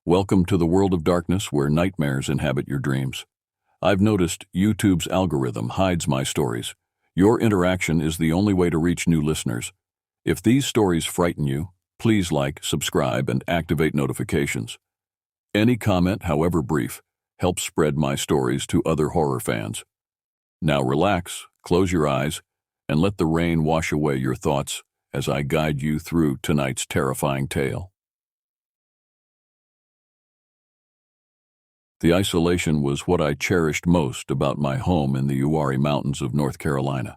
Welcome to the world of darkness where nightmares inhabit your dreams. I've noticed YouTube's algorithm hides my stories. Your interaction is the only way to reach new listeners. If these stories frighten you, please like, subscribe, and activate notifications. Any comment, however brief, helps spread my stories to other horror fans. Now relax, close your eyes, and let the rain wash away your thoughts as I guide you through tonight's terrifying tale. The isolation was what I cherished most about my home in the Uwharrie Mountains of North Carolina.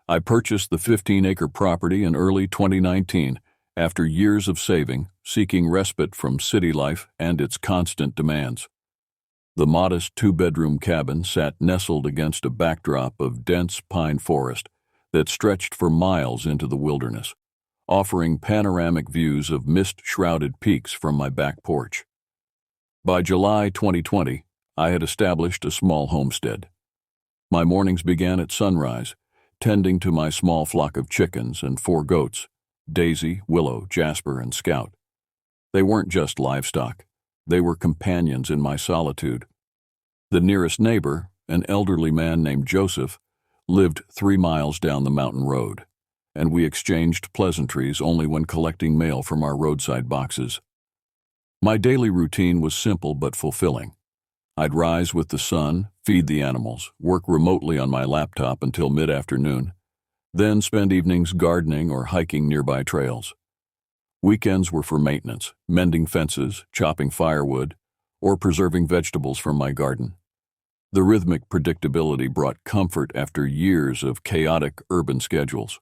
I purchased the 15-acre property in early 2019 after years of saving, seeking respite from city life and its constant demands. The modest two-bedroom cabin sat nestled against a backdrop of dense pine forest that stretched for miles into the wilderness, offering panoramic views of mist-shrouded peaks from my back porch. By July 2020, I had established a small homestead. My mornings began at sunrise, tending to my small flock of chickens and 4 goats, Daisy, Willow, Jasper, and Scout. They weren't just livestock. They were companions in my solitude. The nearest neighbor, an elderly man named Joseph, lived 3 miles down the mountain road, and we exchanged pleasantries only when collecting mail from our roadside boxes. My daily routine was simple but fulfilling. I'd rise with the sun, feed the animals, work remotely on my laptop until mid-afternoon, then spend evenings gardening or hiking nearby trails. Weekends were for maintenance, mending fences, chopping firewood, or preserving vegetables from my garden. The rhythmic predictability brought comfort after years of chaotic urban schedules.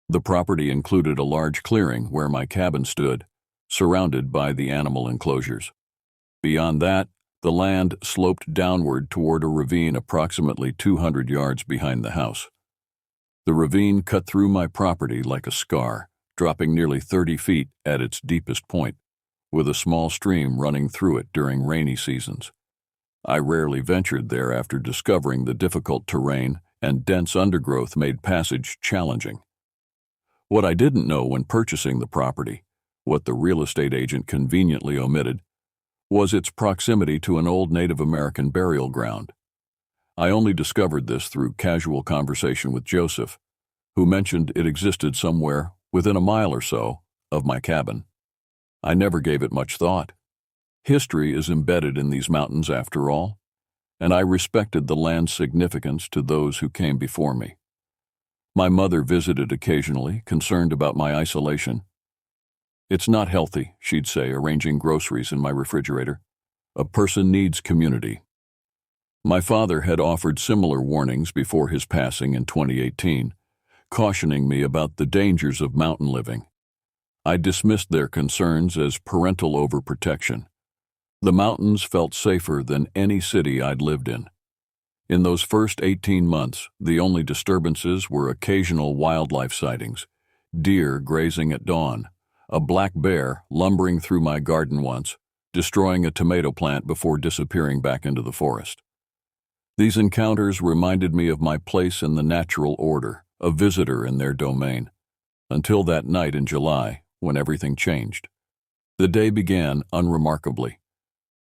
The property included a large clearing where my cabin stood, surrounded by the animal enclosures. Beyond that, the land sloped downward toward a ravine approximately 200 yards behind the house. The ravine cut through my property like a scar, dropping nearly 30 feet at its deepest point, with a small stream running through it during rainy seasons. I rarely ventured there after discovering the difficult terrain and dense undergrowth made passage challenging. What I didn't know when purchasing the property, what the real estate agent conveniently omitted, was its proximity to an old Native American burial ground. I only discovered this through casual conversation with Joseph, who mentioned it existed somewhere within a mile or so of my cabin. I never gave it much thought. History is embedded in these mountains after all, and I respected the land's significance to those who came before me. My mother visited occasionally, concerned about my isolation. "It's not healthy," she'd say, arranging groceries in my refrigerator. "A person needs community." My father had offered similar warnings before his passing in 2018, cautioning me about the dangers of mountain living. I dismissed their concerns as parental overprotection. The mountains felt safer than any city I'd lived in. In those first 18 months, the only disturbances were occasional wildlife sightings, deer grazing at dawn, a black bear lumbering through my garden once, destroying a tomato plant before disappearing back into the forest. These encounters reminded me of my place in the natural order, a visitor in their domain, until that night in July when everything changed. The day began unremarkably.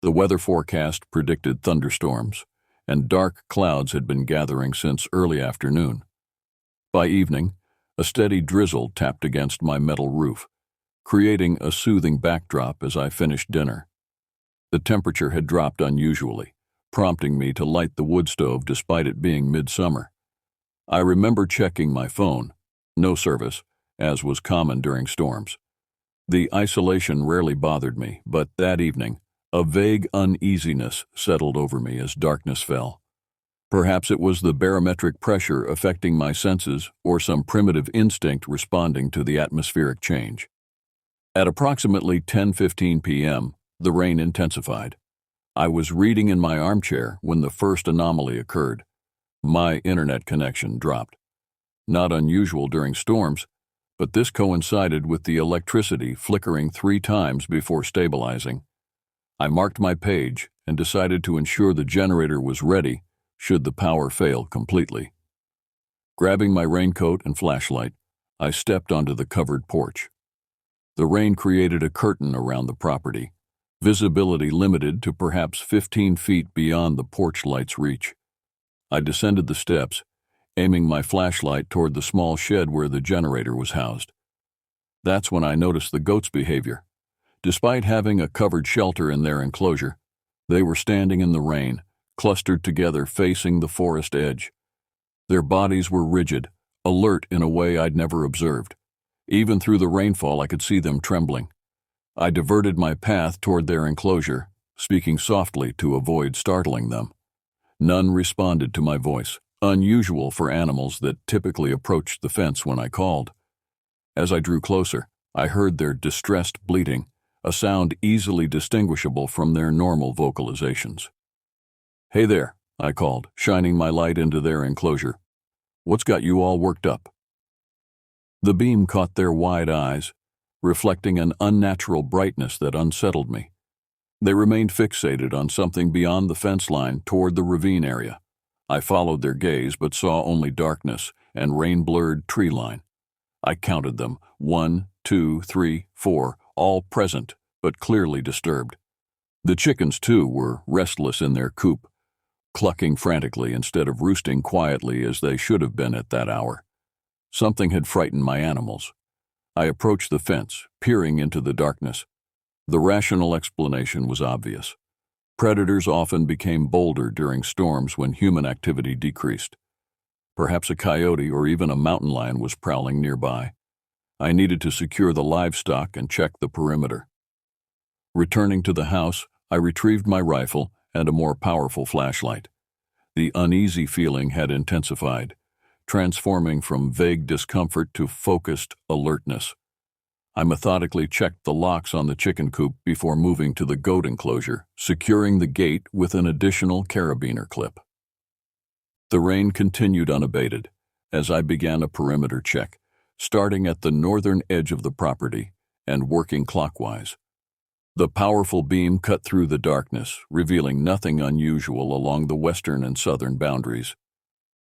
The weather forecast predicted thunderstorms, and dark clouds had been gathering since early afternoon. By evening, a steady drizzle tapped against my metal roof, creating a soothing backdrop as I finished dinner. The temperature had dropped unusually, prompting me to light the wood stove despite it being midsummer. I remember checking my phone. No service, as was common during storms. The isolation rarely bothered me, but that evening, a vague uneasiness settled over me as darkness fell. Perhaps it was the barometric pressure affecting my senses or some primitive instinct responding to the atmospheric change. At approximately 10:15 p.m., the rain intensified. I was reading in my armchair when the first anomaly occurred. My internet connection dropped. Not unusual during storms, but this coincided with the electricity flickering 3 times before stabilizing. I marked my page and decided to ensure the generator was ready should the power fail completely. Grabbing my raincoat and flashlight, I stepped onto the covered porch. The rain created a curtain around the property, visibility limited to perhaps 15 feet beyond the porch light's reach. I descended the steps, aiming my flashlight toward the small shed where the generator was housed. That's when I noticed the goats' behavior. Despite having a covered shelter in their enclosure, they were standing in the rain, clustered together facing the forest edge. Their bodies were rigid, alert in a way I'd never observed. Even through the rainfall, I could see them trembling. I diverted my path toward their enclosure, speaking softly to avoid startling them. None responded to my voice, unusual for animals that typically approached the fence when I called. As I drew closer, I heard their distressed bleating, a sound easily distinguishable from their normal vocalizations. "Hey there," I called, shining my light into their enclosure. "What's got you all worked up?" The beam caught their wide eyes, reflecting an unnatural brightness that unsettled me. They remained fixated on something beyond the fence line toward the ravine area. I followed their gaze but saw only darkness and rain-blurred tree line. I counted them, 1, 2, 3, 4, all present but clearly disturbed. The chickens, too, were restless in their coop, clucking frantically instead of roosting quietly as they should have been at that hour. Something had frightened my animals. I approached the fence, peering into the darkness. The rational explanation was obvious. Predators often became bolder during storms when human activity decreased. Perhaps a coyote or even a mountain lion was prowling nearby. I needed to secure the livestock and check the perimeter. Returning to the house, I retrieved my rifle and a more powerful flashlight. The uneasy feeling had intensified, transforming from vague discomfort to focused alertness. I methodically checked the locks on the chicken coop before moving to the goat enclosure, securing the gate with an additional carabiner clip. The rain continued unabated as I began a perimeter check, starting at the northern edge of the property and working clockwise. The powerful beam cut through the darkness, revealing nothing unusual along the western and southern boundaries.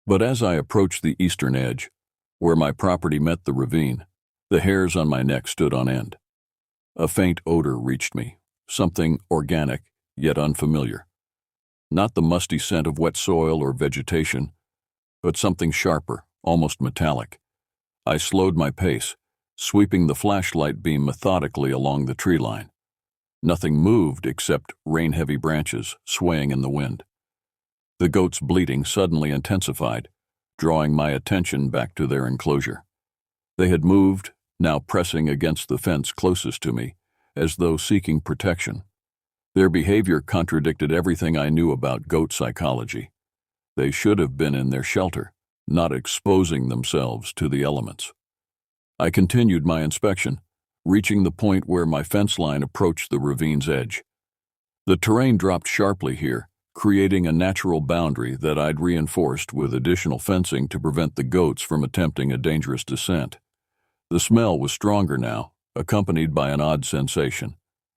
But as I approached the eastern edge, where my property met the ravine, the hairs on my neck stood on end. A faint odor reached me, something organic yet unfamiliar. Not the musty scent of wet soil or vegetation, but something sharper, almost metallic. I slowed my pace, sweeping the flashlight beam methodically along the tree line. Nothing moved except rain-heavy branches swaying in the wind. The goats' bleating suddenly intensified, drawing my attention back to their enclosure. They had moved, now pressing against the fence closest to me, as though seeking protection. Their behavior contradicted everything I knew about goat psychology. They should have been in their shelter, not exposing themselves to the elements. I continued my inspection, reaching the point where my fence line approached the ravine's edge. The terrain dropped sharply here, creating a natural boundary that I'd reinforced with additional fencing to prevent the goats from attempting a dangerous descent. The smell was stronger now, accompanied by an odd sensation,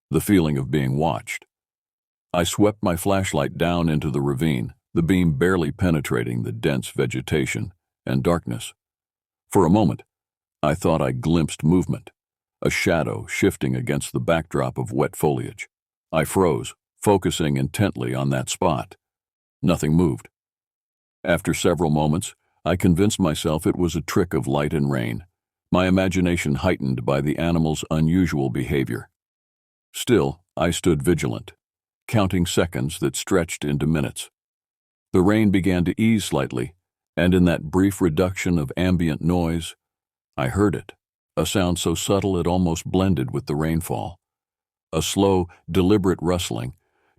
the feeling of being watched. I swept my flashlight down into the ravine, the beam barely penetrating the dense vegetation and darkness. For a moment, I thought I glimpsed movement, a shadow shifting against the backdrop of wet foliage. I froze, focusing intently on that spot. Nothing moved. After several moments, I convinced myself it was a trick of light and rain, my imagination heightened by the animal's unusual behavior. Still, I stood vigilant, counting seconds that stretched into minutes. The rain began to ease slightly, and in that brief reduction of ambient noise, I heard it, a sound so subtle it almost blended with the rainfall. A slow, deliberate rustling,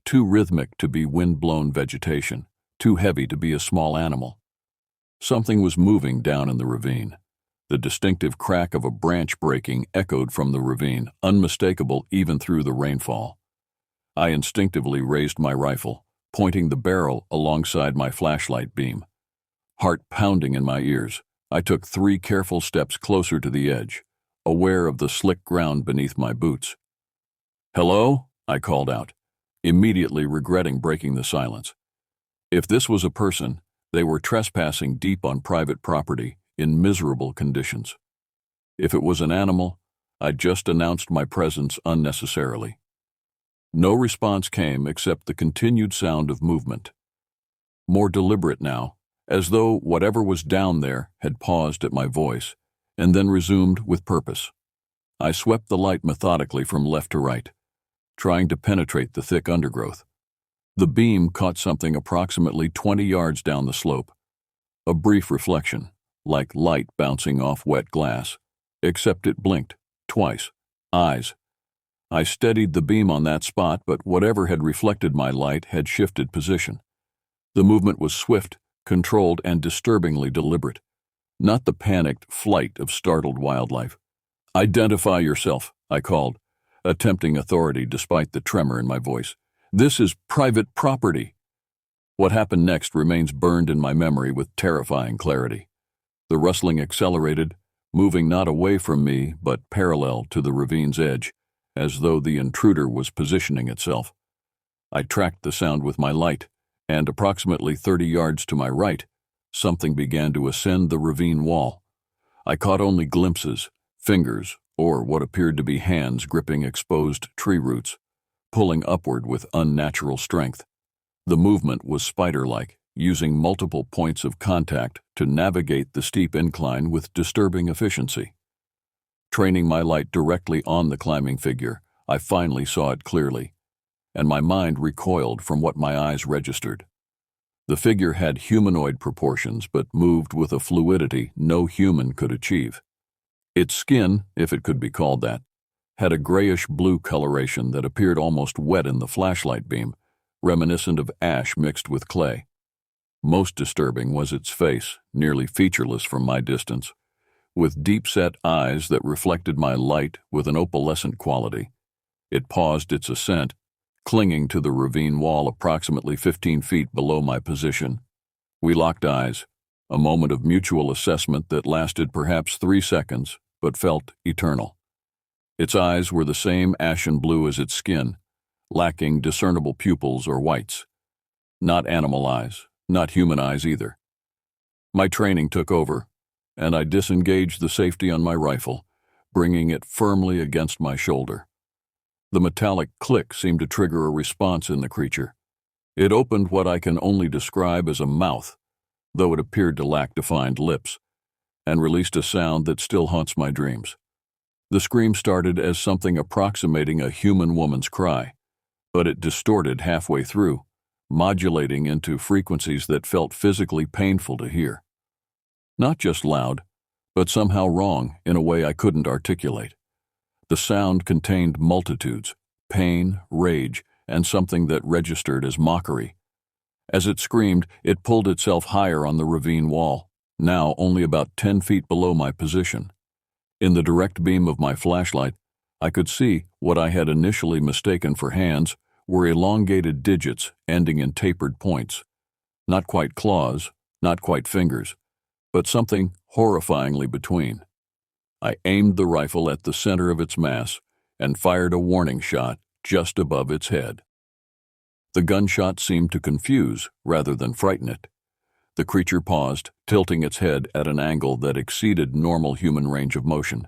too rhythmic to be wind-blown vegetation, too heavy to be a small animal. Something was moving down in the ravine. The distinctive crack of a branch breaking echoed from the ravine, unmistakable even through the rainfall. I instinctively raised my rifle, pointing the barrel alongside my flashlight beam. Heart pounding in my ears, I took 3 careful steps closer to the edge, aware of the slick ground beneath my boots. "Hello?" I called out, immediately regretting breaking the silence. If this was a person, they were trespassing deep on private property in miserable conditions. If it was an animal, I'd just announced my presence unnecessarily. No response came except the continued sound of movement. More deliberate now, as though whatever was down there had paused at my voice, and then resumed with purpose. I swept the light methodically from left to right, trying to penetrate the thick undergrowth. The beam caught something approximately 20 yards down the slope. A brief reflection, like light bouncing off wet glass, except it blinked, twice. Eyes. I steadied the beam on that spot, but whatever had reflected my light had shifted position. The movement was swift, controlled, and disturbingly deliberate, not the panicked flight of startled wildlife. "Identify yourself," I called, attempting authority despite the tremor in my voice. "This is private property." What happened next remains burned in my memory with terrifying clarity. The rustling accelerated, moving not away from me but parallel to the ravine's edge, as though the intruder was positioning itself. I tracked the sound with my light, and approximately 30 yards to my right, something began to ascend the ravine wall. I caught only glimpses, fingers, or what appeared to be hands gripping exposed tree roots, pulling upward with unnatural strength. The movement was spider-like, using multiple points of contact to navigate the steep incline with disturbing efficiency. Training my light directly on the climbing figure, I finally saw it clearly, and my mind recoiled from what my eyes registered. The figure had humanoid proportions but moved with a fluidity no human could achieve. Its skin, if it could be called that, had a grayish-blue coloration that appeared almost wet in the flashlight beam, reminiscent of ash mixed with clay. Most disturbing was its face, nearly featureless from my distance, with deep-set eyes that reflected my light with an opalescent quality. It paused its ascent, clinging to the ravine wall approximately 15 feet below my position. We locked eyes, a moment of mutual assessment that lasted perhaps 3 seconds, but felt eternal. Its eyes were the same ashen blue as its skin, lacking discernible pupils or whites. Not animal eyes, not human eyes either. My training took over, and I disengaged the safety on my rifle, bringing it firmly against my shoulder. The metallic click seemed to trigger a response in the creature. It opened what I can only describe as a mouth, though it appeared to lack defined lips, and released a sound that still haunts my dreams. The scream started as something approximating a human woman's cry, but it distorted halfway through, modulating into frequencies that felt physically painful to hear. Not just loud, but somehow wrong in a way I couldn't articulate. The sound contained multitudes, pain, rage, and something that registered as mockery. As it screamed, it pulled itself higher on the ravine wall, now only about 10 feet below my position. In the direct beam of my flashlight, I could see what I had initially mistaken for hands were elongated digits ending in tapered points. Not quite claws, not quite fingers, but something horrifyingly between. I aimed the rifle at the center of its mass and fired a warning shot just above its head. The gunshot seemed to confuse rather than frighten it. The creature paused, tilting its head at an angle that exceeded normal human range of motion.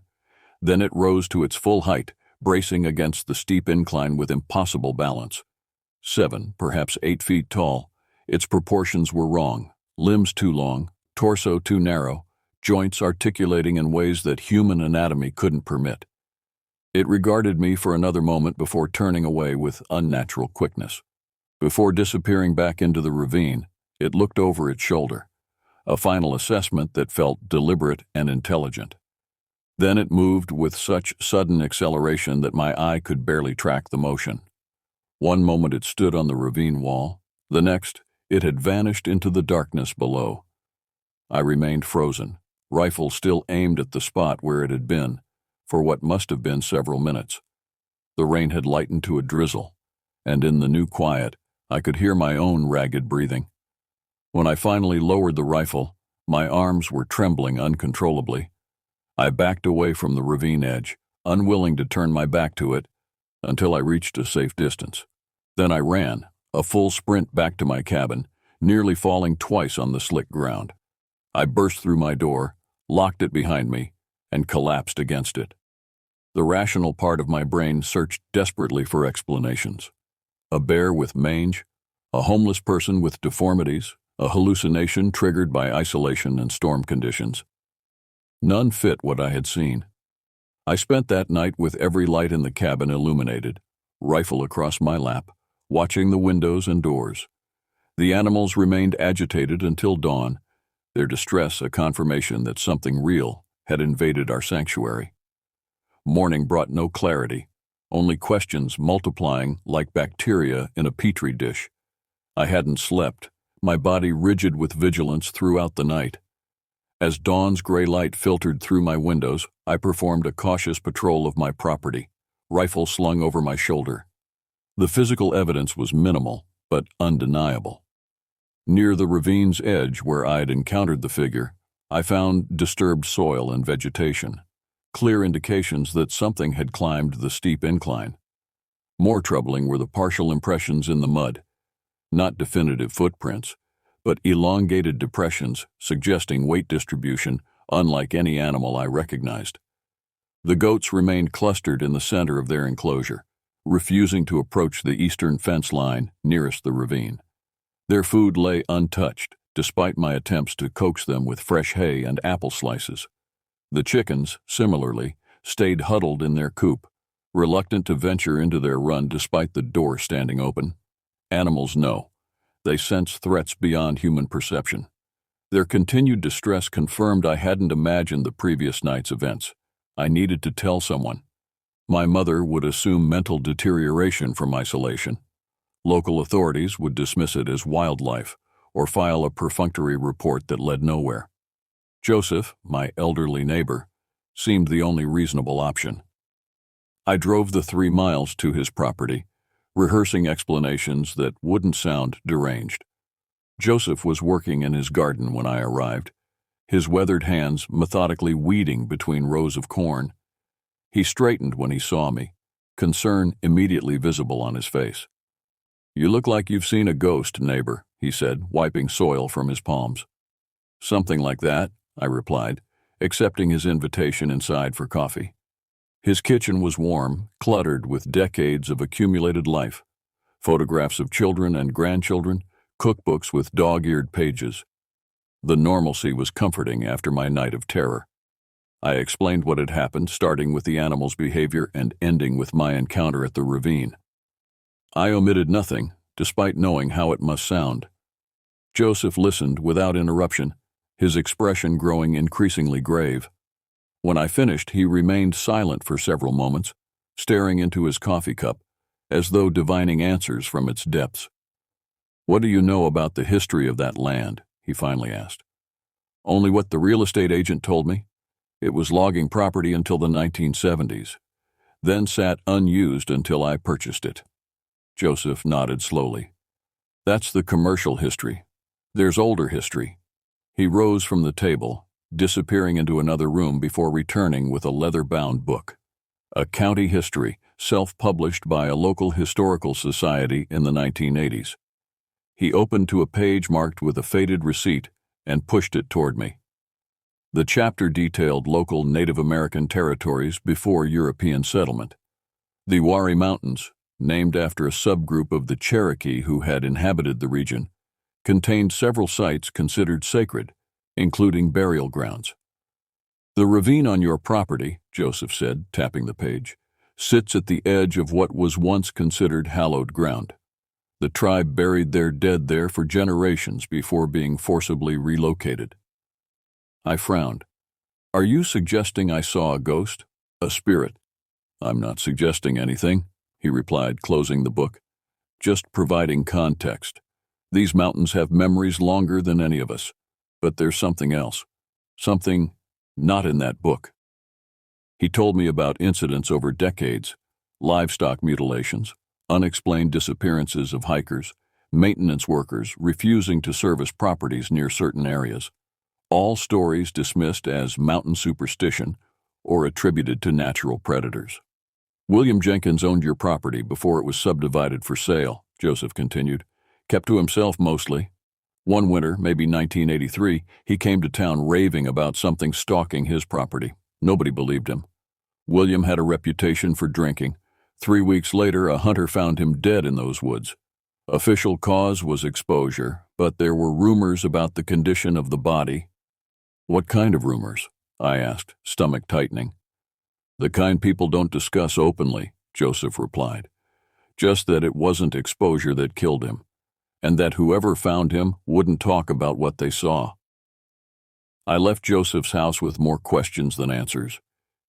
Then it rose to its full height, bracing against the steep incline with impossible balance. 7, perhaps 8 feet tall, its proportions were wrong, limbs too long, torso too narrow, joints articulating in ways that human anatomy couldn't permit. It regarded me for another moment before turning away with unnatural quickness. Before disappearing back into the ravine, it looked over its shoulder, a final assessment that felt deliberate and intelligent. Then it moved with such sudden acceleration that my eye could barely track the motion. One moment it stood on the ravine wall, the next it had vanished into the darkness below. I remained frozen, rifle still aimed at the spot where it had been, for what must have been several minutes. The rain had lightened to a drizzle, and in the new quiet, I could hear my own ragged breathing. When I finally lowered the rifle, my arms were trembling uncontrollably. I backed away from the ravine edge, unwilling to turn my back to it, until I reached a safe distance. Then I ran, a full sprint back to my cabin, nearly falling twice on the slick ground. I burst through my door, locked it behind me, and collapsed against it. The rational part of my brain searched desperately for explanations. A bear with mange, a homeless person with deformities, a hallucination triggered by isolation and storm conditions. None fit what I had seen. I spent that night with every light in the cabin illuminated, rifle across my lap, watching the windows and doors. The animals remained agitated until dawn, their distress a confirmation that something real had invaded our sanctuary. Morning brought no clarity, only questions multiplying like bacteria in a petri dish. I hadn't slept, my body rigid with vigilance throughout the night. As dawn's gray light filtered through my windows, I performed a cautious patrol of my property, rifle slung over my shoulder. The physical evidence was minimal, but undeniable. Near the ravine's edge where I'd encountered the figure, I found disturbed soil and vegetation, clear indications that something had climbed the steep incline. More troubling were the partial impressions in the mud, not definitive footprints, but elongated depressions suggesting weight distribution unlike any animal I recognized. The goats remained clustered in the center of their enclosure, refusing to approach the eastern fence line nearest the ravine. Their food lay untouched, despite my attempts to coax them with fresh hay and apple slices. The chickens, similarly, stayed huddled in their coop, reluctant to venture into their run despite the door standing open. Animals know. They sense threats beyond human perception. Their continued distress confirmed I hadn't imagined the previous night's events. I needed to tell someone. My mother would assume mental deterioration from isolation. Local authorities would dismiss it as wildlife or file a perfunctory report that led nowhere. Joseph, my elderly neighbor, seemed the only reasonable option. I drove the 3 miles to his property, rehearsing explanations that wouldn't sound deranged. Joseph was working in his garden when I arrived, his weathered hands methodically weeding between rows of corn. He straightened when he saw me, concern immediately visible on his face. "You look like you've seen a ghost, neighbor," he said, wiping soil from his palms. "Something like that," I replied, accepting his invitation inside for coffee. His kitchen was warm, cluttered with decades of accumulated life, photographs of children and grandchildren, cookbooks with dog-eared pages. The normalcy was comforting after my night of terror. I explained what had happened, starting with the animal's behavior and ending with my encounter at the ravine. I omitted nothing, despite knowing how it must sound. Joseph listened without interruption, his expression growing increasingly grave. When I finished, he remained silent for several moments, staring into his coffee cup, as though divining answers from its depths. "What do you know about the history of that land?" he finally asked. "Only what the real estate agent told me. It was logging property until the 1970s, then sat unused until I purchased it." Joseph nodded slowly. "That's the commercial history. There's older history." He rose from the table, disappearing into another room before returning with a leather-bound book. A county history, self-published by a local historical society in the 1980s. He opened to a page marked with a faded receipt and pushed it toward me. The chapter detailed local Native American territories before European settlement. The Uwharrie Mountains, named after a subgroup of the Cherokee who had inhabited the region, contained several sites considered sacred, including burial grounds. "The ravine on your property," Joseph said, tapping the page, "sits at the edge of what was once considered hallowed ground. The tribe buried their dead there for generations before being forcibly relocated." I frowned. "Are you suggesting I saw a ghost? A spirit?" "I'm not suggesting anything," he replied, closing the book. "Just providing context. These mountains have memories longer than any of us. But there's something else. Something not in that book." He told me about incidents over decades, livestock mutilations, unexplained disappearances of hikers, maintenance workers refusing to service properties near certain areas. All stories dismissed as mountain superstition or attributed to natural predators. "William Jenkins owned your property before it was subdivided for sale," Joseph continued. "Kept to himself mostly. One winter, maybe 1983, he came to town raving about something stalking his property. Nobody believed him. William had a reputation for drinking. 3 weeks later, a hunter found him dead in those woods. Official cause was exposure, but there were rumors about the condition of the body. What kind of rumors? I asked, stomach tightening. The kind people don't discuss openly, Joseph replied. Just that it wasn't exposure that killed him, and that whoever found him wouldn't talk about what they saw. I left Joseph's house with more questions than answers.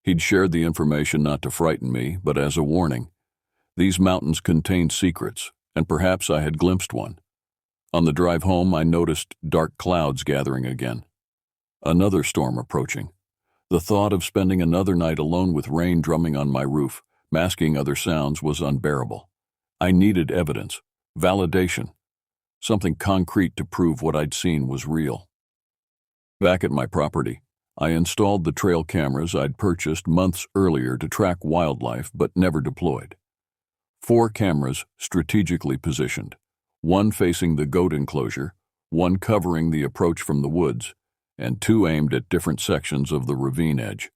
He'd shared the information not to frighten me, but as a warning. These mountains contained secrets, and perhaps I had glimpsed one. On the drive home, I noticed dark clouds gathering again. Another storm approaching. The thought of spending another night alone with rain drumming on my roof, masking other sounds, was unbearable. I needed evidence, validation, something concrete to prove what I'd seen was real. Back at my property, I installed the trail cameras I'd purchased months earlier to track wildlife but never deployed. 4 cameras strategically positioned, one facing the goat enclosure, one covering the approach from the woods, and 2 aimed at different sections of the ravine edge.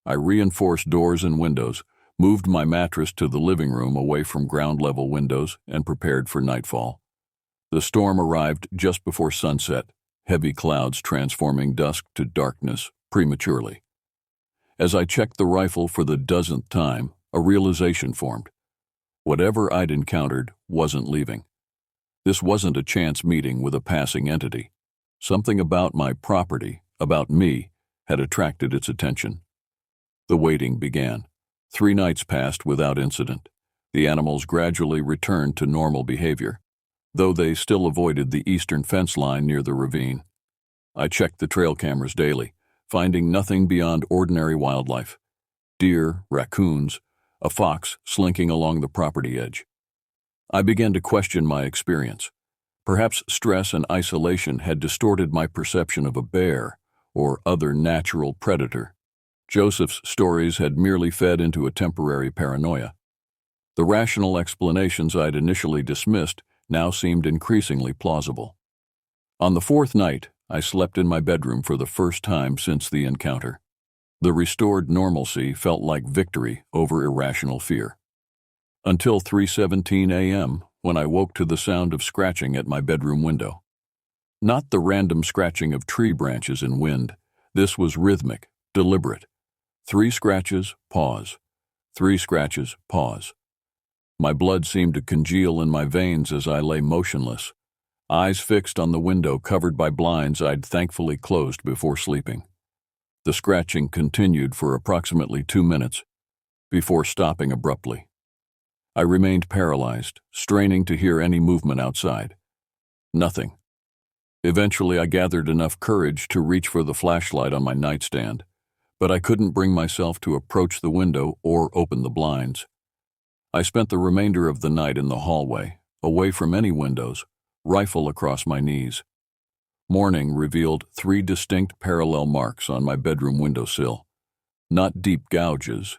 I reinforced doors and windows, moved my mattress to the living room away from ground-level windows, and prepared for nightfall. The storm arrived just before sunset, heavy clouds transforming dusk to darkness prematurely. As I checked the rifle for the dozenth time, a realization formed. Whatever I'd encountered wasn't leaving. This wasn't a chance meeting with a passing entity. Something about my property, about me, had attracted its attention. The waiting began. 3 nights passed without incident. The animals gradually returned to normal behavior, though they still avoided the eastern fence line near the ravine. I checked the trail cameras daily, finding nothing beyond ordinary wildlife. Deer, raccoons, a fox slinking along the property edge. I began to question my experience. Perhaps stress and isolation had distorted my perception of a bear or other natural predator. Joseph's stories had merely fed into a temporary paranoia. The rational explanations I'd initially dismissed now seemed increasingly plausible. On the 4th night, I slept in my bedroom for the first time since the encounter. The restored normalcy felt like victory over irrational fear. Until 3:17 a.m., when I woke to the sound of scratching at my bedroom window. Not the random scratching of tree branches in wind. This was rhythmic, deliberate. 3 scratches, pause. 3 scratches, pause. My blood seemed to congeal in my veins as I lay motionless, eyes fixed on the window covered by blinds I'd thankfully closed before sleeping. The scratching continued for approximately 2 minutes, before stopping abruptly. I remained paralyzed, straining to hear any movement outside. Nothing. Eventually, I gathered enough courage to reach for the flashlight on my nightstand, but I couldn't bring myself to approach the window or open the blinds. I spent the remainder of the night in the hallway, away from any windows, rifle across my knees. Morning revealed 3 distinct parallel marks on my bedroom windowsill. Not deep gouges,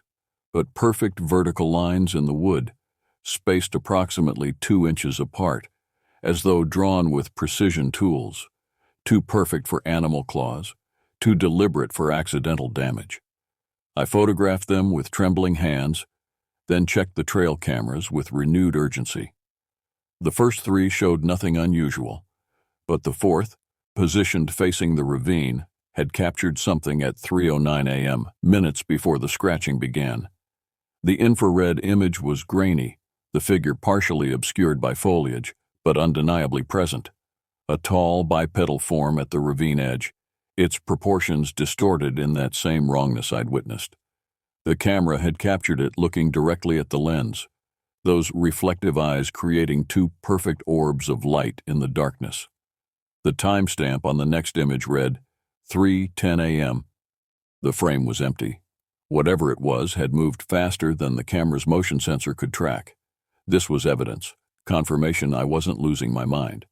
but perfect vertical lines in the wood, spaced approximately 2 inches apart, as though drawn with precision tools, too perfect for animal claws, too deliberate for accidental damage. I photographed them with trembling hands, then checked the trail cameras with renewed urgency. The first 3 showed nothing unusual, but the 4th, positioned facing the ravine, had captured something at 3:09 a.m., minutes before the scratching began. The infrared image was grainy, the figure partially obscured by foliage, but undeniably present. A tall, bipedal form at the ravine edge, its proportions distorted in that same wrongness I'd witnessed. The camera had captured it looking directly at the lens, those reflective eyes creating 2 perfect orbs of light in the darkness. The timestamp on the next image read 3:10 a.m. The frame was empty. Whatever it was had moved faster than the camera's motion sensor could track. This was evidence, confirmation I wasn't losing my mind.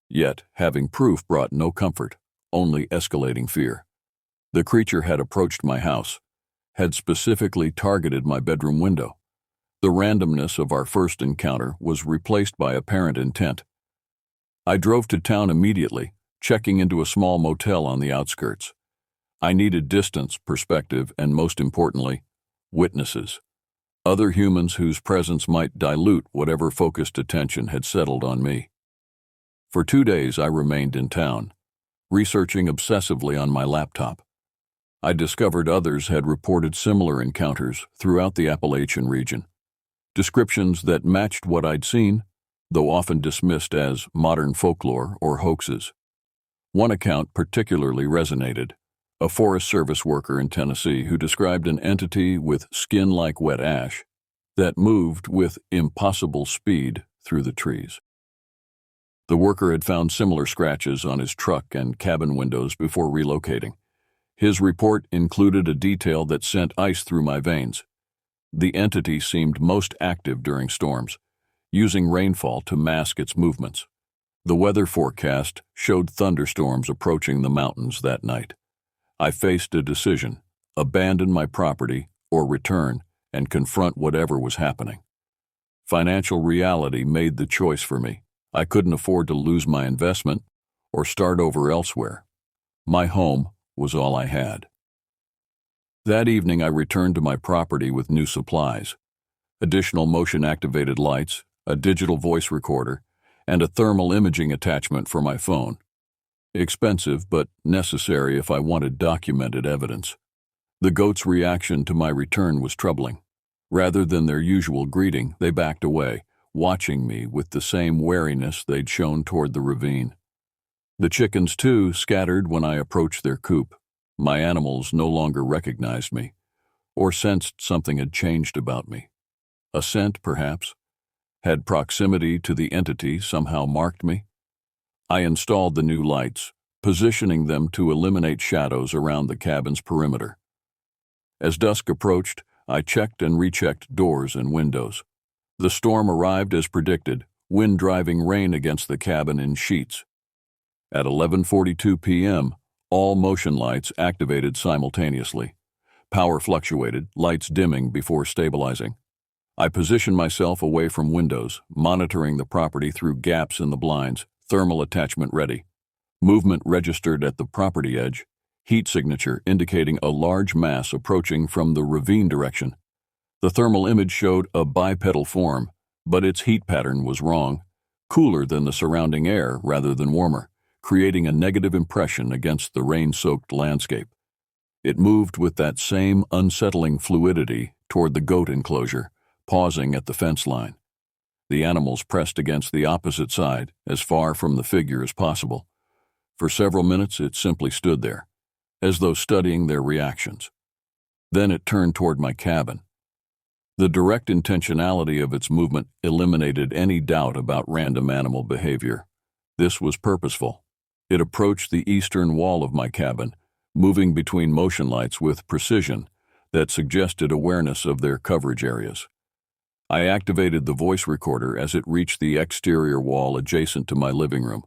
Yet, having proof brought no comfort, only escalating fear. The creature had approached my house, had specifically targeted my bedroom window. The randomness of our first encounter was replaced by apparent intent. I drove to town immediately, checking into a small motel on the outskirts. I needed distance, perspective, and most importantly, witnesses, other humans whose presence might dilute whatever focused attention had settled on me. For 2 days I remained in town, researching obsessively on my laptop. I discovered others had reported similar encounters throughout the Appalachian region, descriptions that matched what I'd seen, though often dismissed as modern folklore or hoaxes. One account particularly resonated: a Forest Service worker in Tennessee who described an entity with skin like wet ash that moved with impossible speed through the trees. The worker had found similar scratches on his truck and cabin windows before relocating. His report included a detail that sent ice through my veins. The entity seemed most active during storms, using rainfall to mask its movements. The weather forecast showed thunderstorms approaching the mountains that night. I faced a decision: abandon my property or return and confront whatever was happening. Financial reality made the choice for me. I couldn't afford to lose my investment or start over elsewhere. My home was all I had. That evening I returned to my property with new supplies: additional motion-activated lights, a digital voice recorder, and a thermal imaging attachment for my phone. Expensive, but necessary if I wanted documented evidence. The goats' reaction to my return was troubling. Rather than their usual greeting, they backed away, watching me with the same wariness they'd shown toward the ravine. The chickens, too, scattered when I approached their coop. My animals no longer recognized me, or sensed something had changed about me. A scent, perhaps? Had proximity to the entity somehow marked me? I installed the new lights, positioning them to eliminate shadows around the cabin's perimeter. As dusk approached, I checked and rechecked doors and windows. The storm arrived as predicted, wind driving rain against the cabin in sheets. At 11:42 p.m., all motion lights activated simultaneously. Power fluctuated, lights dimming before stabilizing. I positioned myself away from windows, monitoring the property through gaps in the blinds, thermal attachment ready. Movement registered at the property edge, heat signature indicating a large mass approaching from the ravine direction. The thermal image showed a bipedal form, but its heat pattern was wrong, cooler than the surrounding air rather than warmer, creating a negative impression against the rain-soaked landscape. It moved with that same unsettling fluidity toward the goat enclosure, pausing at the fence line. The animals pressed against the opposite side, as far from the figure as possible. For several minutes it simply stood there, as though studying their reactions. Then it turned toward my cabin. The direct intentionality of its movement eliminated any doubt about random animal behavior. This was purposeful. It approached the eastern wall of my cabin, moving between motion lights with precision that suggested awareness of their coverage areas. I activated the voice recorder as it reached the exterior wall adjacent to my living room.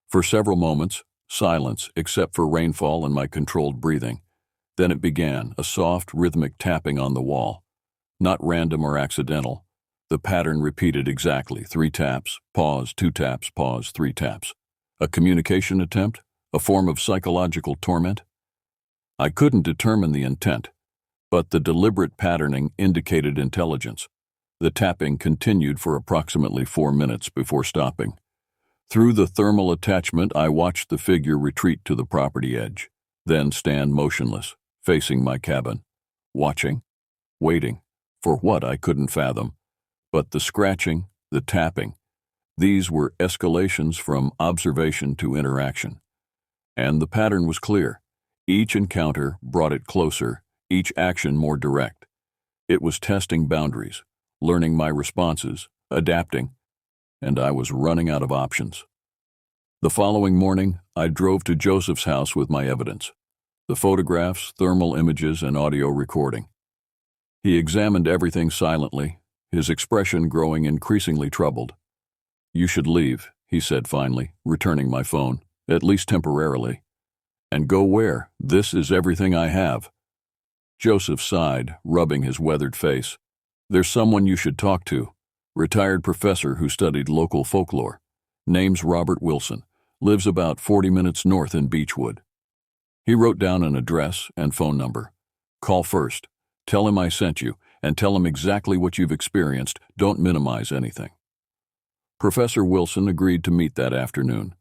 For several moments, silence except for rainfall and my controlled breathing. Then it began, a soft, rhythmic tapping on the wall. Not random or accidental. The pattern repeated exactly: 3 taps, pause, 2 taps, pause, 3 taps. A communication attempt? A form of psychological torment? I couldn't determine the intent, but the deliberate patterning indicated intelligence. The tapping continued for approximately 4 minutes before stopping. Through the thermal attachment, I watched the figure retreat to the property edge, then stand motionless, facing my cabin, watching, waiting, for what I couldn't fathom. But the scratching, the tapping, these were escalations from observation to interaction. And the pattern was clear. Each encounter brought it closer, each action more direct. It was testing boundaries, learning my responses, adapting, and I was running out of options. The following morning, I drove to Joseph's house with my evidence: the photographs, thermal images, and audio recording. He examined everything silently, his expression growing increasingly troubled. "You should leave," he said finally, returning my phone, "at least temporarily." "And go where? This is everything I have." Joseph sighed, rubbing his weathered face. "There's someone you should talk to. Retired professor who studied local folklore. Name's Robert Wilson. Lives about 40 minutes north in Beechwood." He wrote down an address and phone number. "Call first. Tell him I sent you, and tell him exactly what you've experienced. Don't minimize anything." Professor Wilson agreed to meet that afternoon.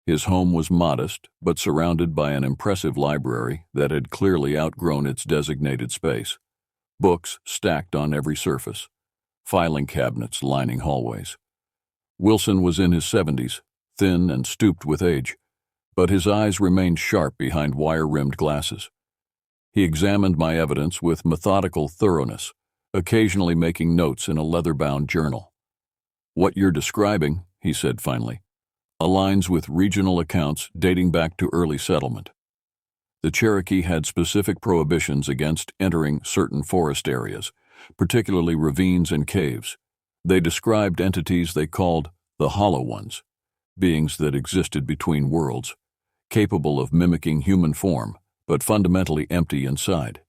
His home was modest, but surrounded by an impressive library that had clearly outgrown its designated space. Books stacked on every surface, filing cabinets lining hallways. Wilson was in his 70s, thin and stooped with age, but his eyes remained sharp behind wire-rimmed glasses. He examined my evidence with methodical thoroughness, occasionally making notes in a leather-bound journal. "What you're describing," he said finally, "aligns with regional accounts dating back to early settlement. The Cherokee had specific prohibitions against entering certain forest areas, particularly ravines and caves. They described entities they called the Hollow Ones, beings that existed between worlds, capable of mimicking human form, but fundamentally empty inside."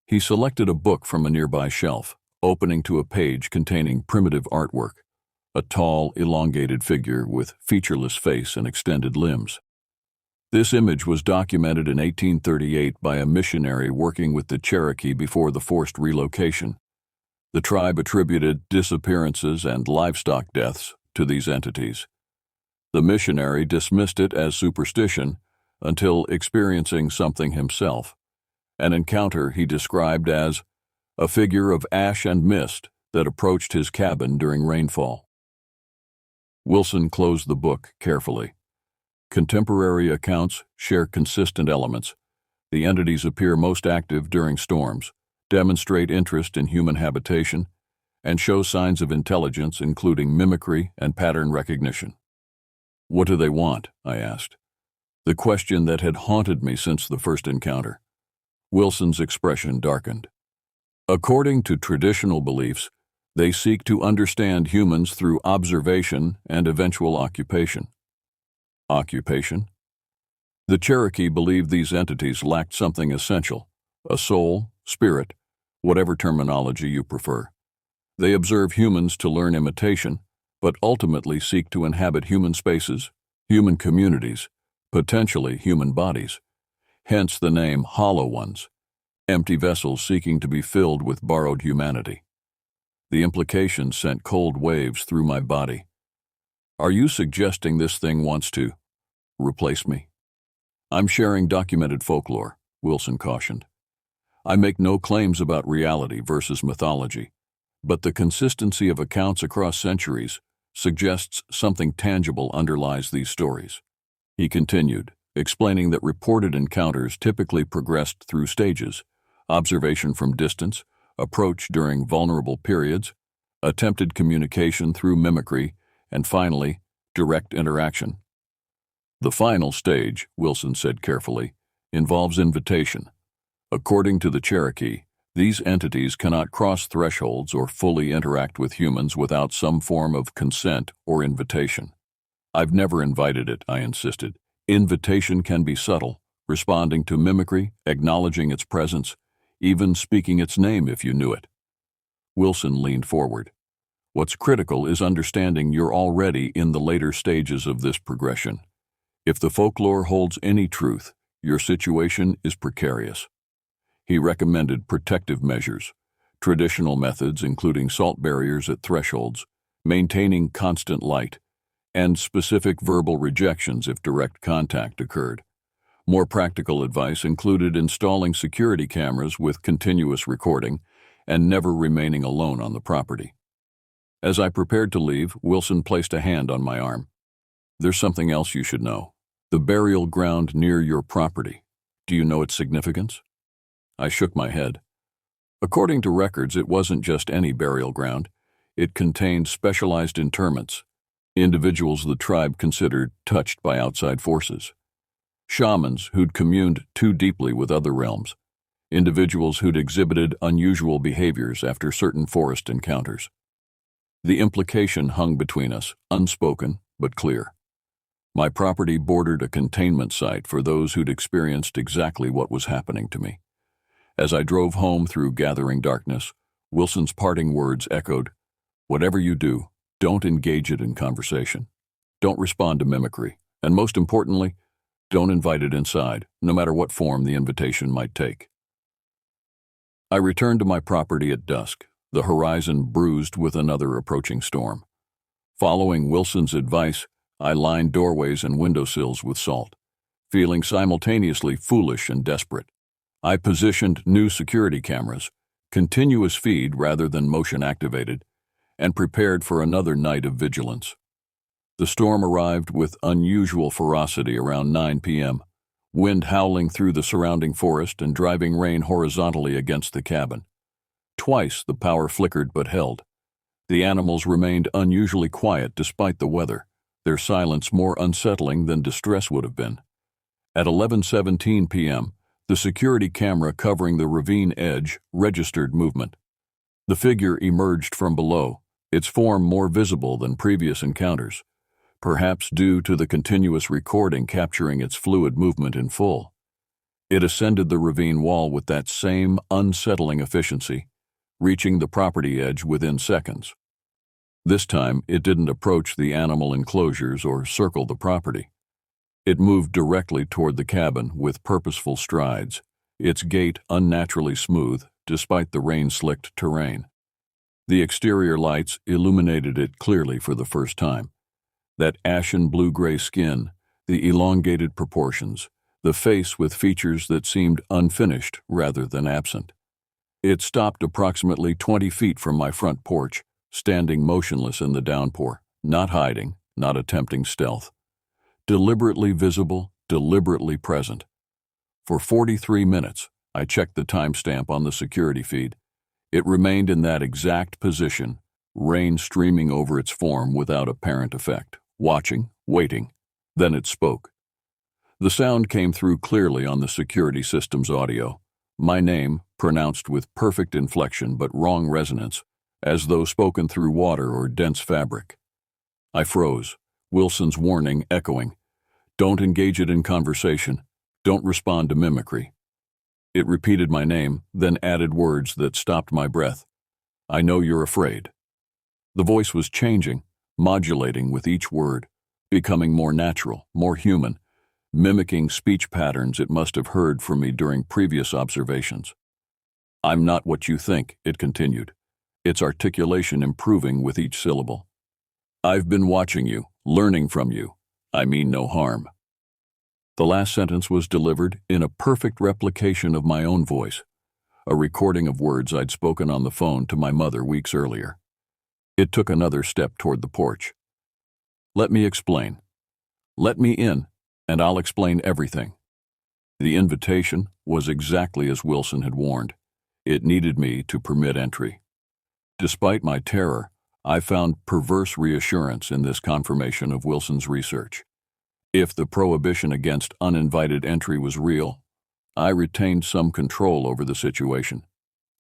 He selected a book from a nearby shelf, opening to a page containing primitive artwork, a tall, elongated figure with featureless face and extended limbs. This image was documented in 1838 by a missionary working with the Cherokee before the forced relocation. The tribe attributed disappearances and livestock deaths to these entities. The missionary dismissed it as superstition until experiencing something himself, an encounter he described as a figure of ash and mist that approached his cabin during rainfall. Wilson closed the book carefully. Contemporary accounts share consistent elements. The entities appear most active during storms, demonstrate interest in human habitation, and show signs of intelligence, including mimicry and pattern recognition. "What do they want?" I asked. The question that had haunted me since the first encounter. Wilson's expression darkened. "According to traditional beliefs, they seek to understand humans through observation and eventual occupation." Occupation? The Cherokee believed these entities lacked something essential, a soul, spirit, whatever terminology you prefer. They observe humans to learn imitation, but ultimately seek to inhabit human spaces, human communities, potentially human bodies. Hence the name Hollow Ones, empty vessels seeking to be filled with borrowed humanity. The implication sent cold waves through my body. "Are you suggesting this thing wants to replace me?" "I'm sharing documented folklore," Wilson cautioned. "I make no claims about reality versus mythology, but the consistency of accounts across centuries suggests something tangible underlies these stories." He continued, explaining that reported encounters typically progressed through stages: observation from distance, approach during vulnerable periods, attempted communication through mimicry, and finally, direct interaction. "The final stage," Wilson said carefully, "involves invitation. According to the Cherokee, these entities cannot cross thresholds or fully interact with humans without some form of consent or invitation." "I've never invited it," I insisted. "Invitation can be subtle, responding to mimicry, acknowledging its presence, even speaking its name if you knew it." Wilson leaned forward. "What's critical is understanding you're already in the later stages of this progression. If the folklore holds any truth, your situation is precarious." He recommended protective measures, traditional methods including salt barriers at thresholds, maintaining constant light, and specific verbal rejections if direct contact occurred. More practical advice included installing security cameras with continuous recording and never remaining alone on the property. As I prepared to leave, Wilson placed a hand on my arm. "There's something else you should know. The burial ground near your property. Do you know its significance?" I shook my head. According to records, it wasn't just any burial ground. It contained specialized interments, individuals the tribe considered touched by outside forces, shamans who'd communed too deeply with other realms, individuals who'd exhibited unusual behaviors after certain forest encounters. The implication hung between us, unspoken but clear. My property bordered a containment site for those who'd experienced exactly what was happening to me. As I drove home through gathering darkness, Wilson's parting words echoed, "Whatever you do, don't engage it in conversation. Don't respond to mimicry. And most importantly, don't invite it inside, no matter what form the invitation might take." I returned to my property at dusk, the horizon bruised with another approaching storm. Following Wilson's advice, I lined doorways and windowsills with salt, feeling simultaneously foolish and desperate. I positioned new security cameras, continuous feed rather than motion-activated, and prepared for another night of vigilance. The storm arrived with unusual ferocity around 9 p.m., wind howling through the surrounding forest and driving rain horizontally against the cabin. Twice the power flickered but held. The animals remained unusually quiet despite the weather, their silence more unsettling than distress would have been. At 11:17 p.m., the security camera covering the ravine edge registered movement. The figure emerged from below, its form more visible than previous encounters, perhaps due to the continuous recording capturing its fluid movement in full. It ascended the ravine wall with that same unsettling efficiency, reaching the property edge within seconds. This time, it didn't approach the animal enclosures or circle the property. It moved directly toward the cabin with purposeful strides, its gait unnaturally smooth despite the rain-slicked terrain. The exterior lights illuminated it clearly for the first time. That ashen blue-gray skin, the elongated proportions, the face with features that seemed unfinished rather than absent. It stopped approximately 20 feet from my front porch, standing motionless in the downpour, not hiding, not attempting stealth. Deliberately visible, deliberately present. For 43 minutes, I checked the timestamp on the security feed. It remained in that exact position, rain streaming over its form without apparent effect, watching, waiting. Then it spoke. The sound came through clearly on the security system's audio. My name, pronounced with perfect inflection but wrong resonance, as though spoken through water or dense fabric. I froze, Wilson's warning echoing. Don't engage it in conversation. Don't respond to mimicry. It repeated my name, then added words that stopped my breath. I know you're afraid. The voice was changing, modulating with each word, becoming more natural, more human, mimicking speech patterns it must have heard from me during previous observations. I'm not what you think, it continued, its articulation improving with each syllable. I've been watching you, learning from you. I mean no harm. The last sentence was delivered in a perfect replication of my own voice, a recording of words I'd spoken on the phone to my mother weeks earlier. It took another step toward the porch. Let me explain. Let me in, and I'll explain everything. The invitation was exactly as Wilson had warned. It needed me to permit entry. Despite my terror, I found perverse reassurance in this confirmation of Wilson's research. If the prohibition against uninvited entry was real, I retained some control over the situation.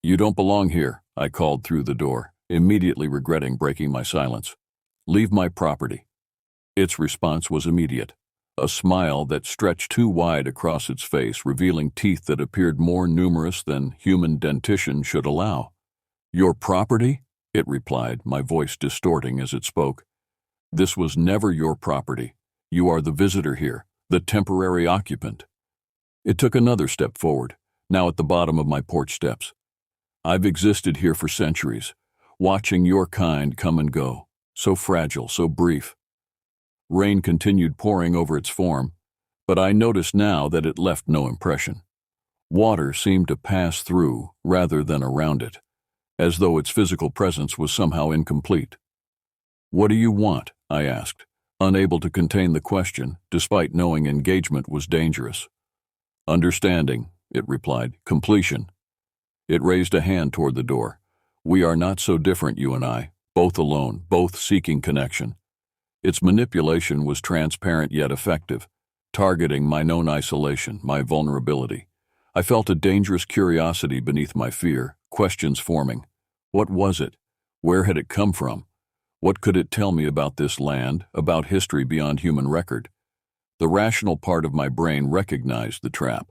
You don't belong here, I called through the door, immediately regretting breaking my silence. Leave my property. Its response was immediate, a smile that stretched too wide across its face, revealing teeth that appeared more numerous than human dentition should allow. Your property? It replied, my voice distorting as it spoke. This was never your property. You are the visitor here, the temporary occupant. It took another step forward, now at the bottom of my porch steps. I've existed here for centuries, watching your kind come and go, so fragile, so brief. Rain continued pouring over its form, but I noticed now that it left no impression. Water seemed to pass through rather than around it, as though its physical presence was somehow incomplete. What do you want? I asked, unable to contain the question, despite knowing engagement was dangerous. Understanding, it replied, completion. It raised a hand toward the door. We are not so different, you and I, both alone, both seeking connection. Its manipulation was transparent yet effective, targeting my known isolation, my vulnerability. I felt a dangerous curiosity beneath my fear, questions forming. What was it? Where had it come from? What could it tell me about this land, about history beyond human record? The rational part of my brain recognized the trap.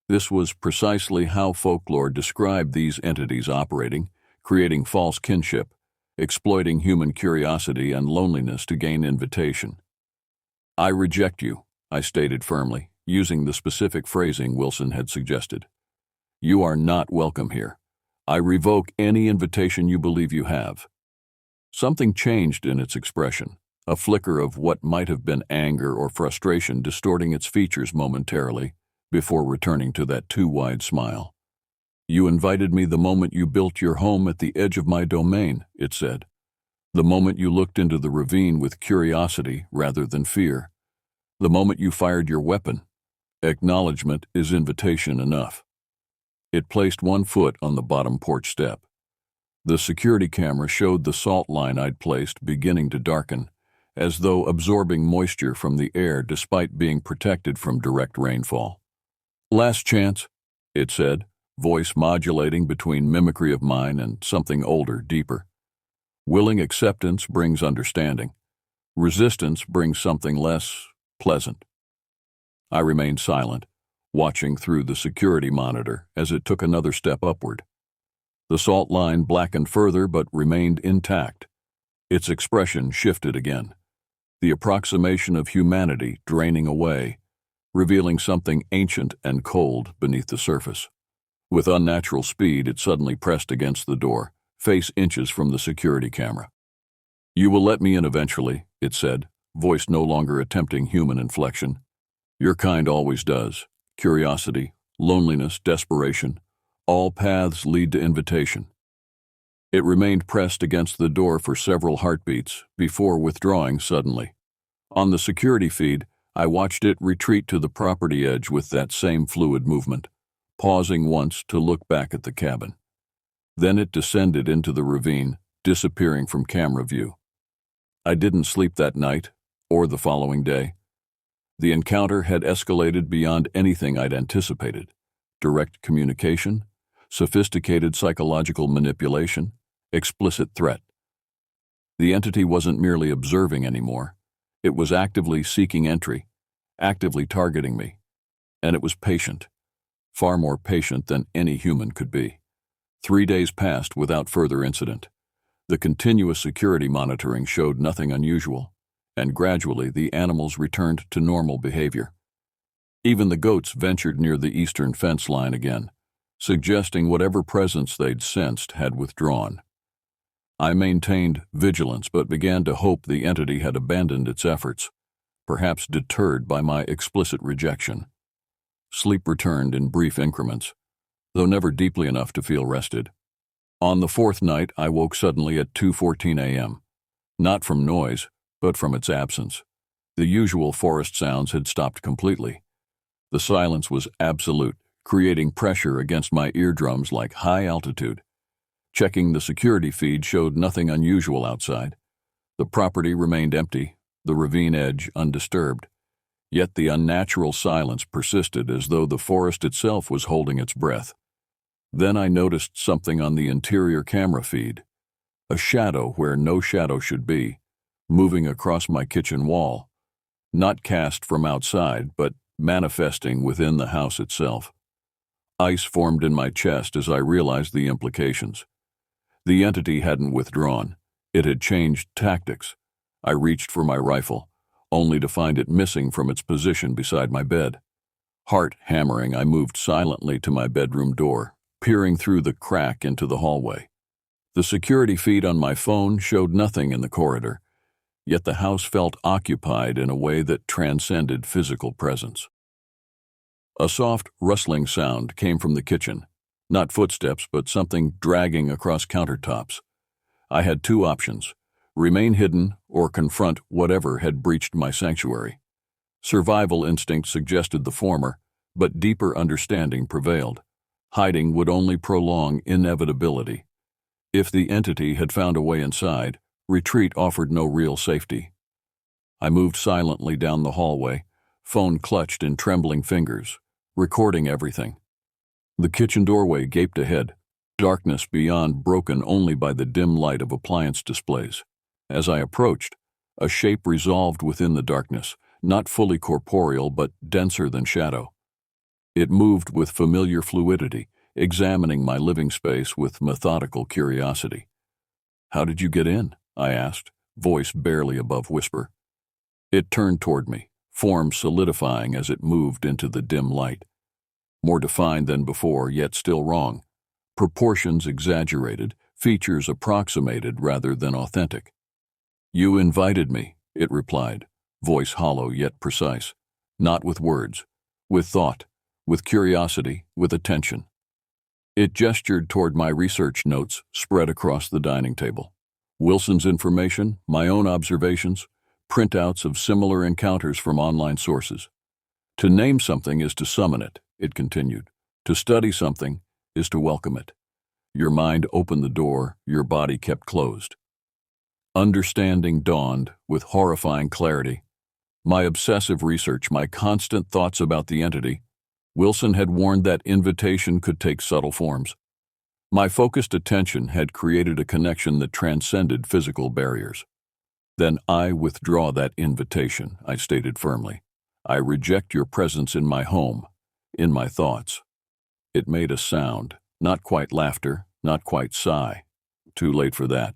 This was precisely how folklore described these entities operating, creating false kinship, exploiting human curiosity and loneliness to gain invitation. I reject you, I stated firmly, using the specific phrasing Wilson had suggested. You are not welcome here. I revoke any invitation you believe you have. Something changed in its expression, a flicker of what might have been anger or frustration distorting its features momentarily before returning to that too wide smile. You invited me the moment you built your home at the edge of my domain, it said. The moment you looked into the ravine with curiosity rather than fear. The moment you fired your weapon. Acknowledgement is invitation enough. It placed one foot on the bottom porch step. The security camera showed the salt line I'd placed beginning to darken, as though absorbing moisture from the air despite being protected from direct rainfall. Last chance, it said, voice modulating between mimicry of mine and something older, deeper. Willing acceptance brings understanding. Resistance brings something less pleasant. I remained silent, watching through the security monitor as it took another step upward. The salt line blackened further but remained intact. Its expression shifted again, the approximation of humanity draining away, revealing something ancient and cold beneath the surface. With unnatural speed, it suddenly pressed against the door, face inches from the security camera. You will let me in eventually, it said, voice no longer attempting human inflection. Your kind always does. Curiosity, loneliness, desperation, all paths lead to invitation. It remained pressed against the door for several heartbeats before withdrawing suddenly. On the security feed, I watched it retreat to the property edge with that same fluid movement, pausing once to look back at the cabin. Then it descended into the ravine, disappearing from camera view. I didn't sleep that night, or the following day. The encounter had escalated beyond anything I'd anticipated. Direct communication, sophisticated psychological manipulation, explicit threat. The entity wasn't merely observing anymore. It was actively seeking entry, actively targeting me. And it was patient, far more patient than any human could be. 3 days passed without further incident. The continuous security monitoring showed nothing unusual, and gradually the animals returned to normal behavior. Even the goats ventured near the eastern fence line again, suggesting whatever presence they'd sensed had withdrawn. I maintained vigilance but began to hope the entity had abandoned its efforts, perhaps deterred by my explicit rejection. Sleep returned in brief increments, though never deeply enough to feel rested. On the 4th night, I woke suddenly at 2:14 a.m., not from noise, but from its absence. The usual forest sounds had stopped completely. The silence was absolute, creating pressure against my eardrums like high altitude. Checking the security feed showed nothing unusual outside. The property remained empty, the ravine edge undisturbed. Yet the unnatural silence persisted as though the forest itself was holding its breath. Then I noticed something on the interior camera feed. A shadow where no shadow should be, moving across my kitchen wall. Not cast from outside, but manifesting within the house itself. Ice formed in my chest as I realized the implications. The entity hadn't withdrawn. It had changed tactics. I reached for my rifle, only to find it missing from its position beside my bed. Heart hammering, I moved silently to my bedroom door, peering through the crack into the hallway. The security feed on my phone showed nothing in the corridor, yet the house felt occupied in a way that transcended physical presence. A soft, rustling sound came from the kitchen, not footsteps, but something dragging across countertops. I had 2 options: remain hidden or confront whatever had breached my sanctuary. Survival instinct suggested the former, but deeper understanding prevailed. Hiding would only prolong inevitability. If the entity had found a way inside, retreat offered no real safety. I moved silently down the hallway, phone clutched in trembling fingers, recording everything. The kitchen doorway gaped ahead, darkness beyond broken only by the dim light of appliance displays. As I approached, a shape resolved within the darkness, not fully corporeal but denser than shadow. It moved with familiar fluidity, examining my living space with methodical curiosity. "How did you get in?" I asked, voice barely above whisper. It turned toward me, form solidifying as it moved into the dim light. More defined than before, yet still wrong. proportions exaggerated, features approximated rather than authentic. "You invited me," it replied, voice hollow yet precise, not with words, with thought, with curiosity, with attention. It gestured toward my research notes spread across the dining table. Wilson's information, my own observations, printouts of similar encounters from online sources. "To name something is to summon it," it continued. "To study something is to welcome it. Your mind opened the door, your body kept closed." Understanding dawned with horrifying clarity. My obsessive research, my constant thoughts about the entity, Wilson had warned that invitation could take subtle forms. My focused attention had created a connection that transcended physical barriers. "Then I withdraw that invitation," I stated firmly. "I reject your presence in my home, in my thoughts." It made a sound, not quite laughter, not quite sigh. Too late for that.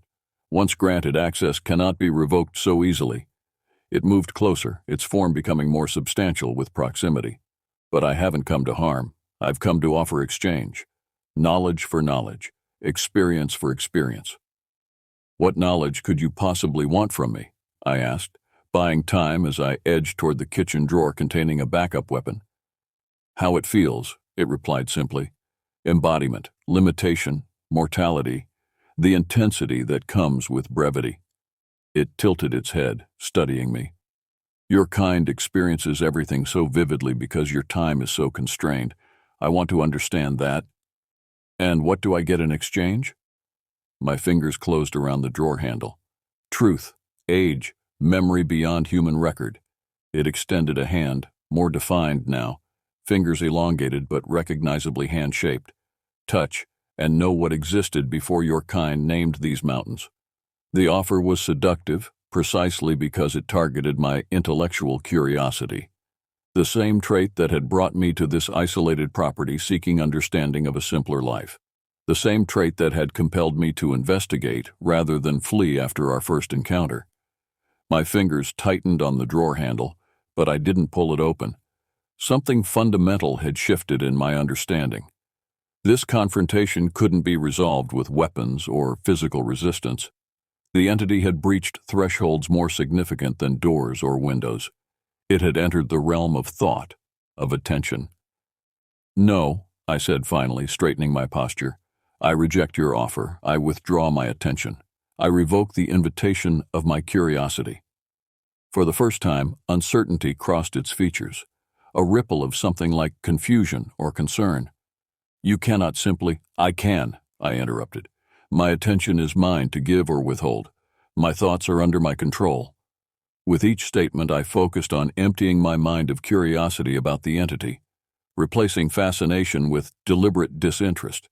Once granted, access cannot be revoked so easily. It moved closer, its form becoming more substantial with proximity. "But I haven't come to harm. I've come to offer exchange. Knowledge for knowledge, experience for experience." "What knowledge could you possibly want from me?" I asked, buying time as I edged toward the kitchen drawer containing a backup weapon. "How it feels," it replied simply. "Embodiment, limitation, mortality, the intensity that comes with brevity." It tilted its head, studying me. "Your kind experiences everything so vividly because your time is so constrained. I want to understand that." "And what do I get in exchange?" My fingers closed around the drawer handle. "Truth, age, memory beyond human record." It extended a hand, more defined now, fingers elongated but recognizably hand-shaped. "Touch, and know what existed before your kind named these mountains." The offer was seductive, precisely because it targeted my intellectual curiosity. The same trait that had brought me to this isolated property seeking understanding of a simpler life. The same trait that had compelled me to investigate rather than flee after our first encounter. My fingers tightened on the drawer handle, but I didn't pull it open. Something fundamental had shifted in my understanding. This confrontation couldn't be resolved with weapons or physical resistance. The entity had breached thresholds more significant than doors or windows. It had entered the realm of thought, of attention. "No," I said finally, straightening my posture. "I reject your offer. I withdraw my attention. I revoke the invitation of my curiosity." For the first time, uncertainty crossed its features, a ripple of something like confusion or concern. "You cannot simply—" "I can," I interrupted. "My attention is mine to give or withhold. My thoughts are under my control." With each statement, I focused on emptying my mind of curiosity about the entity, replacing fascination with deliberate disinterest.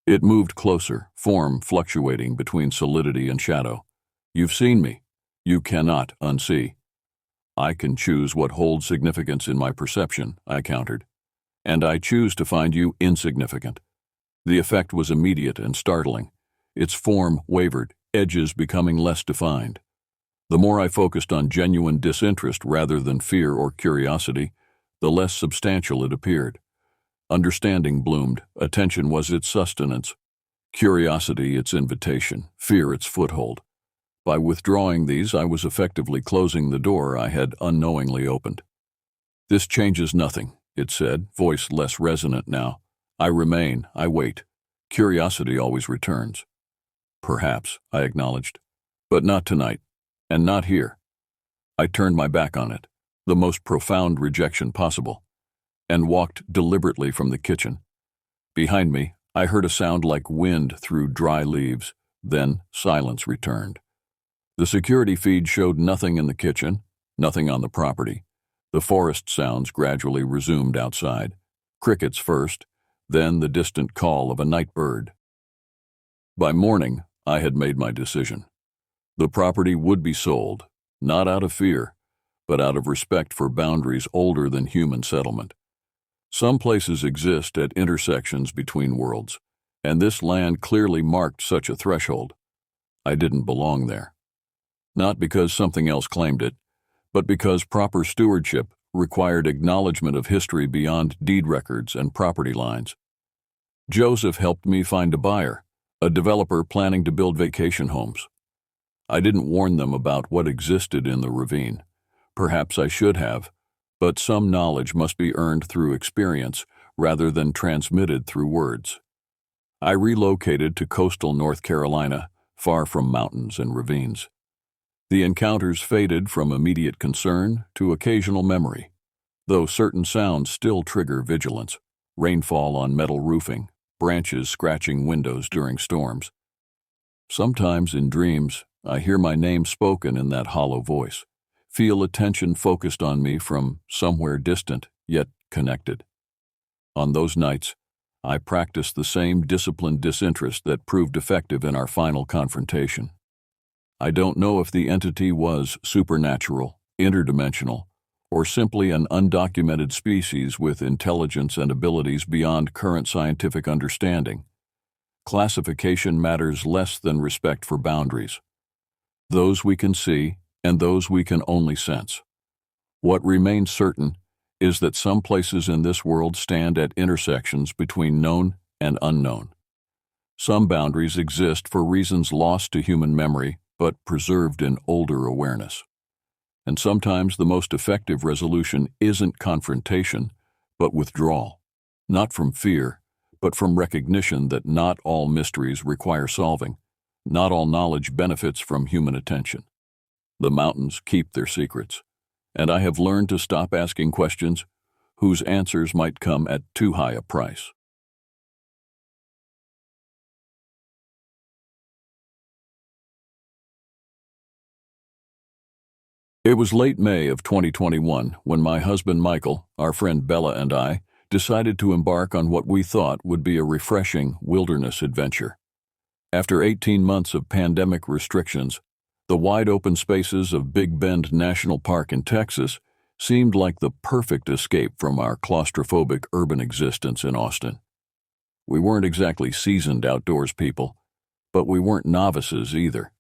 It moved closer, form fluctuating between solidity and shadow. "You've seen me. You cannot unsee." "I can choose what holds significance in my perception," I countered. "And I choose to find you insignificant." The effect was immediate and startling. Its form wavered, edges becoming less defined. The more I focused on genuine disinterest rather than fear or curiosity, the less substantial it appeared. Understanding bloomed, attention was its sustenance, curiosity its invitation, fear its foothold. By withdrawing these, I was effectively closing the door I had unknowingly opened. "This changes nothing," it said, voice less resonant now. "I remain, I wait. Curiosity always returns." "Perhaps," I acknowledged, "but not tonight, and not here." I turned my back on it, the most profound rejection possible, and walked deliberately from the kitchen. Behind me, I heard a sound like wind through dry leaves, then silence returned. The security feed showed nothing in the kitchen, nothing on the property. The forest sounds gradually resumed outside. Crickets first, then the distant call of a night bird. By morning, I had made my decision. The property would be sold, not out of fear, but out of respect for boundaries older than human settlement. Some places exist at intersections between worlds, and this land clearly marked such a threshold. I didn't belong there. Not because something else claimed it, but because proper stewardship required acknowledgement of history beyond deed records and property lines. Joseph helped me find a buyer, a developer planning to build vacation homes. I didn't warn them about what existed in the ravine. Perhaps I should have, but some knowledge must be earned through experience rather than transmitted through words. I relocated to coastal North Carolina, far from mountains and ravines. The encounters faded from immediate concern to occasional memory, though certain sounds still trigger vigilance: rainfall on metal roofing, branches scratching windows during storms. Sometimes in dreams, I hear my name spoken in that hollow voice, feel attention focused on me from somewhere distant, yet connected. On those nights, I practiced the same disciplined disinterest that proved effective in our final confrontation. I don't know if the entity was supernatural, interdimensional, or simply an undocumented species with intelligence and abilities beyond current scientific understanding. Classification matters less than respect for boundaries, those we can see and those we can only sense. What remains certain is that some places in this world stand at intersections between known and unknown. Some boundaries exist for reasons lost to human memory but preserved in older awareness. And sometimes the most effective resolution isn't confrontation, but withdrawal, not from fear, but from recognition that not all mysteries require solving, not all knowledge benefits from human attention. The mountains keep their secrets, and I have learned to stop asking questions whose answers might come at too high a price. It was late May of 2021 when my husband Michael, our friend Bella, and I decided to embark on what we thought would be a refreshing wilderness adventure. After 18 months of pandemic restrictions, the wide-open spaces of Big Bend National Park in Texas seemed like the perfect escape from our claustrophobic urban existence in Austin. We weren't exactly seasoned outdoors people, but we weren't novices either.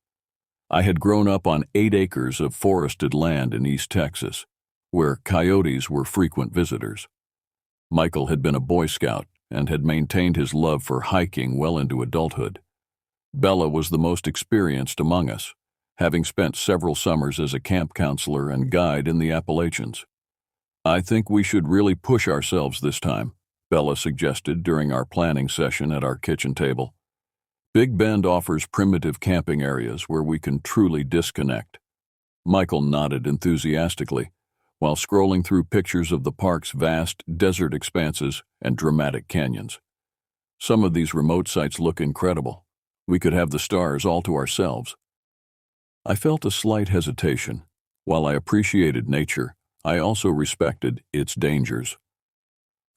I had grown up on 8 acres of forested land in East Texas, where coyotes were frequent visitors. Michael had been a Boy Scout and had maintained his love for hiking well into adulthood. Bella was the most experienced among us, having spent several summers as a camp counselor and guide in the Appalachians. "I think we should really push ourselves this time," Bella suggested during our planning session at our kitchen table. "Big Bend offers primitive camping areas where we can truly disconnect." Michael nodded enthusiastically, while scrolling through pictures of the park's vast desert expanses and dramatic canyons. "Some of these remote sites look incredible. We could have the stars all to ourselves." I felt a slight hesitation. While I appreciated nature, I also respected its dangers.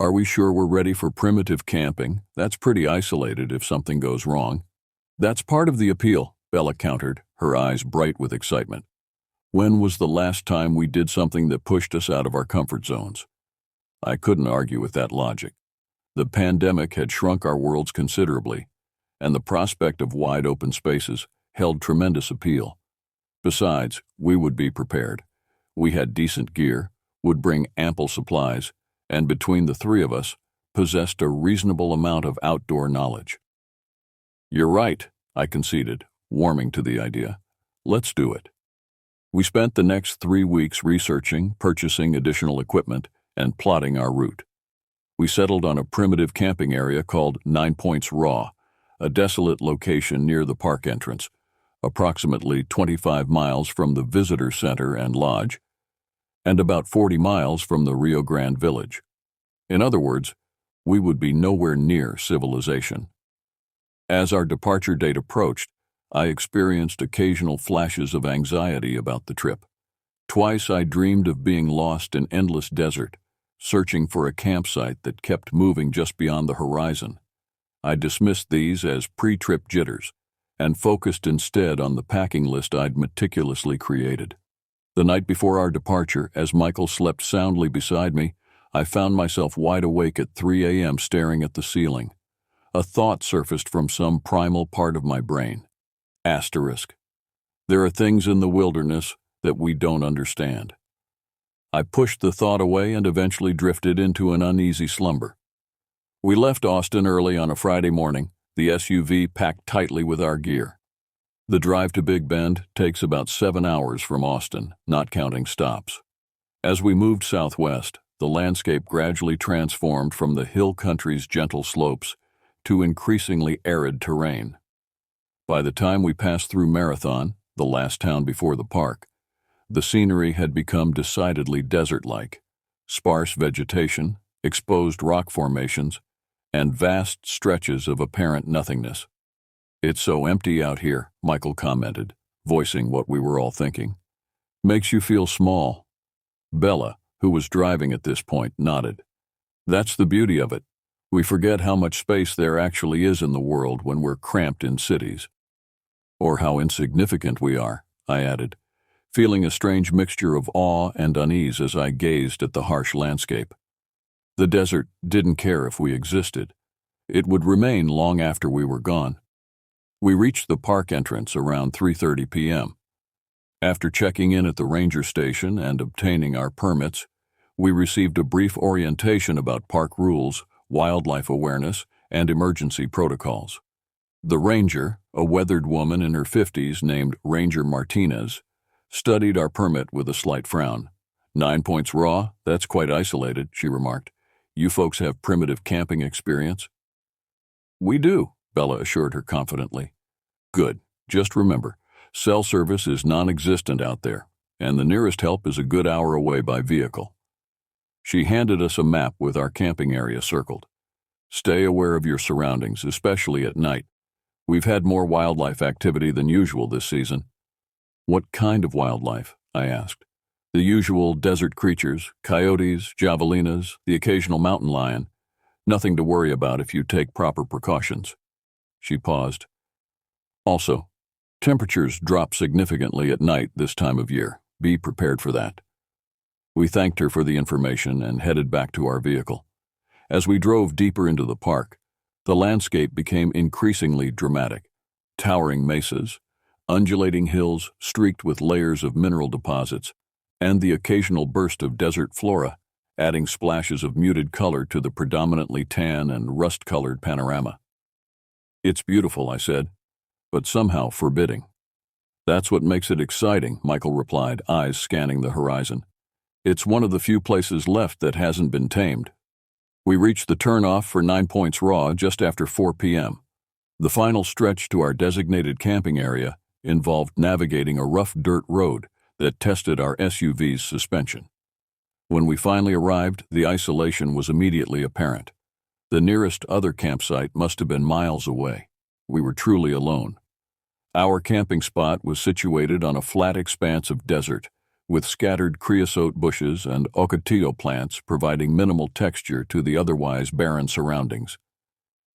"Are we sure we're ready for primitive camping? That's pretty isolated if something goes wrong." "That's part of the appeal," Bella countered, her eyes bright with excitement. "When was the last time we did something that pushed us out of our comfort zones?" I couldn't argue with that logic. The pandemic had shrunk our worlds considerably, and the prospect of wide open spaces held tremendous appeal. Besides, we would be prepared. We had decent gear, would bring ample supplies, and between the three of us, possessed a reasonable amount of outdoor knowledge. "You're right," I conceded, warming to the idea. "Let's do it." We spent the next 3 weeks researching, purchasing additional equipment, and plotting our route. We settled on a primitive camping area called 9 Points Raw, a desolate location near the park entrance, approximately 25 miles from the visitor center and lodge, and about 40 miles from the Rio Grande village. In other words, we would be nowhere near civilization. As our departure date approached, I experienced occasional flashes of anxiety about the trip. Twice I dreamed of being lost in endless desert, searching for a campsite that kept moving just beyond the horizon. I dismissed these as pre-trip jitters and focused instead on the packing list I'd meticulously created. The night before our departure, as Michael slept soundly beside me, I found myself wide awake at 3 a.m. staring at the ceiling. A thought surfaced from some primal part of my brain. Asterisk. There are things in the wilderness that we don't understand. I pushed the thought away and eventually drifted into an uneasy slumber. We left Austin early on a Friday morning, the SUV packed tightly with our gear. The drive to Big Bend takes about 7 hours from Austin, not counting stops. As we moved southwest, the landscape gradually transformed from the hill country's gentle slopes to increasingly arid terrain. By the time we passed through Marathon, the last town before the park, the scenery had become decidedly desert-like. Sparse vegetation, exposed rock formations, and vast stretches of apparent nothingness. "It's so empty out here," Michael commented, voicing what we were all thinking. "Makes you feel small." Bella, who was driving at this point, nodded. "That's the beauty of it. We forget how much space there actually is in the world when we're cramped in cities." "Or how insignificant we are," I added, feeling a strange mixture of awe and unease as I gazed at the harsh landscape. The desert didn't care if we existed. It would remain long after we were gone. We reached the park entrance around 3:30 p.m. After checking in at the ranger station and obtaining our permits, we received a brief orientation about park rules, wildlife awareness, and emergency protocols. The ranger, a weathered woman in her 50s named Ranger Martinez, studied our permit with a slight frown. "9 points raw? That's quite isolated," she remarked. "You folks have primitive camping experience?" "We do," Bella assured her confidently. "Good. Just remember, cell service is non-existent out there, and the nearest help is a good hour away by vehicle." She handed us a map with our camping area circled. "Stay aware of your surroundings, especially at night. We've had more wildlife activity than usual this season." "What kind of wildlife?" I asked. "The usual desert creatures, coyotes, javelinas, the occasional mountain lion. Nothing to worry about if you take proper precautions." She paused. "Also, temperatures drop significantly at night this time of year. Be prepared for that." We thanked her for the information and headed back to our vehicle. As we drove deeper into the park, the landscape became increasingly dramatic. Towering mesas, undulating hills streaked with layers of mineral deposits, and the occasional burst of desert flora, adding splashes of muted color to the predominantly tan and rust-colored panorama. "It's beautiful," I said, "but somehow forbidding." "That's what makes it exciting," Michael replied, eyes scanning the horizon. "It's one of the few places left that hasn't been tamed." We reached the turnoff for 9 points raw just after 4 p.m. The final stretch to our designated camping area involved navigating a rough dirt road that tested our SUV's suspension. When we finally arrived, the isolation was immediately apparent. The nearest other campsite must have been miles away. We were truly alone. Our camping spot was situated on a flat expanse of desert, with scattered creosote bushes and ocotillo plants providing minimal texture to the otherwise barren surroundings.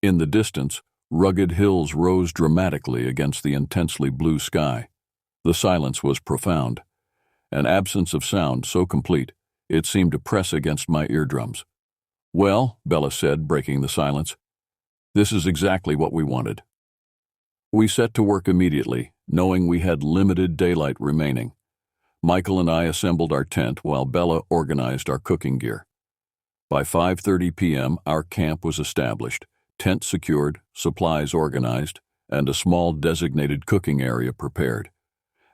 In the distance, rugged hills rose dramatically against the intensely blue sky. The silence was profound, an absence of sound so complete it seemed to press against my eardrums. "Well," Bella said, breaking the silence, "this is exactly what we wanted." We set to work immediately, knowing we had limited daylight remaining. Michael and I assembled our tent while Bella organized our cooking gear. By 5:30 p.m., our camp was established, tent secured, supplies organized, and a small designated cooking area prepared.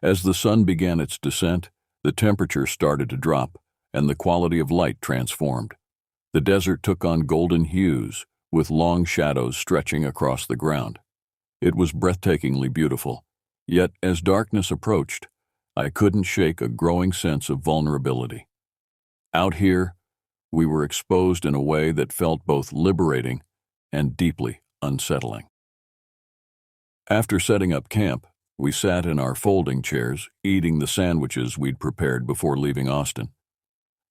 As the sun began its descent, the temperature started to drop, and the quality of light transformed. The desert took on golden hues, with long shadows stretching across the ground. It was breathtakingly beautiful, yet as darkness approached, I couldn't shake a growing sense of vulnerability. Out here, we were exposed in a way that felt both liberating and deeply unsettling. After setting up camp, we sat in our folding chairs, eating the sandwiches we'd prepared before leaving Austin.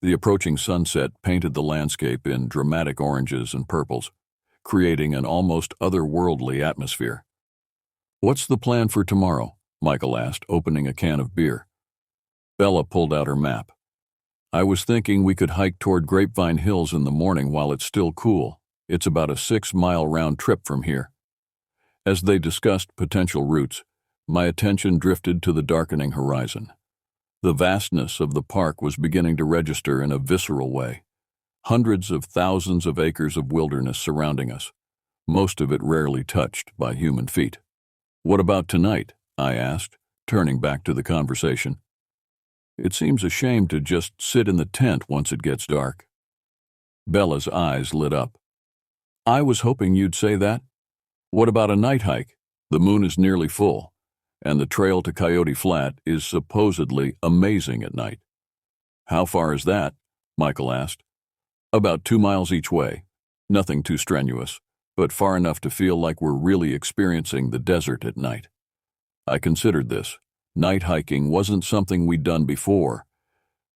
The approaching sunset painted the landscape in dramatic oranges and purples, creating an almost otherworldly atmosphere. "What's the plan for tomorrow?" Michael asked, opening a can of beer. Bella pulled out her map. "I was thinking we could hike toward Grapevine Hills in the morning while it's still cool. It's about a 6-mile round trip from here." As they discussed potential routes, my attention drifted to the darkening horizon. The vastness of the park was beginning to register in a visceral way. hundreds of thousands of acres of wilderness surrounding us, most of it rarely touched by human feet. "What about tonight?" I asked, turning back to the conversation. "It seems a shame to just sit in the tent once it gets dark." Bella's eyes lit up. "I was hoping you'd say that. What about a night hike? The moon is nearly full, and the trail to Coyote Flat is supposedly amazing at night." "How far is that?" Michael asked. "About 2 miles each way. Nothing too strenuous, but far enough to feel like we're really experiencing the desert at night." I considered this. Night hiking wasn't something we'd done before,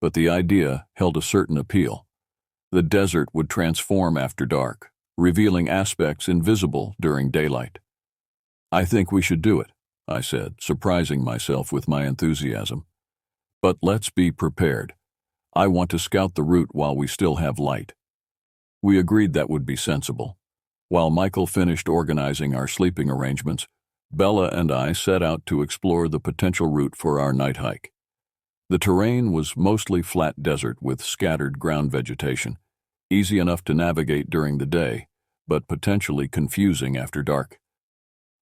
but the idea held a certain appeal. The desert would transform after dark, revealing aspects invisible during daylight. "I think we should do it," I said, surprising myself with my enthusiasm. "But let's be prepared. I want to scout the route while we still have light." We agreed that would be sensible. While Michael finished organizing our sleeping arrangements, Bella and I set out to explore the potential route for our night hike. The terrain was mostly flat desert with scattered ground vegetation, easy enough to navigate during the day, but potentially confusing after dark.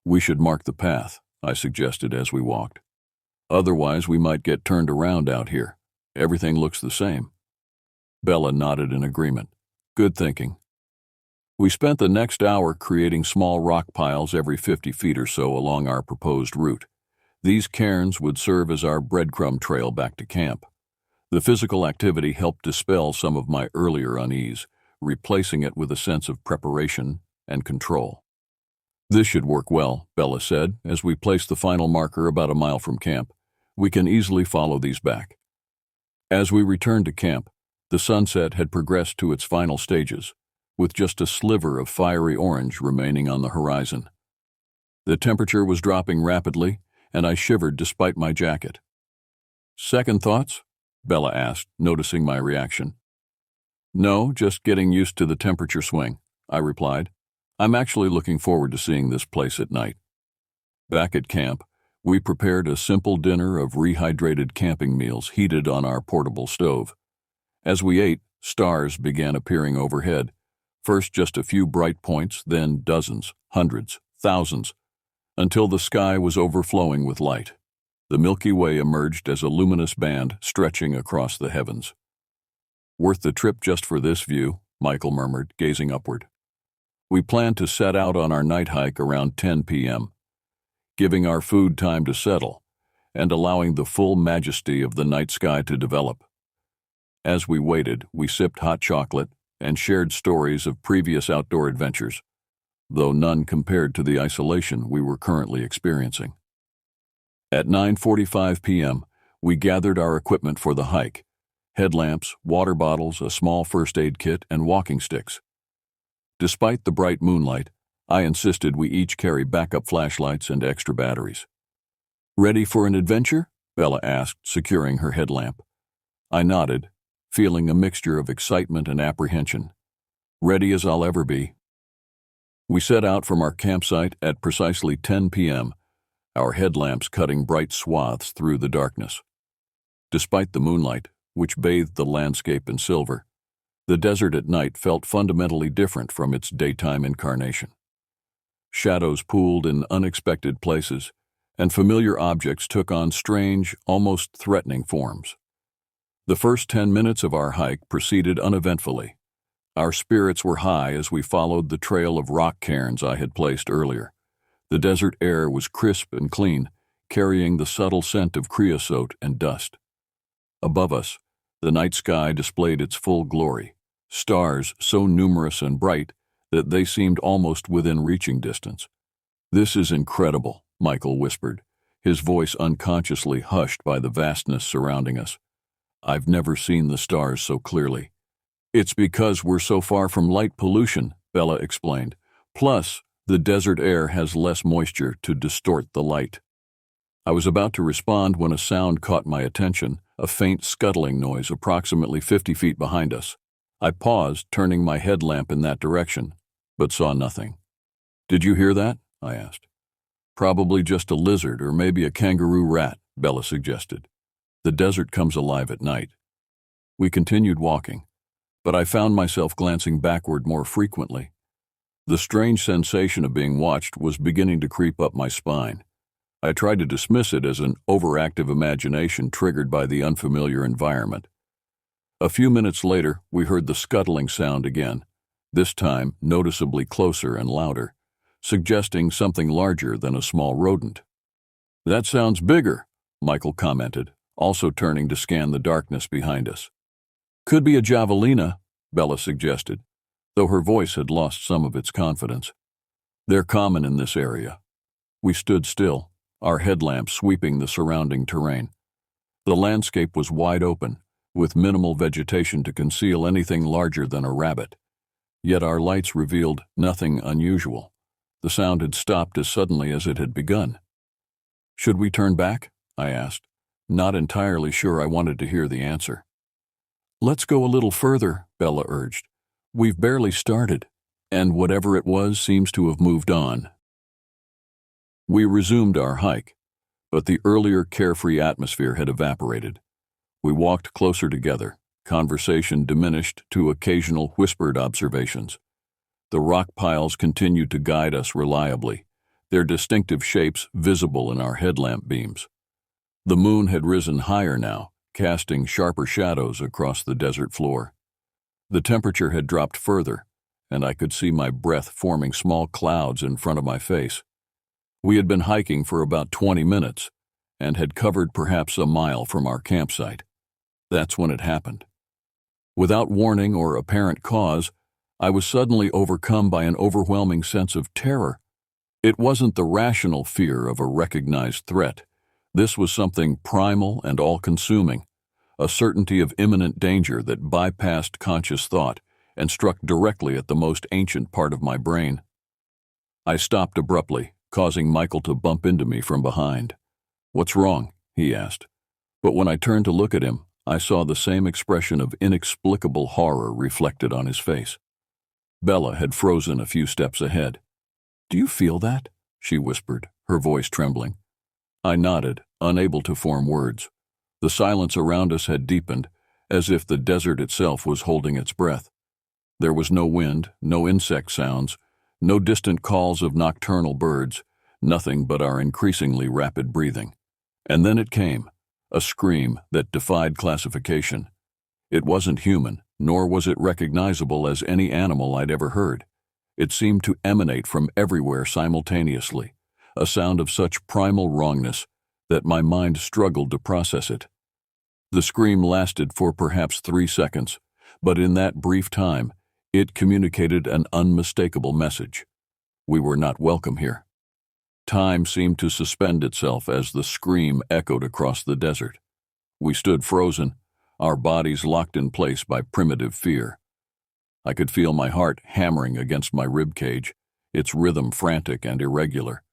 "We should mark the path," I suggested as we walked. "Otherwise, we might get turned around out here. Everything looks the same." Bella nodded in agreement. "Good thinking." We spent the next hour creating small rock piles every 50 feet or so along our proposed route. These cairns would serve as our breadcrumb trail back to camp. The physical activity helped dispel some of my earlier unease, replacing it with a sense of preparation and control. "This should work well," Bella said, as we placed the final marker about a mile from camp. "We can easily follow these back." As we returned to camp, the sunset had progressed to its final stages, with just a sliver of fiery orange remaining on the horizon. The temperature was dropping rapidly, and I shivered despite my jacket. "Second thoughts?" Bella asked, noticing my reaction. "No, just getting used to the temperature swing," I replied. "I'm actually looking forward to seeing this place at night." Back at camp, we prepared a simple dinner of rehydrated camping meals heated on our portable stove. As we ate, stars began appearing overhead. First just a few bright points, then dozens, hundreds, thousands, until the sky was overflowing with light. The Milky Way emerged as a luminous band stretching across the heavens. "Worth the trip just for this view," Michael murmured, gazing upward. We planned to set out on our night hike around 10 p.m., giving our food time to settle and allowing the full majesty of the night sky to develop. As we waited, we sipped hot chocolate and shared stories of previous outdoor adventures, though none compared to the isolation we were currently experiencing. At 9:45 p.m., we gathered our equipment for the hike: headlamps, water bottles, a small first aid kit, and walking sticks. Despite the bright moonlight, I insisted we each carry backup flashlights and extra batteries. "Ready for an adventure?" Bella asked, securing her headlamp. I nodded, feeling a mixture of excitement and apprehension. Ready as I'll ever be. We set out from our campsite at precisely 10 p.m., our headlamps cutting bright swaths through the darkness. Despite the moonlight, which bathed the landscape in silver, the desert at night felt fundamentally different from its daytime incarnation. Shadows pooled in unexpected places, and familiar objects took on strange, almost threatening forms. The first 10 minutes of our hike proceeded uneventfully. Our spirits were high as we followed the trail of rock cairns I had placed earlier. The desert air was crisp and clean, carrying the subtle scent of creosote and dust. Above us, the night sky displayed its full glory, stars so numerous and bright that they seemed almost within reaching distance. "This is incredible," Michael whispered, his voice unconsciously hushed by the vastness surrounding us. "I've never seen the stars so clearly." "It's because we're so far from light pollution," Bella explained. "Plus, the desert air has less moisture to distort the light." I was about to respond when a sound caught my attention, a faint scuttling noise approximately 50 feet behind us. I paused, turning my headlamp in that direction, but saw nothing. "Did you hear that?" I asked. "Probably just a lizard or maybe a kangaroo rat," Bella suggested. "The desert comes alive at night." We continued walking. but I found myself glancing backward more frequently. The strange sensation of being watched was beginning to creep up my spine. I tried to dismiss it as an overactive imagination triggered by the unfamiliar environment. A few minutes later, we heard the scuttling sound again, this time noticeably closer and louder, suggesting something larger than a small rodent. "That sounds bigger," Michael commented, also turning to scan the darkness behind us. "Could be a javelina," Bella suggested, though her voice had lost some of its confidence. "They're common in this area." We stood still, our headlamps sweeping the surrounding terrain. The landscape was wide open, with minimal vegetation to conceal anything larger than a rabbit. Yet our lights revealed nothing unusual. The sound had stopped as suddenly as it had begun. "Should we turn back?" I asked, not entirely sure I wanted to hear the answer. "Let's go a little further," Bella urged. "We've barely started, and whatever it was seems to have moved on." We resumed our hike, but the earlier carefree atmosphere had evaporated. We walked closer together, conversation diminished to occasional whispered observations. The rock piles continued to guide us reliably, their distinctive shapes visible in our headlamp beams. The moon had risen higher now, casting sharper shadows across the desert floor. The temperature had dropped further, and I could see my breath forming small clouds in front of my face. We had been hiking for about 20 minutes, and had covered perhaps a mile from our campsite. That's when it happened. Without warning or apparent cause, I was suddenly overcome by an overwhelming sense of terror. It wasn't the rational fear of a recognized threat. This was something primal and all-consuming, a certainty of imminent danger that bypassed conscious thought and struck directly at the most ancient part of my brain. I stopped abruptly, causing Michael to bump into me from behind. "What's wrong?" he asked. But when I turned to look at him, I saw the same expression of inexplicable horror reflected on his face. Bella had frozen a few steps ahead. "Do you feel that?" she whispered, her voice trembling. I nodded, unable to form words. The silence around us had deepened, as if the desert itself was holding its breath. There was no wind, no insect sounds, no distant calls of nocturnal birds, nothing but our increasingly rapid breathing. And then it came, a scream that defied classification. It wasn't human, nor was it recognizable as any animal I'd ever heard. It seemed to emanate from everywhere simultaneously, a sound of such primal wrongness that my mind struggled to process it. The scream lasted for perhaps 3 seconds, but in that brief time, it communicated an unmistakable message. We were not welcome here. Time seemed to suspend itself as the scream echoed across the desert. We stood frozen, our bodies locked in place by primitive fear. I could feel my heart hammering against my rib cage, its rhythm frantic and irregular.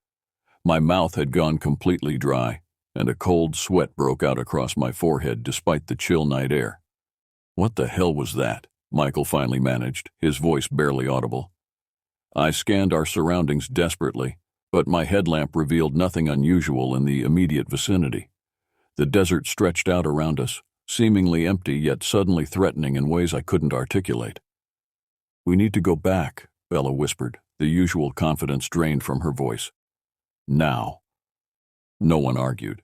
My mouth had gone completely dry, and a cold sweat broke out across my forehead despite the chill night air. "What the hell was that?" Michael finally managed, his voice barely audible. I scanned our surroundings desperately, but my headlamp revealed nothing unusual in the immediate vicinity. The desert stretched out around us, seemingly empty yet suddenly threatening in ways I couldn't articulate. "We need to go back," Bella whispered, the usual confidence drained from her voice. "Now." No one argued.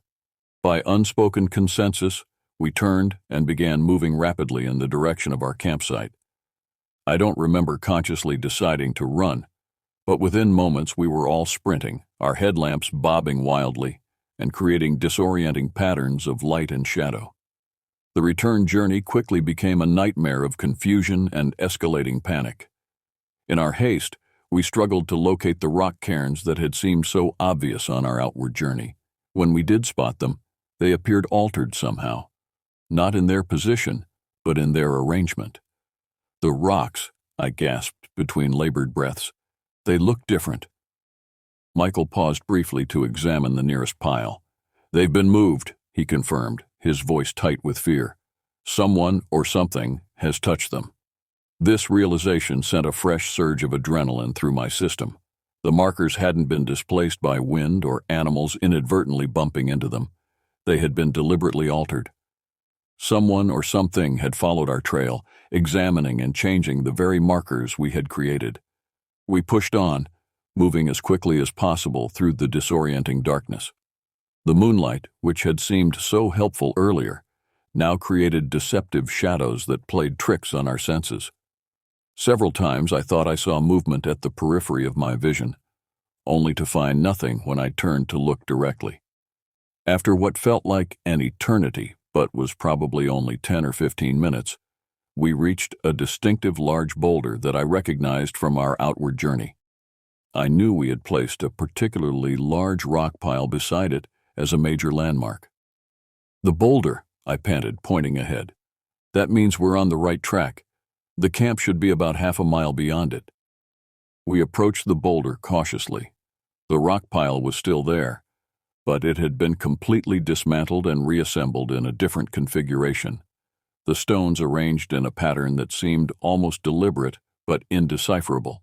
By unspoken consensus, we turned and began moving rapidly in the direction of our campsite. I don't remember consciously deciding to run, but within moments we were all sprinting, our headlamps bobbing wildly and creating disorienting patterns of light and shadow. The return journey quickly became a nightmare of confusion and escalating panic. In our haste, we struggled to locate the rock cairns that had seemed so obvious on our outward journey. When we did spot them, they appeared altered somehow, not in their position, but in their arrangement. "The rocks," I gasped between labored breaths. "They look different." Michael paused briefly to examine the nearest pile. "They've been moved," he confirmed, his voice tight with fear. "Someone or something has touched them." This realization sent a fresh surge of adrenaline through my system. The markers hadn't been displaced by wind or animals inadvertently bumping into them. They had been deliberately altered. Someone or something had followed our trail, examining and changing the very markers we had created. We pushed on, moving as quickly as possible through the disorienting darkness. The moonlight, which had seemed so helpful earlier, now created deceptive shadows that played tricks on our senses. Several times I thought I saw movement at the periphery of my vision, only to find nothing when I turned to look directly. After what felt like an eternity, but was probably only 10 or 15 minutes, we reached a distinctive large boulder that I recognized from our outward journey. I knew we had placed a particularly large rock pile beside it as a major landmark. "The boulder," I panted, pointing ahead. "That means we're on the right track. The camp should be about half a mile beyond it." We approached the boulder cautiously. The rock pile was still there, but it had been completely dismantled and reassembled in a different configuration, the stones arranged in a pattern that seemed almost deliberate but indecipherable.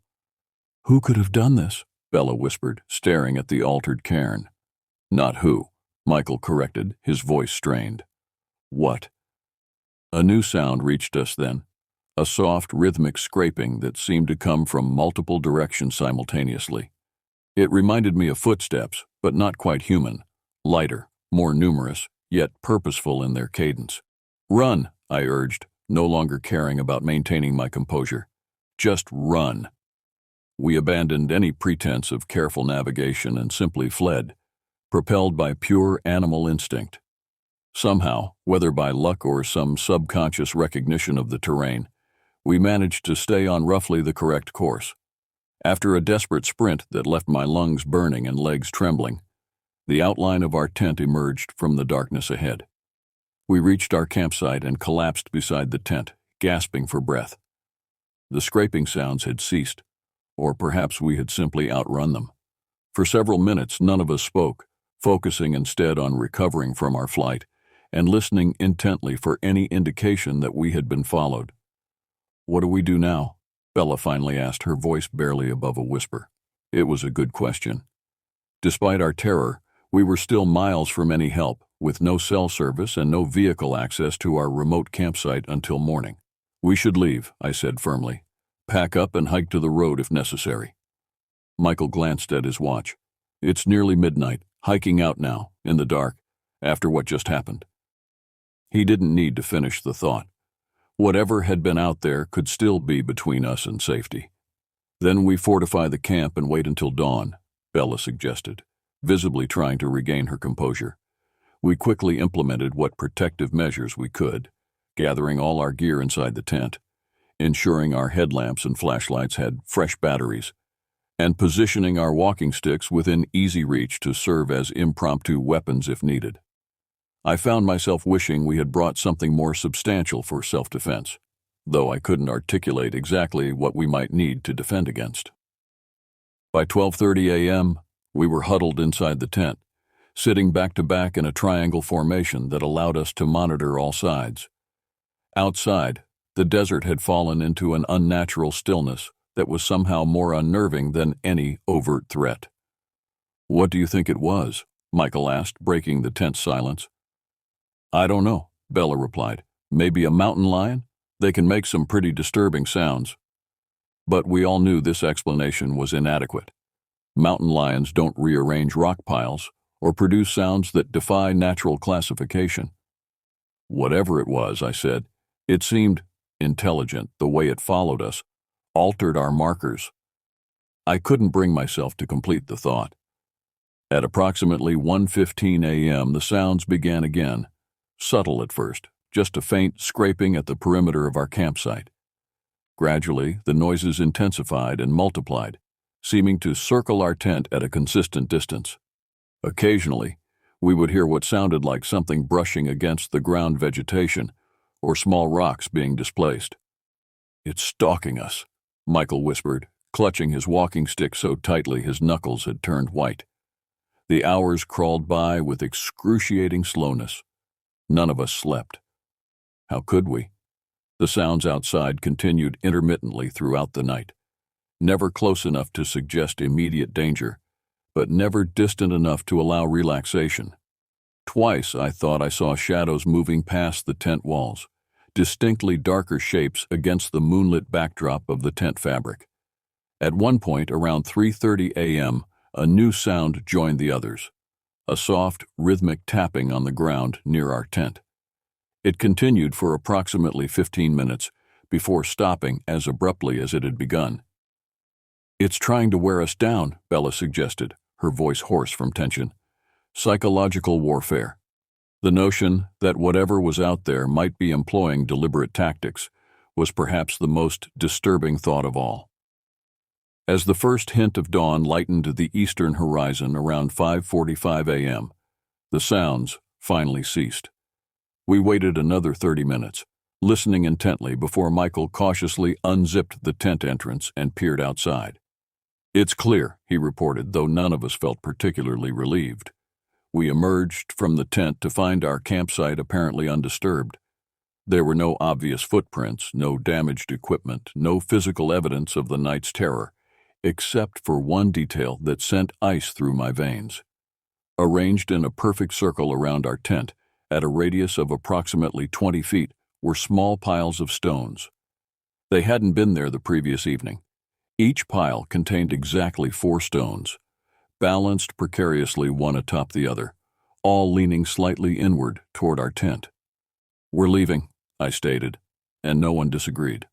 "Who could have done this?" Bella whispered, staring at the altered cairn. "Not who," Michael corrected, his voice strained. "What?" A new sound reached us then, a soft, rhythmic scraping that seemed to come from multiple directions simultaneously. It reminded me of footsteps, but not quite human, lighter, more numerous, yet purposeful in their cadence. "Run," I urged, no longer caring about maintaining my composure. "Just run." We abandoned any pretense of careful navigation and simply fled, propelled by pure animal instinct. Somehow, whether by luck or some subconscious recognition of the terrain, we managed to stay on roughly the correct course. After a desperate sprint that left my lungs burning and legs trembling, the outline of our tent emerged from the darkness ahead. We reached our campsite and collapsed beside the tent, gasping for breath. The scraping sounds had ceased, or perhaps we had simply outrun them. For several minutes, none of us spoke, focusing instead on recovering from our flight and listening intently for any indication that we had been followed. "What do we do now?" Bella finally asked, her voice barely above a whisper. It was a good question. Despite our terror, we were still miles from any help, with no cell service and no vehicle access to our remote campsite until morning. "We should leave," I said firmly. "Pack up and hike to the road if necessary." Michael glanced at his watch. "It's nearly midnight. Hiking out now, in the dark, after what just happened." He didn't need to finish the thought. Whatever had been out there could still be between us and safety. "Then we fortify the camp and wait until dawn," Bella suggested, visibly trying to regain her composure. We quickly implemented what protective measures we could, gathering all our gear inside the tent, ensuring our headlamps and flashlights had fresh batteries, and positioning our walking sticks within easy reach to serve as impromptu weapons if needed. I found myself wishing we had brought something more substantial for self-defense, though I couldn't articulate exactly what we might need to defend against. By 12:30 a.m., we were huddled inside the tent, sitting back-to-back in a triangle formation that allowed us to monitor all sides. Outside, the desert had fallen into an unnatural stillness that was somehow more unnerving than any overt threat. "What do you think it was?" Michael asked, breaking the tense silence. "I don't know," Bella replied. "Maybe a mountain lion? They can make some pretty disturbing sounds." But we all knew this explanation was inadequate. Mountain lions don't rearrange rock piles or produce sounds that defy natural classification. "Whatever it was," I said, "it seemed intelligent the way it followed us, altered our markers." I couldn't bring myself to complete the thought. At approximately 1:15 a.m., the sounds began again, subtle at first, just a faint scraping at the perimeter of our campsite. Gradually, the noises intensified and multiplied, seeming to circle our tent at a consistent distance. Occasionally, we would hear what sounded like something brushing against the ground vegetation or small rocks being displaced. "It's stalking us," Michael whispered, clutching his walking stick so tightly his knuckles had turned white. The hours crawled by with excruciating slowness. None of us slept. How could we? The sounds outside continued intermittently throughout the night, never close enough to suggest immediate danger, but never distant enough to allow relaxation. Twice I thought I saw shadows moving past the tent walls, distinctly darker shapes against the moonlit backdrop of the tent fabric. At one point, around 3:30 a.m., a new sound joined the others, a soft, rhythmic tapping on the ground near our tent. It continued for approximately 15 minutes before stopping as abruptly as it had begun. "It's trying to wear us down," Bella suggested, her voice hoarse from tension. "Psychological warfare." The notion that whatever was out there might be employing deliberate tactics was perhaps the most disturbing thought of all. As the first hint of dawn lightened the eastern horizon around 5:45 a.m., the sounds finally ceased. We waited another 30 minutes, listening intently before Michael cautiously unzipped the tent entrance and peered outside. "It's clear," he reported, though none of us felt particularly relieved. We emerged from the tent to find our campsite apparently undisturbed. There were no obvious footprints, no damaged equipment, no physical evidence of the night's terror, except for one detail that sent ice through my veins. Arranged in a perfect circle around our tent, at a radius of approximately 20 feet, were small piles of stones. They hadn't been there the previous evening. Each pile contained exactly 4 stones, balanced precariously one atop the other, all leaning slightly inward toward our tent. "We're leaving," I stated, and no one disagreed.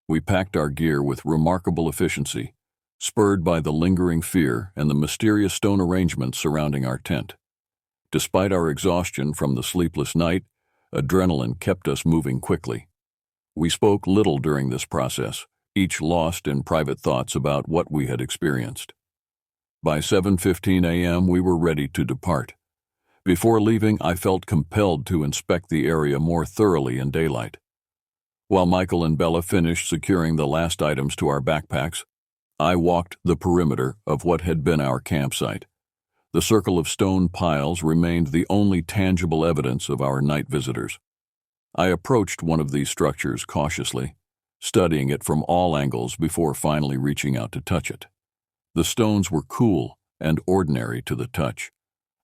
We packed our gear with remarkable efficiency, spurred by the lingering fear and the mysterious stone arrangements surrounding our tent. Despite our exhaustion from the sleepless night, adrenaline kept us moving quickly. We spoke little during this process, each lost in private thoughts about what we had experienced. By 7:15 a.m., we were ready to depart. Before leaving, I felt compelled to inspect the area more thoroughly in daylight. While Michael and Bella finished securing the last items to our backpacks, I walked the perimeter of what had been our campsite. The circle of stone piles remained the only tangible evidence of our night visitors. I approached one of these structures cautiously, studying it from all angles before finally reaching out to touch it. The stones were cool and ordinary to the touch,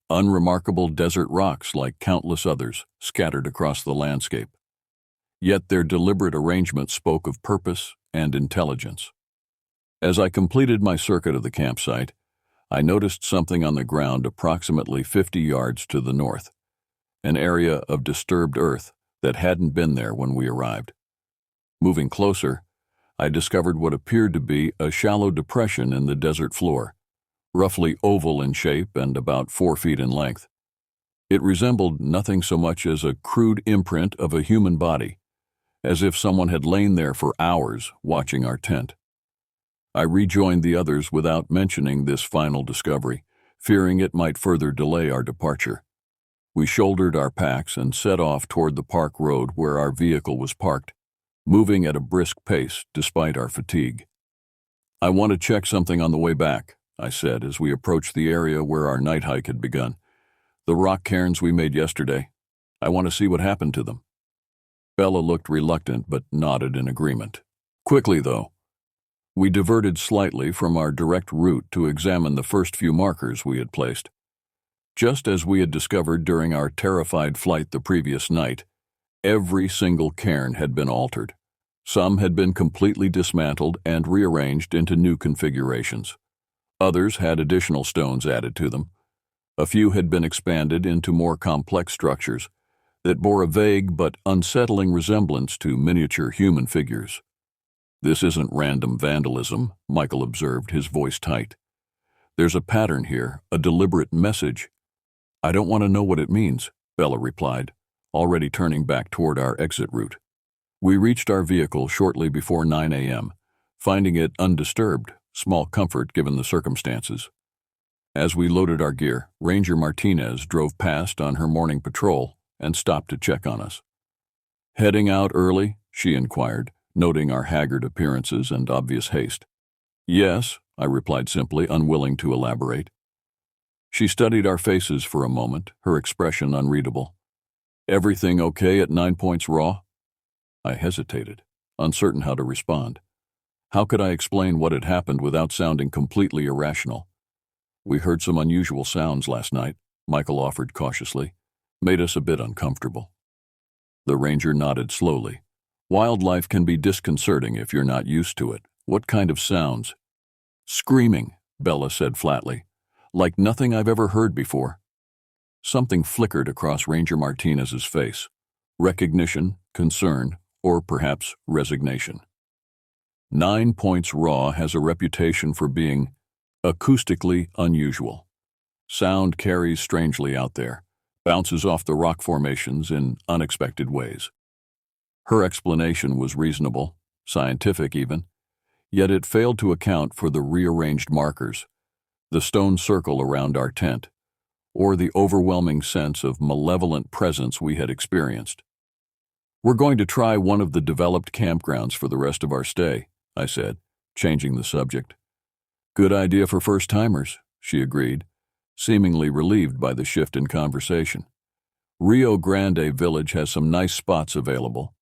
unremarkable desert rocks like countless others scattered across the landscape. Yet their deliberate arrangement spoke of purpose and intelligence. As I completed my circuit of the campsite, I noticed something on the ground approximately 50 yards to the north, an area of disturbed earth that hadn't been there when we arrived. Moving closer, I discovered what appeared to be a shallow depression in the desert floor, roughly oval in shape and about 4 feet in length. It resembled nothing so much as a crude imprint of a human body, as if someone had lain there for hours watching our tent. I rejoined the others without mentioning this final discovery, fearing it might further delay our departure. We shouldered our packs and set off toward the park road where our vehicle was parked, moving at a brisk pace despite our fatigue. "I want to check something on the way back," I said as we approached the area where our night hike had begun. "The rock cairns we made yesterday. I want to see what happened to them." Bella looked reluctant but nodded in agreement. Quickly, though, we diverted slightly from our direct route to examine the first few markers we had placed. Just as we had discovered during our terrified flight the previous night, every single cairn had been altered. Some had been completely dismantled and rearranged into new configurations. Others had additional stones added to them. A few had been expanded into more complex structures that bore a vague but unsettling resemblance to miniature human figures. "This isn't random vandalism," Michael observed, his voice tight. "There's a pattern here, a deliberate message." "I don't want to know what it means," Bella replied, already turning back toward our exit route. We reached our vehicle shortly before 9 a.m., finding it undisturbed, small comfort given the circumstances. As we loaded our gear, Ranger Martinez drove past on her morning patrol and stopped to check on us. "Heading out early?" she inquired, noting our haggard appearances and obvious haste. "Yes," I replied simply, unwilling to elaborate. She studied our faces for a moment, her expression unreadable. "Everything okay at 9 Points Raw?" I hesitated, uncertain how to respond. How could I explain what had happened without sounding completely irrational? "We heard some unusual sounds last night," Michael offered cautiously, made us a bit uncomfortable. The ranger nodded slowly. Wildlife can be disconcerting if you're not used to it. What kind of sounds? Screaming, Bella said flatly, like nothing I've ever heard before. Something flickered across Ranger Martinez's face. Recognition, concern, or perhaps resignation. 9 Points Raw has a reputation for being acoustically unusual. Sound carries strangely out there, bounces off the rock formations in unexpected ways. Her explanation was reasonable, scientific even, yet it failed to account for the rearranged markers, the stone circle around our tent, or the overwhelming sense of malevolent presence we had experienced. "We're going to try one of the developed campgrounds for the rest of our stay," I said, changing the subject. "Good idea for first-timers," she agreed, seemingly relieved by the shift in conversation. "Rio Grande Village has some nice spots available.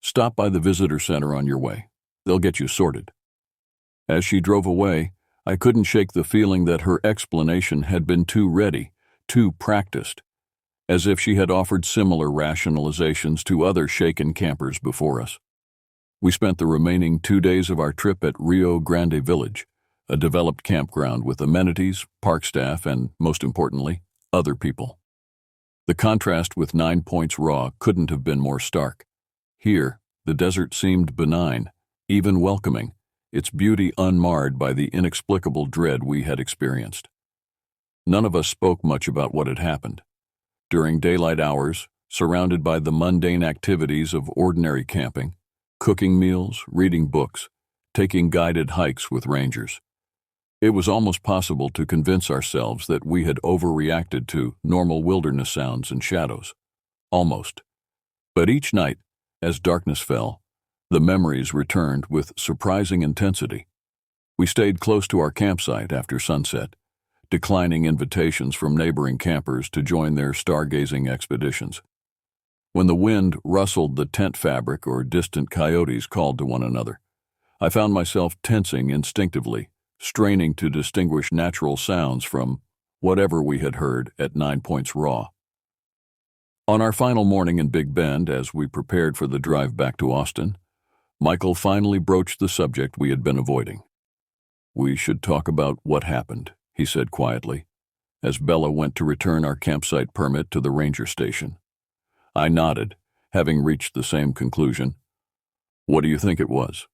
Stop by the visitor center on your way. They'll get you sorted." As she drove away, I couldn't shake the feeling that her explanation had been too ready, too practiced, as if she had offered similar rationalizations to other shaken campers before us. We spent the remaining 2 days of our trip at Rio Grande Village, a developed campground with amenities, park staff, and, most importantly, other people. The contrast with 9 Points Raw couldn't have been more stark. Here, the desert seemed benign, even welcoming, its beauty unmarred by the inexplicable dread we had experienced. None of us spoke much about what had happened. During daylight hours, surrounded by the mundane activities of ordinary camping, cooking meals, reading books, taking guided hikes with rangers, it was almost possible to convince ourselves that we had overreacted to normal wilderness sounds and shadows. Almost. But each night, as darkness fell, the memories returned with surprising intensity. We stayed close to our campsite after sunset, declining invitations from neighboring campers to join their stargazing expeditions. When the wind rustled the tent fabric or distant coyotes called to one another, I found myself tensing instinctively, straining to distinguish natural sounds from whatever we had heard at 9 Points Raw. On our final morning in Big Bend, as we prepared for the drive back to Austin, Michael finally broached the subject we had been avoiding. "We should talk about what happened," he said quietly, as Bella went to return our campsite permit to the ranger station. I nodded, having reached the same conclusion. "What do you think it was?"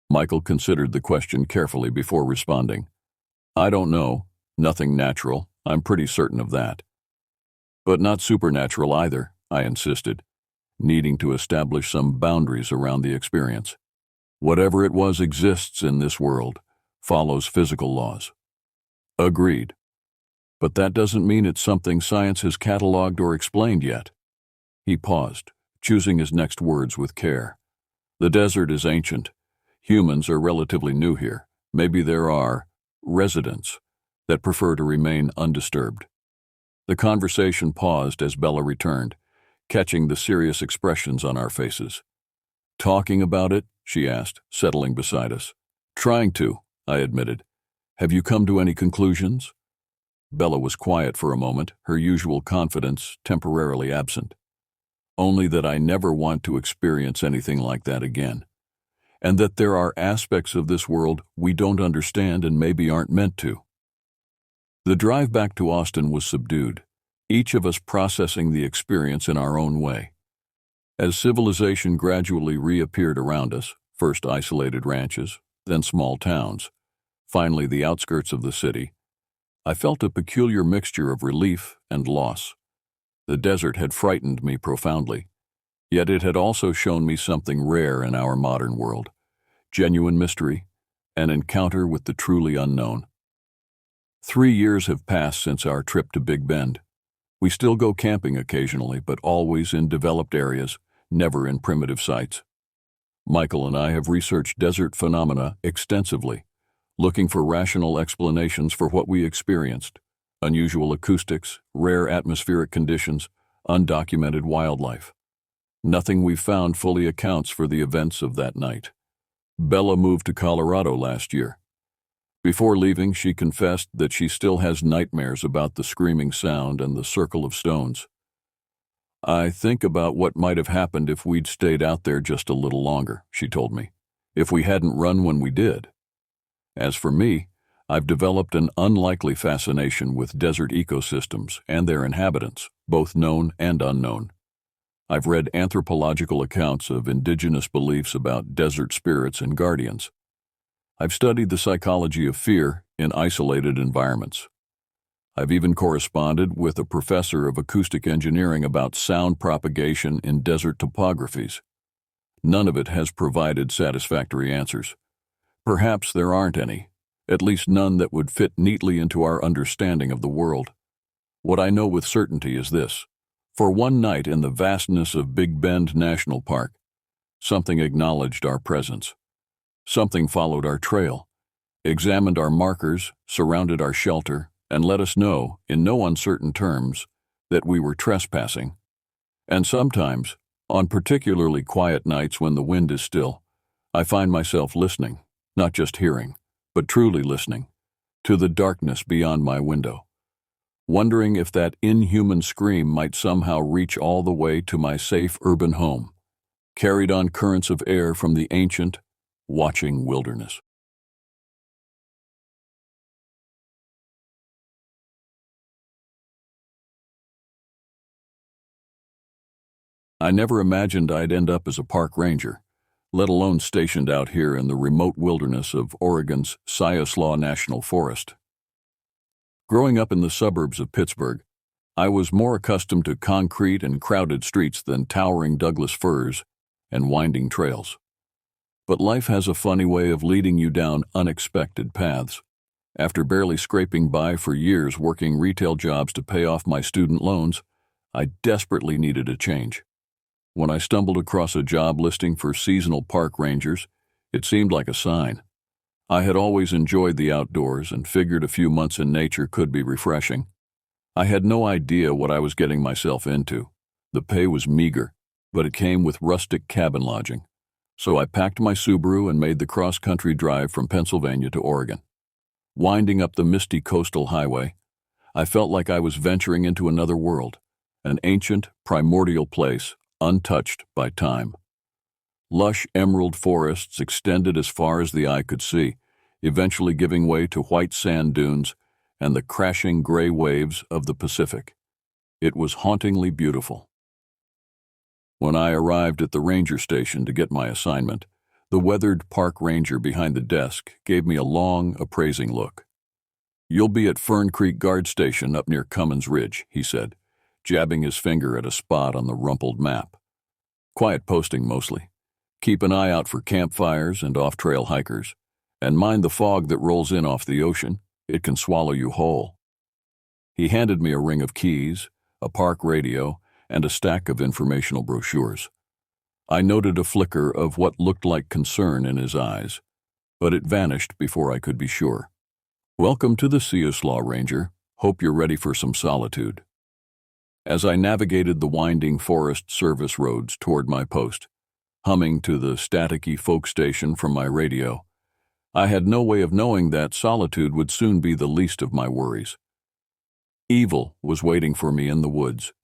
Michael considered the question carefully before responding. "I don't know. Nothing natural. I'm pretty certain of that." "But not supernatural either," I insisted, needing to establish some boundaries around the experience. "Whatever it was exists in this world, follows physical laws." "Agreed. But that doesn't mean it's something science has cataloged or explained yet." He paused, choosing his next words with care. "The desert is ancient. Humans are relatively new here. Maybe there are residents that prefer to remain undisturbed." The conversation paused as Bella returned, catching the serious expressions on our faces. "Talking about it?" she asked, settling beside us. "Trying to," I admitted. "Have you come to any conclusions?" Bella was quiet for a moment, her usual confidence temporarily absent. "Only that I never want to experience anything like that again, and that there are aspects of this world we don't understand and maybe aren't meant to." The drive back to Austin was subdued, each of us processing the experience in our own way. As civilization gradually reappeared around us, first isolated ranches, then small towns, finally the outskirts of the city, I felt a peculiar mixture of relief and loss. The desert had frightened me profoundly, yet it had also shown me something rare in our modern world: genuine mystery, an encounter with the truly unknown. 3 years have passed since our trip to Big Bend. We still go camping occasionally, but always in developed areas, never in primitive sites. Michael and I have researched desert phenomena extensively, looking for rational explanations for what we experienced: unusual acoustics, rare atmospheric conditions, undocumented wildlife. Nothing we've found fully accounts for the events of that night. Bella moved to Colorado last year. Before leaving, she confessed that she still has nightmares about the screaming sound and the circle of stones. "I think about what might have happened if we'd stayed out there just a little longer," she told me, "if we hadn't run when we did. As for me, I've developed an unlikely fascination with desert ecosystems and their inhabitants, both known and unknown. I've read anthropological accounts of indigenous beliefs about desert spirits and guardians. I've studied the psychology of fear in isolated environments. I've even corresponded with a professor of acoustic engineering about sound propagation in desert topographies. None of it has provided satisfactory answers. Perhaps there aren't any, at least none that would fit neatly into our understanding of the world. What I know with certainty is this: for one night in the vastness of Big Bend National Park, something acknowledged our presence. Something followed our trail, examined our markers, surrounded our shelter, and let us know, in no uncertain terms, that we were trespassing. And sometimes, on particularly quiet nights when the wind is still, I find myself listening, not just hearing, but truly listening, to the darkness beyond my window, wondering if that inhuman scream might somehow reach all the way to my safe urban home, carried on currents of air from the ancient, watching wilderness. I never imagined I'd end up as a park ranger, let alone stationed out here in the remote wilderness of Oregon's Siuslaw National Forest. Growing up in the suburbs of Pittsburgh, I was more accustomed to concrete and crowded streets than towering Douglas firs and winding trails. But life has a funny way of leading you down unexpected paths. After barely scraping by for years working retail jobs to pay off my student loans, I desperately needed a change. When I stumbled across a job listing for seasonal park rangers, it seemed like a sign. I had always enjoyed the outdoors and figured a few months in nature could be refreshing. I had no idea what I was getting myself into. The pay was meager, but it came with rustic cabin lodging. So I packed my Subaru and made the cross-country drive from Pennsylvania to Oregon. Winding up the misty coastal highway, I felt like I was venturing into another world, an ancient, primordial place, untouched by time. Lush emerald forests extended as far as the eye could see, eventually giving way to white sand dunes and the crashing gray waves of the Pacific. It was hauntingly beautiful. When I arrived at the ranger station to get my assignment, the weathered park ranger behind the desk gave me a long, appraising look. "You'll be at Fern Creek Guard Station up near Cummins Ridge," he said, jabbing his finger at a spot on the rumpled map. "Quiet posting mostly. Keep an eye out for campfires and off-trail hikers, and mind the fog that rolls in off the ocean. It can swallow you whole." He handed me a ring of keys, a park radio, and a stack of informational brochures. I noted a flicker of what looked like concern in his eyes, but it vanished before I could be sure. "Welcome to the Siuslaw, Ranger. Hope you're ready for some solitude." As I navigated the winding Forest Service roads toward my post, humming to the staticky folk station from my radio, I had no way of knowing that solitude would soon be the least of my worries. Evil was waiting for me in the woods,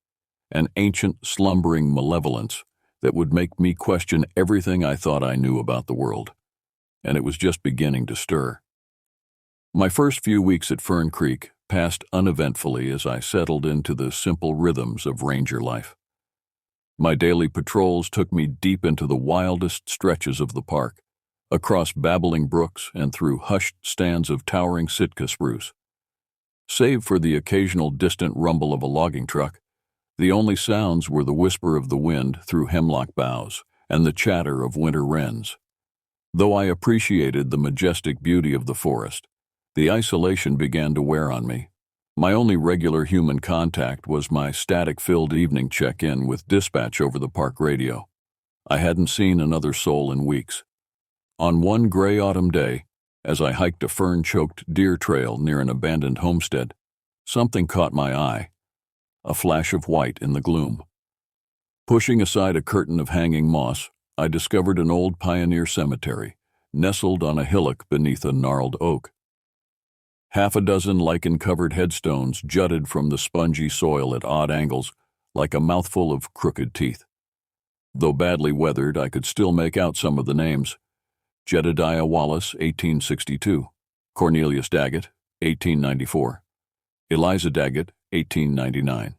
an ancient, slumbering malevolence that would make me question everything I thought I knew about the world, and it was just beginning to stir. My first few weeks at Fern Creek passed uneventfully as I settled into the simple rhythms of ranger life. My daily patrols took me deep into the wildest stretches of the park, across babbling brooks and through hushed stands of towering Sitka spruce. Save for the occasional distant rumble of a logging truck, the only sounds were the whisper of the wind through hemlock boughs and the chatter of winter wrens. Though I appreciated the majestic beauty of the forest, the isolation began to wear on me. My only regular human contact was my static-filled evening check-in with dispatch over the park radio. I hadn't seen another soul in weeks. On one gray autumn day, as I hiked a fern-choked deer trail near an abandoned homestead, something caught my eye, a flash of white in the gloom. Pushing aside a curtain of hanging moss, I discovered an old pioneer cemetery, nestled on a hillock beneath a gnarled oak. Half a dozen lichen-covered headstones jutted from the spongy soil at odd angles, like a mouthful of crooked teeth. Though badly weathered, I could still make out some of the names. Jedediah Wallace, 1862. Cornelius Daggett, 1894. Eliza Daggett, 1899.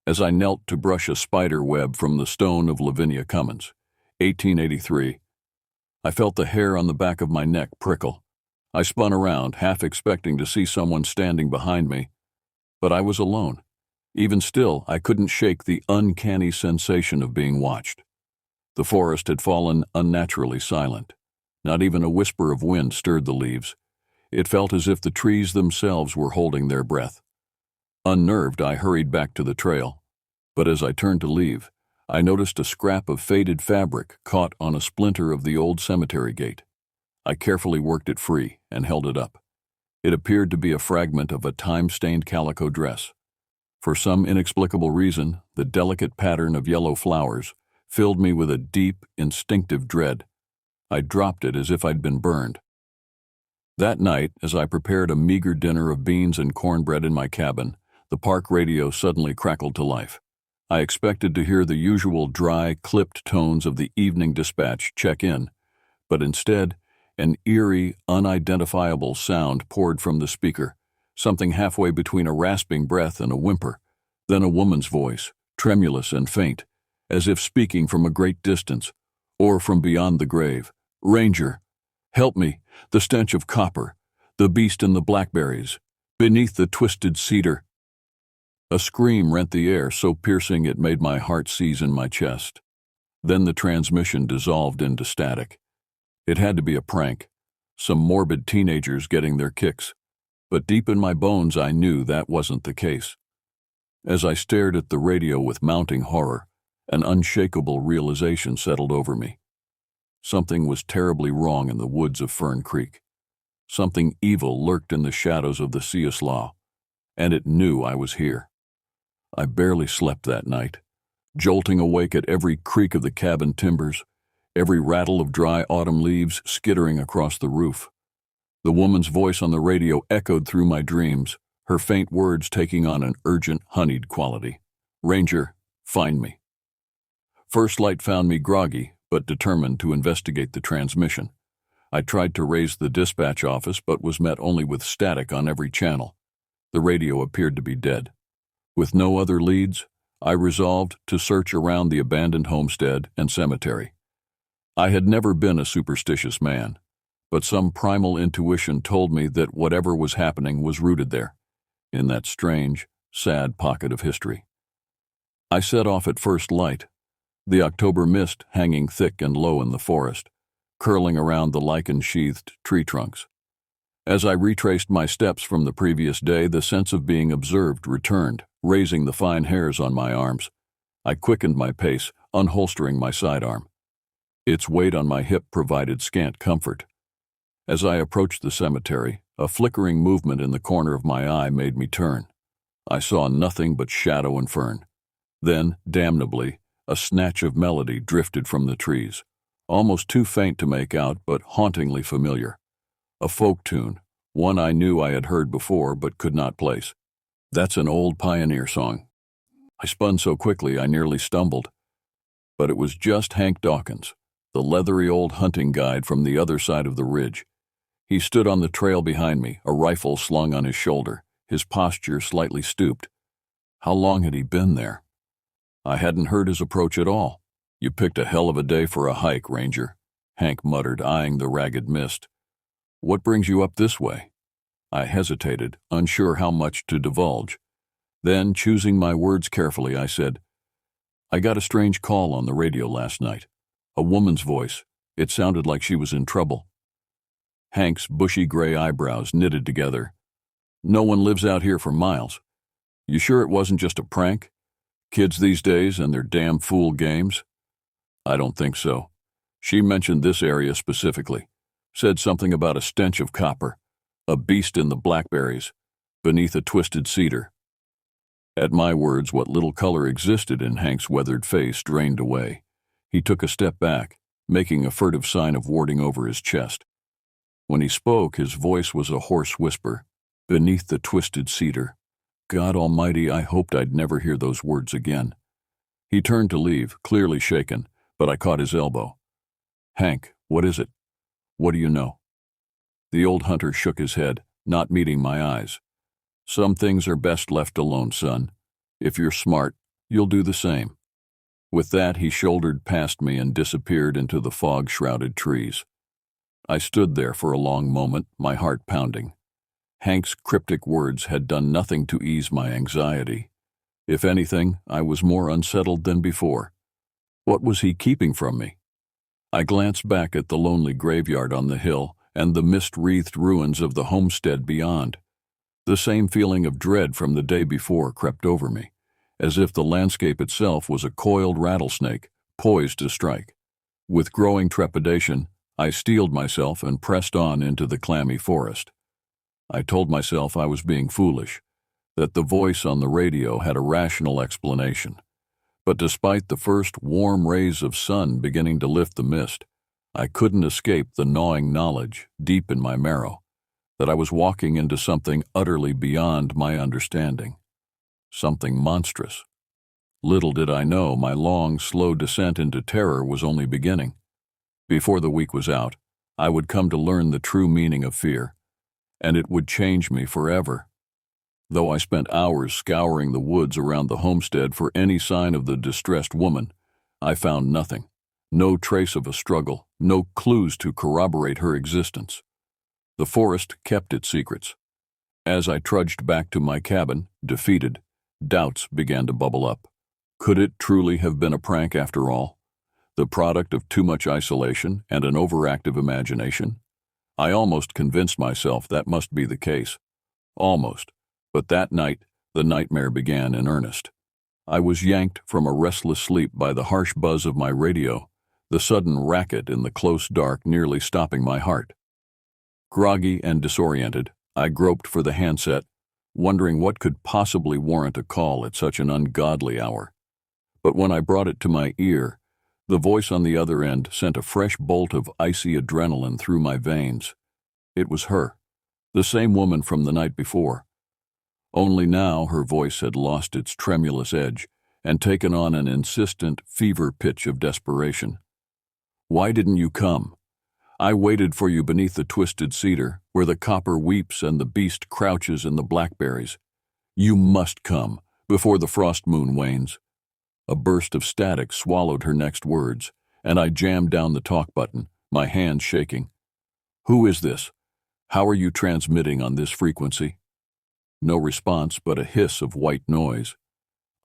As I knelt to brush a spider web from the stone of Lavinia Cummins, 1883, I felt the hair on the back of my neck prickle. I spun around, half expecting to see someone standing behind me, but I was alone. Even still, I couldn't shake the uncanny sensation of being watched. The forest had fallen unnaturally silent. Not even a whisper of wind stirred the leaves. It felt as if the trees themselves were holding their breath. Unnerved, I hurried back to the trail, but as I turned to leave, I noticed a scrap of faded fabric caught on a splinter of the old cemetery gate. I carefully worked it free and held it up. It appeared to be a fragment of a time-stained calico dress. For some inexplicable reason, the delicate pattern of yellow flowers filled me with a deep, instinctive dread. I dropped it as if I'd been burned. That night, as I prepared a meager dinner of beans and cornbread in my cabin, the park radio suddenly crackled to life. I expected to hear the usual dry, clipped tones of the evening dispatch check in, but instead, an eerie, unidentifiable sound poured from the speaker, something halfway between a rasping breath and a whimper, then a woman's voice, tremulous and faint, as if speaking from a great distance, or from beyond the grave. "Ranger, help me, the stench of copper, the beast in the blackberries, beneath the twisted cedar." A scream rent the air so piercing it made my heart seize in my chest. Then the transmission dissolved into static. It had to be a prank, some morbid teenagers getting their kicks, but deep in my bones I knew that wasn't the case. As I stared at the radio with mounting horror, an unshakable realization settled over me. Something was terribly wrong in the woods of Fern Creek. Something evil lurked in the shadows of the Siuslaw, and it knew I was here. I barely slept that night, jolting awake at every creak of the cabin timbers, every rattle of dry autumn leaves skittering across the roof. The woman's voice on the radio echoed through my dreams, her faint words taking on an urgent, honeyed quality. "Ranger, find me." First light found me groggy, but determined to investigate the transmission. I tried to raise the dispatch office, but was met only with static on every channel. The radio appeared to be dead. With no other leads, I resolved to search around the abandoned homestead and cemetery. I had never been a superstitious man, but some primal intuition told me that whatever was happening was rooted there, in that strange, sad pocket of history. I set off at first light, the October mist hanging thick and low in the forest, curling around the lichen-sheathed tree trunks. As I retraced my steps from the previous day, the sense of being observed returned, raising the fine hairs on my arms. I quickened my pace, unholstering my sidearm. Its weight on my hip provided scant comfort. As I approached the cemetery, a flickering movement in the corner of my eye made me turn. I saw nothing but shadow and fern. Then, damnably, a snatch of melody drifted from the trees, almost too faint to make out but hauntingly familiar. A folk tune, one I knew I had heard before but could not place. That's an old pioneer song. I spun so quickly I nearly stumbled. But it was just Hank Dawkins, the leathery old hunting guide from the other side of the ridge. He stood on the trail behind me, a rifle slung on his shoulder, his posture slightly stooped. How long had he been there? I hadn't heard his approach at all. "You picked a hell of a day for a hike, Ranger," Hank muttered, eyeing the ragged mist. "What brings you up this way?" I hesitated, unsure how much to divulge. Then, choosing my words carefully, I said, "I got a strange call on the radio last night. A woman's voice. It sounded like she was in trouble." Hank's bushy gray eyebrows knitted together. "No one lives out here for miles. You sure it wasn't just a prank? Kids these days and their damn fool games?" "I don't think so. She mentioned this area specifically. Said something about a stench of copper, a beast in the blackberries, beneath a twisted cedar." At my words, what little color existed in Hank's weathered face drained away. He took a step back, making a furtive sign of warding over his chest. When he spoke, his voice was a hoarse whisper. beneath the twisted cedar. God Almighty, I hoped I'd never hear those words again. He turned to leave, clearly shaken, but I caught his elbow. Hank, what is it? What do you know? The old hunter shook his head, not meeting my eyes. Some things are best left alone, son. If you're smart, you'll do the same. With that, he shouldered past me and disappeared into the fog-shrouded trees. I stood there for a long moment, my heart pounding. Hank's cryptic words had done nothing to ease my anxiety. If anything, I was more unsettled than before. What was he keeping from me? I glanced back at the lonely graveyard on the hill and the mist-wreathed ruins of the homestead beyond. The same feeling of dread from the day before crept over me, as if the landscape itself was a coiled rattlesnake, poised to strike. With growing trepidation, I steeled myself and pressed on into the clammy forest. I told myself I was being foolish, that the voice on the radio had a rational explanation. But despite the first warm rays of sun beginning to lift the mist, I couldn't escape the gnawing knowledge, deep in my marrow, that I was walking into something utterly beyond my understanding. Something monstrous. Little did I know my long, slow descent into terror was only beginning. Before the week was out, I would come to learn the true meaning of fear, and it would change me forever. Though I spent hours scouring the woods around the homestead for any sign of the distressed woman, I found nothing. No trace of a struggle, no clues to corroborate her existence. The forest kept its secrets. As I trudged back to my cabin, defeated, doubts began to bubble up. Could it truly have been a prank after all? The product of too much isolation and an overactive imagination? I almost convinced myself that must be the case. Almost. But that night, the nightmare began in earnest. I was yanked from a restless sleep by the harsh buzz of my radio, the sudden racket in the close dark nearly stopping my heart. Groggy and disoriented, I groped for the handset, wondering what could possibly warrant a call at such an ungodly hour. But when I brought it to my ear, the voice on the other end sent a fresh bolt of icy adrenaline through my veins. It was her, the same woman from the night before. Only now her voice had lost its tremulous edge and taken on an insistent fever pitch of desperation. Why didn't you come? I waited for you beneath the twisted cedar, where the copper weeps and the beast crouches in the blackberries. You must come, before the frost moon wanes. A burst of static swallowed her next words, and I jammed down the talk button, my hands shaking. Who is this? How are you transmitting on this frequency? No response but a hiss of white noise.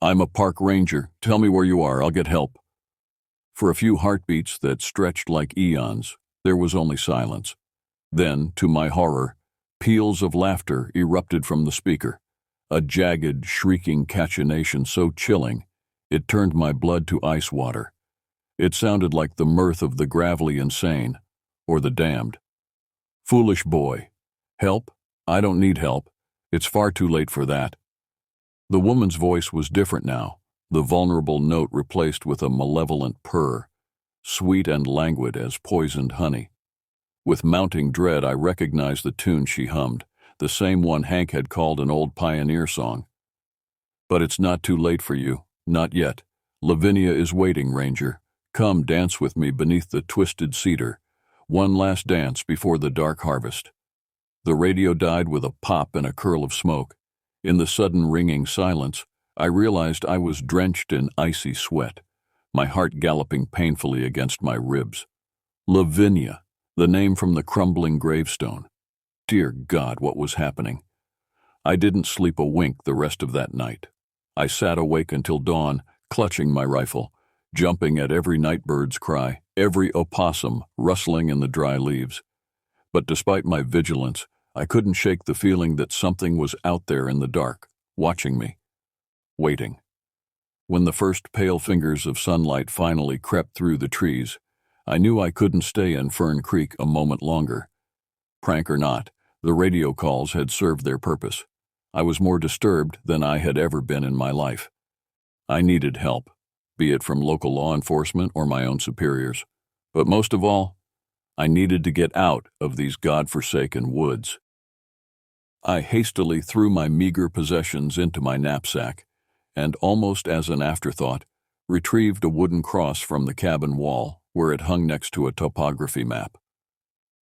I'm a park ranger. Tell me where you are. I'll get help. For a few heartbeats that stretched like eons, there was only silence. Then, to my horror, peals of laughter erupted from the speaker, a jagged, shrieking cachinnation so chilling it turned my blood to ice water. It sounded like the mirth of the gravelly insane, or the damned. Foolish boy. Help? I don't need help. It's far too late for that. The woman's voice was different now, the vulnerable note replaced with a malevolent purr, sweet and languid as poisoned honey. With mounting dread, I recognized the tune she hummed, the same one Hank had called an old pioneer song. But it's not too late for you. Not yet. Lavinia is waiting, Ranger. Come dance with me beneath the twisted cedar. One last dance before the dark harvest. The radio died with a pop and a curl of smoke. In the sudden ringing silence, I realized I was drenched in icy sweat, my heart galloping painfully against my ribs. Lavinia, the name from the crumbling gravestone. Dear God, what was happening? I didn't sleep a wink the rest of that night. I sat awake until dawn, clutching my rifle, jumping at every nightbird's cry, every opossum rustling in the dry leaves. But despite my vigilance, I couldn't shake the feeling that something was out there in the dark, watching me, waiting. When the first pale fingers of sunlight finally crept through the trees, I knew I couldn't stay in Fern Creek a moment longer. Prank or not, the radio calls had served their purpose. I was more disturbed than I had ever been in my life. I needed help, be it from local law enforcement or my own superiors. But most of all, I needed to get out of these godforsaken woods. I hastily threw my meager possessions into my knapsack and, almost as an afterthought, retrieved a wooden cross from the cabin wall where it hung next to a topography map.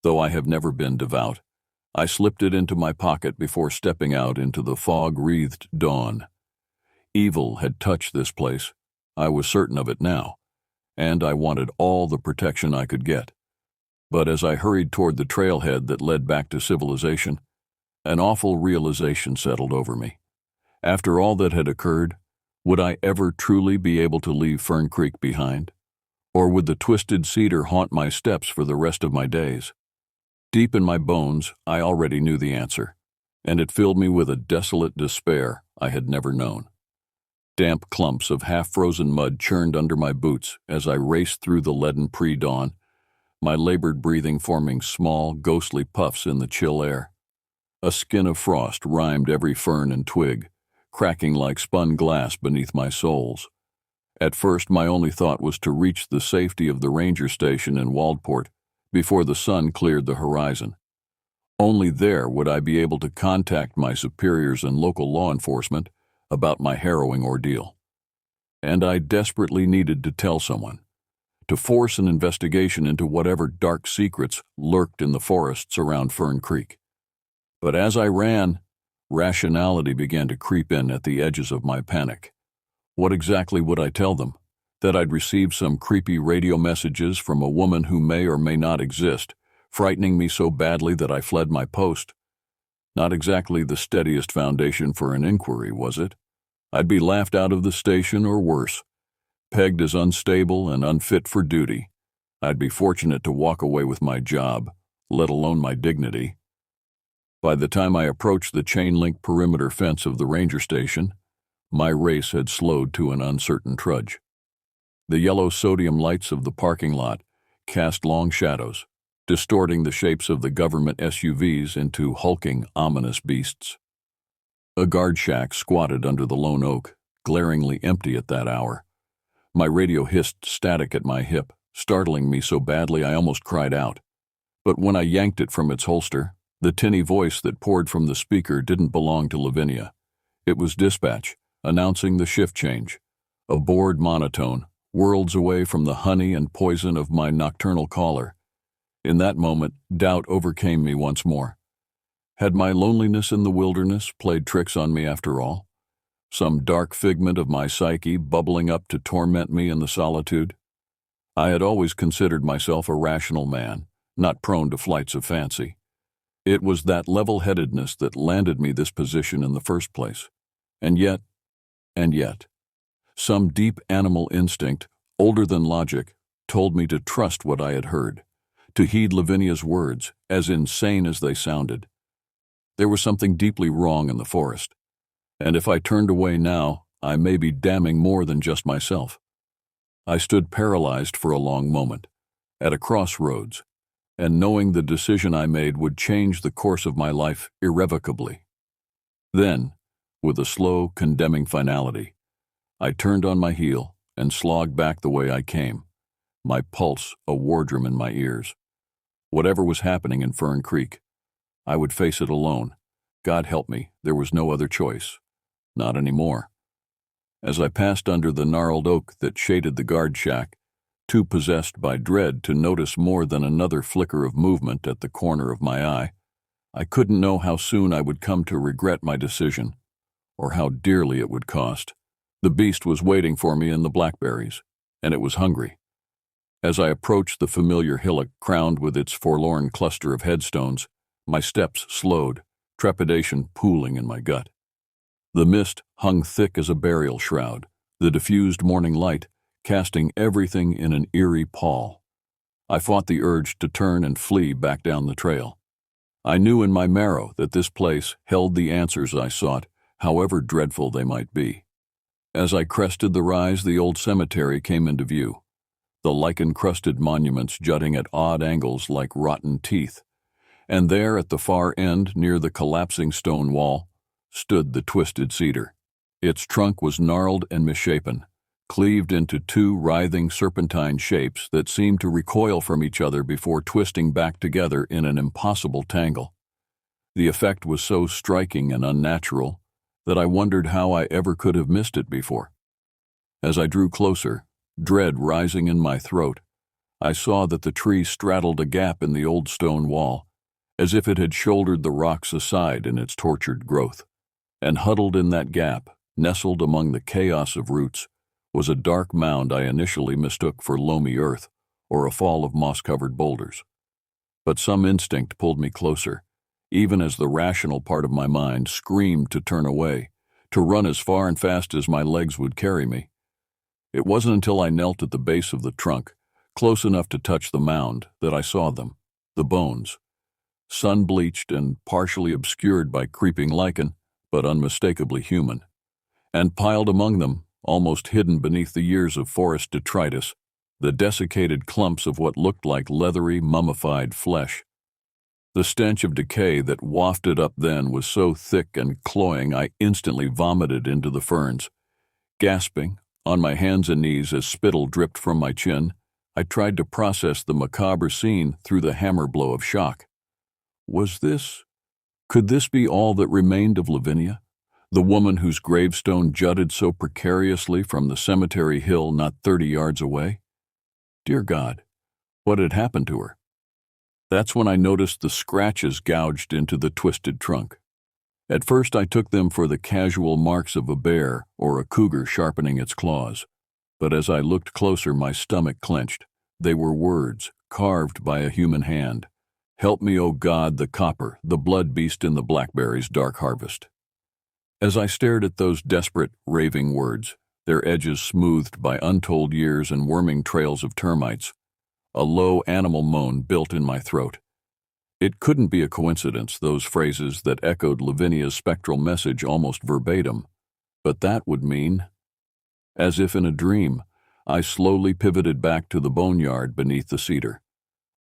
Though I have never been devout, I slipped it into my pocket before stepping out into the fog-wreathed dawn. Evil had touched this place. I was certain of it now, and I wanted all the protection I could get. But as I hurried toward the trailhead that led back to civilization, an awful realization settled over me. After all that had occurred, would I ever truly be able to leave Fern Creek behind? Or would the twisted cedar haunt my steps for the rest of my days? Deep in my bones, I already knew the answer, and it filled me with a desolate despair I had never known. Damp clumps of half-frozen mud churned under my boots as I raced through the leaden pre-dawn, my labored breathing forming small, ghostly puffs in the chill air. A skin of frost rimed every fern and twig, cracking like spun glass beneath my soles. At first, my only thought was to reach the safety of the ranger station in Waldport before the sun cleared the horizon. Only there would I be able to contact my superiors and local law enforcement about my harrowing ordeal. And I desperately needed to tell someone, to force an investigation into whatever dark secrets lurked in the forests around Fern Creek. But as I ran, rationality began to creep in at the edges of my panic. What exactly would I tell them? That I'd received some creepy radio messages from a woman who may or may not exist, frightening me so badly that I fled my post? Not exactly the steadiest foundation for an inquiry, was it? I'd be laughed out of the station or worse, pegged as unstable and unfit for duty. I'd be fortunate to walk away with my job, let alone my dignity. By the time I approached the chain-link perimeter fence of the ranger station, my race had slowed to an uncertain trudge. The yellow sodium lights of the parking lot cast long shadows, distorting the shapes of the government SUVs into hulking, ominous beasts. A guard shack squatted under the lone oak, glaringly empty at that hour. My radio hissed static at my hip, startling me so badly I almost cried out. But when I yanked it from its holster, the tinny voice that poured from the speaker didn't belong to Lavinia. It was dispatch, announcing the shift change, a bored monotone, worlds away from the honey and poison of my nocturnal caller. In that moment, doubt overcame me once more. Had my loneliness in the wilderness played tricks on me after all? Some dark figment of my psyche bubbling up to torment me in the solitude? I had always considered myself a rational man, not prone to flights of fancy. It was that level-headedness that landed me this position in the first place. And yet, some deep animal instinct, older than logic, told me to trust what I had heard, to heed Lavinia's words, as insane as they sounded. There was something deeply wrong in the forest, and if I turned away now, I may be damning more than just myself. I stood paralyzed for a long moment, at a crossroads, and knowing the decision I made would change the course of my life irrevocably. Then, with a slow, condemning finality, I turned on my heel and slogged back the way I came, my pulse a war drum in my ears. Whatever was happening in Fern Creek, I would face it alone. God help me, there was no other choice. Not anymore. As I passed under the gnarled oak that shaded the guard shack, too possessed by dread to notice more than another flicker of movement at the corner of my eye, I couldn't know how soon I would come to regret my decision, or how dearly it would cost. The beast was waiting for me in the blackberries, and it was hungry. As I approached the familiar hillock crowned with its forlorn cluster of headstones, my steps slowed, trepidation pooling in my gut. The mist hung thick as a burial shroud, the diffused morning light casting everything in an eerie pall. I fought the urge to turn and flee back down the trail. I knew in my marrow that this place held the answers I sought, however dreadful they might be. As I crested the rise, the old cemetery came into view, the lichen-crusted monuments jutting at odd angles like rotten teeth. And there at the far end, near the collapsing stone wall, stood the twisted cedar. Its trunk was gnarled and misshapen, cleaved into two writhing serpentine shapes that seemed to recoil from each other before twisting back together in an impossible tangle. The effect was so striking and unnatural that I wondered how I ever could have missed it before. As I drew closer, dread rising in my throat, I saw that the tree straddled a gap in the old stone wall, as if it had shouldered the rocks aside in its tortured growth. And huddled in that gap, nestled among the chaos of roots, was a dark mound I initially mistook for loamy earth or a fall of moss-covered boulders. But some instinct pulled me closer, even as the rational part of my mind screamed to turn away, to run as far and fast as my legs would carry me. It wasn't until I knelt at the base of the trunk, close enough to touch the mound, that I saw them, the bones, sun-bleached and partially obscured by creeping lichen, but unmistakably human. And piled among them, almost hidden beneath the years of forest detritus, the desiccated clumps of what looked like leathery, mummified flesh. The stench of decay that wafted up then was so thick and cloying I instantly vomited into the ferns. Gasping, on my hands and knees as spittle dripped from my chin, I tried to process the macabre scene through the hammer blow of shock. Could this be all that remained of Lavinia, the woman whose gravestone jutted so precariously from the cemetery hill not 30 yards away? Dear God, what had happened to her? That's when I noticed the scratches gouged into the twisted trunk. At first I took them for the casual marks of a bear or a cougar sharpening its claws, but as I looked closer my stomach clenched. They were words, carved by a human hand. Help me, O God, the copper, the blood beast in the blackberry's dark harvest. As I stared at those desperate, raving words, their edges smoothed by untold years and worming trails of termites, a low animal moan built in my throat. It couldn't be a coincidence, those phrases that echoed Lavinia's spectral message almost verbatim, but that would mean... As if in a dream, I slowly pivoted back to the boneyard beneath the cedar.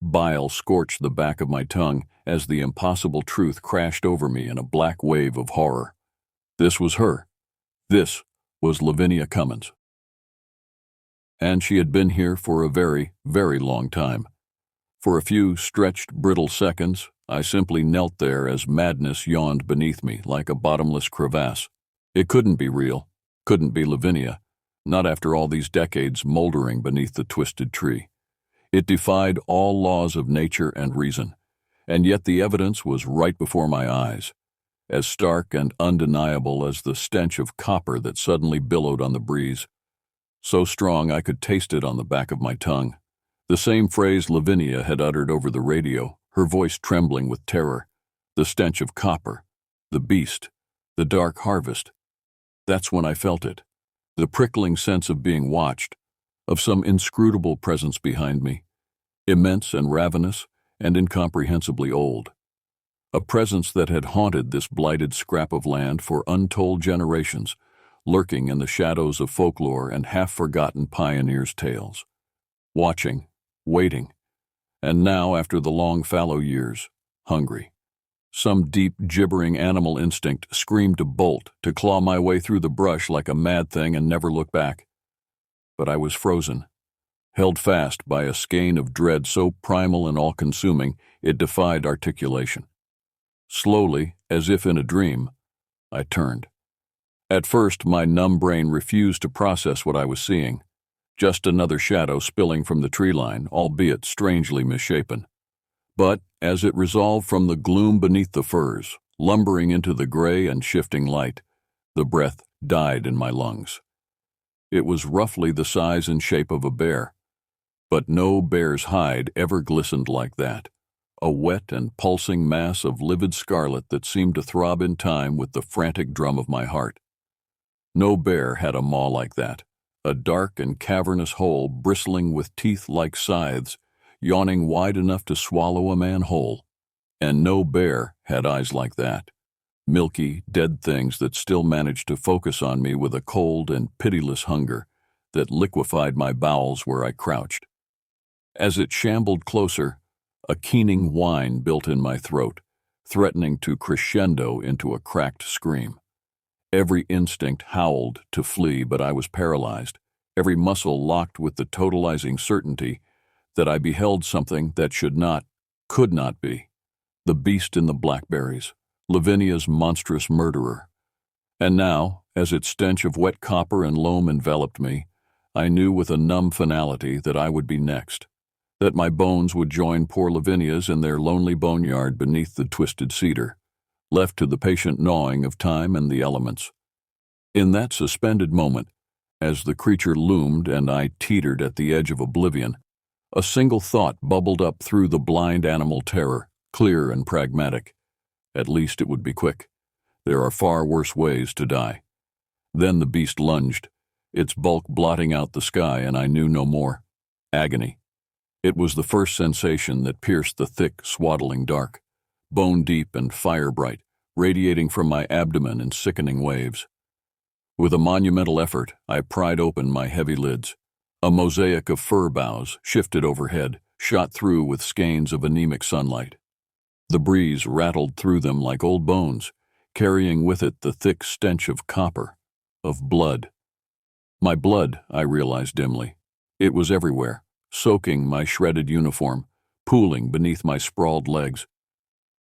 Bile scorched the back of my tongue as the impossible truth crashed over me in a black wave of horror. This was her. This was Lavinia Cummins. And she had been here for a very, very long time. For a few stretched, brittle seconds, I simply knelt there as madness yawned beneath me like a bottomless crevasse. It couldn't be real, couldn't be Lavinia, not after all these decades moldering beneath the twisted tree. It defied all laws of nature and reason, and yet the evidence was right before my eyes, as stark and undeniable as the stench of copper that suddenly billowed on the breeze. So strong I could taste it on the back of my tongue. The same phrase Lavinia had uttered over the radio, her voice trembling with terror. The stench of copper, the beast, the dark harvest. That's when I felt it. The prickling sense of being watched, of some inscrutable presence behind me, immense and ravenous and incomprehensibly old. A presence that had haunted this blighted scrap of land for untold generations, lurking in the shadows of folklore and half-forgotten pioneers' tales. Watching, waiting, and now, after the long fallow years, hungry. Some deep, gibbering animal instinct screamed to bolt, to claw my way through the brush like a mad thing and never look back. But I was frozen, held fast by a skein of dread so primal and all-consuming it defied articulation. Slowly, as if in a dream, I turned. At first, my numb brain refused to process what I was seeing. Just another shadow spilling from the tree line, albeit strangely misshapen. But, as it resolved from the gloom beneath the firs, lumbering into the gray and shifting light, the breath died in my lungs. It was roughly the size and shape of a bear, but no bear's hide ever glistened like that, a wet and pulsing mass of livid scarlet that seemed to throb in time with the frantic drum of my heart. No bear had a maw like that, a dark and cavernous hole bristling with teeth like scythes, yawning wide enough to swallow a man whole. And no bear had eyes like that, milky, dead things that still managed to focus on me with a cold and pitiless hunger that liquefied my bowels where I crouched. As it shambled closer, a keening whine built in my throat, threatening to crescendo into a cracked scream. Every instinct howled to flee, but I was paralyzed, every muscle locked with the totalizing certainty that I beheld something that could not be, the beast in the blackberries, Lavinia's monstrous murderer. And now, as its stench of wet copper and loam enveloped me, I knew with a numb finality that I would be next, that my bones would join poor Lavinia's in their lonely boneyard beneath the twisted cedar, left to the patient gnawing of time and the elements. In that suspended moment, as the creature loomed and I teetered at the edge of oblivion, a single thought bubbled up through the blind animal terror, clear and pragmatic. At least it would be quick. There are far worse ways to die. Then the beast lunged, its bulk blotting out the sky, and I knew no more. Agony. It was the first sensation that pierced the thick, swaddling dark, bone-deep and fire-bright, radiating from my abdomen in sickening waves. With a monumental effort, I pried open my heavy lids. A mosaic of fir boughs shifted overhead, shot through with skeins of anemic sunlight. The breeze rattled through them like old bones, carrying with it the thick stench of copper, of blood. My blood, I realized dimly. It was everywhere, soaking my shredded uniform, pooling beneath my sprawled legs.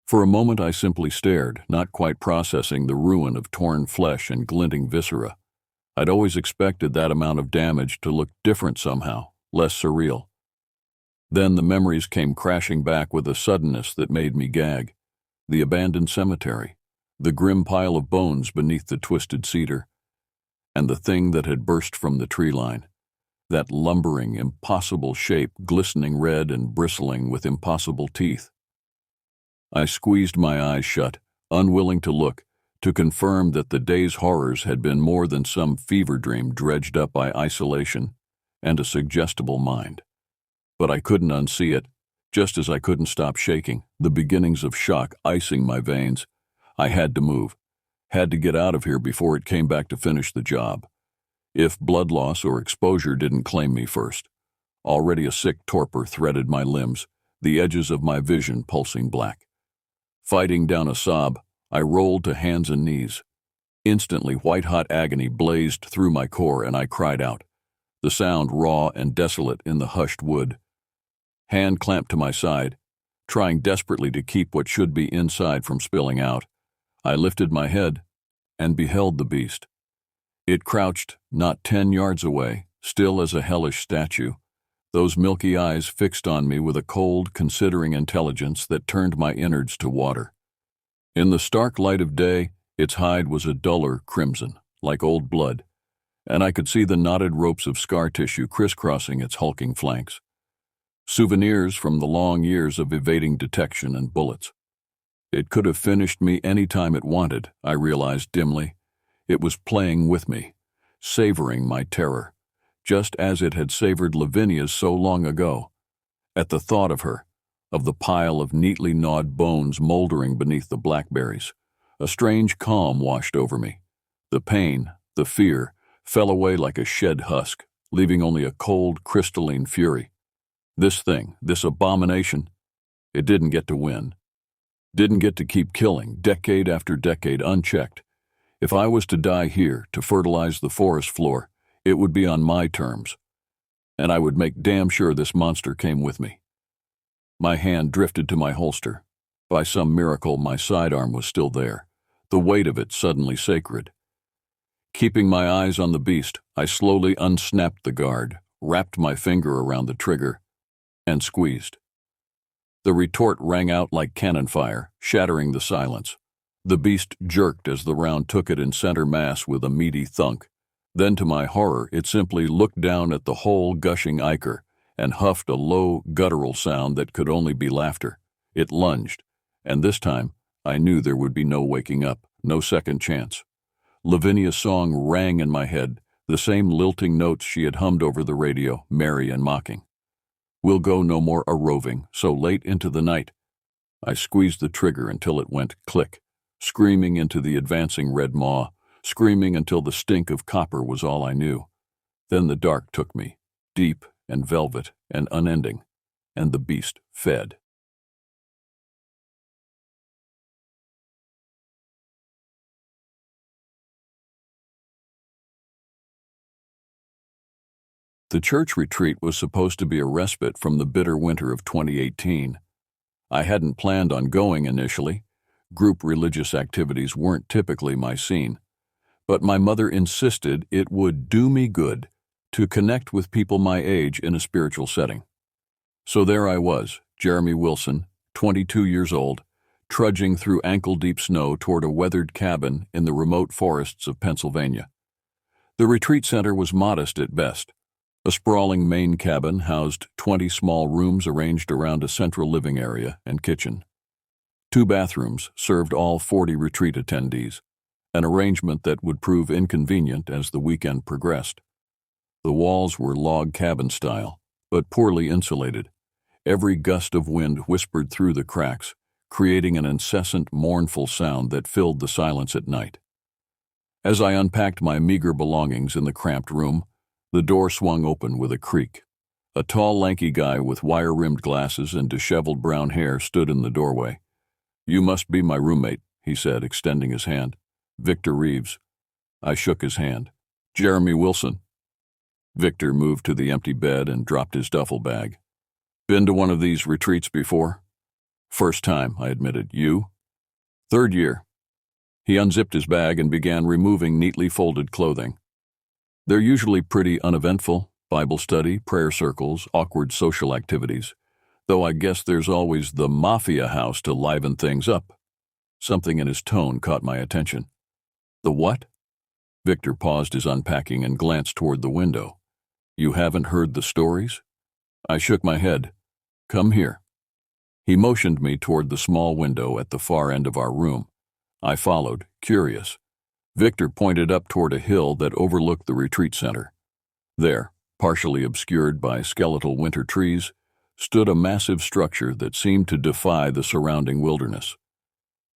For a moment I simply stared, not quite processing the ruin of torn flesh and glinting viscera. I'd always expected that amount of damage to look different somehow, less surreal. Then the memories came crashing back with a suddenness that made me gag. The abandoned cemetery, the grim pile of bones beneath the twisted cedar, and the thing that had burst from the tree line, that lumbering, impossible shape glistening red and bristling with impossible teeth. I squeezed my eyes shut, unwilling to look, to confirm that the day's horrors had been more than some fever dream dredged up by isolation and a suggestible mind. But I couldn't unsee it, just as I couldn't stop shaking, the beginnings of shock icing my veins. I had to move, had to get out of here before it came back to finish the job. If blood loss or exposure didn't claim me first. Already a sick torpor threaded my limbs, the edges of my vision pulsing black. Fighting down a sob, I rolled to hands and knees. Instantly, white-hot agony blazed through my core, and I cried out, the sound raw and desolate in the hushed wood. Hand clamped to my side, trying desperately to keep what should be inside from spilling out. I lifted my head and beheld the beast. It crouched not 10 yards away, still as a hellish statue, those milky eyes fixed on me with a cold, considering intelligence that turned my innards to water. In the stark light of day, its hide was a duller crimson, like old blood, and I could see the knotted ropes of scar tissue crisscrossing its hulking flanks. Souvenirs from the long years of evading detection and bullets. It could have finished me any time it wanted, I realized dimly. It was playing with me, savoring my terror, just as it had savored Lavinia's so long ago. At the thought of her, of the pile of neatly gnawed bones moldering beneath the blackberries, a strange calm washed over me. The pain, the fear, fell away like a shed husk, leaving only a cold, crystalline fury. This thing, this abomination, it didn't get to win. Didn't get to keep killing, decade after decade, unchecked. If I was to die here, to fertilize the forest floor, it would be on my terms. And I would make damn sure this monster came with me. My hand drifted to my holster. By some miracle, my sidearm was still there, the weight of it suddenly sacred. Keeping my eyes on the beast, I slowly unsnapped the guard, wrapped my finger around the trigger, and squeezed. The retort rang out like cannon fire, shattering the silence. The beast jerked as the round took it in center mass with a meaty thunk. Then, to my horror, it simply looked down at the whole gushing ichor and huffed a low, guttural sound that could only be laughter. It lunged, and this time I knew there would be no waking up, no second chance. Lavinia's song rang in my head, the same lilting notes she had hummed over the radio, merry and mocking. We'll go no more a-roving, so late into the night. I squeezed the trigger until it went click, screaming into the advancing red maw, screaming until the stink of copper was all I knew. Then the dark took me, deep and velvet and unending, and the beast fed. The church retreat was supposed to be a respite from the bitter winter of 2018. I hadn't planned on going initially. Group religious activities weren't typically my scene, but my mother insisted it would do me good to connect with people my age in a spiritual setting. So there I was, Jeremy Wilson, 22 years old, trudging through ankle-deep snow toward a weathered cabin in the remote forests of Pennsylvania. The retreat center was modest at best. A sprawling main cabin housed 20 small rooms arranged around a central living area and kitchen. 2 bathrooms served all 40 retreat attendees, an arrangement that would prove inconvenient as the weekend progressed. The walls were log cabin style, but poorly insulated. Every gust of wind whispered through the cracks, creating an incessant, mournful sound that filled the silence at night. As I unpacked my meager belongings in the cramped room, the door swung open with a creak. A tall, lanky guy with wire-rimmed glasses and disheveled brown hair stood in the doorway. "You must be my roommate," he said, extending his hand. "Victor Reeves." I shook his hand. "Jeremy Wilson." Victor moved to the empty bed and dropped his duffel bag. "Been to one of these retreats before?" "First time," I admitted. "You?" "Third year." He unzipped his bag and began removing neatly folded clothing. They're usually pretty uneventful: Bible study, prayer circles, awkward social activities. Though I guess there's always the mafia house to liven things up. Something in his tone caught my attention. "The what?" Victor paused his unpacking and glanced toward the window. "You haven't heard the stories?" I shook my head. "Come here." He motioned me toward the small window at the far end of our room. I followed, curious. Victor pointed up toward a hill that overlooked the retreat center. There, partially obscured by skeletal winter trees, stood a massive structure that seemed to defy the surrounding wilderness.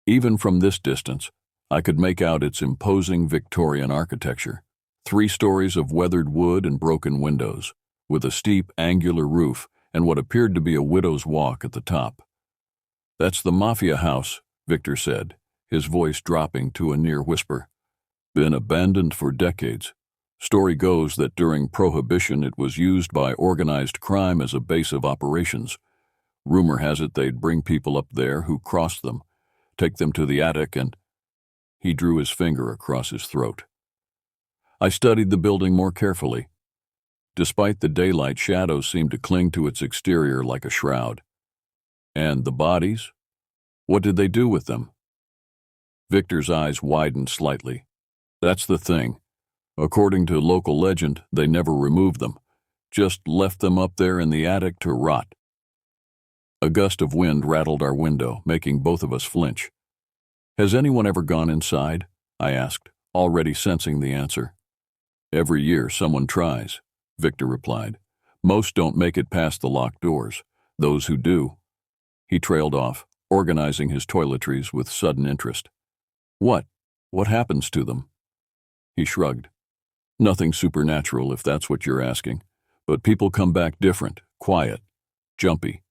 Even from this distance, I could make out its imposing Victorian architecture: 3 stories of weathered wood and broken windows, with a steep, angular roof and what appeared to be a widow's walk at the top. "That's the mafia house," Victor said, his voice dropping to a near whisper. "Been abandoned for decades. Story goes that during Prohibition it was used by organized crime as a base of operations. Rumor has it they'd bring people up there who crossed them, take them to the attic and—" He drew his finger across his throat. I studied the building more carefully. Despite the daylight, shadows seemed to cling to its exterior like a shroud. "And the bodies? What did they do with them?" Victor's eyes widened slightly. "That's the thing. According to local legend, they never removed them, just left them up there in the attic to rot." A gust of wind rattled our window, making both of us flinch. "Has anyone ever gone inside?" I asked, already sensing the answer. "Every year someone tries," Victor replied. "Most don't make it past the locked doors. Those who do—" He trailed off, organizing his toiletries with sudden interest. What happens to them?" He shrugged. "Nothing supernatural, if that's what you're asking. But people come back different, quiet, jumpy.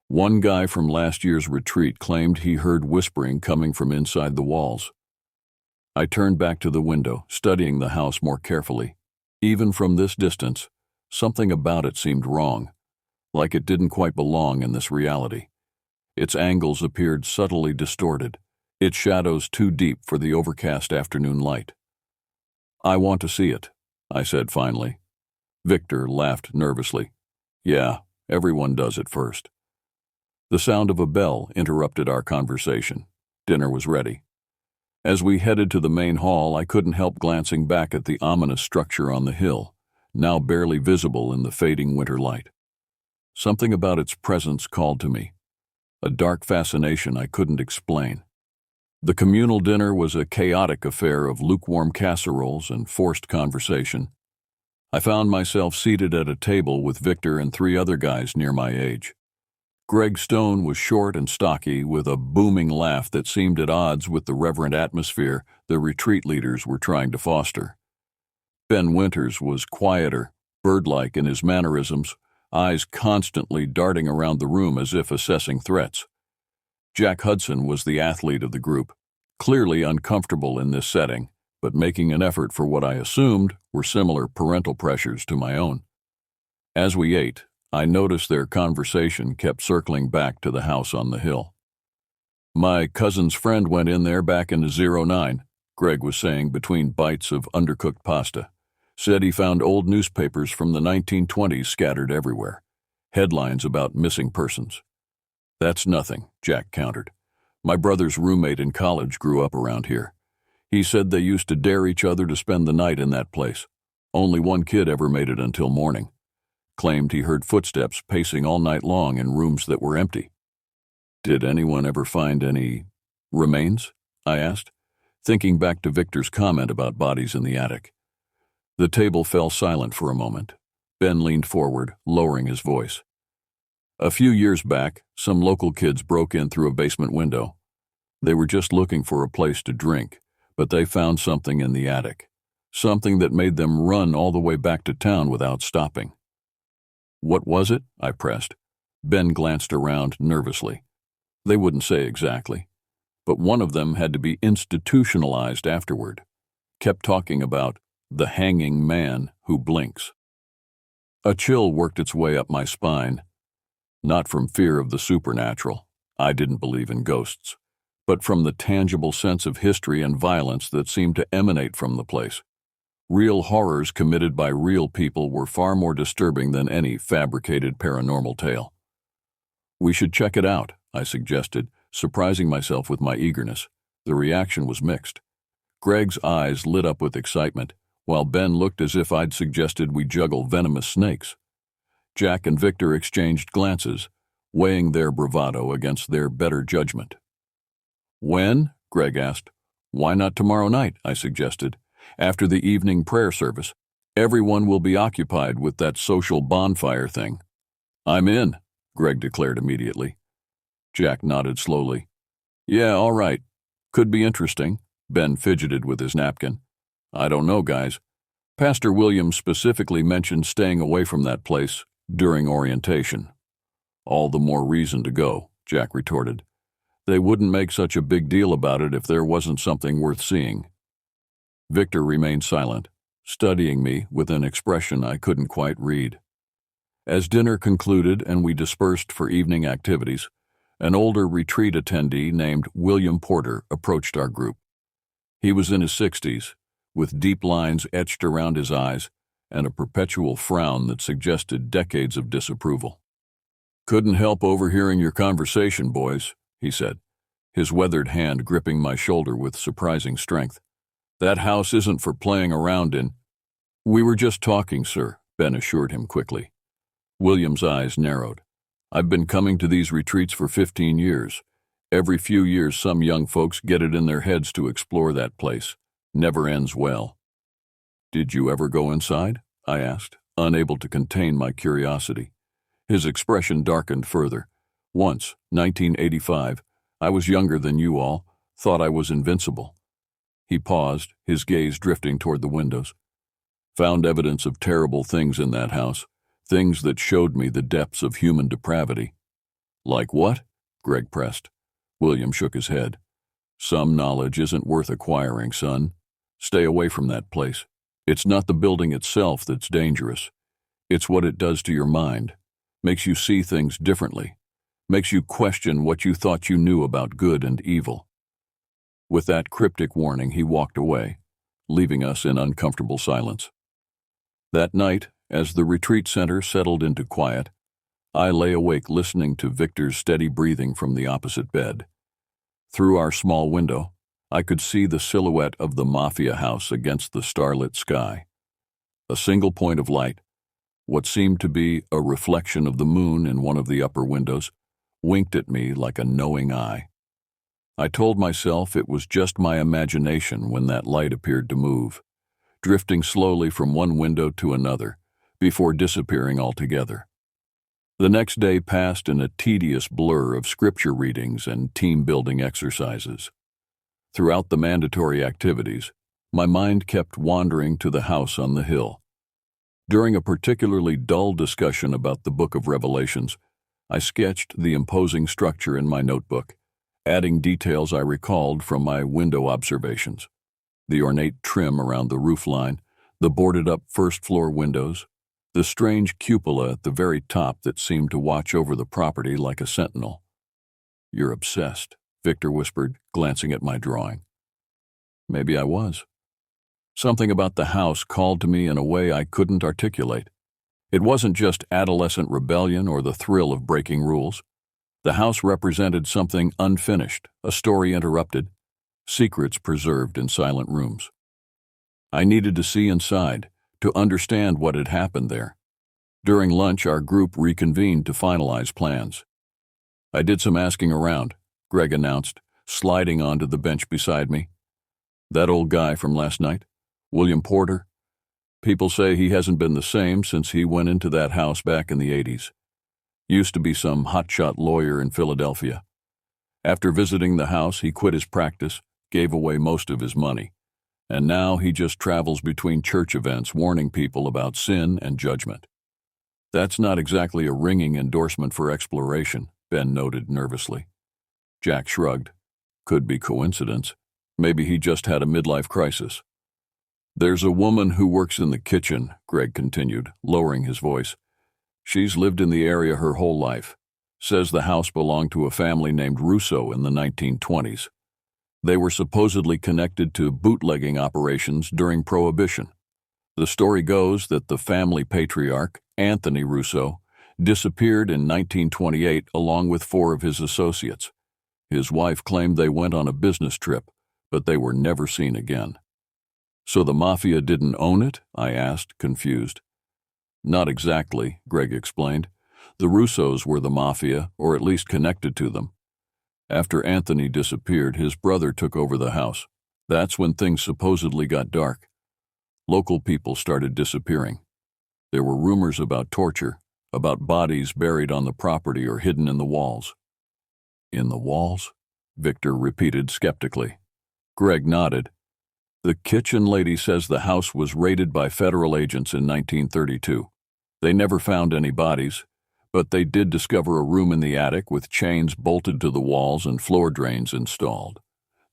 One guy from last year's retreat claimed he heard whispering coming from inside the walls." I turned back to the window, studying the house more carefully. Even from this distance, something about it seemed wrong, like it didn't quite belong in this reality. Its angles appeared subtly distorted, its shadows too deep for the overcast afternoon light. "I want to see it," I said finally. Victor laughed nervously. "Yeah, everyone does at first." The sound of a bell interrupted our conversation. Dinner was ready. As we headed to the main hall, I couldn't help glancing back at the ominous structure on the hill, now barely visible in the fading winter light. Something about its presence called to me, a dark fascination I couldn't explain. The communal dinner was a chaotic affair of lukewarm casseroles and forced conversation. I found myself seated at a table with Victor and 3 other guys near my age. Greg Stone was short and stocky, with a booming laugh that seemed at odds with the reverent atmosphere the retreat leaders were trying to foster. Ben Winters was quieter, bird-like in his mannerisms, eyes constantly darting around the room as if assessing threats. Jack Hudson was the athlete of the group, clearly uncomfortable in this setting, but making an effort for what I assumed were similar parental pressures to my own. As we ate, I noticed their conversation kept circling back to the house on the hill. My cousin's friend went in there back in '09, Greg was saying between bites of undercooked pasta. Said he found old newspapers from the 1920s scattered everywhere. Headlines about missing persons. That's nothing, Jack countered. My brother's roommate in college grew up around here. He said they used to dare each other to spend the night in that place. Only one kid ever made it until morning. Claimed he heard footsteps pacing all night long in rooms that were empty. Did anyone ever find any remains? I asked, thinking back to Victor's comment about bodies in the attic. The table fell silent for a moment. Ben leaned forward, lowering his voice. A few years back, some local kids broke in through a basement window. They were just looking for a place to drink, but they found something in the attic. Something that made them run all the way back to town without stopping. What was it? I pressed. Ben glanced around nervously. They wouldn't say exactly, but one of them had to be institutionalized afterward. Kept talking about the hanging man who blinks. A chill worked its way up my spine. Not from fear of the supernatural. I didn't believe in ghosts. But from the tangible sense of history and violence that seemed to emanate from the place. Real horrors committed by real people were far more disturbing than any fabricated paranormal tale. We should check it out, I suggested, surprising myself with my eagerness. The reaction was mixed. Greg's eyes lit up with excitement, while Ben looked as if I'd suggested we juggle venomous snakes. Jack and Victor exchanged glances, weighing their bravado against their better judgment. When? Greg asked. Why not tomorrow night? I suggested. After the evening prayer service. Everyone will be occupied with that social bonfire thing. I'm in, Greg declared immediately. Jack nodded slowly. Yeah, all right. Could be interesting. Ben fidgeted with his napkin. I don't know, guys. Pastor Williams specifically mentioned staying away from that place during orientation. All the more reason to go, Jack retorted. They wouldn't make such a big deal about it if there wasn't something worth seeing. Victor remained silent, studying me with an expression I couldn't quite read. As dinner concluded and we dispersed for evening activities, an older retreat attendee named William Porter approached our group. He was in his 60s, with deep lines etched around his eyes and a perpetual frown that suggested decades of disapproval. Couldn't help overhearing your conversation, boys, he said, his weathered hand gripping my shoulder with surprising strength. That house isn't for playing around in. We were just talking, sir, Ben assured him quickly. William's eyes narrowed. I've been coming to these retreats for 15 years. Every few years some young folks get it in their heads to explore that place. Never ends well. Did you ever go inside? I asked, unable to contain my curiosity. His expression darkened further. Once, 1985, I was younger than you all, thought I was invincible. He paused, his gaze drifting toward the windows. Found evidence of terrible things in that house, things that showed me the depths of human depravity. Like what? Greg pressed. William shook his head. Some knowledge isn't worth acquiring, son. Stay away from that place. It's not the building itself that's dangerous. It's what it does to your mind. Makes you see things differently. Makes you question what you thought you knew about good and evil. With that cryptic warning, he walked away, leaving us in uncomfortable silence. That night, as the retreat center settled into quiet, I lay awake listening to Victor's steady breathing from the opposite bed. Through our small window, I could see the silhouette of the Mafia house against the starlit sky. A single point of light, what seemed to be a reflection of the moon in one of the upper windows, winked at me like a knowing eye. I told myself it was just my imagination when that light appeared to move, drifting slowly from one window to another, before disappearing altogether. The next day passed in a tedious blur of scripture readings and team-building exercises. Throughout the mandatory activities, my mind kept wandering to the house on the hill. During a particularly dull discussion about the Book of Revelations, I sketched the imposing structure in my notebook, adding details I recalled from my window observations. The ornate trim around the roofline, the boarded-up first-floor windows, the strange cupola at the very top that seemed to watch over the property like a sentinel. You're obsessed, Victor whispered, glancing at my drawing. Maybe I was. Something about the house called to me in a way I couldn't articulate. It wasn't just adolescent rebellion or the thrill of breaking rules. The house represented something unfinished, a story interrupted, secrets preserved in silent rooms. I needed to see inside, to understand what had happened there. During lunch, our group reconvened to finalize plans. I did some asking around, Greg announced, sliding onto the bench beside me. That old guy from last night, William Porter. People say he hasn't been the same since he went into that house back in the 80s. Used to be some hotshot lawyer in Philadelphia. After visiting the house, he quit his practice, gave away most of his money, and now he just travels between church events warning people about sin and judgment. That's not exactly a ringing endorsement for exploration, Ben noted nervously. Jack shrugged. Could be coincidence. Maybe he just had a midlife crisis. There's a woman who works in the kitchen, Greg continued, lowering his voice. She's lived in the area her whole life. Says the house belonged to a family named Russo in the 1920s. They were supposedly connected to bootlegging operations during Prohibition. The story goes that the family patriarch, Anthony Russo, disappeared in 1928 along with 4 of his associates. His wife claimed they went on a business trip, but they were never seen again. So the mafia didn't own it? I asked, confused. Not exactly, Greg explained. The Russos were the mafia, or at least connected to them. After Anthony disappeared, his brother took over the house. That's when things supposedly got dark. Local people started disappearing. There were rumors about torture, about bodies buried on the property or hidden in the walls. In the walls? Victor repeated skeptically. Greg nodded. The kitchen lady says the house was raided by federal agents in 1932. They never found any bodies, but they did discover a room in the attic with chains bolted to the walls and floor drains installed.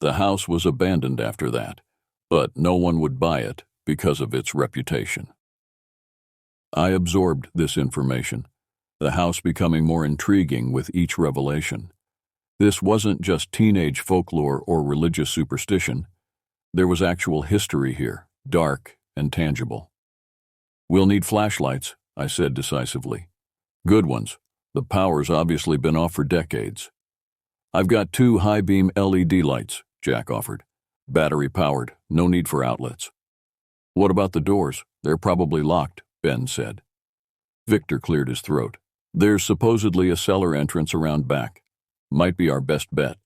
The house was abandoned after that, but no one would buy it because of its reputation. I absorbed this information, the house becoming more intriguing with each revelation. This wasn't just teenage folklore or religious superstition. There was actual history here, dark and tangible. We'll need flashlights, I said decisively. Good ones. The power's obviously been off for decades. I've got 2 high-beam LED lights, Jack offered. Battery-powered, no need for outlets. What about the doors? They're probably locked, Ben said. Victor cleared his throat. There's supposedly a cellar entrance around back. Might be our best bet.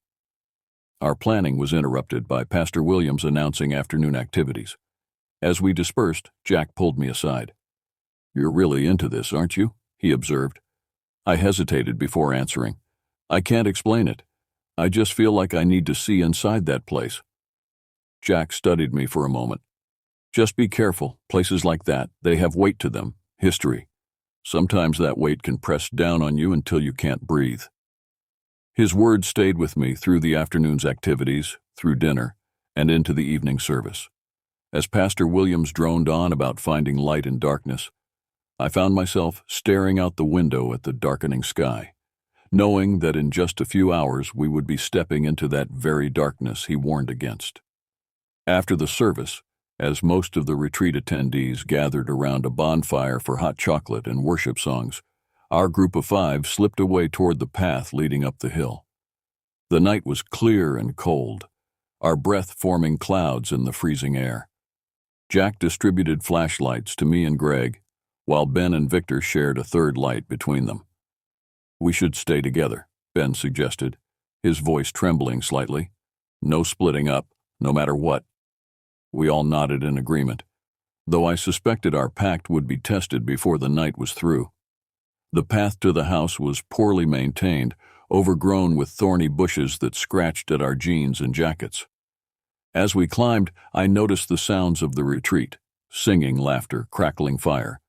Our planning was interrupted by Pastor Williams announcing afternoon activities. As we dispersed, Jack pulled me aside. You're really into this, aren't you? He observed. I hesitated before answering. I can't explain it. I just feel like I need to see inside that place. Jack studied me for a moment. Just be careful. Places like that, they have weight to them, history. Sometimes that weight can press down on you until you can't breathe. His words stayed with me through the afternoon's activities, through dinner, and into the evening service. As Pastor Williams droned on about finding light in darkness, I found myself staring out the window at the darkening sky, knowing that in just a few hours we would be stepping into that very darkness he warned against. After the service, as most of the retreat attendees gathered around a bonfire for hot chocolate and worship songs, our group of 5 slipped away toward the path leading up the hill. The night was clear and cold, our breath forming clouds in the freezing air. Jack distributed flashlights to me and Greg, while Ben and Victor shared a third light between them. We should stay together, Ben suggested, his voice trembling slightly. No splitting up, no matter what. We all nodded in agreement, though I suspected our pact would be tested before the night was through. The path to the house was poorly maintained, overgrown with thorny bushes that scratched at our jeans and jackets. As we climbed, I noticed the sounds of the retreat, singing, laughter, crackling fire,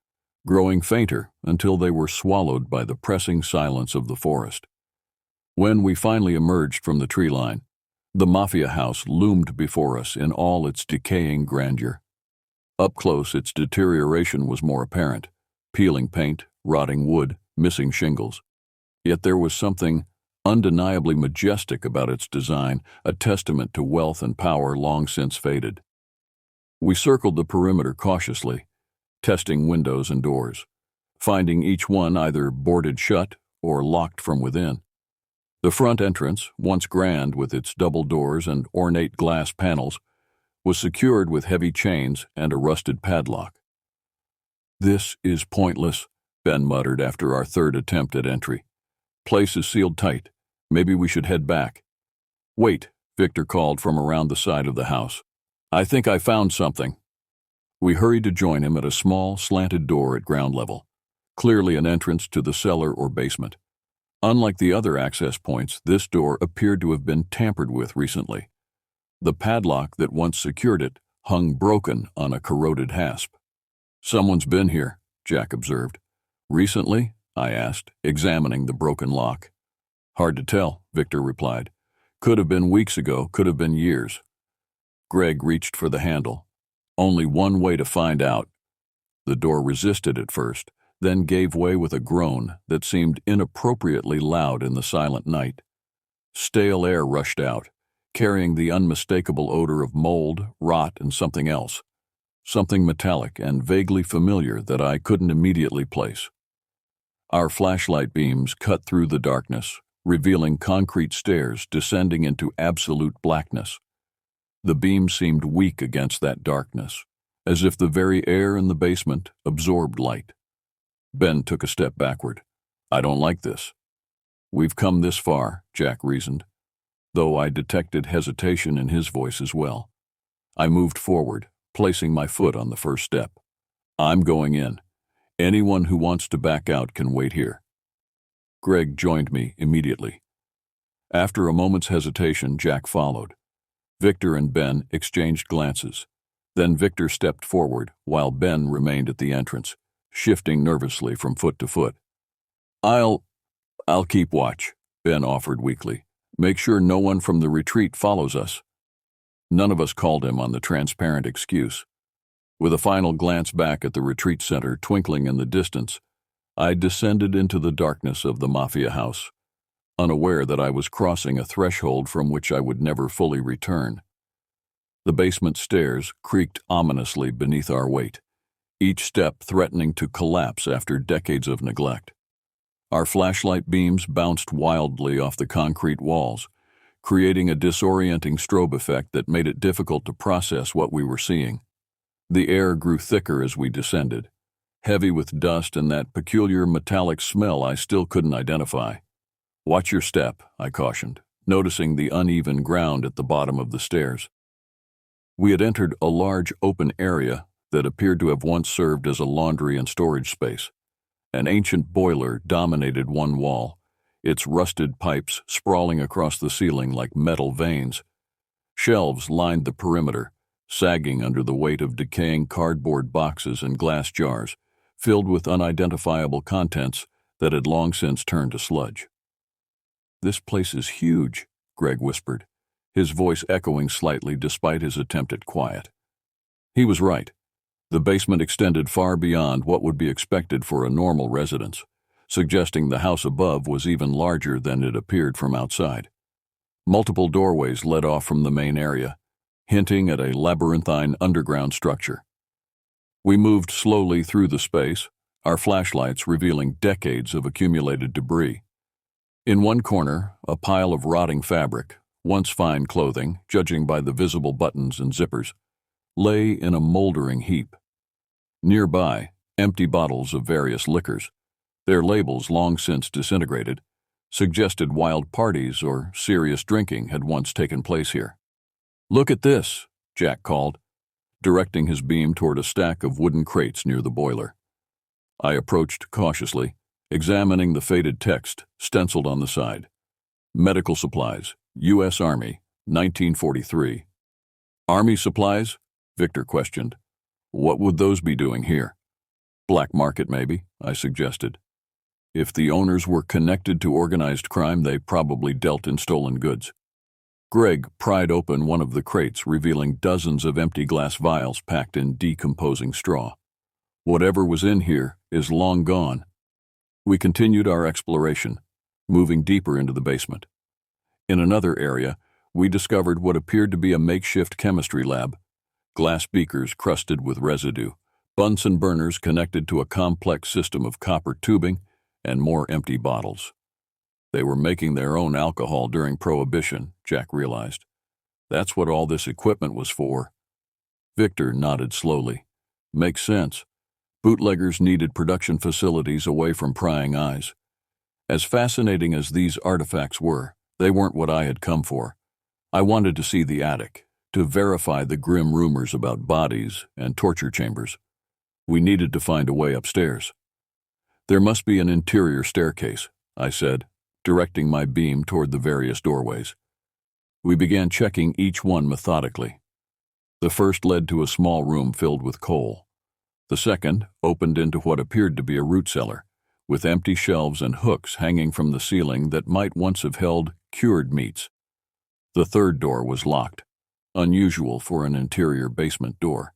growing fainter until they were swallowed by the pressing silence of the forest. When we finally emerged from the tree line, the Mafia house loomed before us in all its decaying grandeur. Up close, its deterioration was more apparent, peeling paint, rotting wood, missing shingles. Yet there was something undeniably majestic about its design, a testament to wealth and power long since faded. We circled the perimeter cautiously, testing windows and doors, finding each one either boarded shut or locked from within. The front entrance, once grand with its double doors and ornate glass panels, was secured with heavy chains and a rusted padlock. "This is pointless," Ben muttered after our third attempt at entry. "Place is sealed tight. Maybe we should head back." "Wait," Victor called from around the side of the house. "I think I found something." We hurried to join him at a small, slanted door at ground level, clearly an entrance to the cellar or basement. Unlike the other access points, this door appeared to have been tampered with recently. The padlock that once secured it hung broken on a corroded hasp. "Someone's been here," Jack observed. "Recently?" I asked, examining the broken lock. "Hard to tell," Victor replied. "Could have been weeks ago, could have been years." Greg reached for the handle. "Only one way to find out." The door resisted at first, then gave way with a groan that seemed inappropriately loud in the silent night. Stale air rushed out, carrying the unmistakable odor of mold, rot, and something else. Something metallic and vaguely familiar that I couldn't immediately place. Our flashlight beams cut through the darkness, revealing concrete stairs descending into absolute blackness. The beam seemed weak against that darkness, as if the very air in the basement absorbed light. Ben took a step backward. "I don't like this." "We've come this far," Jack reasoned, though I detected hesitation in his voice as well. I moved forward, placing my foot on the first step. "I'm going in. Anyone who wants to back out can wait here." Greg joined me immediately. After a moment's hesitation, Jack followed. Victor and Ben exchanged glances. Then Victor stepped forward, while Ben remained at the entrance, shifting nervously from foot to foot. I'll keep watch," Ben offered weakly. "Make sure no one from the retreat follows us." None of us called him on the transparent excuse. With a final glance back at the retreat center twinkling in the distance, I descended into the darkness of the Mafia house, unaware that I was crossing a threshold from which I would never fully return. The basement stairs creaked ominously beneath our weight, each step threatening to collapse after decades of neglect. Our flashlight beams bounced wildly off the concrete walls, creating a disorienting strobe effect that made it difficult to process what we were seeing. The air grew thicker as we descended, heavy with dust and that peculiar metallic smell I still couldn't identify. "Watch your step," I cautioned, noticing the uneven ground at the bottom of the stairs. We had entered a large open area that appeared to have once served as a laundry and storage space. An ancient boiler dominated one wall, its rusted pipes sprawling across the ceiling like metal veins. Shelves lined the perimeter, sagging under the weight of decaying cardboard boxes and glass jars, filled with unidentifiable contents that had long since turned to sludge. "This place is huge," Greg whispered, his voice echoing slightly despite his attempt at quiet. He was right. The basement extended far beyond what would be expected for a normal residence, suggesting the house above was even larger than it appeared from outside. Multiple doorways led off from the main area, hinting at a labyrinthine underground structure. We moved slowly through the space, our flashlights revealing decades of accumulated debris. In one corner, a pile of rotting fabric, once fine clothing, judging by the visible buttons and zippers, lay in a moldering heap. Nearby, empty bottles of various liquors, their labels long since disintegrated, suggested wild parties or serious drinking had once taken place here. "Look at this," Jack called, directing his beam toward a stack of wooden crates near the boiler. I approached cautiously, examining the faded text stenciled on the side. "Medical supplies, U.S. Army, 1943. "Army supplies?" Victor questioned. "What would those be doing here?" "Black market, maybe," I suggested. If the owners were connected to organized crime, they probably dealt in stolen goods. Greg pried open one of the crates, revealing dozens of empty glass vials packed in decomposing straw. "Whatever was in here is long gone." We continued our exploration, moving deeper into the basement. In another area, we discovered what appeared to be a makeshift chemistry lab. Glass beakers crusted with residue, Bunsen burners connected to a complex system of copper tubing, and more empty bottles. They were making their own alcohol during Prohibition, Jack realized. That's what all this equipment was for. Victor nodded slowly. Makes sense. Bootleggers needed production facilities away from prying eyes. As fascinating as these artifacts were, they weren't what I had come for. I wanted to see the attic, to verify the grim rumors about bodies and torture chambers. We needed to find a way upstairs. There must be an interior staircase, I said, directing my beam toward the various doorways. We began checking each one methodically. The first led to a small room filled with coal. The second opened into what appeared to be a root cellar, with empty shelves and hooks hanging from the ceiling that might once have held cured meats. The third door was locked, unusual for an interior basement door.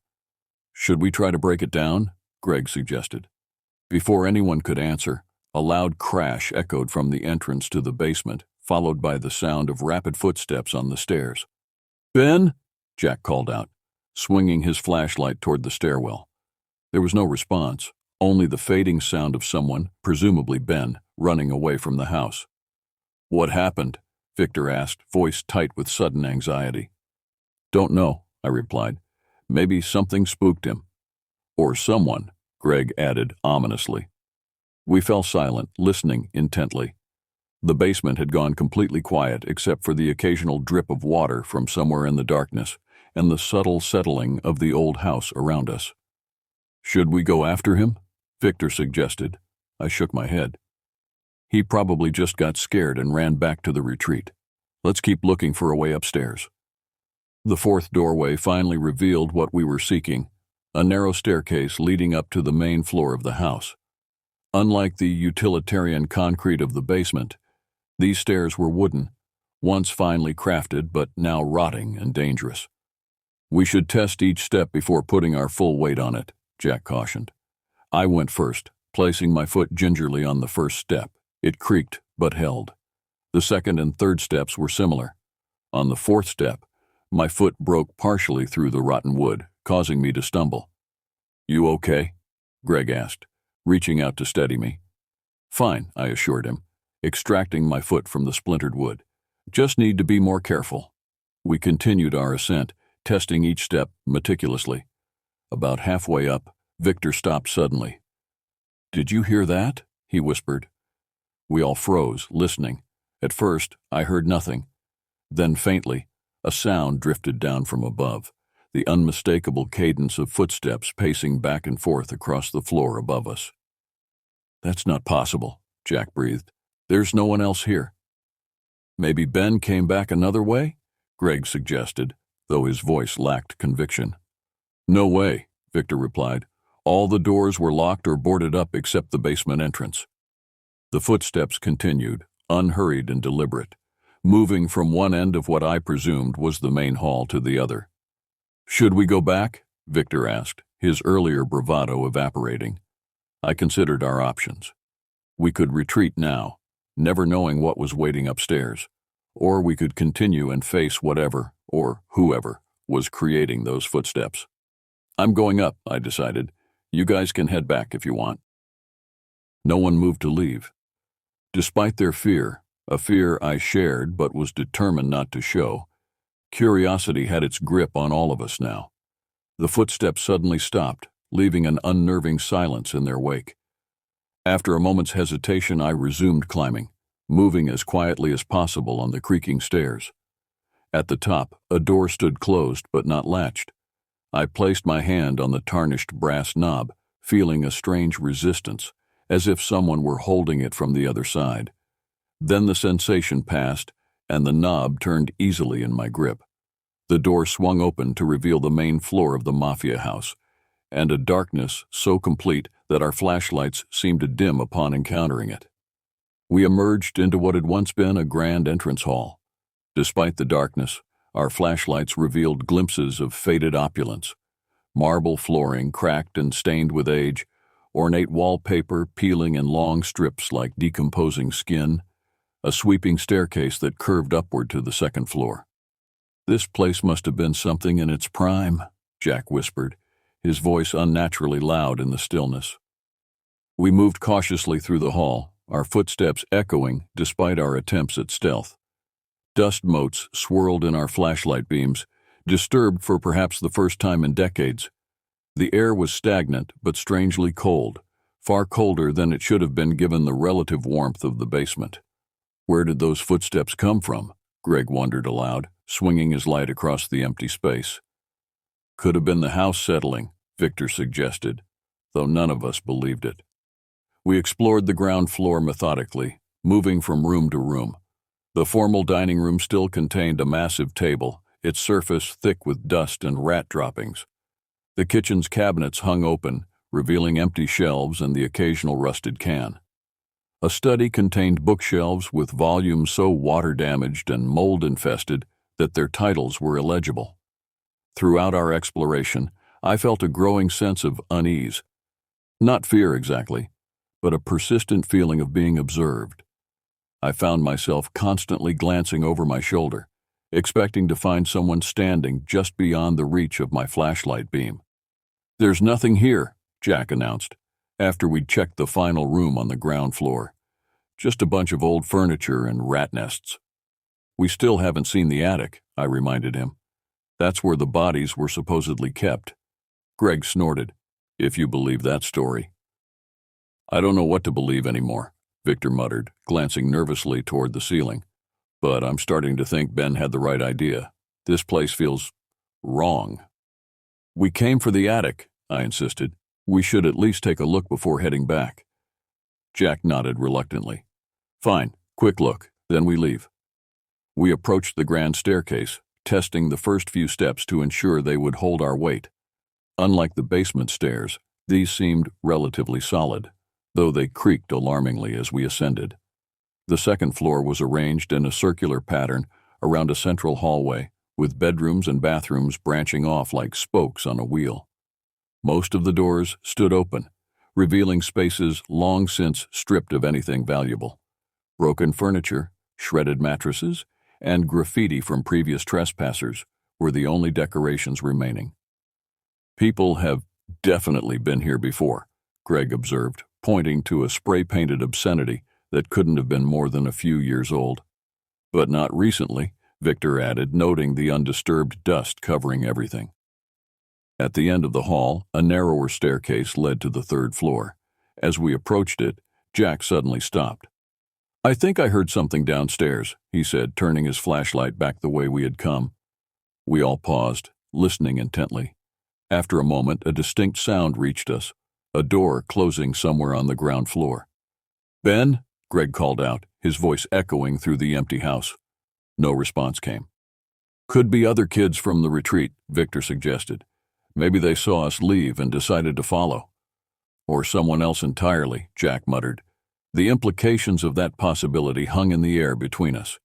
Should we try to break it down? Greg suggested. Before anyone could answer, a loud crash echoed from the entrance to the basement, followed by the sound of rapid footsteps on the stairs. Ben? Jack called out, swinging his flashlight toward the stairwell. There was no response, only the fading sound of someone, presumably Ben, running away from the house. What happened? Victor asked, voice tight with sudden anxiety. Don't know, I replied. Maybe something spooked him. Or someone, Greg added ominously. We fell silent, listening intently. The basement had gone completely quiet except for the occasional drip of water from somewhere in the darkness and the subtle settling of the old house around us. Should we go after him? Victor suggested. I shook my head. He probably just got scared and ran back to the retreat. Let's keep looking for a way upstairs. The fourth doorway finally revealed what we were seeking, a narrow staircase leading up to the main floor of the house. Unlike the utilitarian concrete of the basement, these stairs were wooden, once finely crafted but now rotting and dangerous. We should test each step before putting our full weight on it, Jack cautioned. I went first, placing my foot gingerly on the first step. It creaked, but held. The second and third steps were similar. On the fourth step, my foot broke partially through the rotten wood, causing me to stumble. You okay? Greg asked, reaching out to steady me. Fine, I assured him, extracting my foot from the splintered wood. Just need to be more careful. We continued our ascent, testing each step meticulously. About halfway up, Victor stopped suddenly. Did you hear that? He whispered. We all froze, listening. At first, I heard nothing. Then faintly, a sound drifted down from above, the unmistakable cadence of footsteps pacing back and forth across the floor above us. That's not possible, Jack breathed. There's no one else here. Maybe Ben came back another way? Greg suggested, though his voice lacked conviction. No way, Victor replied. All the doors were locked or boarded up except the basement entrance. The footsteps continued, unhurried and deliberate, moving from one end of what I presumed was the main hall to the other. Should we go back? Victor asked, his earlier bravado evaporating. I considered our options. We could retreat now, never knowing what was waiting upstairs, or we could continue and face whatever, or whoever, was creating those footsteps. I'm going up, I decided. You guys can head back if you want. No one moved to leave. Despite their fear, a fear I shared but was determined not to show, curiosity had its grip on all of us now. The footsteps suddenly stopped, leaving an unnerving silence in their wake. After a moment's hesitation, I resumed climbing, moving as quietly as possible on the creaking stairs. At the top, a door stood closed but not latched. I placed my hand on the tarnished brass knob, feeling a strange resistance, as if someone were holding it from the other side. Then the sensation passed, and the knob turned easily in my grip. The door swung open to reveal the main floor of the Mafia house, and a darkness so complete that our flashlights seemed to dim upon encountering it. We emerged into what had once been a grand entrance hall. Despite the darkness, our flashlights revealed glimpses of faded opulence. Marble flooring cracked and stained with age, ornate wallpaper peeling in long strips like decomposing skin, a sweeping staircase that curved upward to the second floor. "This place must have been something in its prime," Jack whispered, his voice unnaturally loud in the stillness. We moved cautiously through the hall, our footsteps echoing despite our attempts at stealth. Dust motes swirled in our flashlight beams, disturbed for perhaps the first time in decades. The air was stagnant but strangely cold, far colder than it should have been given the relative warmth of the basement. Where did those footsteps come from? Greg wondered aloud, swinging his light across the empty space. Could have been the house settling, Victor suggested, though none of us believed it. We explored the ground floor methodically, moving from room to room. The formal dining room still contained a massive table, its surface thick with dust and rat droppings. The kitchen's cabinets hung open, revealing empty shelves and the occasional rusted can. A study contained bookshelves with volumes so water-damaged and mold-infested that their titles were illegible. Throughout our exploration, I felt a growing sense of unease. Not fear exactly, but a persistent feeling of being observed. I found myself constantly glancing over my shoulder, expecting to find someone standing just beyond the reach of my flashlight beam. "There's nothing here," Jack announced, after we'd checked the final room on the ground floor. "Just a bunch of old furniture and rat nests." "We still haven't seen the attic," I reminded him. "That's where the bodies were supposedly kept." Greg snorted, "If you believe that story." "I don't know what to believe anymore," Victor muttered, glancing nervously toward the ceiling. "But I'm starting to think Ben had the right idea. This place feels wrong." "We came for the attic," I insisted. "We should at least take a look before heading back." Jack nodded reluctantly. "Fine, quick look, then we leave." We approached the grand staircase, testing the first few steps to ensure they would hold our weight. Unlike the basement stairs, these seemed relatively solid, though they creaked alarmingly as we ascended. The second floor was arranged in a circular pattern around a central hallway, with bedrooms and bathrooms branching off like spokes on a wheel. Most of the doors stood open, revealing spaces long since stripped of anything valuable. Broken furniture, shredded mattresses, and graffiti from previous trespassers were the only decorations remaining. "People have definitely been here before," Greg observed, pointing to a spray-painted obscenity that couldn't have been more than a few years old. "But not recently," Victor added, noting the undisturbed dust covering everything. At the end of the hall, a narrower staircase led to the third floor. As we approached it, Jack suddenly stopped. "I think I heard something downstairs," he said, turning his flashlight back the way we had come. We all paused, listening intently. After a moment, a distinct sound reached us, a door closing somewhere on the ground floor. "Ben?" Greg called out, his voice echoing through the empty house. No response came. "Could be other kids from the retreat," Victor suggested. "Maybe they saw us leave and decided to follow." "Or someone else entirely," Jack muttered. The implications of that possibility hung in the air between us.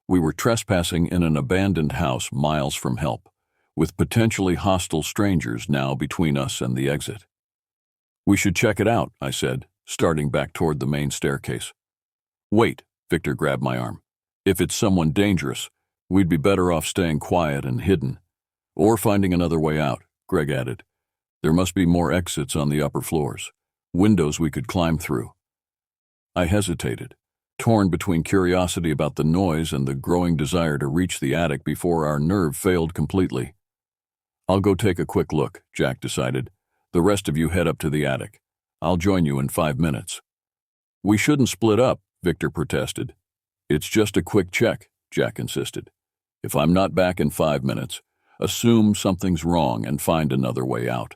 We were trespassing in an abandoned house miles from help, with potentially hostile strangers now between us and the exit. "We should check it out," I said, starting back toward the main staircase. "Wait," Victor grabbed my arm. "If it's someone dangerous, we'd be better off staying quiet and hidden. Or finding another way out," Greg added. "There must be more exits on the upper floors, windows we could climb through." I hesitated, torn between curiosity about the noise and the growing desire to reach the attic before our nerve failed completely. "I'll go take a quick look," Jack decided. "The rest of you head up to the attic. I'll join you in 5 minutes." "We shouldn't split up," Victor protested. "It's just a quick check," Jack insisted. "If I'm not back in 5 minutes, assume something's wrong and find another way out."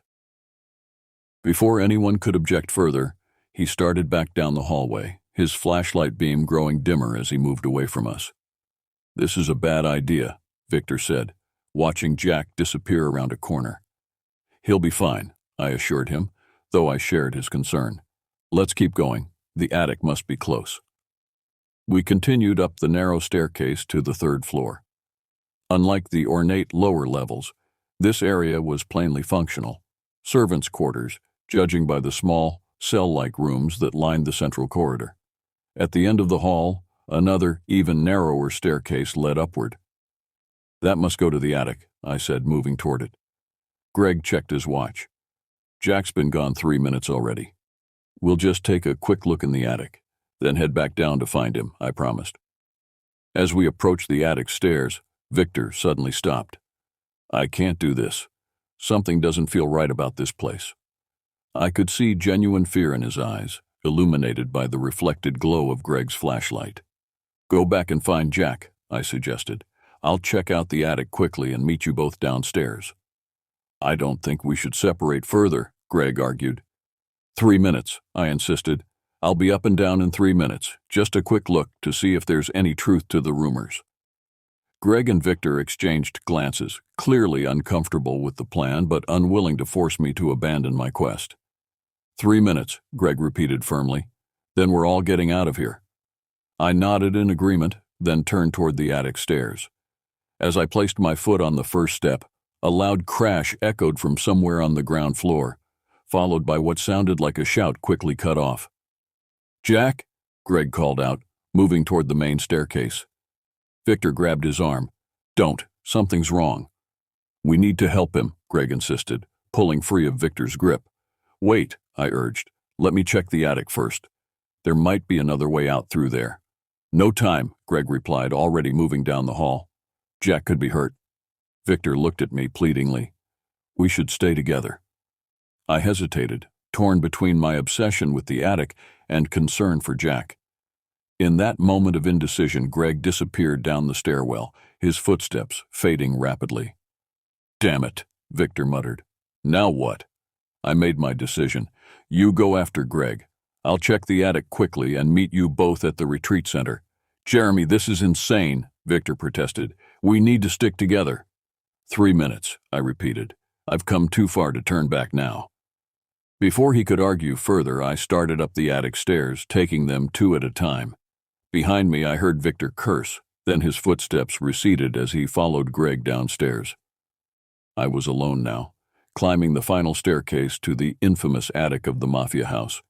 Before anyone could object further, he started back down the hallway, his flashlight beam growing dimmer as he moved away from us. "This is a bad idea," Victor said, watching Jack disappear around a corner. "He'll be fine," I assured him, though I shared his concern. "Let's keep going. The attic must be close." We continued up the narrow staircase to the third floor. Unlike the ornate lower levels, this area was plainly functional. Servants' quarters, judging by the small, cell-like rooms that lined the central corridor. At the end of the hall, Another, even narrower staircase led upward. "That must go to the attic," I said, moving toward it. Greg checked his watch. "Jack's been gone 3 minutes already. We'll just take a quick look in the attic, then head back down to find him," I promised. As we approached the attic stairs, Victor suddenly stopped. "I can't do this. Something doesn't feel right about this place." I could see genuine fear in his eyes, illuminated by the reflected glow of Greg's flashlight. "Go back and find Jack," I suggested. "I'll check out the attic quickly and meet you both downstairs." "I don't think we should separate further," Greg argued. 3 minutes, I insisted. "I'll be up and down in 3 minutes, just a quick look to see if there's any truth to the rumors." Greg and Victor exchanged glances, clearly uncomfortable with the plan but unwilling to force me to abandon my quest. 3 minutes, Greg repeated firmly. "Then we're all getting out of here." I nodded in agreement, then turned toward the attic stairs. As I placed my foot on the first step, a loud crash echoed from somewhere on the ground floor, followed by what sounded like a shout quickly cut off. "Jack?" Greg called out, moving toward the main staircase. Victor grabbed his arm. "Don't. Something's wrong." "We need to help him," Greg insisted, pulling free of Victor's grip. "Wait," I urged. "Let me check the attic first. There might be another way out through there." "No time," Greg replied, already moving down the hall. "Jack could be hurt." Victor looked at me pleadingly. "We should stay together." I hesitated, torn between my obsession with the attic and concern for Jack. In that moment of indecision, Greg disappeared down the stairwell, his footsteps fading rapidly. "Damn it," Victor muttered. "Now what?" I made my decision. "You go after Greg. I'll check the attic quickly and meet you both at the retreat center." "Jeremy, this is insane," Victor protested. "We need to stick together." 3 minutes, I repeated. "I've come too far to turn back now." Before he could argue further, I started up the attic stairs, taking them 2 at a time. Behind me, I heard Victor curse, then his footsteps receded as he followed Greg downstairs. I was alone now, climbing the final staircase to the infamous attic of the Mafia house.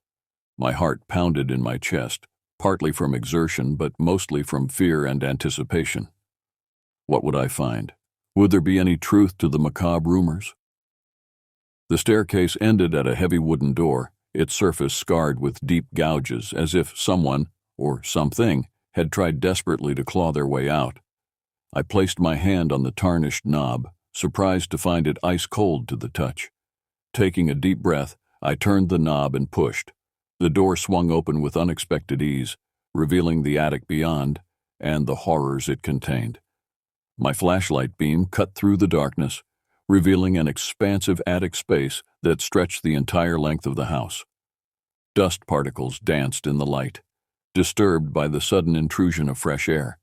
My heart pounded in my chest, partly from exertion but mostly from fear and anticipation. What would I find? Would there be any truth to the macabre rumors? The staircase ended at a heavy wooden door, its surface scarred with deep gouges, as if someone, or something, had tried desperately to claw their way out. I placed my hand on the tarnished knob, surprised to find it ice cold to the touch. Taking a deep breath, I turned the knob and pushed. The door swung open with unexpected ease, revealing the attic beyond and the horrors it contained. My flashlight beam cut through the darkness, revealing an expansive attic space that stretched the entire length of the house. Dust particles danced in the light, disturbed by the sudden intrusion of fresh air.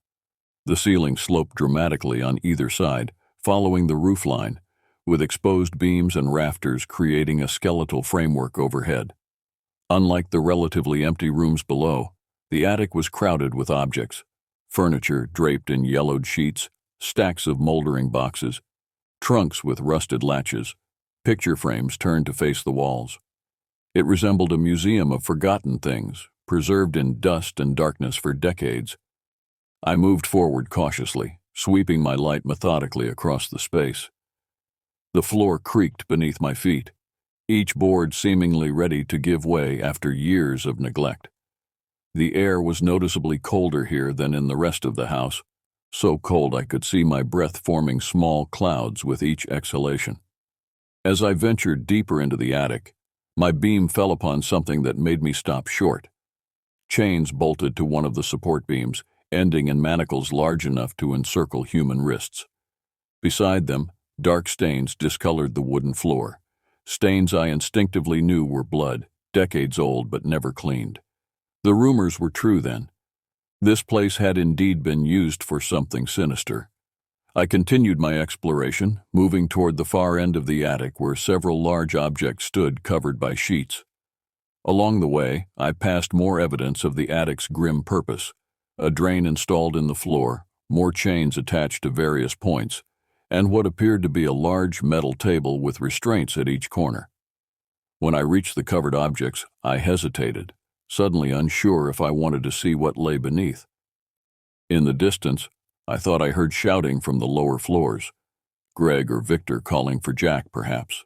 The ceiling sloped dramatically on either side, following the roofline, with exposed beams and rafters creating a skeletal framework overhead. Unlike the relatively empty rooms below, the attic was crowded with objects: furniture draped in yellowed sheets, stacks of moldering boxes, trunks with rusted latches, picture frames turned to face the walls. It resembled a museum of forgotten things, preserved in dust and darkness for decades. I moved forward cautiously, sweeping my light methodically across the space. The floor creaked beneath my feet, each board seemingly ready to give way after years of neglect. The air was noticeably colder here than in the rest of the house, so cold I could see my breath forming small clouds with each exhalation. As I ventured deeper into the attic, my beam fell upon something that made me stop short. Chains bolted to one of the support beams, ending in manacles large enough to encircle human wrists. Beside them, dark stains discolored the wooden floor, stains I instinctively knew were blood, decades old but never cleaned. The rumors were true then. This place had indeed been used for something sinister. I continued my exploration, moving toward the far end of the attic where several large objects stood covered by sheets. Along the way, I passed more evidence of the attic's grim purpose: a drain installed in the floor, more chains attached to various points, and what appeared to be a large metal table with restraints at each corner. When I reached the covered objects, I hesitated, suddenly unsure if I wanted to see what lay beneath. In the distance, I thought I heard shouting from the lower floors. Greg or Victor calling for Jack, perhaps.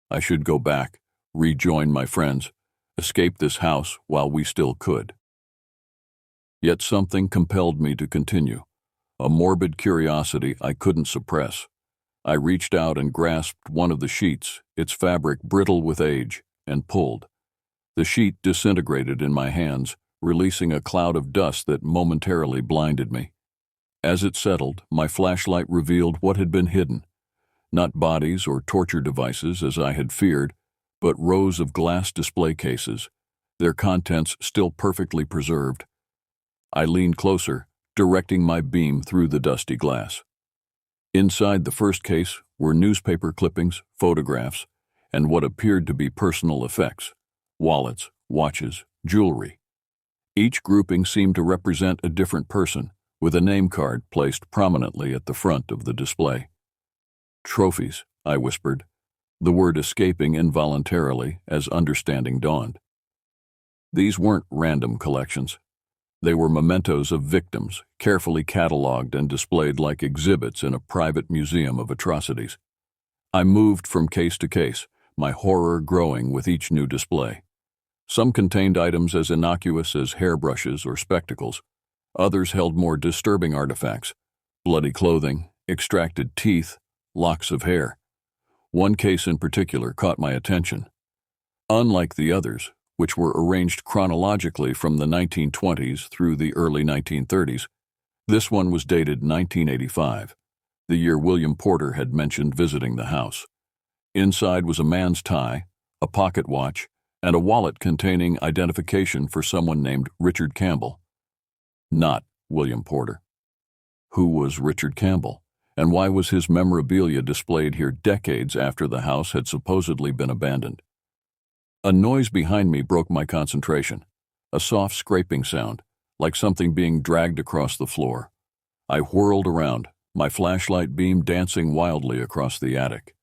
I should go back, rejoin my friends, escape this house while we still could. Yet something compelled me to continue, a morbid curiosity I couldn't suppress. I reached out and grasped one of the sheets, its fabric brittle with age, and pulled. The sheet disintegrated in my hands, releasing a cloud of dust that momentarily blinded me. As it settled, my flashlight revealed what had been hidden. Not bodies or torture devices, as I had feared, but rows of glass display cases, their contents still perfectly preserved. I leaned closer, directing my beam through the dusty glass. Inside the first case were newspaper clippings, photographs, and what appeared to be personal effects: wallets, watches, jewelry. Each grouping seemed to represent a different person, with a name card placed prominently at the front of the display. "Trophies," I whispered, the word escaping involuntarily as understanding dawned. These weren't random collections. They were mementos of victims, carefully catalogued and displayed like exhibits in a private museum of atrocities. I moved from case to case, my horror growing with each new display. Some contained items as innocuous as hairbrushes or spectacles. Others held more disturbing artifacts: bloody clothing, extracted teeth, locks of hair. One case in particular caught my attention. Unlike the others, which were arranged chronologically from the 1920s through the early 1930s, this one was dated 1985, the year William Porter had mentioned visiting the house. Inside was a man's tie, a pocket watch, and a wallet containing identification for someone named Richard Campbell. Not William Porter. Who was Richard Campbell, and why was his memorabilia displayed here decades after the house had supposedly been abandoned? A noise behind me broke my concentration, a soft scraping sound, like something being dragged across the floor. I whirled around, my flashlight beam dancing wildly across the attic.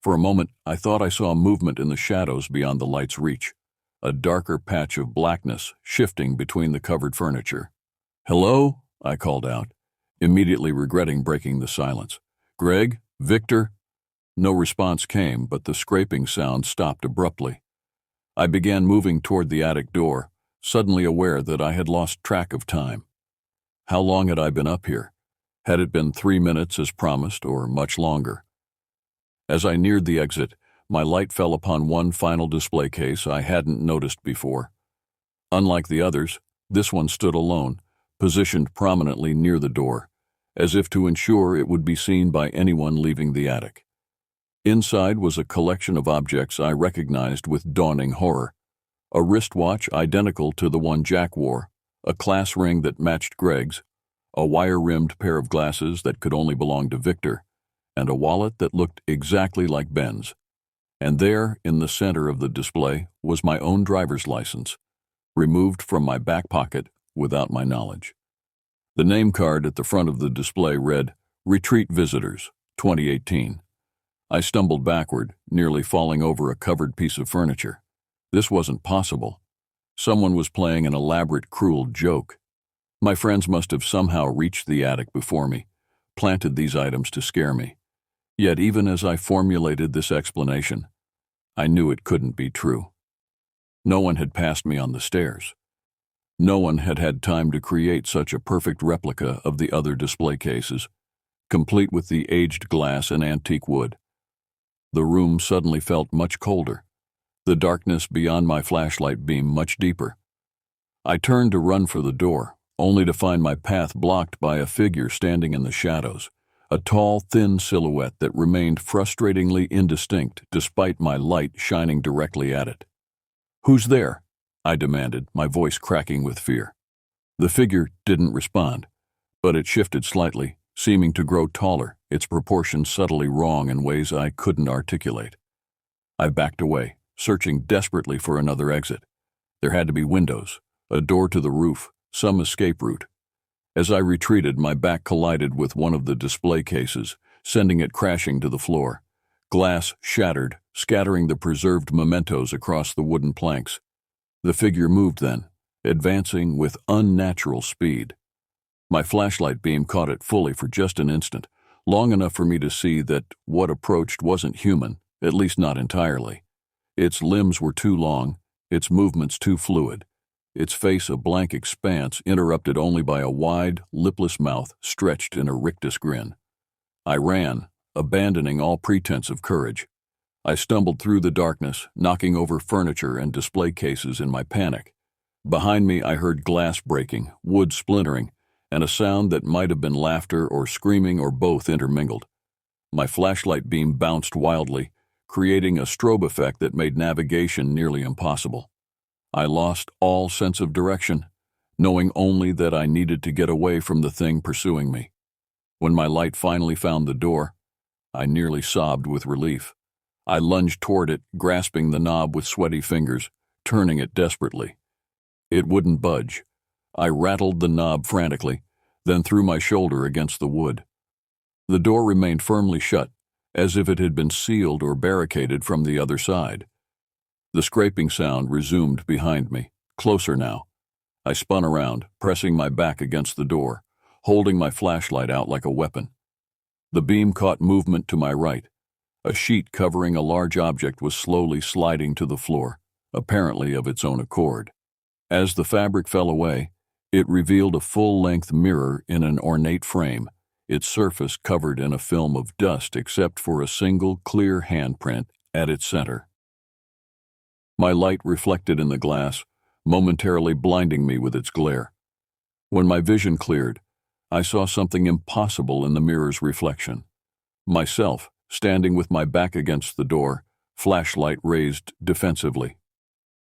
For a moment, I thought I saw movement in the shadows beyond the light's reach, a darker patch of blackness shifting between the covered furniture. "Hello?" I called out, immediately regretting breaking the silence. "Greg? Victor?" No response came, but the scraping sound stopped abruptly. I began moving toward the attic door, suddenly aware that I had lost track of time. How long had I been up here? Had it been 3 minutes as promised, or much longer? As I neared the exit, my light fell upon one final display case I hadn't noticed before. Unlike the others, this one stood alone, positioned prominently near the door, as if to ensure it would be seen by anyone leaving the attic. Inside was a collection of objects I recognized with dawning horror: a wristwatch identical to the one Jack wore, a class ring that matched Greg's, a wire-rimmed pair of glasses that could only belong to Victor, and a wallet that looked exactly like Ben's. And there, in the center of the display, was my own driver's license, removed from my back pocket without my knowledge. The name card at the front of the display read, "Retreat Visitors, 2018. I stumbled backward, nearly falling over a covered piece of furniture. This wasn't possible. Someone was playing an elaborate, cruel joke. My friends must have somehow reached the attic before me, planted these items to scare me. Yet even as I formulated this explanation, I knew it couldn't be true. No one had passed me on the stairs. No one had had time to create such a perfect replica of the other display cases, complete with the aged glass and antique wood. The room suddenly felt much colder, the darkness beyond my flashlight beam much deeper. I turned to run for the door, only to find my path blocked by a figure standing in the shadows, a tall, thin silhouette that remained frustratingly indistinct despite my light shining directly at it. "Who's there?" I demanded, my voice cracking with fear. The figure didn't respond, but it shifted slightly, seeming to grow taller, its proportions subtly wrong in ways I couldn't articulate. I backed away, searching desperately for another exit. There had to be windows, a door to the roof, some escape route. As I retreated, my back collided with one of the display cases, sending it crashing to the floor. Glass shattered, scattering the preserved mementos across the wooden planks. The figure moved then, advancing with unnatural speed. My flashlight beam caught it fully for just an instant, long enough for me to see that what approached wasn't human, at least not entirely. Its limbs were too long, its movements too fluid, its face a blank expanse interrupted only by a wide, lipless mouth stretched in a rictus grin. I ran, abandoning all pretense of courage. I stumbled through the darkness, knocking over furniture and display cases in my panic. Behind me I heard glass breaking, wood splintering, and a sound that might have been laughter or screaming or both intermingled. My flashlight beam bounced wildly, creating a strobe effect that made navigation nearly impossible. I lost all sense of direction, knowing only that I needed to get away from the thing pursuing me. When my light finally found the door, I nearly sobbed with relief. I lunged toward it, grasping the knob with sweaty fingers, turning it desperately. It wouldn't budge. I rattled the knob frantically, then threw my shoulder against the wood. The door remained firmly shut, as if it had been sealed or barricaded from the other side. The scraping sound resumed behind me, closer now. I spun around, pressing my back against the door, holding my flashlight out like a weapon. The beam caught movement to my right. A sheet covering a large object was slowly sliding to the floor, apparently of its own accord. As the fabric fell away, it revealed a full-length mirror in an ornate frame, its surface covered in a film of dust except for a single clear handprint at its center. My light reflected in the glass, momentarily blinding me with its glare. When my vision cleared, I saw something impossible in the mirror's reflection. Myself, standing with my back against the door, flashlight raised defensively.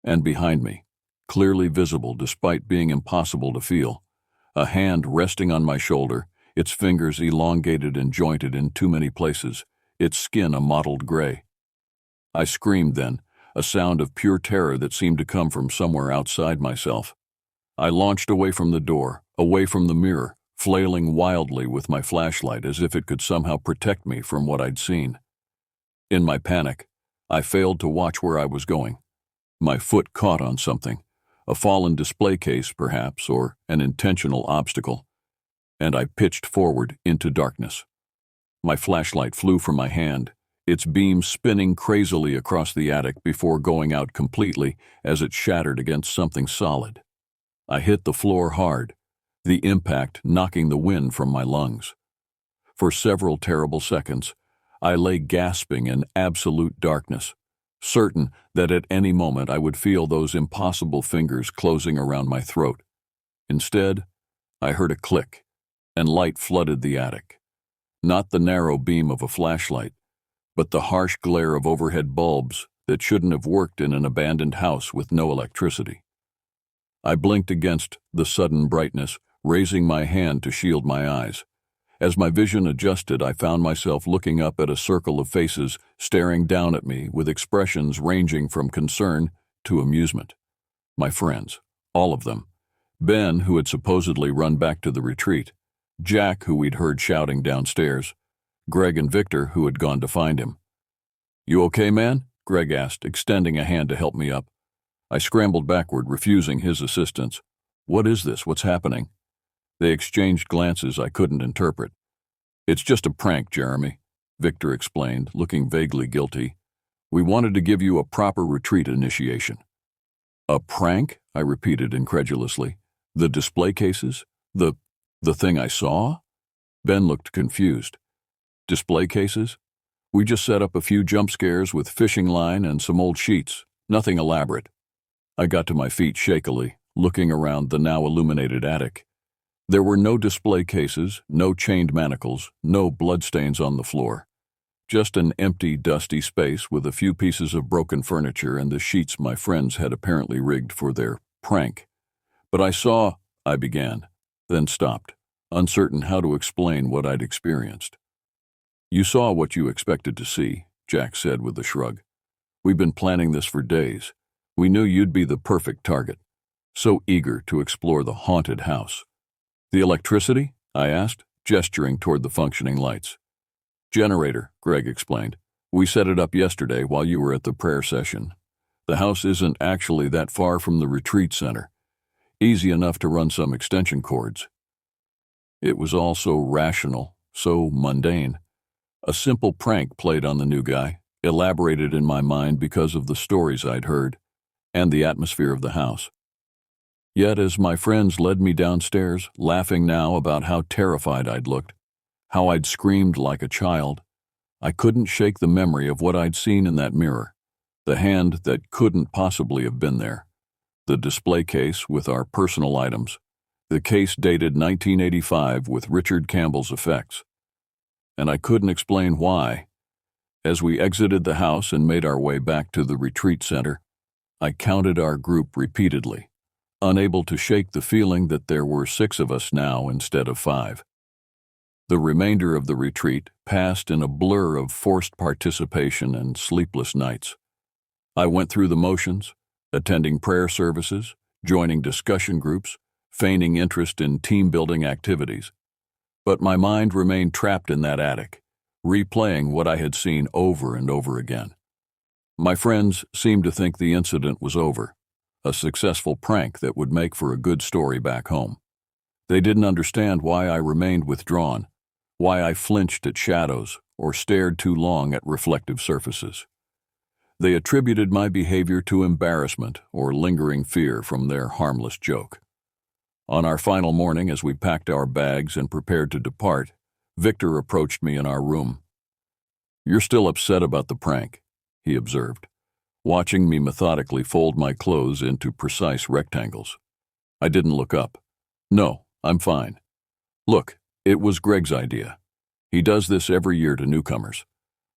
And behind me, clearly visible despite being impossible to feel, a hand resting on my shoulder, its fingers elongated and jointed in too many places, its skin a mottled gray. I screamed then, a sound of pure terror that seemed to come from somewhere outside myself. I launched away from the door, away from the mirror, flailing wildly with my flashlight as if it could somehow protect me from what I'd seen. In my panic, I failed to watch where I was going. My foot caught on something, a fallen display case perhaps, or an intentional obstacle, and I pitched forward into darkness. My flashlight flew from my hand, its beam spinning crazily across the attic before going out completely as it shattered against something solid. I hit the floor hard, the impact knocking the wind from my lungs. For several terrible seconds, I lay gasping in absolute darkness, certain that at any moment I would feel those impossible fingers closing around my throat. Instead, I heard a click, and light flooded the attic. Not the narrow beam of a flashlight, but the harsh glare of overhead bulbs that shouldn't have worked in an abandoned house with no electricity. I blinked against the sudden brightness, raising my hand to shield my eyes. As my vision adjusted, I found myself looking up at a circle of faces staring down at me with expressions ranging from concern to amusement. My friends, all of them. Ben, who had supposedly run back to the retreat. Jack, who we'd heard shouting downstairs. Greg and Victor, who had gone to find him. "You okay, man?" Greg asked, extending a hand to help me up. I scrambled backward, refusing his assistance. "What is this? What's happening?" They exchanged glances I couldn't interpret. "It's just a prank, Jeremy," Victor explained, looking vaguely guilty. "We wanted to give you a proper retreat initiation." "A prank?" I repeated incredulously. "The display cases? The thing I saw?" Ben looked confused. "Display cases? We just set up a few jump scares with fishing line and some old sheets. Nothing elaborate." I got to my feet shakily, looking around the now illuminated attic. There were no display cases, no chained manacles, no bloodstains on the floor. Just an empty, dusty space with a few pieces of broken furniture and the sheets my friends had apparently rigged for their prank. "But I saw," I began, then stopped, uncertain how to explain what I'd experienced. "You saw what you expected to see," Jack said with a shrug. "We've been planning this for days. We knew you'd be the perfect target. So eager to explore the haunted house." "The electricity?" I asked, gesturing toward the functioning lights. "Generator," Greg explained. "We set it up yesterday while you were at the prayer session. The house isn't actually that far from the retreat center. Easy enough to run some extension cords." It was all so rational, so mundane. A simple prank played on the new guy, elaborated in my mind because of the stories I'd heard and the atmosphere of the house. Yet as my friends led me downstairs, laughing now about how terrified I'd looked, how I'd screamed like a child, I couldn't shake the memory of what I'd seen in that mirror, the hand that couldn't possibly have been there, the display case with our personal items, the case dated 1985 with Richard Campbell's effects. And I couldn't explain why. As we exited the house and made our way back to the retreat center, I counted our group repeatedly, unable to shake the feeling that there were 6 of us now instead of 5. The remainder of the retreat passed in a blur of forced participation and sleepless nights. I went through the motions, attending prayer services, joining discussion groups, feigning interest in team-building activities. But my mind remained trapped in that attic, replaying what I had seen over and over again. My friends seemed to think the incident was over, a successful prank that would make for a good story back home. They didn't understand why I remained withdrawn, why I flinched at shadows or stared too long at reflective surfaces. They attributed my behavior to embarrassment or lingering fear from their harmless joke. On our final morning, as we packed our bags and prepared to depart, Victor approached me in our room. "You're still upset about the prank," he observed, watching me methodically fold my clothes into precise rectangles. I didn't look up. "No, I'm fine. Look, it was Greg's idea. He does this every year to newcomers.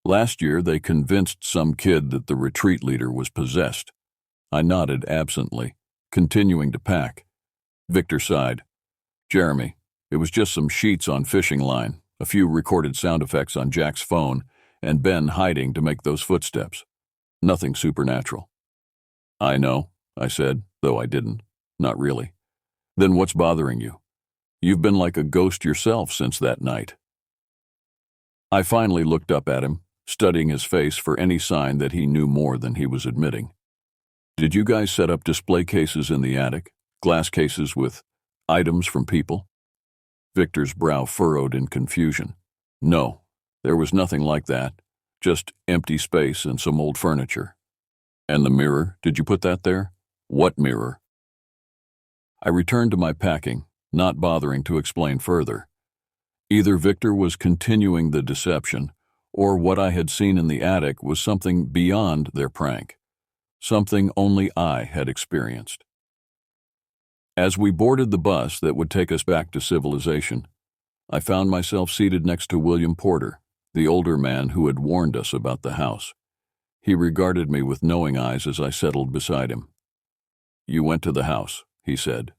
Last year, they convinced some kid that the retreat leader was possessed." I nodded absently, continuing to pack. Victor sighed. "Jeremy, it was just some sheets on fishing line, a few recorded sound effects on Jack's phone, and Ben hiding to make those footsteps. Nothing supernatural." "I know," I said, though I didn't. "Not really." "Then what's bothering you? You've been like a ghost yourself since that night." I finally looked up at him, studying his face for any sign that he knew more than he was admitting. "Did you guys set up display cases in the attic? Glass cases with items from people?" Victor's brow furrowed in confusion. "No, there was nothing like that. Just empty space and some old furniture." "And the mirror, did you put that there?" "What mirror?" I returned to my packing, not bothering to explain further. Either Victor was continuing the deception, or what I had seen in the attic was something beyond their prank, something only I had experienced. As we boarded the bus that would take us back to civilization, I found myself seated next to William Porter, the older man who had warned us about the house. He regarded me with knowing eyes as I settled beside him. "You went to the house," he said.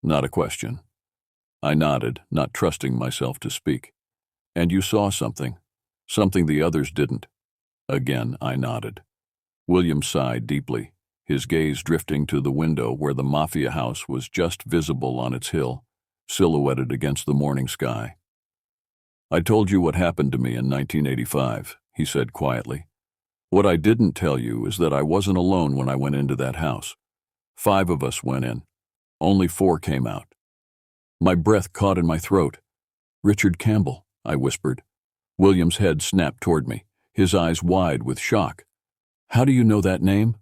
Not a question. I nodded, not trusting myself to speak. "And you saw something the others didn't." Again I nodded. William sighed deeply, his gaze drifting to the window where the Mafia house was just visible on its hill, silhouetted against the morning sky. "I told you what happened to me in 1985, he said quietly. "What I didn't tell you is that I wasn't alone when I went into that house. 5 of us went in. Only 4 came out." My breath caught in my throat. "Richard Campbell," I whispered. William's head snapped toward me, his eyes wide with shock. "How do you know that name?"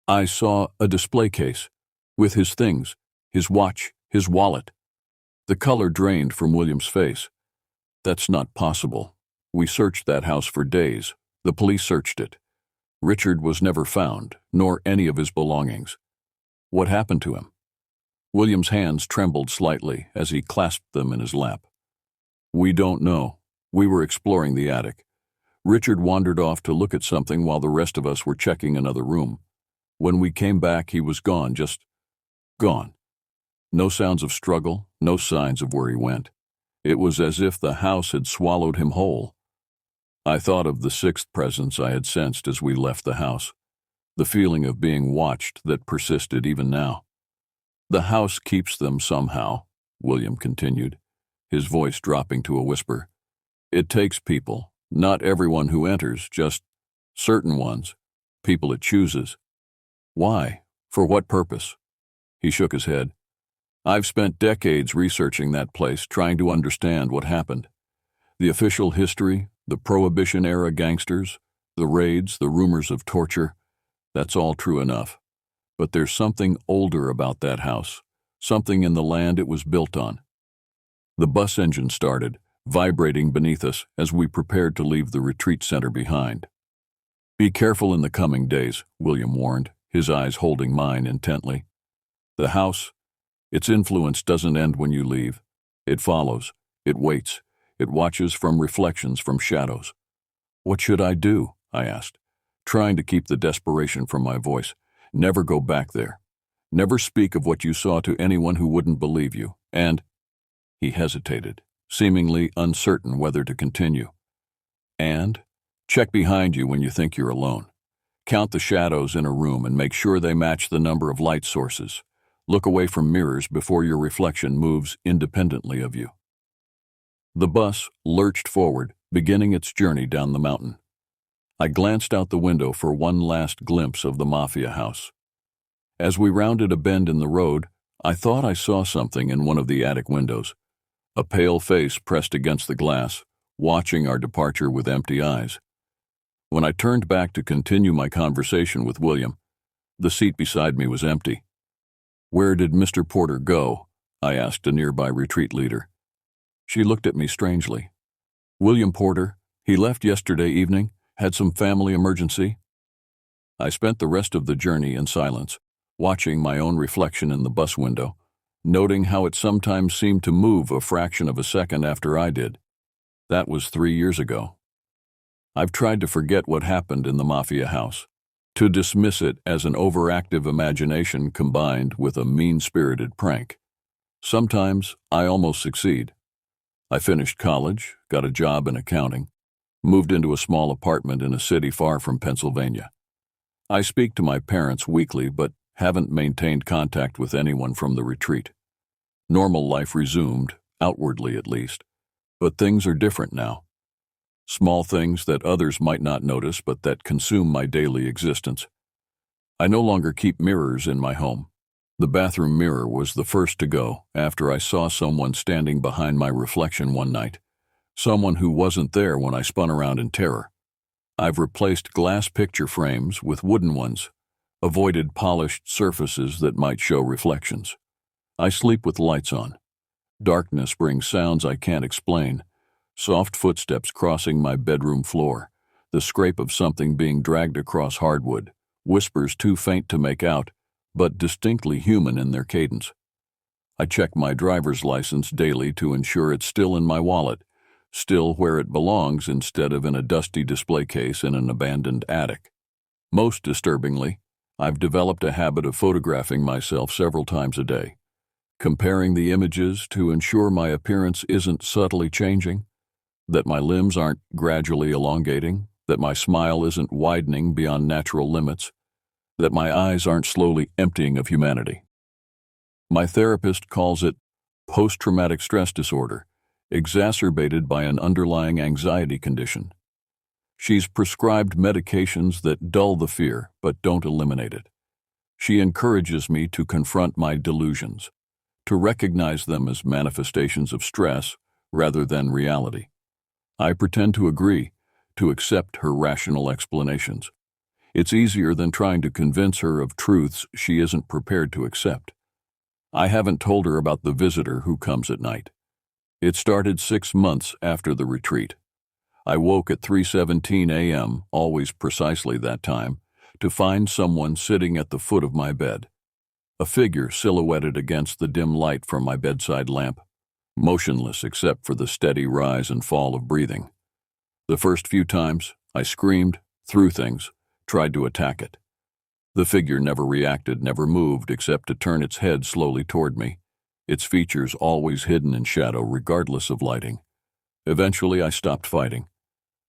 "I saw a display case, with his things, his watch, his wallet." The color drained from William's face. "That's not possible. We searched that house for days. The police searched it. Richard was never found, nor any of his belongings. What happened to him?" William's hands trembled slightly as he clasped them in his lap. "We don't know. We were exploring the attic. Richard wandered off to look at something while the rest of us were checking another room. When we came back, he was gone, just gone. No sounds of struggle, no signs of where he went. It was as if the house had swallowed him whole." I thought of the 6th presence I had sensed as we left the house, the feeling of being watched that persisted even now. "The house keeps them somehow," William continued, his voice dropping to a whisper. "It takes people, not everyone who enters, just certain ones, people it chooses." "Why? For what purpose?" He shook his head. I've spent decades researching that place, trying to understand what happened. The official history, the Prohibition-era gangsters, the raids, the rumors of torture, that's all true enough. But there's something older about that house, something in the land it was built on. The bus engine started, vibrating beneath us as we prepared to leave the retreat center behind. "Be careful in the coming days," William warned, his eyes holding mine intently. "The house, its influence doesn't end when you leave. It follows, it waits, it watches from reflections, from shadows." "What should I do?" I asked, trying to keep the desperation from my voice. "Never go back there. Never speak of what you saw to anyone who wouldn't believe you. And—" He hesitated, seemingly uncertain whether to continue. "And check behind you when you think you're alone. Count the shadows in a room and make sure they match the number of light sources. Look away from mirrors before your reflection moves independently of you." The bus lurched forward, beginning its journey down the mountain. I glanced out the window for one last glimpse of the Mafia house. As we rounded a bend in the road, I thought I saw something in one of the attic windows. A pale face pressed against the glass, watching our departure with empty eyes. When I turned back to continue my conversation with William, the seat beside me was empty. "Where did Mr. Porter go?" I asked a nearby retreat leader. She looked at me strangely. "William Porter, he left yesterday evening, had some family emergency." I spent the rest of the journey in silence, watching my own reflection in the bus window, noting how it sometimes seemed to move a fraction of a second after I did. That was 3 years ago. I've tried to forget what happened in the Mafia house, to dismiss it as an overactive imagination combined with a mean-spirited prank. Sometimes I almost succeed. I finished college, got a job in accounting, moved into a small apartment in a city far from Pennsylvania. I speak to my parents weekly, but haven't maintained contact with anyone from the retreat. Normal life resumed, outwardly at least, but things are different now. Small things that others might not notice but that consume my daily existence. I no longer keep mirrors in my home. The bathroom mirror was the first to go after I saw someone standing behind my reflection one night, someone who wasn't there when I spun around in terror. I've replaced glass picture frames with wooden ones, avoided polished surfaces that might show reflections. I sleep with lights on. Darkness brings sounds I can't explain. Soft footsteps crossing my bedroom floor, the scrape of something being dragged across hardwood, whispers too faint to make out, but distinctly human in their cadence. I check my driver's license daily to ensure it's still in my wallet, still where it belongs instead of in a dusty display case in an abandoned attic. Most disturbingly, I've developed a habit of photographing myself several times a day, comparing the images to ensure my appearance isn't subtly changing, that my limbs aren't gradually elongating, that my smile isn't widening beyond natural limits, that my eyes aren't slowly emptying of humanity. My therapist calls it post-traumatic stress disorder, exacerbated by an underlying anxiety condition. She's prescribed medications that dull the fear but don't eliminate it. She encourages me to confront my delusions, to recognize them as manifestations of stress rather than reality. I pretend to agree, to accept her rational explanations. It's easier than trying to convince her of truths she isn't prepared to accept. I haven't told her about the visitor who comes at night. It started 6 months after the retreat. I woke at 3:17 a.m., always precisely that time, to find someone sitting at the foot of my bed. A figure silhouetted against the dim light from my bedside lamp, motionless except for the steady rise and fall of breathing. The first few times, I screamed, threw things, tried to attack it. The figure never reacted, never moved except to turn its head slowly toward me, its features always hidden in shadow regardless of lighting. Eventually, I stopped fighting.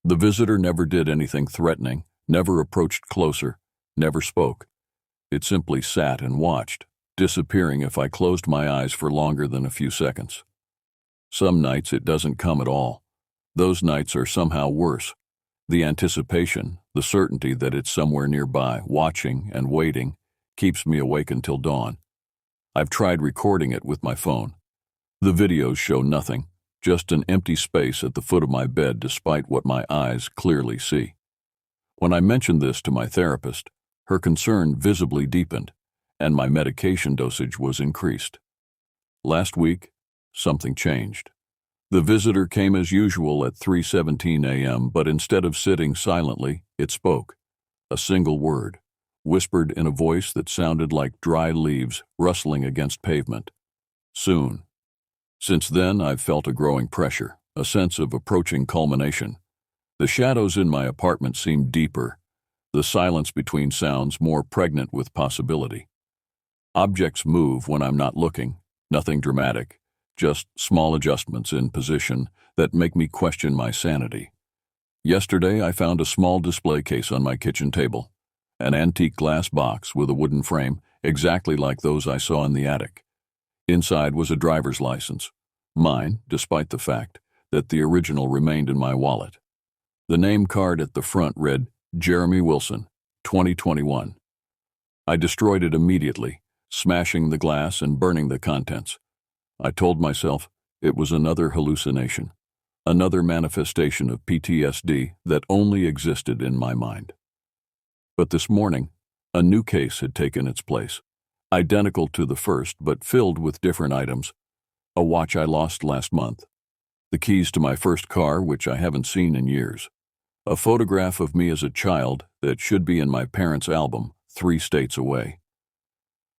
The visitor never did anything threatening, never approached closer, never spoke. It simply sat and watched, disappearing if I closed my eyes for longer than a few seconds. Some nights it doesn't come at all. Those nights are somehow worse. The anticipation, the certainty that it's somewhere nearby, watching and waiting, keeps me awake until dawn. I've tried recording it with my phone. The videos show nothing, just an empty space at the foot of my bed despite what my eyes clearly see. When I mentioned this to my therapist, her concern visibly deepened, and my medication dosage was increased. Last week, something changed. The visitor came as usual at 3:17 a.m., but instead of sitting silently, it spoke. A single word, whispered in a voice that sounded like dry leaves rustling against pavement. Soon. Since then, I've felt a growing pressure, a sense of approaching culmination. The shadows in my apartment seem deeper, the silence between sounds more pregnant with possibility. Objects move when I'm not looking, nothing dramatic, just small adjustments in position that make me question my sanity. Yesterday, I found a small display case on my kitchen table, an antique glass box with a wooden frame, exactly like those I saw in the attic. Inside was a driver's license, mine, despite the fact that the original remained in my wallet. The name card at the front read, Jeremy Wilson, 2021. I destroyed it immediately, smashing the glass and burning the contents. I told myself it was another hallucination, another manifestation of PTSD that only existed in my mind. But this morning, a new case had taken its place, identical to the first but filled with different items. A watch I lost last month, the keys to my first car, which I haven't seen in years, a photograph of me as a child that should be in my parents' album 3 states away.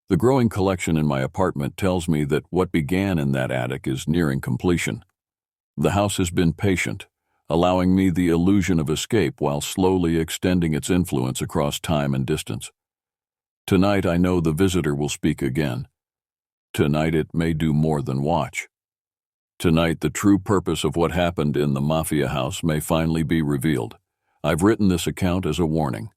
The growing collection in my apartment tells me that what began in that attic is nearing completion. The house has been patient, allowing me the illusion of escape while slowly extending its influence across time and distance. Tonight I know the visitor will speak again. Tonight it may do more than watch. Tonight the true purpose of what happened in the Mafia house may finally be revealed. I've written this account as a warning.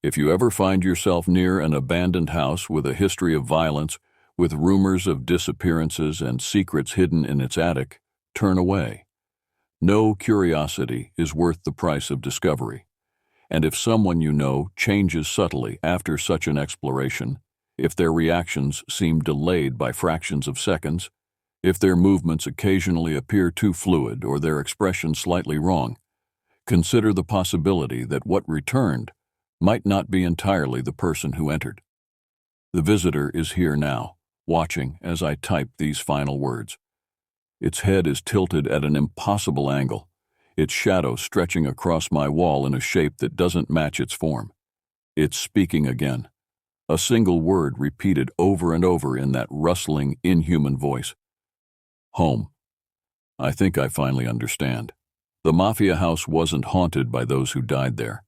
If you ever find yourself near an abandoned house with a history of violence, with rumors of disappearances and secrets hidden in its attic, turn away. No curiosity is worth the price of discovery. And if someone you know changes subtly after such an exploration, if their reactions seem delayed by fractions of seconds, if their movements occasionally appear too fluid or their expression slightly wrong, consider the possibility that what returned might not be entirely the person who entered. The visitor is here now, watching as I type these final words. Its head is tilted at an impossible angle, its shadow stretching across my wall in a shape that doesn't match its form. It's speaking again, a single word repeated over and over in that rustling, inhuman voice. Home. I think I finally understand. The Mafia house wasn't haunted by those who died there.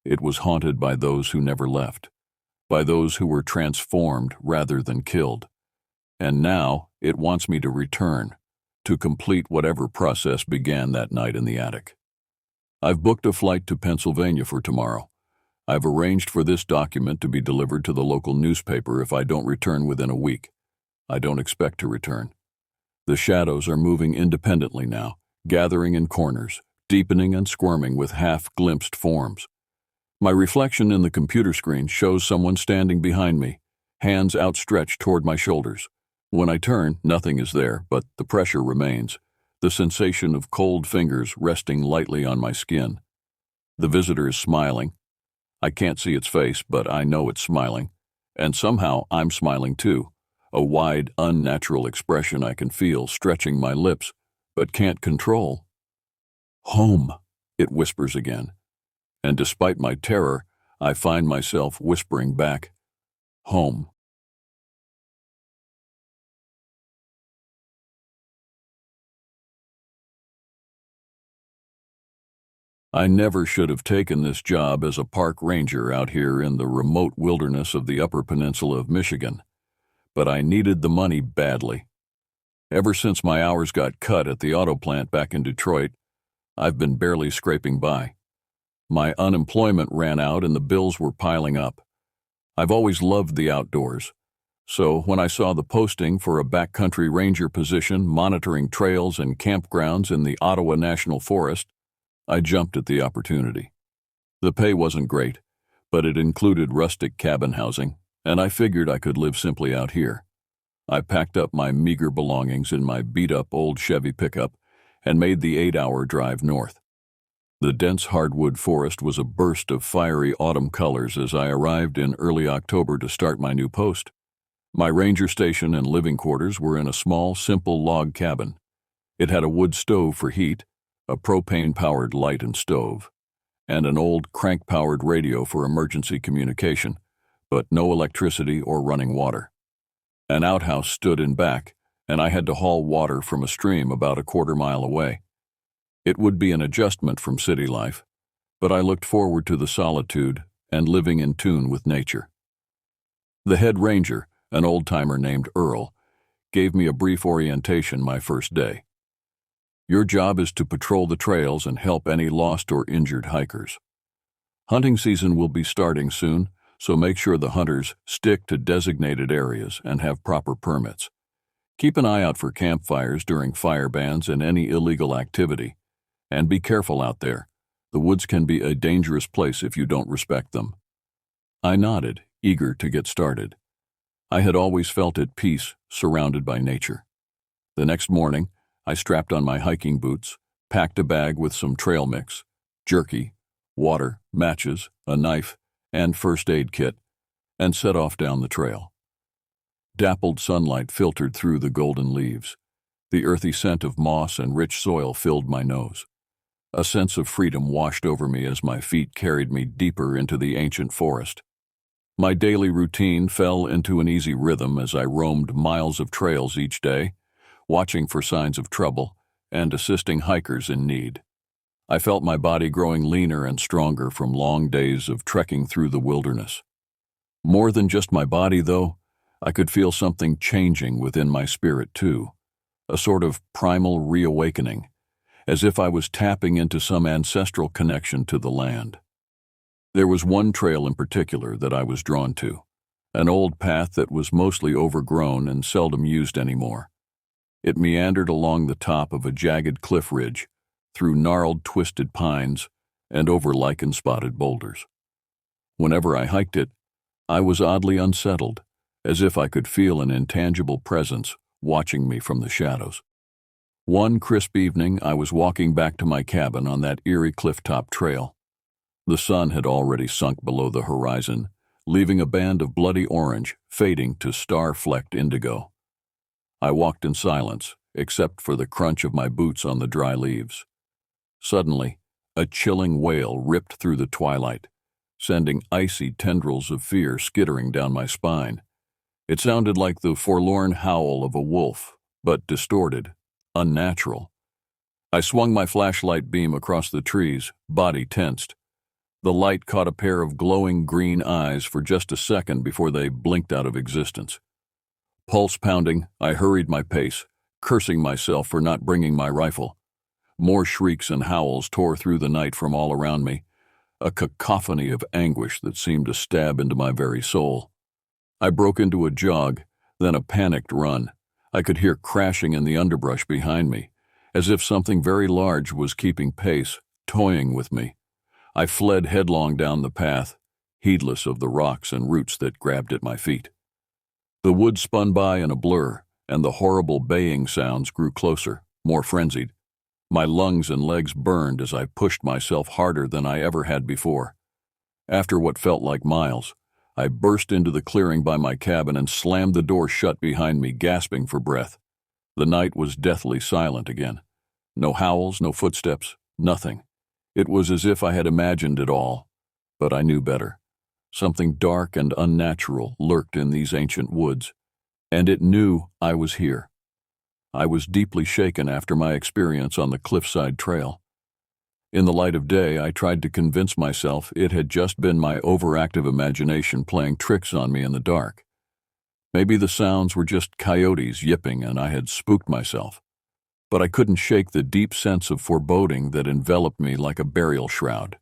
It was haunted by those who never left, by those who were transformed rather than killed. And now it wants me to return, to complete whatever process began that night in the attic. I've booked a flight to Pennsylvania for tomorrow. I've arranged for this document to be delivered to the local newspaper if I don't return within a week. I don't expect to return. The shadows are moving independently now, gathering in corners, deepening and squirming with half-glimpsed forms. My reflection in the computer screen shows someone standing behind me, hands outstretched toward my shoulders. When I turn, nothing is there, but the pressure remains, the sensation of cold fingers resting lightly on my skin. The visitor is smiling. I can't see its face, but I know it's smiling. And somehow I'm smiling too, a wide, unnatural expression I can feel stretching my lips, but can't control. Home, it whispers again. And despite my terror, I find myself whispering back, home. I never should have taken this job as a park ranger out here in the remote wilderness of the Upper Peninsula of Michigan, but I needed the money badly. Ever since my hours got cut at the auto plant back in Detroit, I've been barely scraping by. My unemployment ran out and the bills were piling up. I've always loved the outdoors, so when I saw the posting for a backcountry ranger position monitoring trails and campgrounds in the Ottawa National Forest, I jumped at the opportunity. The pay wasn't great, but it included rustic cabin housing, and I figured I could live simply out here. I packed up my meager belongings in my beat-up old Chevy pickup and made the 8-hour drive north. The dense hardwood forest was a burst of fiery autumn colors as I arrived in early October to start my new post. My ranger station and living quarters were in a small, simple log cabin. It had a wood stove for heat, a propane-powered light and stove, and an old crank-powered radio for emergency communication, but no electricity or running water. An outhouse stood in back, and I had to haul water from a stream about a quarter-mile away. It would be an adjustment from city life, but I looked forward to the solitude and living in tune with nature. The head ranger, an old-timer named Earl, gave me a brief orientation my first day. Your job is to patrol the trails and help any lost or injured hikers. Hunting season will be starting soon, so make sure the hunters stick to designated areas and have proper permits. Keep an eye out for campfires during fire bans and any illegal activity. And be careful out there. The woods can be a dangerous place if you don't respect them. I nodded, eager to get started. I had always felt at peace, surrounded by nature. The next morning, I strapped on my hiking boots, packed a bag with some trail mix, jerky, water, matches, a knife, and first aid kit, and set off down the trail. Dappled sunlight filtered through the golden leaves. The earthy scent of moss and rich soil filled my nose. A sense of freedom washed over me as my feet carried me deeper into the ancient forest. My daily routine fell into an easy rhythm as I roamed miles of trails each day, watching for signs of trouble and assisting hikers in need. I felt my body growing leaner and stronger from long days of trekking through the wilderness. More than just my body, though, I could feel something changing within my spirit, too, a sort of primal reawakening, as if I was tapping into some ancestral connection to the land. There was one trail in particular that I was drawn to, an old path that was mostly overgrown and seldom used anymore. It meandered along the top of a jagged cliff ridge, through gnarled, twisted pines, and over lichen-spotted boulders. Whenever I hiked it, I was oddly unsettled, as if I could feel an intangible presence watching me from the shadows. One crisp evening, I was walking back to my cabin on that eerie clifftop trail. The sun had already sunk below the horizon, leaving a band of bloody orange fading to star-flecked indigo. I walked in silence, except for the crunch of my boots on the dry leaves. Suddenly, a chilling wail ripped through the twilight, sending icy tendrils of fear skittering down my spine. It sounded like the forlorn howl of a wolf, but distorted, unnatural. I swung my flashlight beam across the trees, body tensed. The light caught a pair of glowing green eyes for just a second before they blinked out of existence. Pulse pounding, I hurried my pace, cursing myself for not bringing my rifle. More shrieks and howls tore through the night from all around me, a cacophony of anguish that seemed to stab into my very soul. I broke into a jog, then a panicked run. I could hear crashing in the underbrush behind me, as if something very large was keeping pace, toying with me. I fled headlong down the path, heedless of the rocks and roots that grabbed at my feet. The woods spun by in a blur, and the horrible baying sounds grew closer, more frenzied. My lungs and legs burned as I pushed myself harder than I ever had before. After what felt like miles, I burst into the clearing by my cabin and slammed the door shut behind me, gasping for breath. The night was deathly silent again. No howls, no footsteps, nothing. It was as if I had imagined it all, but I knew better. Something dark and unnatural lurked in these ancient woods, and it knew I was here. I was deeply shaken after my experience on the cliffside trail. In the light of day, I tried to convince myself it had just been my overactive imagination playing tricks on me in the dark. Maybe the sounds were just coyotes yipping and I had spooked myself. But I couldn't shake the deep sense of foreboding that enveloped me like a burial shroud.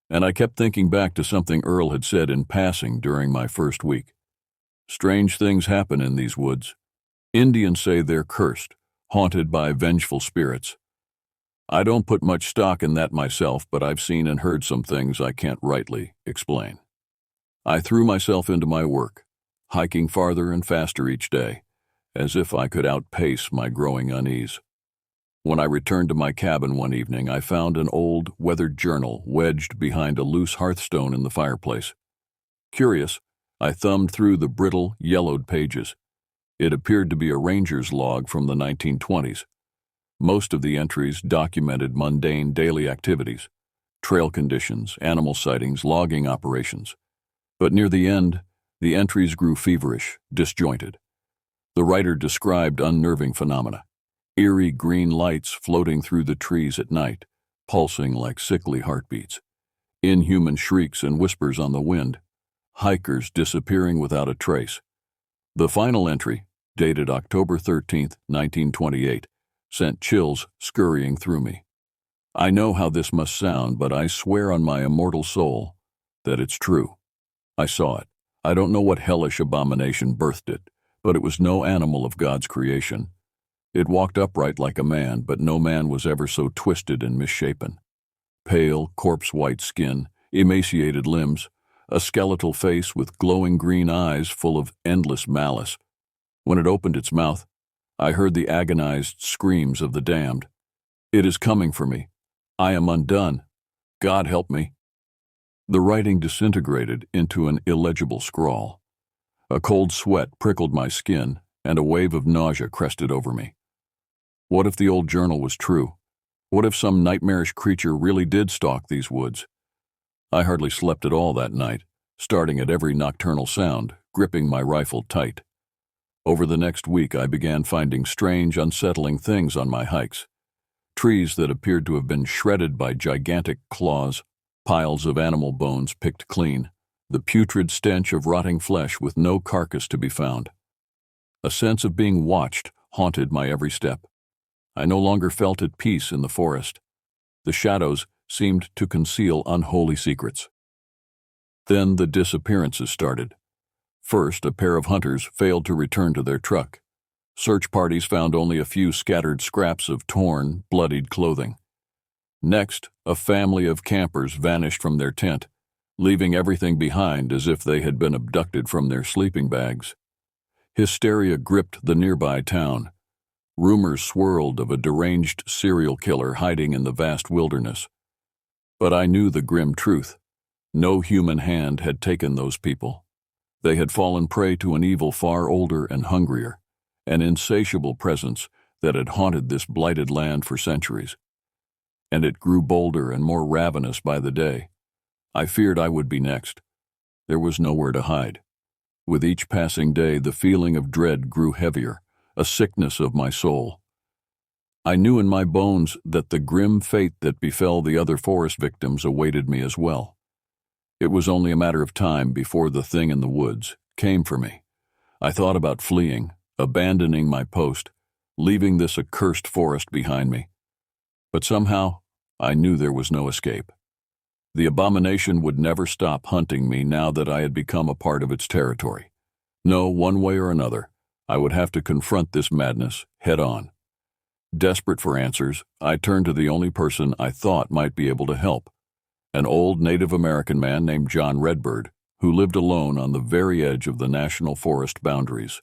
And I kept thinking back to something Earl had said in passing during my first week. Strange things happen in these woods. Indians say they're cursed, haunted by vengeful spirits. I don't put much stock in that myself, but I've seen and heard some things I can't rightly explain. I threw myself into my work, hiking farther and faster each day, as if I could outpace my growing unease. When I returned to my cabin one evening, I found an old, weathered journal wedged behind a loose hearthstone in the fireplace. Curious, I thumbed through the brittle, yellowed pages. It appeared to be a ranger's log from the 1920s. Most of the entries documented mundane daily activities, trail conditions, animal sightings, logging operations. But near the end, the entries grew feverish, disjointed. The writer described unnerving phenomena: eerie green lights floating through the trees at night, pulsing like sickly heartbeats, inhuman shrieks and whispers on the wind, hikers disappearing without a trace. The final entry, dated October 13th, 1928, sent chills scurrying through me. I know how this must sound, but I swear on my immortal soul that it's true. I saw it. I don't know what hellish abomination birthed it, but it was no animal of God's creation. It walked upright like a man, but no man was ever so twisted and misshapen. Pale, corpse-white skin, emaciated limbs, a skeletal face with glowing green eyes full of endless malice. When it opened its mouth, I heard the agonized screams of the damned. "It is coming for me. I am undone. God help me." The writing disintegrated into an illegible scrawl. A cold sweat prickled my skin, and a wave of nausea crested over me. What if the old journal was true? What if some nightmarish creature really did stalk these woods? I hardly slept at all that night, starting at every nocturnal sound, gripping my rifle tight. Over the next week, I began finding strange, unsettling things on my hikes. Trees that appeared to have been shredded by gigantic claws, piles of animal bones picked clean, the putrid stench of rotting flesh with no carcass to be found. A sense of being watched haunted my every step. I no longer felt at peace in the forest. The shadows seemed to conceal unholy secrets. Then the disappearances started. First, a pair of hunters failed to return to their truck. Search parties found only a few scattered scraps of torn, bloodied clothing. Next, a family of campers vanished from their tent, leaving everything behind as if they had been abducted from their sleeping bags. Hysteria gripped the nearby town. Rumors swirled of a deranged serial killer hiding in the vast wilderness. But I knew the grim truth. No human hand had taken those people. They had fallen prey to an evil far older and hungrier, an insatiable presence that had haunted this blighted land for centuries. And it grew bolder and more ravenous by the day. I feared I would be next. There was nowhere to hide. With each passing day, the feeling of dread grew heavier, a sickness of my soul. I knew in my bones that the grim fate that befell the other forest victims awaited me as well. It was only a matter of time before the thing in the woods came for me. I thought about fleeing, abandoning my post, leaving this accursed forest behind me. But somehow, I knew there was no escape. The abomination would never stop hunting me now that I had become a part of its territory. No, one way or another, I would have to confront this madness head on. Desperate for answers, I turned to the only person I thought might be able to help, an old Native American man named John Redbird, who lived alone on the very edge of the national forest boundaries.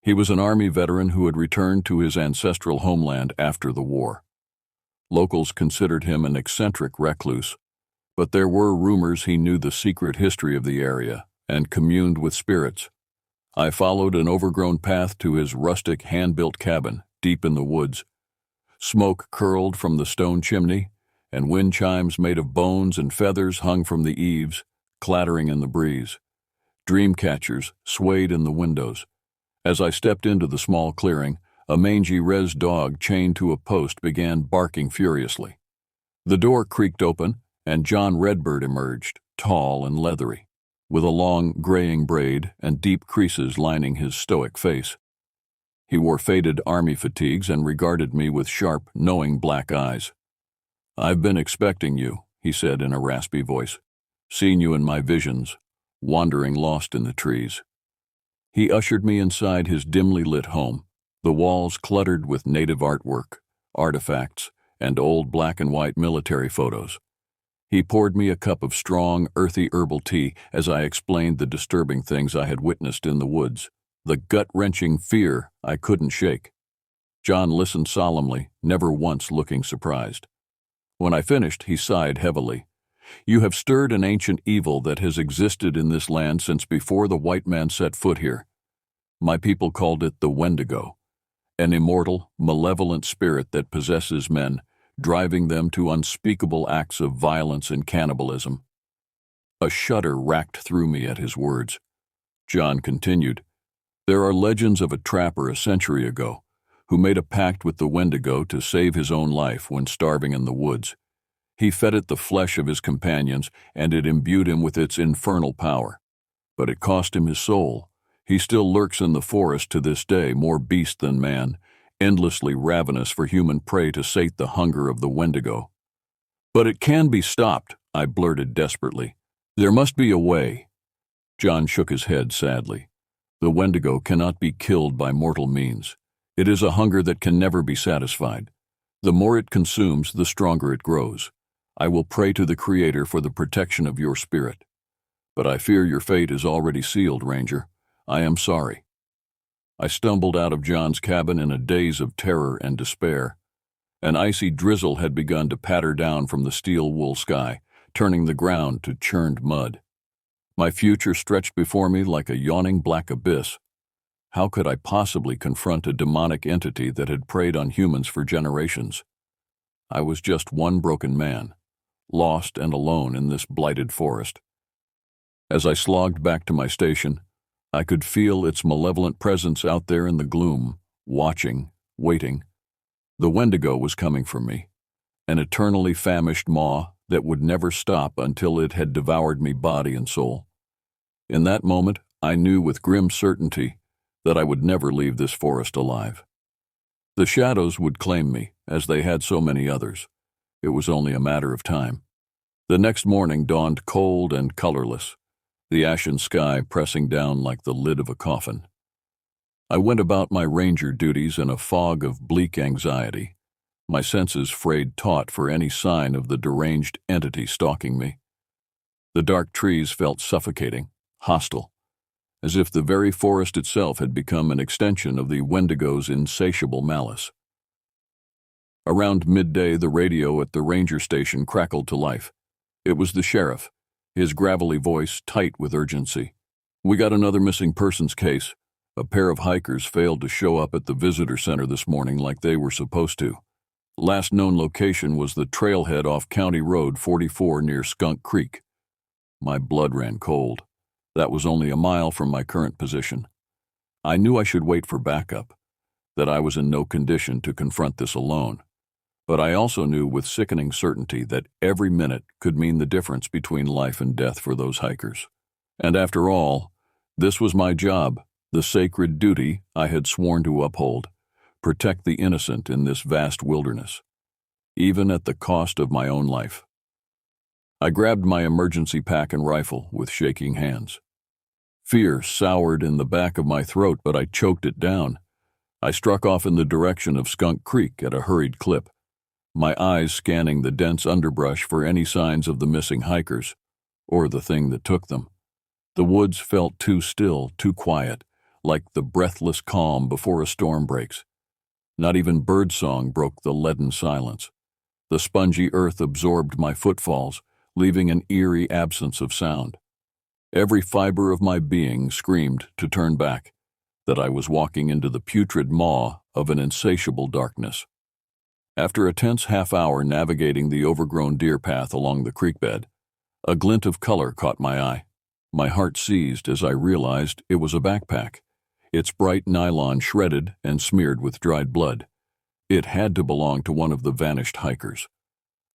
He was an Army veteran who had returned to his ancestral homeland after the war. Locals considered him an eccentric recluse, but there were rumors he knew the secret history of the area and communed with spirits. I followed an overgrown path to his rustic hand-built cabin deep in the woods. Smoke curled from the stone chimney, and wind chimes made of bones and feathers hung from the eaves, clattering in the breeze. Dream catchers swayed in the windows. As I stepped into the small clearing, a mangy res dog chained to a post began barking furiously. The door creaked open, and John Redbird emerged, tall and leathery, with a long, graying braid and deep creases lining his stoic face. He wore faded army fatigues and regarded me with sharp, knowing black eyes. "I've been expecting you," he said in a raspy voice. "Seen you in my visions, wandering lost in the trees." He ushered me inside his dimly lit home, the walls cluttered with native artwork, artifacts, and old black and white military photos. He poured me a cup of strong, earthy herbal tea as I explained the disturbing things I had witnessed in the woods. the gut-wrenching fear I couldn't shake. John listened solemnly, never once looking surprised. When I finished, he sighed heavily. "You have stirred an ancient evil that has existed in this land since before the white man set foot here. My people called it the Wendigo, an immortal, malevolent spirit that possesses men, driving them to unspeakable acts of violence and cannibalism." A shudder racked through me at his words. John continued, "There are legends of a trapper a century ago who made a pact with the Wendigo to save his own life when starving in the woods. He fed it the flesh of his companions, and it imbued him with its infernal power. But it cost him his soul. He still lurks in the forest to this day, more beast than man, endlessly ravenous for human prey to sate the hunger of the Wendigo." "But it can be stopped," I blurted desperately. "There must be a way." John shook his head sadly. "The Wendigo cannot be killed by mortal means. It is a hunger that can never be satisfied. The more it consumes, the stronger it grows. I will pray to the Creator for the protection of your spirit. But I fear your fate is already sealed, Ranger. I am sorry." I stumbled out of John's cabin in a daze of terror and despair. An icy drizzle had begun to patter down from the steel-wool sky, turning the ground to churned mud. My future stretched before me like a yawning black abyss. How could I possibly confront a demonic entity that had preyed on humans for generations? I was just one broken man, lost and alone in this blighted forest. As I slogged back to my station, I could feel its malevolent presence out there in the gloom, watching, waiting. The Wendigo was coming for me, an eternally famished maw that would never stop until it had devoured me body and soul. In that moment, I knew with grim certainty that I would never leave this forest alive. The shadows would claim me, as they had so many others. It was only a matter of time. The next morning dawned cold and colorless, the ashen sky pressing down like the lid of a coffin. I went about my ranger duties in a fog of bleak anxiety, my senses frayed taut for any sign of the deranged entity stalking me. The dark trees felt suffocating, hostile, as if the very forest itself had become an extension of the Wendigo's insatiable malice. Around midday, the radio at the ranger station crackled to life. It was the sheriff, his gravelly voice tight with urgency. "We got another missing persons case. A pair of hikers failed to show up at the visitor center this morning like they were supposed to. Last known location was the trailhead off County Road 44 near Skunk Creek." My blood ran cold. That was only a mile from my current position. I knew I should wait for backup, that I was in no condition to confront this alone. But I also knew with sickening certainty that every minute could mean the difference between life and death for those hikers. And after all, this was my job, the sacred duty I had sworn to uphold, protect the innocent in this vast wilderness, even at the cost of my own life. I grabbed my emergency pack and rifle with shaking hands. Fear soured in the back of my throat, but I choked it down. I struck off in the direction of Skunk Creek at a hurried clip, my eyes scanning the dense underbrush for any signs of the missing hikers, or the thing that took them. The woods felt too still, too quiet, like the breathless calm before a storm breaks. Not even birdsong broke the leaden silence. The spongy earth absorbed my footfalls, leaving an eerie absence of sound. Every fiber of my being screamed to turn back, that I was walking into the putrid maw of an insatiable darkness. After a tense half-hour navigating the overgrown deer path along the creek bed, a glint of color caught my eye. My heart seized as I realized it was a backpack, its bright nylon shredded and smeared with dried blood. It had to belong to one of the vanished hikers.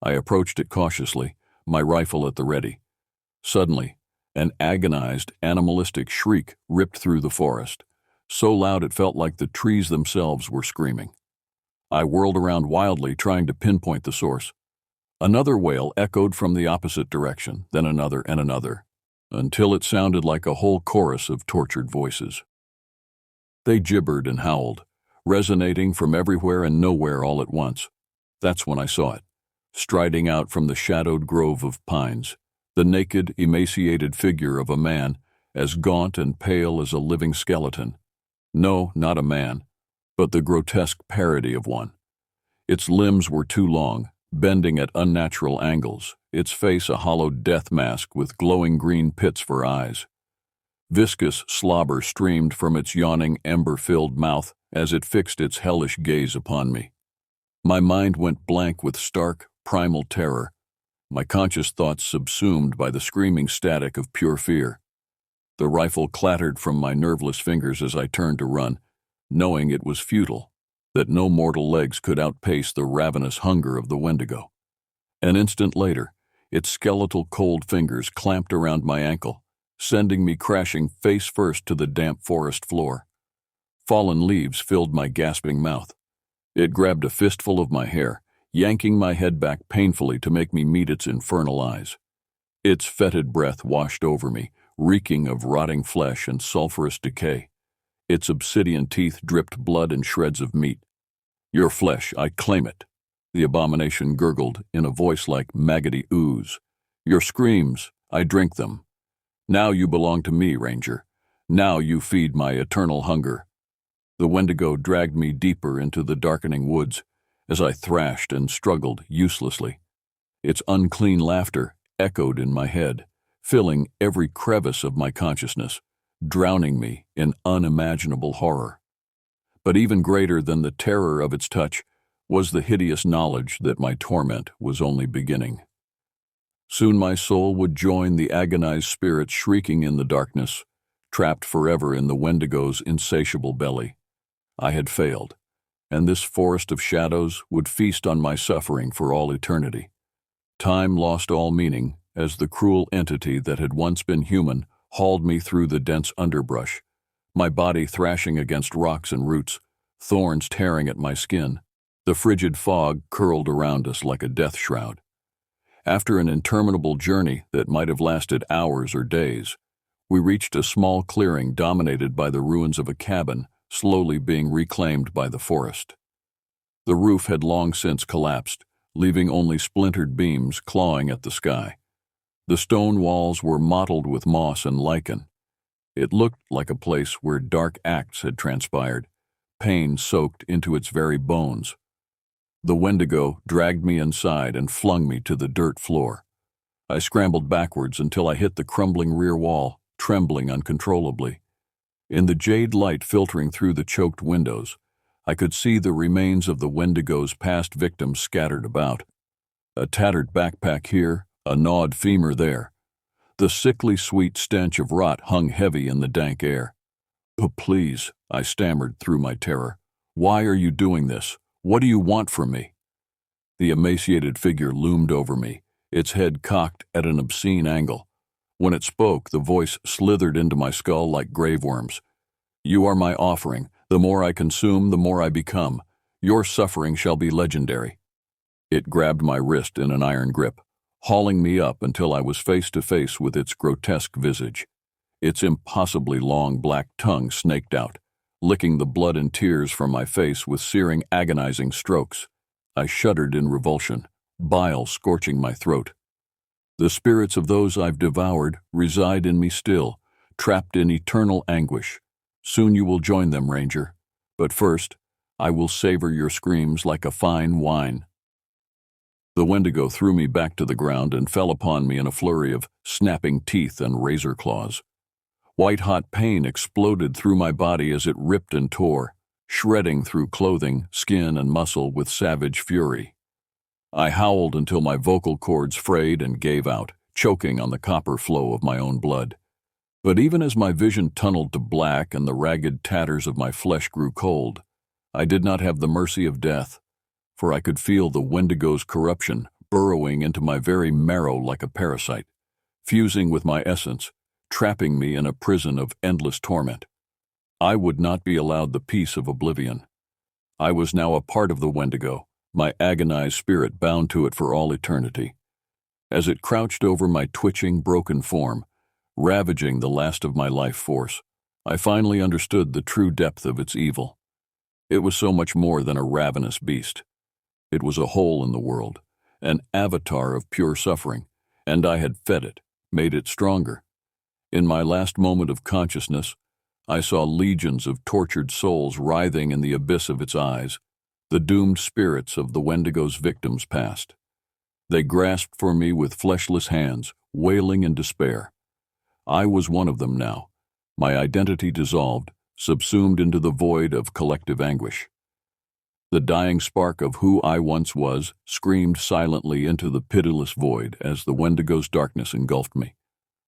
I approached it cautiously, my rifle at the ready. Suddenly, an agonized, animalistic shriek ripped through the forest, so loud it felt like the trees themselves were screaming. I whirled around wildly, trying to pinpoint the source. Another wail echoed from the opposite direction, then another and another, until it sounded like a whole chorus of tortured voices. They gibbered and howled, resonating from everywhere and nowhere all at once. That's when I saw it, striding out from the shadowed grove of pines, the naked, emaciated figure of a man, as gaunt and pale as a living skeleton. No, not a man, but the grotesque parody of one. Its limbs were too long, bending at unnatural angles, its face a hollow death mask with glowing green pits for eyes. Viscous slobber streamed from its yawning, ember-filled mouth as it fixed its hellish gaze upon me. My mind went blank with stark, primal terror, my conscious thoughts subsumed by the screaming static of pure fear. The rifle clattered from my nerveless fingers as I turned to run, knowing it was futile, that no mortal legs could outpace the ravenous hunger of the Wendigo. An instant later, its skeletal cold fingers clamped around my ankle, sending me crashing face first to the damp forest floor. Fallen leaves filled my gasping mouth. It grabbed a fistful of my hair, yanking my head back painfully to make me meet its infernal eyes. Its fetid breath washed over me, reeking of rotting flesh and sulphurous decay. Its obsidian teeth dripped blood and shreds of meat. "Your flesh, I claim it," the abomination gurgled in a voice like maggoty ooze. "Your screams, I drink them. Now you belong to me, Ranger. Now you feed my eternal hunger." The Wendigo dragged me deeper into the darkening woods as I thrashed and struggled uselessly. Its unclean laughter echoed in my head, filling every crevice of my consciousness, drowning me in unimaginable horror. But even greater than the terror of its touch was the hideous knowledge that my torment was only beginning. Soon my soul would join the agonized spirit shrieking in the darkness, trapped forever in the Wendigo's insatiable belly. I had failed, and this forest of shadows would feast on my suffering for all eternity. Time lost all meaning as the cruel entity that had once been human hauled me through the dense underbrush, my body thrashing against rocks and roots, thorns tearing at my skin. The frigid fog curled around us like a death shroud. After an interminable journey that might have lasted hours or days, we reached a small clearing dominated by the ruins of a cabin slowly being reclaimed by the forest. The roof had long since collapsed, leaving only splintered beams clawing at the sky. The stone walls were mottled with moss and lichen. It looked like a place where dark acts had transpired, pain soaked into its very bones. The Wendigo dragged me inside and flung me to the dirt floor. I scrambled backwards until I hit the crumbling rear wall, trembling uncontrollably. In the jade light filtering through the choked windows, I could see the remains of the Wendigo's past victims scattered about. A tattered backpack here, a gnawed femur there. The sickly sweet stench of rot hung heavy in the dank air. Please," I stammered through my terror. "Why are you doing this? What do you want from me?" The emaciated figure loomed over me, its head cocked at an obscene angle. When it spoke, the voice slithered into my skull like grave worms. "You are my offering. The more I consume, the more I become. Your suffering shall be legendary." It grabbed my wrist in an iron grip, hauling me up until I was face to face with its grotesque visage. Its impossibly long black tongue snaked out, licking the blood and tears from my face with searing, agonizing strokes. I shuddered in revulsion, bile scorching my throat. "The spirits of those I've devoured reside in me still, trapped in eternal anguish. Soon you will join them, Ranger. But first, I will savor your screams like a fine wine." The Wendigo threw me back to the ground and fell upon me in a flurry of snapping teeth and razor claws. White-hot pain exploded through my body as it ripped and tore, shredding through clothing, skin, and muscle with savage fury. I howled until my vocal cords frayed and gave out, choking on the copper flow of my own blood. But even as my vision tunneled to black and the ragged tatters of my flesh grew cold, I did not have the mercy of death, for I could feel the Wendigo's corruption burrowing into my very marrow like a parasite, fusing with my essence, trapping me in a prison of endless torment. I would not be allowed the peace of oblivion. I was now a part of the Wendigo, my agonized spirit bound to it for all eternity. As it crouched over my twitching, broken form, ravaging the last of my life force, I finally understood the true depth of its evil. It was so much more than a ravenous beast. It was a hole in the world, an avatar of pure suffering, and I had fed it, made it stronger. In my last moment of consciousness, I saw legions of tortured souls writhing in the abyss of its eyes, the doomed spirits of the Wendigo's victims past. They grasped for me with fleshless hands, wailing in despair. I was one of them now, my identity dissolved, subsumed into the void of collective anguish. The dying spark of who I once was screamed silently into the pitiless void as the Wendigo's darkness engulfed me.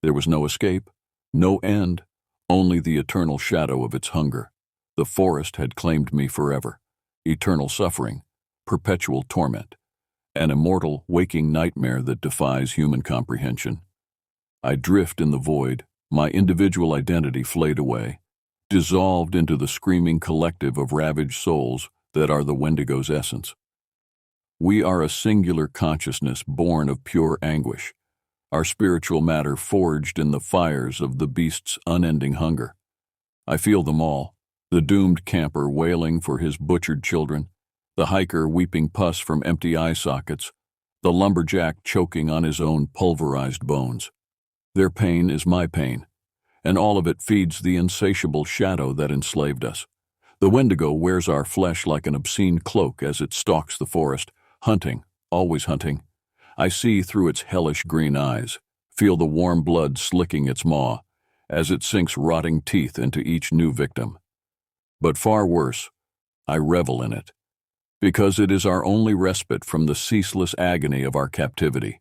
There was no escape, no end, only the eternal shadow of its hunger. The forest had claimed me forever. Eternal suffering, perpetual torment, an immortal waking nightmare that defies human comprehension. I drift in the void, my individual identity flayed away, dissolved into the screaming collective of ravaged souls that are the Wendigo's essence. We are a singular consciousness born of pure anguish, our spiritual matter forged in the fires of the beast's unending hunger. I feel them all, the doomed camper wailing for his butchered children, the hiker weeping pus from empty eye sockets, the lumberjack choking on his own pulverized bones. Their pain is my pain, and all of it feeds the insatiable shadow that enslaved us. The Wendigo wears our flesh like an obscene cloak as it stalks the forest, hunting, always hunting. I see through its hellish green eyes, feel the warm blood slicking its maw, as it sinks rotting teeth into each new victim. But far worse, I revel in it, because it is our only respite from the ceaseless agony of our captivity.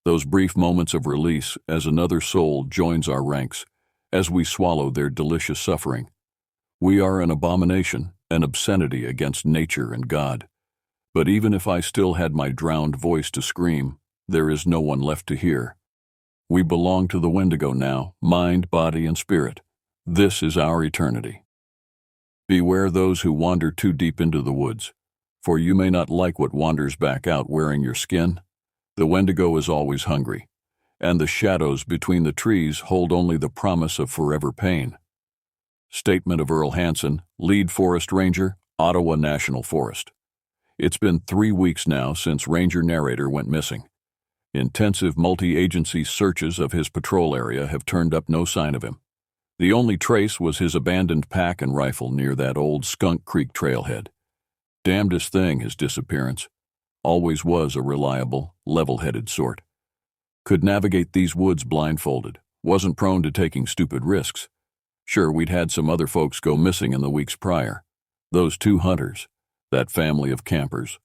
Those brief moments of release as another soul joins our ranks, as we swallow their delicious suffering. We are an abomination, an obscenity against nature and God. But even if I still had my drowned voice to scream, there is no one left to hear. We belong to the Wendigo now, mind, body, and spirit. This is our eternity. Beware those who wander too deep into the woods, for you may not like what wanders back out wearing your skin. The Wendigo is always hungry, and the shadows between the trees hold only the promise of forever pain. Statement of Earl Hansen, Lead Forest Ranger, Ottawa National Forest. It's been 3 weeks now since Ranger Narrator went missing. Intensive multi-agency searches of his patrol area have turned up no sign of him. The only trace was his abandoned pack and rifle near that old Skunk Creek trailhead. Damnedest thing, his disappearance. Always was a reliable, level-headed sort. Could navigate these woods blindfolded. Wasn't prone to taking stupid risks. Sure, we'd had some other folks go missing in the weeks prior. Those 2 hunters, that family of campers.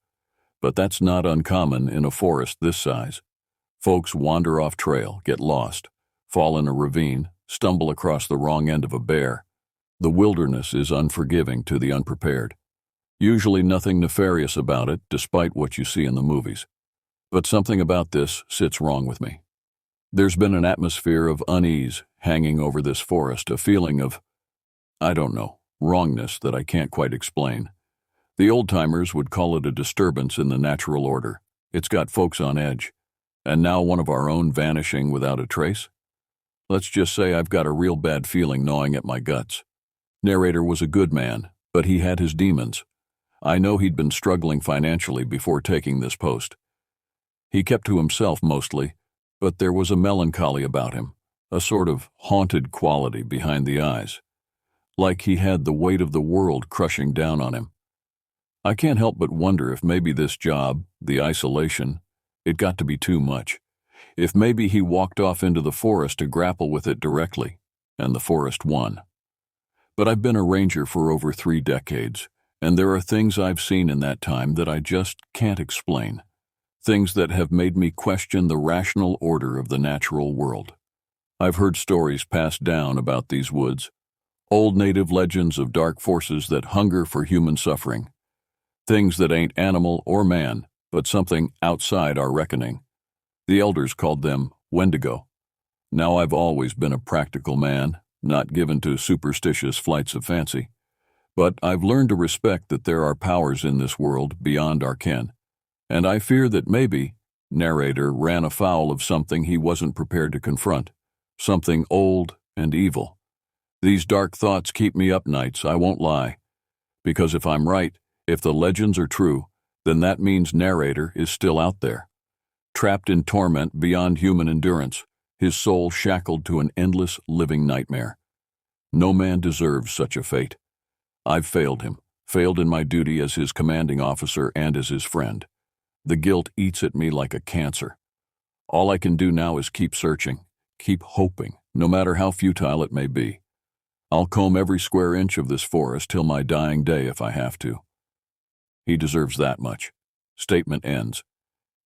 But that's not uncommon in a forest this size. Folks wander off trail, get lost, fall in a ravine, stumble across the wrong end of a bear. The wilderness is unforgiving to the unprepared. Usually nothing nefarious about it, despite what you see in the movies. But something about this sits wrong with me. There's been an atmosphere of unease hanging over this forest, a feeling of, I don't know, wrongness that I can't quite explain. The old-timers would call it a disturbance in the natural order. It's got folks on edge. And now one of our own vanishing without a trace? Let's just say I've got a real bad feeling gnawing at my guts. Narrator was a good man, but he had his demons. I know he'd been struggling financially before taking this post. He kept to himself mostly, but there was a melancholy about him, a sort of haunted quality behind the eyes, like he had the weight of the world crushing down on him. I can't help but wonder if maybe this job, the isolation, it got to be too much. If maybe he walked off into the forest to grapple with it directly, and the forest won. But I've been a ranger for over 3 decades, and there are things I've seen in that time that I just can't explain. Things that have made me question the rational order of the natural world. I've heard stories passed down about these woods, old native legends of dark forces that hunger for human suffering. Things that ain't animal or man, but something outside our reckoning. The elders called them Wendigo. Now I've always been a practical man, not given to superstitious flights of fancy. But I've learned to respect that there are powers in this world beyond our ken. And I fear that maybe Narrator ran afoul of something he wasn't prepared to confront, something old and evil. These dark thoughts keep me up nights, I won't lie. Because if I'm right, if the legends are true, then that means Narrator is still out there, trapped in torment beyond human endurance, his soul shackled to an endless living nightmare. No man deserves such a fate. I've failed him, failed in my duty as his commanding officer and as his friend. The guilt eats at me like a cancer. All I can do now is keep searching, keep hoping, no matter how futile it may be. I'll comb every square inch of this forest till my dying day if I have to. He deserves that much. Statement ends.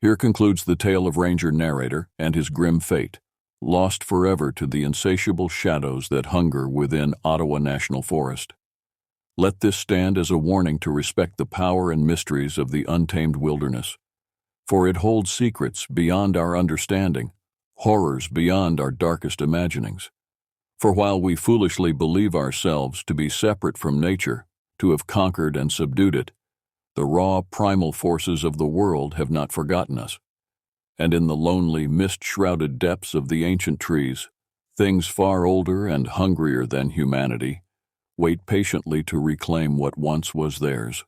Here concludes the tale of Ranger narrator and his grim fate, lost forever to the insatiable shadows that hunger within Ottawa National Forest. Let this stand as a warning to respect the power and mysteries of the untamed wilderness, for it holds secrets beyond our understanding, horrors beyond our darkest imaginings. For while we foolishly believe ourselves to be separate from nature, to have conquered and subdued it, the raw primal forces of the world have not forgotten us. And in the lonely, mist-shrouded depths of the ancient trees, things far older and hungrier than humanity wait patiently to reclaim what once was theirs.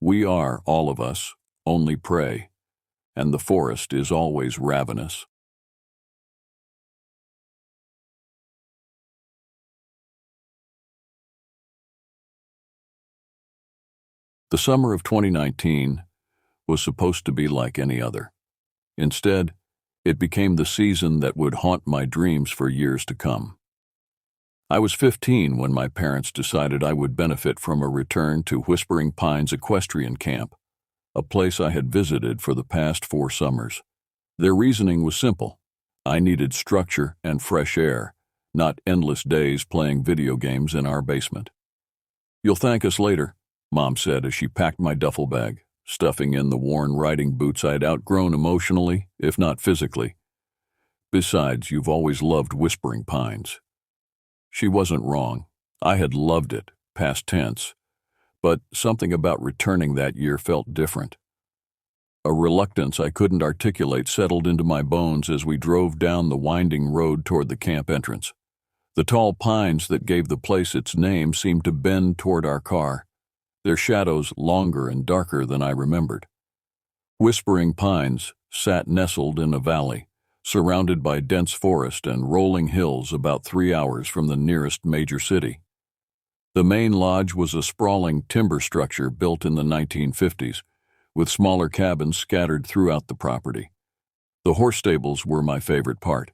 We are, all of us, only prey, and the forest is always ravenous. The summer of 2019 was supposed to be like any other. Instead, it became the season that would haunt my dreams for years to come. I was 15 when my parents decided I would benefit from a return to Whispering Pines Equestrian Camp, a place I had visited for the past 4 summers. Their reasoning was simple. I needed structure and fresh air, not endless days playing video games in our basement. "You'll thank us later," Mom said as she packed my duffel bag, stuffing in the worn riding boots I'd outgrown emotionally, if not physically. "Besides, you've always loved Whispering Pines." She wasn't wrong. I had loved it, past tense, but something about returning that year felt different. A reluctance I couldn't articulate settled into my bones as we drove down the winding road toward the camp entrance. The tall pines that gave the place its name seemed to bend toward our car, their shadows longer and darker than I remembered. Whispering Pines sat nestled in a valley, surrounded by dense forest and rolling hills about 3 hours from the nearest major city. The main lodge was a sprawling timber structure built in the 1950s, with smaller cabins scattered throughout the property. The horse stables were my favorite part.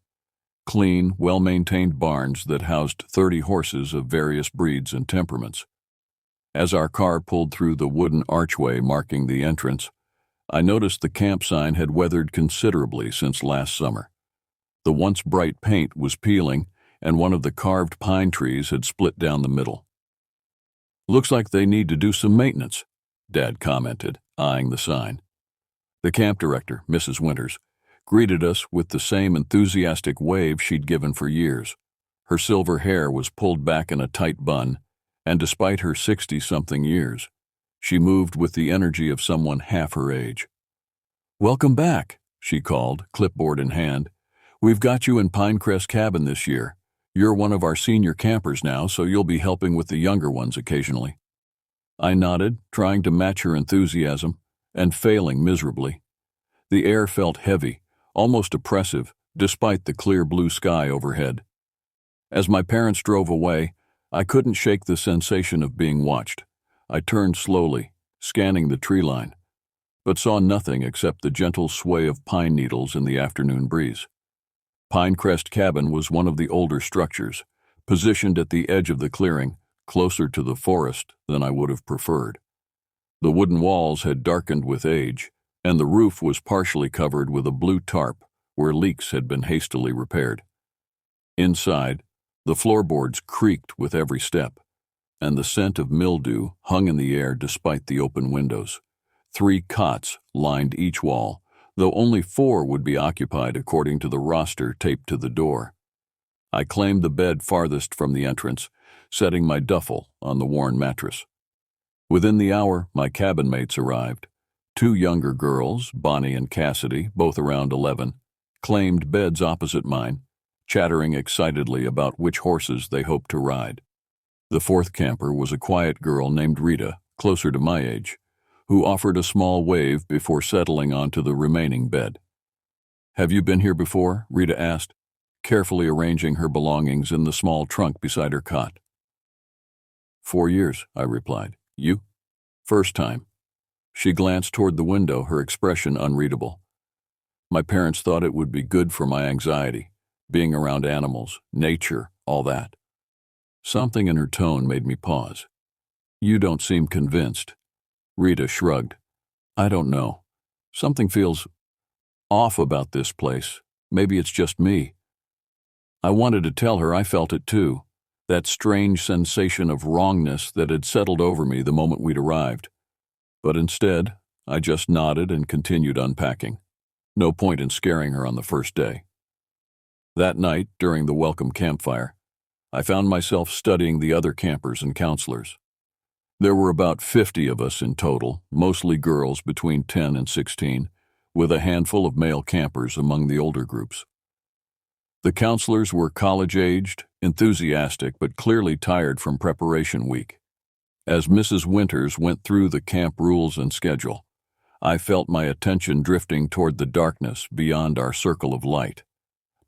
Clean, well-maintained barns that housed 30 horses of various breeds and temperaments. As our car pulled through the wooden archway marking the entrance, I noticed the camp sign had weathered considerably since last summer. The once bright paint was peeling, and one of the carved pine trees had split down the middle. "Looks like they need to do some maintenance," Dad commented, eyeing the sign. The camp director, Mrs. Winters, greeted us with the same enthusiastic wave she'd given for years. Her silver hair was pulled back in a tight bun, and despite her 60-something years, she moved with the energy of someone half her age. "Welcome back," she called, clipboard in hand. "We've got you in Pinecrest Cabin this year. You're one of our senior campers now, so you'll be helping with the younger ones occasionally." I nodded, trying to match her enthusiasm, and failing miserably. The air felt heavy, almost oppressive, despite the clear blue sky overhead. As my parents drove away, I couldn't shake the sensation of being watched. I turned slowly, scanning the tree line, but saw nothing except the gentle sway of pine needles in the afternoon breeze. Pinecrest Cabin was one of the older structures, positioned at the edge of the clearing, closer to the forest than I would have preferred. The wooden walls had darkened with age, and the roof was partially covered with a blue tarp where leaks had been hastily repaired. Inside, the floorboards creaked with every step, and the scent of mildew hung in the air despite the open windows. 3 cots lined each wall, though only 4 would be occupied according to the roster taped to the door. I claimed the bed farthest from the entrance, setting my duffel on the worn mattress. Within the hour, my cabin mates arrived. 2 younger girls, Bonnie and Cassidy, both around 11, claimed beds opposite mine, chattering excitedly about which horses they hoped to ride. The 4th camper was a quiet girl named Rita, closer to my age, who offered a small wave before settling onto the remaining bed. "Have you been here before?" Rita asked. carefully arranging her belongings in the small trunk beside her cot. 4 years, I replied. You? First time. She glanced toward the window, her expression unreadable. My parents thought it would be good for my anxiety, being around animals, nature, all that. Something in her tone made me pause. You don't seem convinced. Rita shrugged. I don't know. Something feels off about this place. Maybe it's just me. I wanted to tell her I felt it too, that strange sensation of wrongness that had settled over me the moment we'd arrived. But instead, I just nodded and continued unpacking. No point in scaring her on the first day. That night, during the welcome campfire, I found myself studying the other campers and counselors. There were about 50 of us in total, mostly girls between 10 and 16, with a handful of male campers among the older groups. The counselors were college-aged, enthusiastic, but clearly tired from preparation week. As Mrs. Winters went through the camp rules and schedule, I felt my attention drifting toward the darkness beyond our circle of light.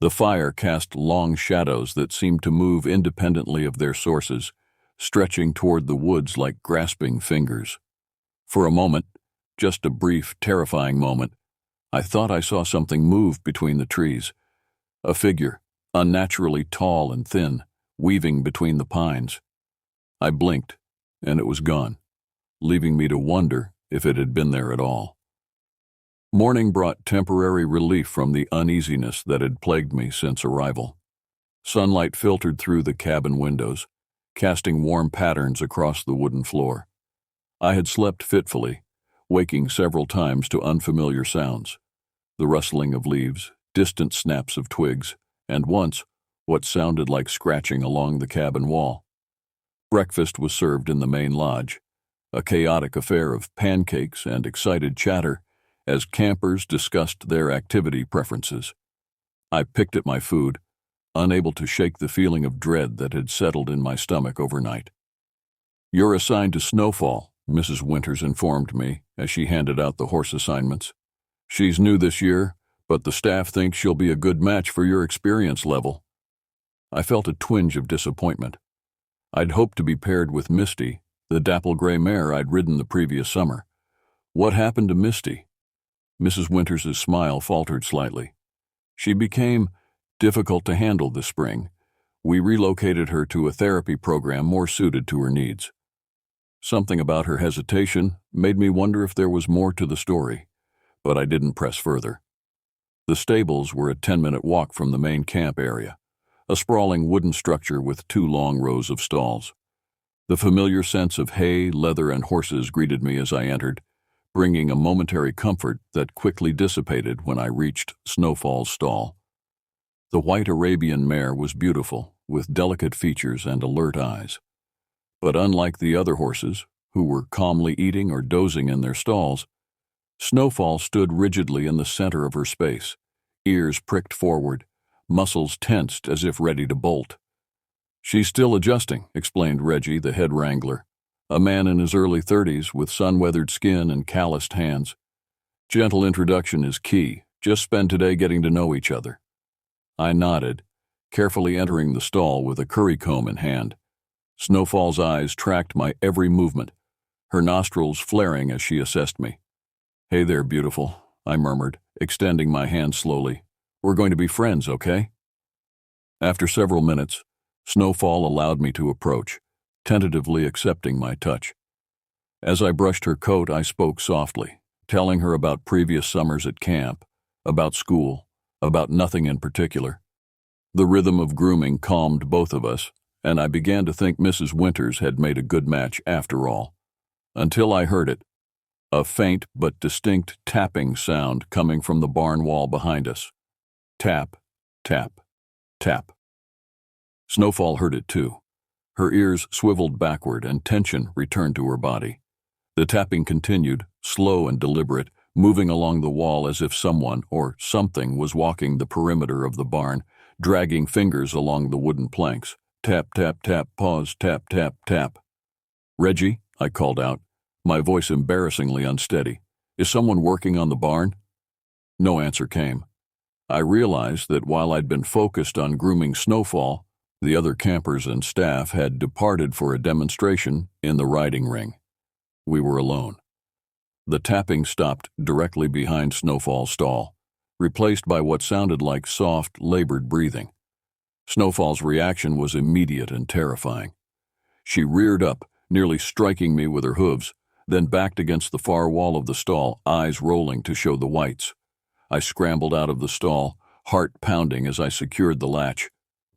The fire cast long shadows that seemed to move independently of their sources, stretching toward the woods like grasping fingers. For a moment, just a brief, terrifying moment, I thought I saw something move between the trees. A figure, unnaturally tall and thin, weaving between the pines. I blinked, and it was gone, leaving me to wonder if it had been there at all. Morning brought temporary relief from the uneasiness that had plagued me since arrival. Sunlight filtered through the cabin windows, casting warm patterns across the wooden floor. I had slept fitfully, waking several times to unfamiliar sounds. The rustling of leaves, distant snaps of twigs, and once, what sounded like scratching along the cabin wall. Breakfast was served in the main lodge, a chaotic affair of pancakes and excited chatter as campers discussed their activity preferences. I picked at my food, unable to shake the feeling of dread that had settled in my stomach overnight. You're assigned to Snowfall, Mrs. Winters informed me as she handed out the horse assignments. She's new this year, but the staff thinks she'll be a good match for your experience level. I felt a twinge of disappointment. I'd hoped to be paired with Misty, the dapple-gray mare I'd ridden the previous summer. What happened to Misty? Mrs. Winters' smile faltered slightly. She became difficult to handle this spring. We relocated her to a therapy program more suited to her needs. Something about her hesitation made me wonder if there was more to the story, but I didn't press further. The stables were a 10-minute walk from the main camp area, a sprawling wooden structure with 2 long rows of stalls. The familiar sense of hay, leather, and horses greeted me as I entered, bringing a momentary comfort that quickly dissipated when I reached Snowfall's stall. The white Arabian mare was beautiful, with delicate features and alert eyes. But unlike the other horses, who were calmly eating or dozing in their stalls, Snowfall stood rigidly in the center of her space, ears pricked forward, muscles tensed as if ready to bolt. She's still adjusting, explained Reggie, the head wrangler, a man in his early 30s with sun-weathered skin and calloused hands. Gentle introduction is key. Just spend today getting to know each other. I nodded, carefully entering the stall with a curry comb in hand. Snowfall's eyes tracked my every movement, her nostrils flaring as she assessed me. Hey there, beautiful, I murmured, extending my hand slowly. We're going to be friends, okay? After several minutes, Snowfall allowed me to approach, tentatively accepting my touch. As I brushed her coat, I spoke softly, telling her about previous summers at camp, about school, about nothing in particular. The rhythm of grooming calmed both of us, and I began to think Mrs. Winters had made a good match after all. Until I heard it, a faint but distinct tapping sound coming from the barn wall behind us. Tap, tap, tap. Snowfall heard it too. Her ears swiveled backward and tension returned to her body. The tapping continued, slow and deliberate, moving along the wall as if someone or something was walking the perimeter of the barn, dragging fingers along the wooden planks. Tap, tap, tap, pause, tap, tap, tap. Reggie, I called out, my voice embarrassingly unsteady. Is someone working on the barn? No answer came. I realized that while I'd been focused on grooming Snowfall, the other campers and staff had departed for a demonstration in the riding ring. We were alone. The tapping stopped directly behind Snowfall's stall, replaced by what sounded like soft, labored breathing. Snowfall's reaction was immediate and terrifying. She reared up, nearly striking me with her hooves, then backed against the far wall of the stall, eyes rolling to show the whites. I scrambled out of the stall, heart pounding as I secured the latch.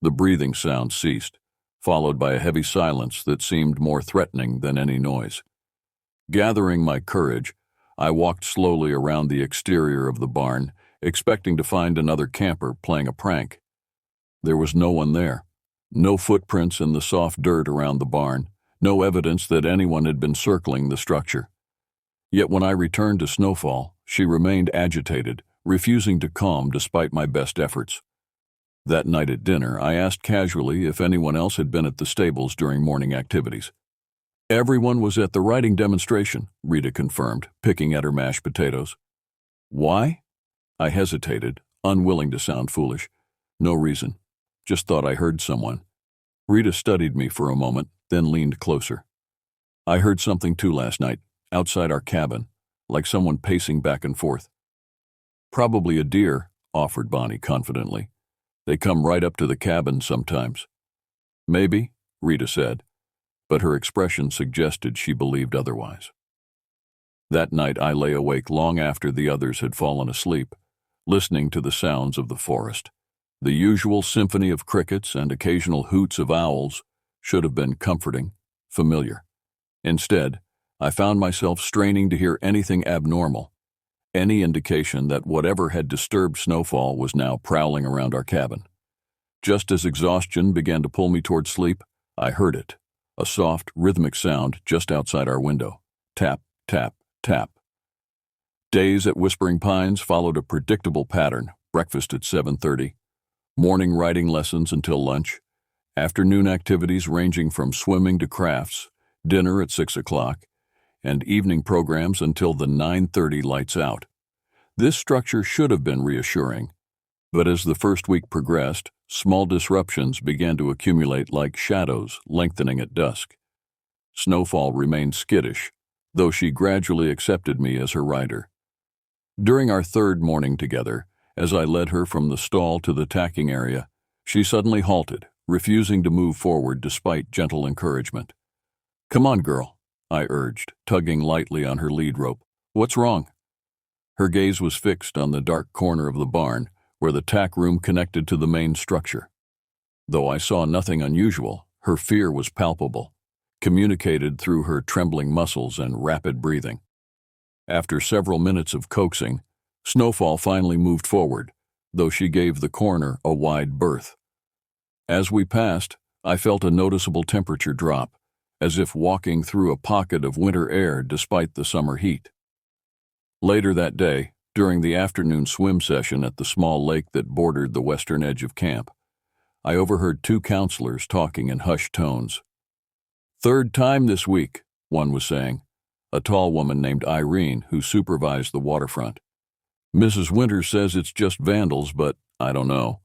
The breathing sound ceased, followed by a heavy silence that seemed more threatening than any noise. Gathering my courage, I walked slowly around the exterior of the barn, expecting to find another camper playing a prank. There was no one there. No footprints in the soft dirt around the barn, no evidence that anyone had been circling the structure. Yet when I returned to Snowfall, she remained agitated, refusing to calm despite my best efforts. That night at dinner, I asked casually if anyone else had been at the stables during morning activities. Everyone was at the riding demonstration, Rita confirmed, picking at her mashed potatoes. Why? I hesitated, unwilling to sound foolish. No reason. Just thought I heard someone. Rita studied me for a moment, then leaned closer. I heard something too last night, outside our cabin, like someone pacing back and forth. Probably a deer, offered Bonnie confidently. They come right up to the cabin sometimes. Maybe, Rita said, but her expression suggested she believed otherwise. That night I lay awake long after the others had fallen asleep, listening to the sounds of the forest. The usual symphony of crickets and occasional hoots of owls should have been comforting, familiar. Instead, I found myself straining to hear anything abnormal, any indication that whatever had disturbed Snowfall was now prowling around our cabin. Just as exhaustion began to pull me toward sleep, I heard it, a soft, rhythmic sound just outside our window. Tap, tap, tap. Days at Whispering Pines followed a predictable pattern: breakfast at 7:30, morning riding lessons until lunch, afternoon activities ranging from swimming to crafts, dinner at 6 o'clock, and evening programs until the 9:30 lights out. This structure should have been reassuring, but as the first week progressed, small disruptions began to accumulate like shadows lengthening at dusk. Snowfall remained skittish, though she gradually accepted me as her rider. During our third morning together, as I led her from the stall to the tacking area, she suddenly halted, refusing to move forward despite gentle encouragement. "Come on, girl," I urged, tugging lightly on her lead rope. "What's wrong?" Her gaze was fixed on the dark corner of the barn, where the tack room connected to the main structure. Though I saw nothing unusual, her fear was palpable, communicated through her trembling muscles and rapid breathing. After several minutes of coaxing, Snowfall finally moved forward, though she gave the corner a wide berth. As we passed, I felt a noticeable temperature drop, as if walking through a pocket of winter air despite the summer heat. Later that day, during the afternoon swim session at the small lake that bordered the western edge of camp, I overheard two counselors talking in hushed tones. "Third time this week," one was saying, a tall woman named Irene who supervised the waterfront. "Mrs. Winters says it's just vandals, but I don't know."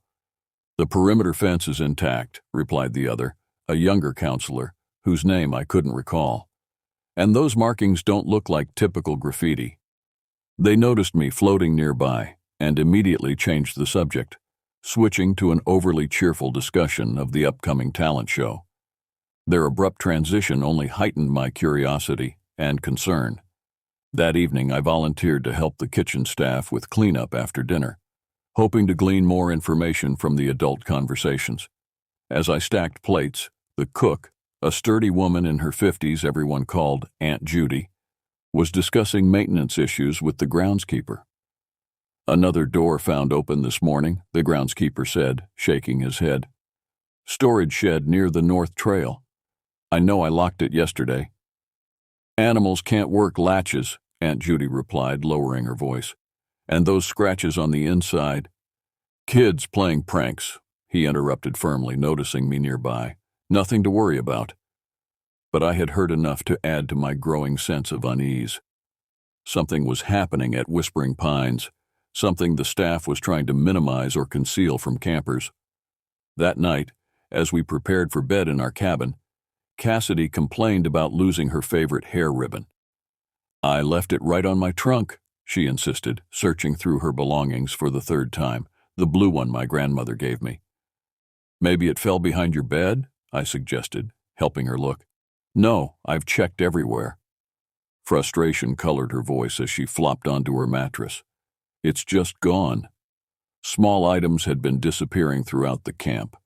"The perimeter fence is intact," replied the other, a younger counselor, whose name I couldn't recall. "And those markings don't look like typical graffiti." They noticed me floating nearby and immediately changed the subject, switching to an overly cheerful discussion of the upcoming talent show. Their abrupt transition only heightened my curiosity and concern. That evening, I volunteered to help the kitchen staff with cleanup after dinner, hoping to glean more information from the adult conversations. As I stacked plates, the cook, a sturdy woman in her 50s everyone called Aunt Judy, was discussing maintenance issues with the groundskeeper. "Another door found open this morning," the groundskeeper said, shaking his head. "Storage shed near the north trail. I know I locked it yesterday." "Animals can't work latches," Aunt Judy replied, lowering her voice. "And those scratches on the inside—" "Kids playing pranks," he interrupted firmly, noticing me nearby. "Nothing to worry about." But I had heard enough to add to my growing sense of unease. Something was happening at Whispering Pines, something the staff was trying to minimize or conceal from campers. That night, as we prepared for bed in our cabin, Cassidy complained about losing her favorite hair ribbon. "I left it right on my trunk," she insisted, searching through her belongings for the third time, the blue one my grandmother gave me. "Maybe it fell behind your bed?" I suggested, helping her look. "No, I've checked everywhere." Frustration colored her voice as she flopped onto her mattress. "It's just gone." Small items had been disappearing throughout the camp.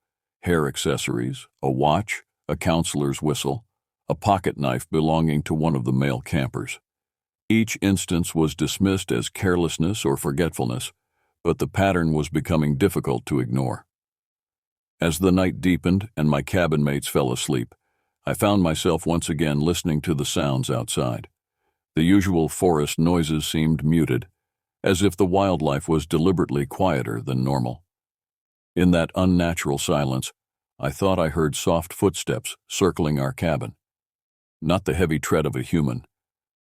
Hair accessories, a watch, a counselor's whistle, a pocket knife belonging to one of the male campers. Each instance was dismissed as carelessness or forgetfulness, but the pattern was becoming difficult to ignore. As the night deepened and my cabin mates fell asleep, I found myself once again listening to the sounds outside. The usual forest noises seemed muted, as if the wildlife was deliberately quieter than normal. In that unnatural silence, I thought I heard soft footsteps circling our cabin. Not the heavy tread of a human,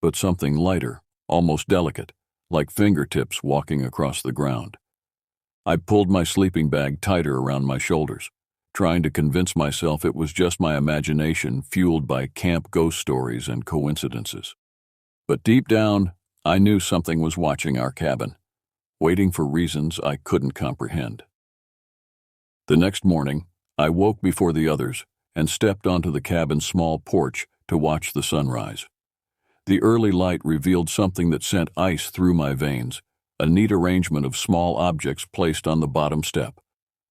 but something lighter, almost delicate, like fingertips walking across the ground. I pulled my sleeping bag tighter around my shoulders, trying to convince myself it was just my imagination fueled by camp ghost stories and coincidences. But deep down, I knew something was watching our cabin, waiting for reasons I couldn't comprehend. The next morning, I woke before the others and stepped onto the cabin's small porch to watch the sunrise. The early light revealed something that sent ice through my veins, a neat arrangement of small objects placed on the bottom step: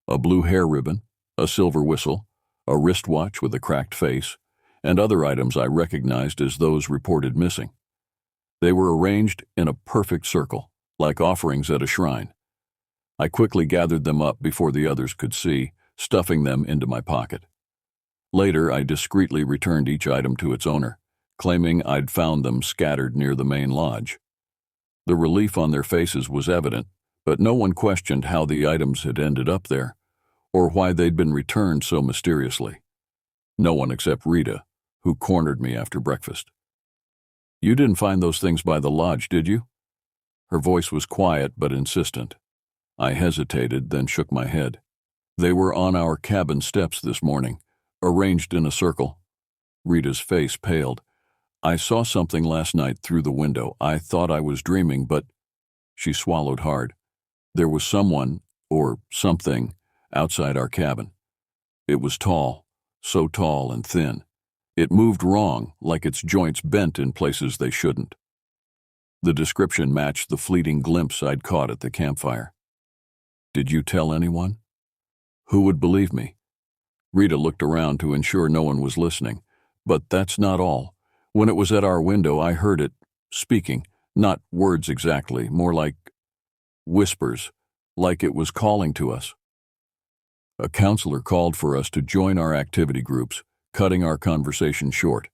a blue hair ribbon, a silver whistle, a wristwatch with a cracked face, and other items I recognized as those reported missing. They were arranged in a perfect circle, like offerings at a shrine. I quickly gathered them up before the others could see, stuffing them into my pocket. Later, I discreetly returned each item to its owner, claiming I'd found them scattered near the main lodge. The relief on their faces was evident, but no one questioned how the items had ended up there, or why they'd been returned so mysteriously. No one except Rita, who cornered me after breakfast. "You didn't find those things by the lodge, did you?" Her voice was quiet but insistent. I hesitated, then shook my head. "They were on our cabin steps this morning, arranged in a circle." Rita's face paled. "I saw something last night through the window. I thought I was dreaming, but—" She swallowed hard. "There was someone, or something, outside our cabin. It was tall, so tall and thin. It moved wrong, like its joints bent in places they shouldn't." The description matched the fleeting glimpse I'd caught at the campfire. "Did you tell anyone?" "Who would believe me?" Rita looked around to ensure no one was listening. "But that's not all. When it was at our window, I heard it speaking, not words exactly, more like whispers, like it was calling to us." A counselor called for us to join our activity groups, cutting our conversation short.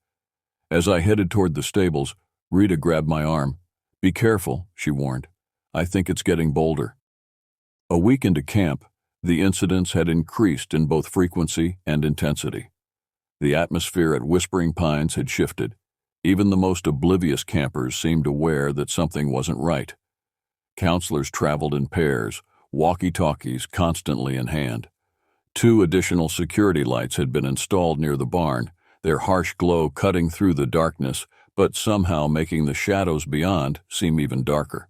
As I headed toward the stables, Rita grabbed my arm. "Be careful," she warned. "I think it's getting bolder." A week into camp, the incidents had increased in both frequency and intensity. The atmosphere at Whispering Pines had shifted. Even the most oblivious campers seemed aware that something wasn't right. Counselors traveled in pairs, walkie-talkies constantly in hand. 2 additional security lights had been installed near the barn, their harsh glow cutting through the darkness, but somehow making the shadows beyond seem even darker.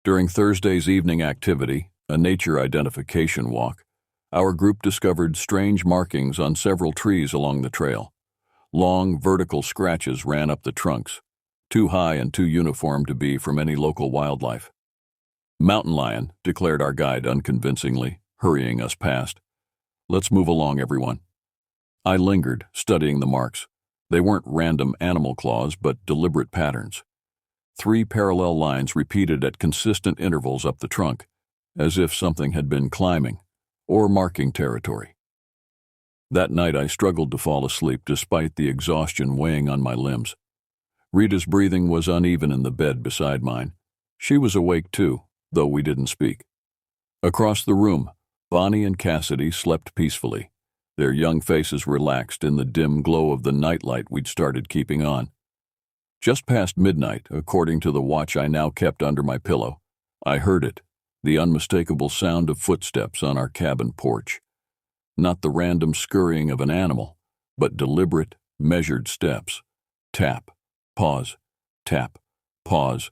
During Thursday's evening activity, a nature identification walk, our group discovered strange markings on several trees along the trail. Long, vertical scratches ran up the trunks, too high and too uniform to be from any local wildlife. "Mountain lion," declared our guide unconvincingly, hurrying us past. "Let's move along, everyone." I lingered, studying the marks. They weren't random animal claws, but deliberate patterns. 3 parallel lines repeated at consistent intervals up the trunk, as if something had been climbing or marking territory. That night I struggled to fall asleep despite the exhaustion weighing on my limbs. Rita's breathing was uneven in the bed beside mine. She was awake too, though we didn't speak. Across the room, Bonnie and Cassidy slept peacefully, their young faces relaxed in the dim glow of the nightlight we'd started keeping on. Just past midnight, according to the watch I now kept under my pillow, I heard it, the unmistakable sound of footsteps on our cabin porch. Not the random scurrying of an animal, but deliberate, measured steps. Tap, pause, tap, pause.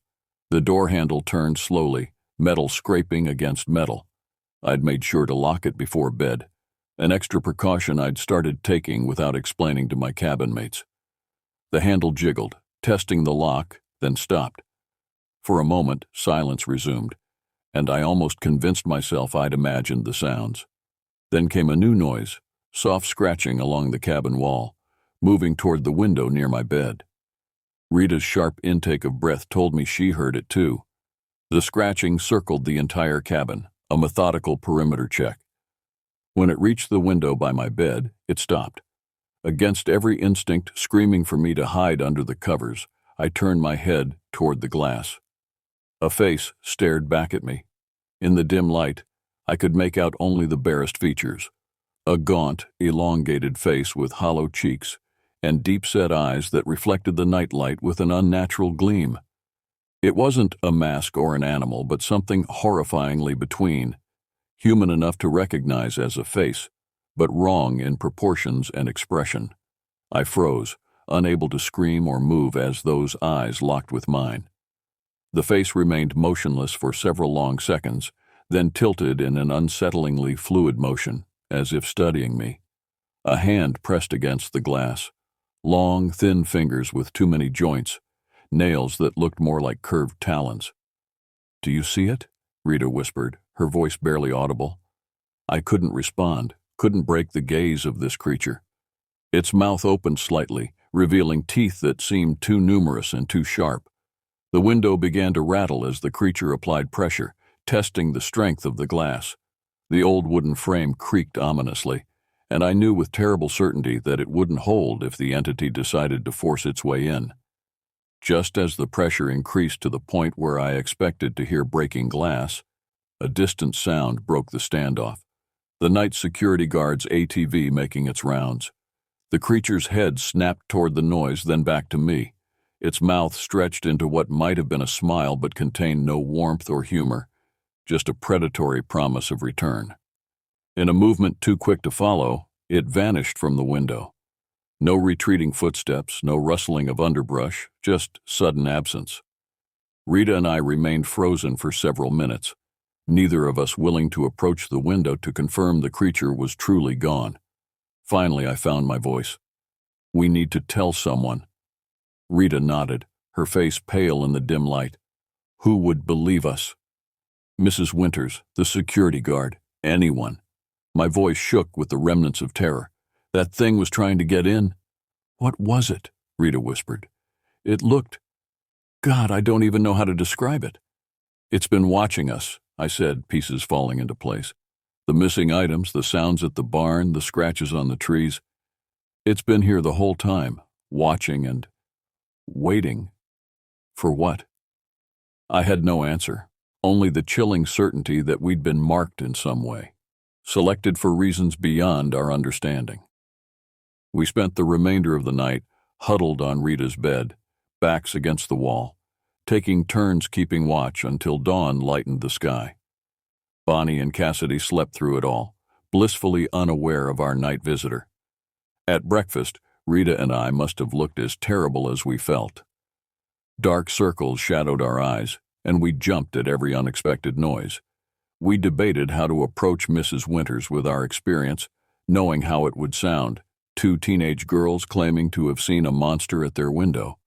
The door handle turned slowly, metal scraping against metal. I'd made sure to lock it before bed, an extra precaution I'd started taking without explaining to my cabin mates. The handle jiggled, testing the lock, then stopped. For a moment, silence resumed, and I almost convinced myself I'd imagined the sounds. Then came a new noise, soft scratching along the cabin wall, moving toward the window near my bed. Rita's sharp intake of breath told me she heard it too. The scratching circled the entire cabin, a methodical perimeter check. When it reached the window by my bed, it stopped. Against every instinct screaming for me to hide under the covers, I turned my head toward the glass. A face stared back at me. In the dim light, I could make out only the barest features. A gaunt, elongated face with hollow cheeks and deep-set eyes that reflected the nightlight with an unnatural gleam. It wasn't a mask or an animal, but something horrifyingly between, human enough to recognize as a face, but wrong in proportions and expression. I froze, unable to scream or move as those eyes locked with mine. The face remained motionless for several long seconds, then tilted in an unsettlingly fluid motion, as if studying me. A hand pressed against the glass. Long, thin fingers with too many joints, nails that looked more like curved talons. "Do you see it?" Rita whispered, her voice barely audible. I couldn't respond, couldn't break the gaze of this creature. Its mouth opened slightly, revealing teeth that seemed too numerous and too sharp. The window began to rattle as the creature applied pressure, testing the strength of the glass. The old wooden frame creaked ominously, and I knew with terrible certainty that it wouldn't hold if the entity decided to force its way in. Just as the pressure increased to the point where I expected to hear breaking glass, a distant sound broke the standoff. The night security guard's ATV making its rounds. The creature's head snapped toward the noise, then back to me. Its mouth stretched into what might have been a smile but contained no warmth or humor, just a predatory promise of return. In a movement too quick to follow, it vanished from the window. No retreating footsteps, no rustling of underbrush, just sudden absence. Rita and I remained frozen for several minutes, neither of us willing to approach the window to confirm the creature was truly gone. Finally, I found my voice. "We need to tell someone." Rita nodded, her face pale in the dim light. "Who would believe us?" "Mrs. Winters, the security guard, anyone." My voice shook with the remnants of terror. "That thing was trying to get in." "What was it?" Rita whispered. "It looked... God, I don't even know how to describe it." "It's been watching us," I said, pieces falling into place. "The missing items, the sounds at the barn, the scratches on the trees. It's been here the whole time, watching and waiting. For what?" I had no answer, only the chilling certainty that we'd been marked in some way, selected for reasons beyond our understanding. We spent the remainder of the night huddled on Rita's bed, backs against the wall, taking turns keeping watch until dawn lightened the sky. Bonnie and Cassidy slept through it all, blissfully unaware of our night visitor. At breakfast, Rita and I must have looked as terrible as we felt. Dark circles shadowed our eyes, and we jumped at every unexpected noise. We debated how to approach Mrs. Winters with our experience, knowing how it would sound, two teenage girls claiming to have seen a monster at their window.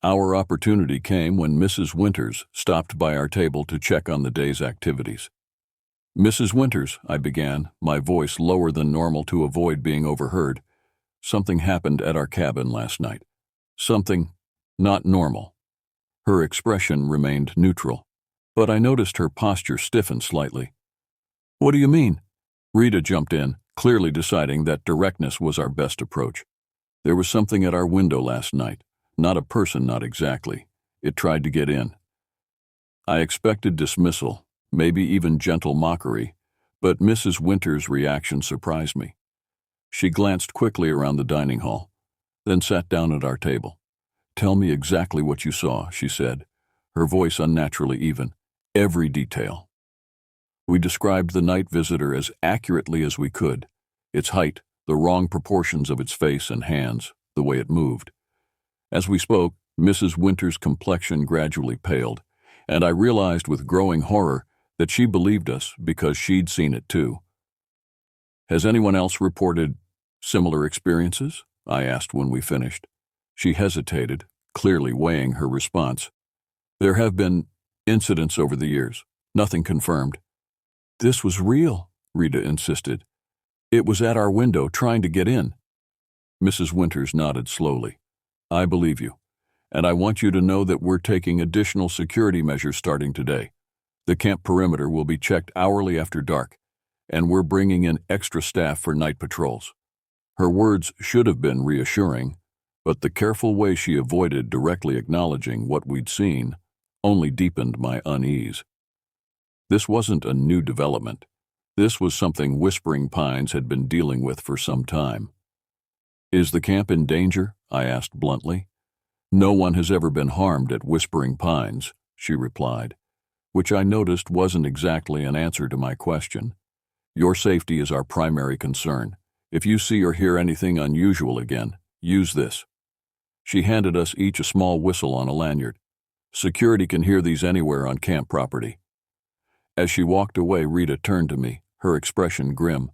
Our opportunity came when Mrs. Winters stopped by our table to check on the day's activities. "Mrs. Winters," I began, my voice lower than normal to avoid being overheard, "something happened at our cabin last night. Something not normal." Her expression remained neutral, but I noticed her posture stiffen slightly. "What do you mean?" Rita jumped in, clearly deciding that directness was our best approach. "There was something at our window last night. Not a person, not exactly. It tried to get in." I expected dismissal, maybe even gentle mockery, but Mrs. Winters' reaction surprised me. She glanced quickly around the dining hall, then sat down at our table. "Tell me exactly what you saw," she said, her voice unnaturally even. Every detail. We described the night visitor as accurately as we could: its height, the wrong proportions of its face and hands, the way it moved. As we spoke, Mrs. Winter's complexion gradually paled, and I realized with growing horror that she believed us because she'd seen it too. "Has anyone else reported similar experiences?" I asked when we finished. She hesitated, clearly weighing her response. "There have been incidents over the years, nothing confirmed." "This was real," Rita insisted. "It was at our window trying to get in." Mrs. Winters nodded slowly. "I believe you, and I want you to know that we're taking additional security measures starting today. The camp perimeter will be checked hourly after dark, and we're bringing in extra staff for night patrols." Her words should have been reassuring, but the careful way she avoided directly acknowledging what we'd seen only deepened my unease. This wasn't a new development. This was something Whispering Pines had been dealing with for some time. "Is the camp in danger?" I asked bluntly. "No one has ever been harmed at Whispering Pines," she replied, which I noticed wasn't exactly an answer to my question. "Your safety is our primary concern. If you see or hear anything unusual again, use this." She handed us each a small whistle on a lanyard. "Security can hear these anywhere on camp property." As she walked away, Rita turned to me, her expression grim.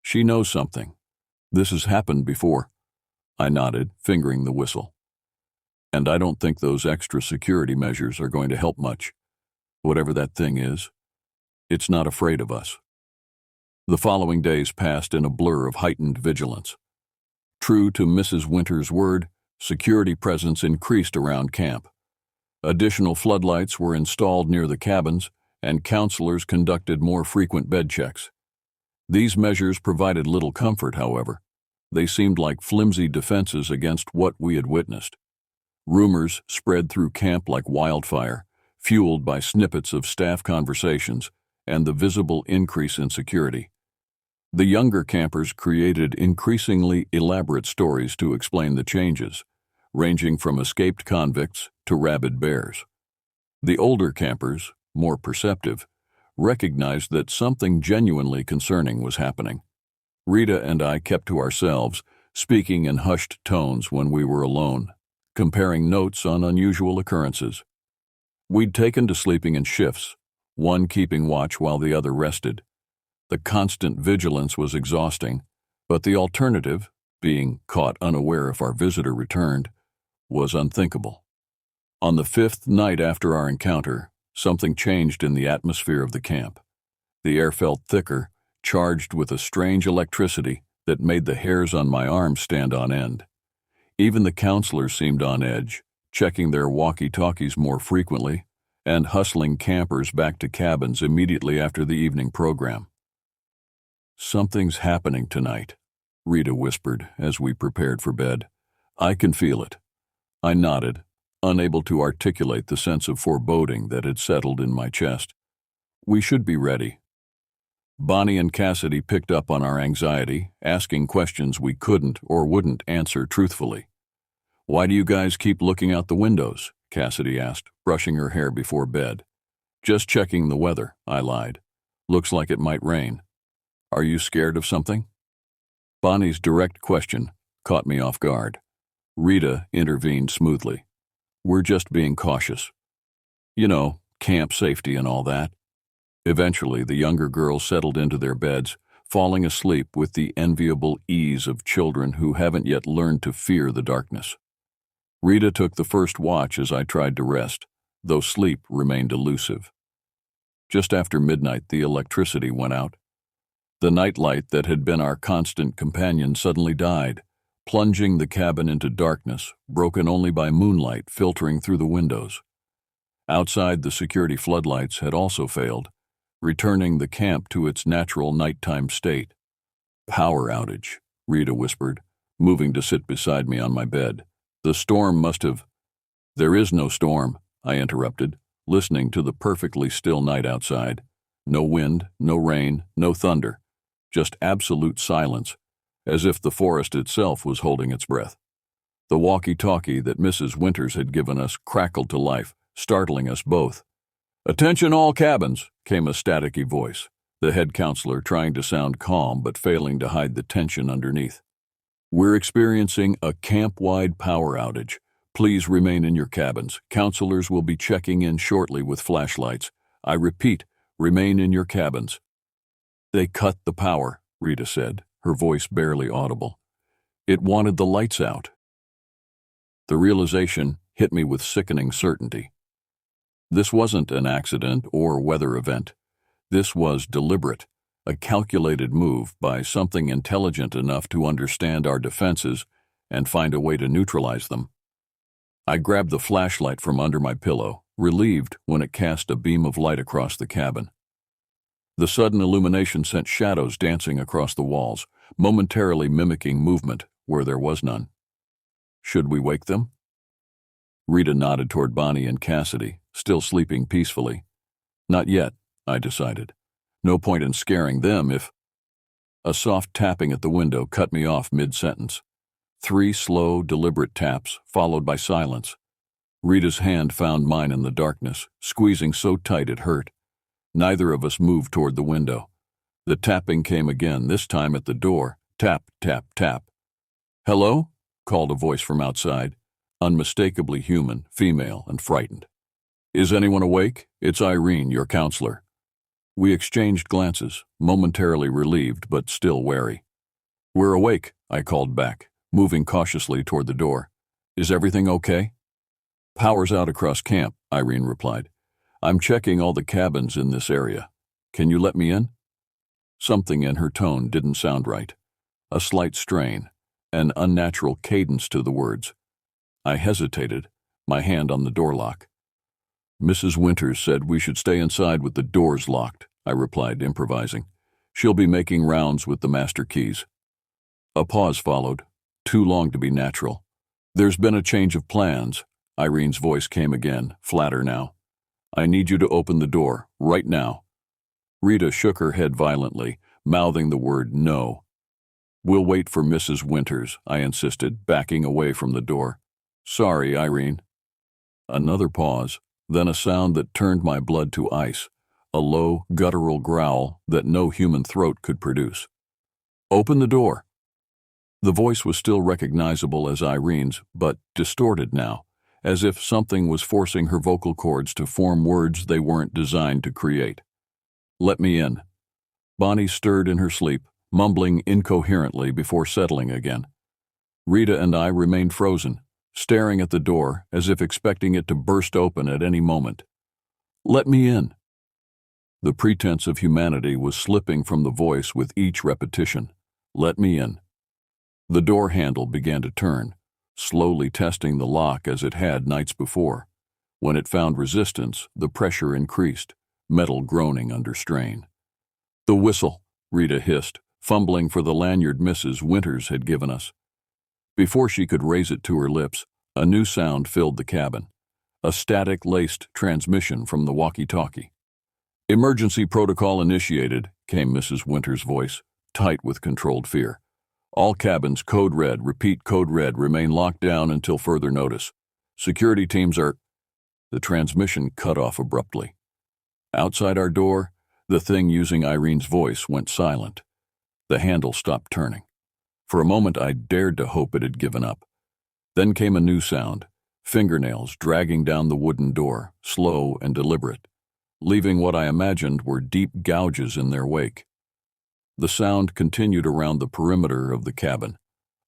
"She knows something. This has happened before." I nodded, fingering the whistle. "And I don't think those extra security measures are going to help much. Whatever that thing is, it's not afraid of us." The following days passed in a blur of heightened vigilance. True to Mrs. Winter's word, security presence increased around camp. Additional floodlights were installed near the cabins, and counselors conducted more frequent bed checks. These measures provided little comfort, however. They seemed like flimsy defenses against what we had witnessed. Rumors spread through camp like wildfire, fueled by snippets of staff conversations and the visible increase in security. The younger campers created increasingly elaborate stories to explain the changes, ranging from escaped convicts to rabid bears. The older campers, more perceptive, recognized that something genuinely concerning was happening. Rita and I kept to ourselves, speaking in hushed tones when we were alone, comparing notes on unusual occurrences. We'd taken to sleeping in shifts, one keeping watch while the other rested. The constant vigilance was exhausting, but the alternative, being caught unaware if our visitor returned, was unthinkable. On the 5th night after our encounter, something changed in the atmosphere of the camp. The air felt thicker, charged with a strange electricity that made the hairs on my arms stand on end. Even the counselors seemed on edge, checking their walkie-talkies more frequently and hustling campers back to cabins immediately after the evening program. "Something's happening tonight," Rita whispered as we prepared for bed. "I can feel it." I nodded, unable to articulate the sense of foreboding that had settled in my chest. "We should be ready." Bonnie and Cassidy picked up on our anxiety, asking questions we couldn't or wouldn't answer truthfully. "Why do you guys keep looking out the windows?" Cassidy asked, brushing her hair before bed. "Just checking the weather," I lied. "Looks like it might rain." "Are you scared of something?" Bonnie's direct question caught me off guard. Rita intervened smoothly. "We're just being cautious. You know, camp safety and all that." Eventually, the younger girls settled into their beds, falling asleep with the enviable ease of children who haven't yet learned to fear the darkness. Rita took the first watch as I tried to rest, though sleep remained elusive. Just after midnight, the electricity went out. The nightlight that had been our constant companion suddenly died, plunging the cabin into darkness, broken only by moonlight filtering through the windows. Outside, the security floodlights had also failed, returning the camp to its natural nighttime state. "Power outage," Rita whispered, moving to sit beside me on my bed. "The storm must have—" "There is no storm," I interrupted, listening to the perfectly still night outside. No wind, no rain, no thunder, just absolute silence, as if the forest itself was holding its breath. The walkie-talkie that Mrs. Winters had given us crackled to life, startling us both. "Attention all cabins," came a staticky voice, the head counselor trying to sound calm but failing to hide the tension underneath. "We're experiencing a camp-wide power outage. Please remain in your cabins. Counselors will be checking in shortly with flashlights. I repeat, remain in your cabins." "They cut the power," Rita said, her voice barely audible. "It wanted the lights out." The realization hit me with sickening certainty. This wasn't an accident or weather event. This was deliberate, a calculated move by something intelligent enough to understand our defenses and find a way to neutralize them. I grabbed the flashlight from under my pillow, relieved when it cast a beam of light across the cabin. The sudden illumination sent shadows dancing across the walls, momentarily mimicking movement where there was none. Should we wake them? Rita nodded toward Bonnie and Cassidy, still sleeping peacefully. Not yet, I decided. No point in scaring them if... A soft tapping at the window cut me off mid-sentence. 3 slow, deliberate taps, followed by silence. Rita's hand found mine in the darkness, squeezing so tight it hurt. Neither of us moved toward the window. The tapping came again, this time at the door. Tap, tap, tap. "Hello?" called a voice from outside, unmistakably human, female, and frightened. "Is anyone awake? It's Irene, your counselor." We exchanged glances, momentarily relieved but still wary. "We're awake," I called back, moving cautiously toward the door. "Is everything okay?" "Power's out across camp," Irene replied. "I'm checking all the cabins in this area. Can you let me in?" Something in her tone didn't sound right. A slight strain, an unnatural cadence to the words. I hesitated, my hand on the door lock. "Mrs. Winters said we should stay inside with the doors locked," I replied, improvising. "She'll be making rounds with the master keys." A pause followed, too long to be natural. "There's been a change of plans." Irene's voice came again, flatter now. "I need you to open the door, right now." Rita shook her head violently, mouthing the word no. "We'll wait for Mrs. Winters," I insisted, backing away from the door. "Sorry, Irene." Another pause, then a sound that turned my blood to ice, a low, guttural growl that no human throat could produce. "Open the door." The voice was still recognizable as Irene's, but distorted now, as if something was forcing her vocal cords to form words they weren't designed to create. "Let me in." Bonnie stirred in her sleep, mumbling incoherently before settling again. Rita and I remained frozen, staring at the door as if expecting it to burst open at any moment. "Let me in." The pretense of humanity was slipping from the voice with each repetition. "Let me in." The door handle began to turn, slowly testing the lock as it had nights before. When it found resistance, the pressure increased, metal groaning under strain. "The whistle," Rita hissed, fumbling for the lanyard Mrs. Winters had given us. Before she could raise it to her lips, a new sound filled the cabin, a static-laced transmission from the walkie-talkie. "Emergency protocol initiated," came Mrs. Winters' voice, tight with controlled fear. "All cabins, code red, repeat code red, remain locked down until further notice. Security teams are—" The transmission cut off abruptly. Outside our door, the thing using Irene's voice went silent. The handle stopped turning. For a moment I dared to hope it had given up. Then came a new sound, fingernails dragging down the wooden door, slow and deliberate, leaving what I imagined were deep gouges in their wake. The sound continued around the perimeter of the cabin,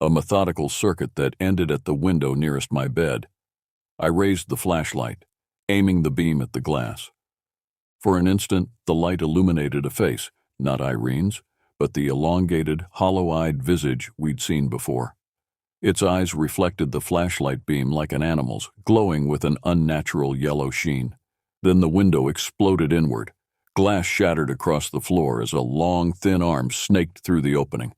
a methodical circuit that ended at the window nearest my bed. I raised the flashlight, aiming the beam at the glass. For an instant, the light illuminated a face, not Irene's, but the elongated, hollow-eyed visage we'd seen before. Its eyes reflected the flashlight beam like an animal's, glowing with an unnatural yellow sheen. Then the window exploded inward. Glass shattered across the floor as a long, thin arm snaked through the opening.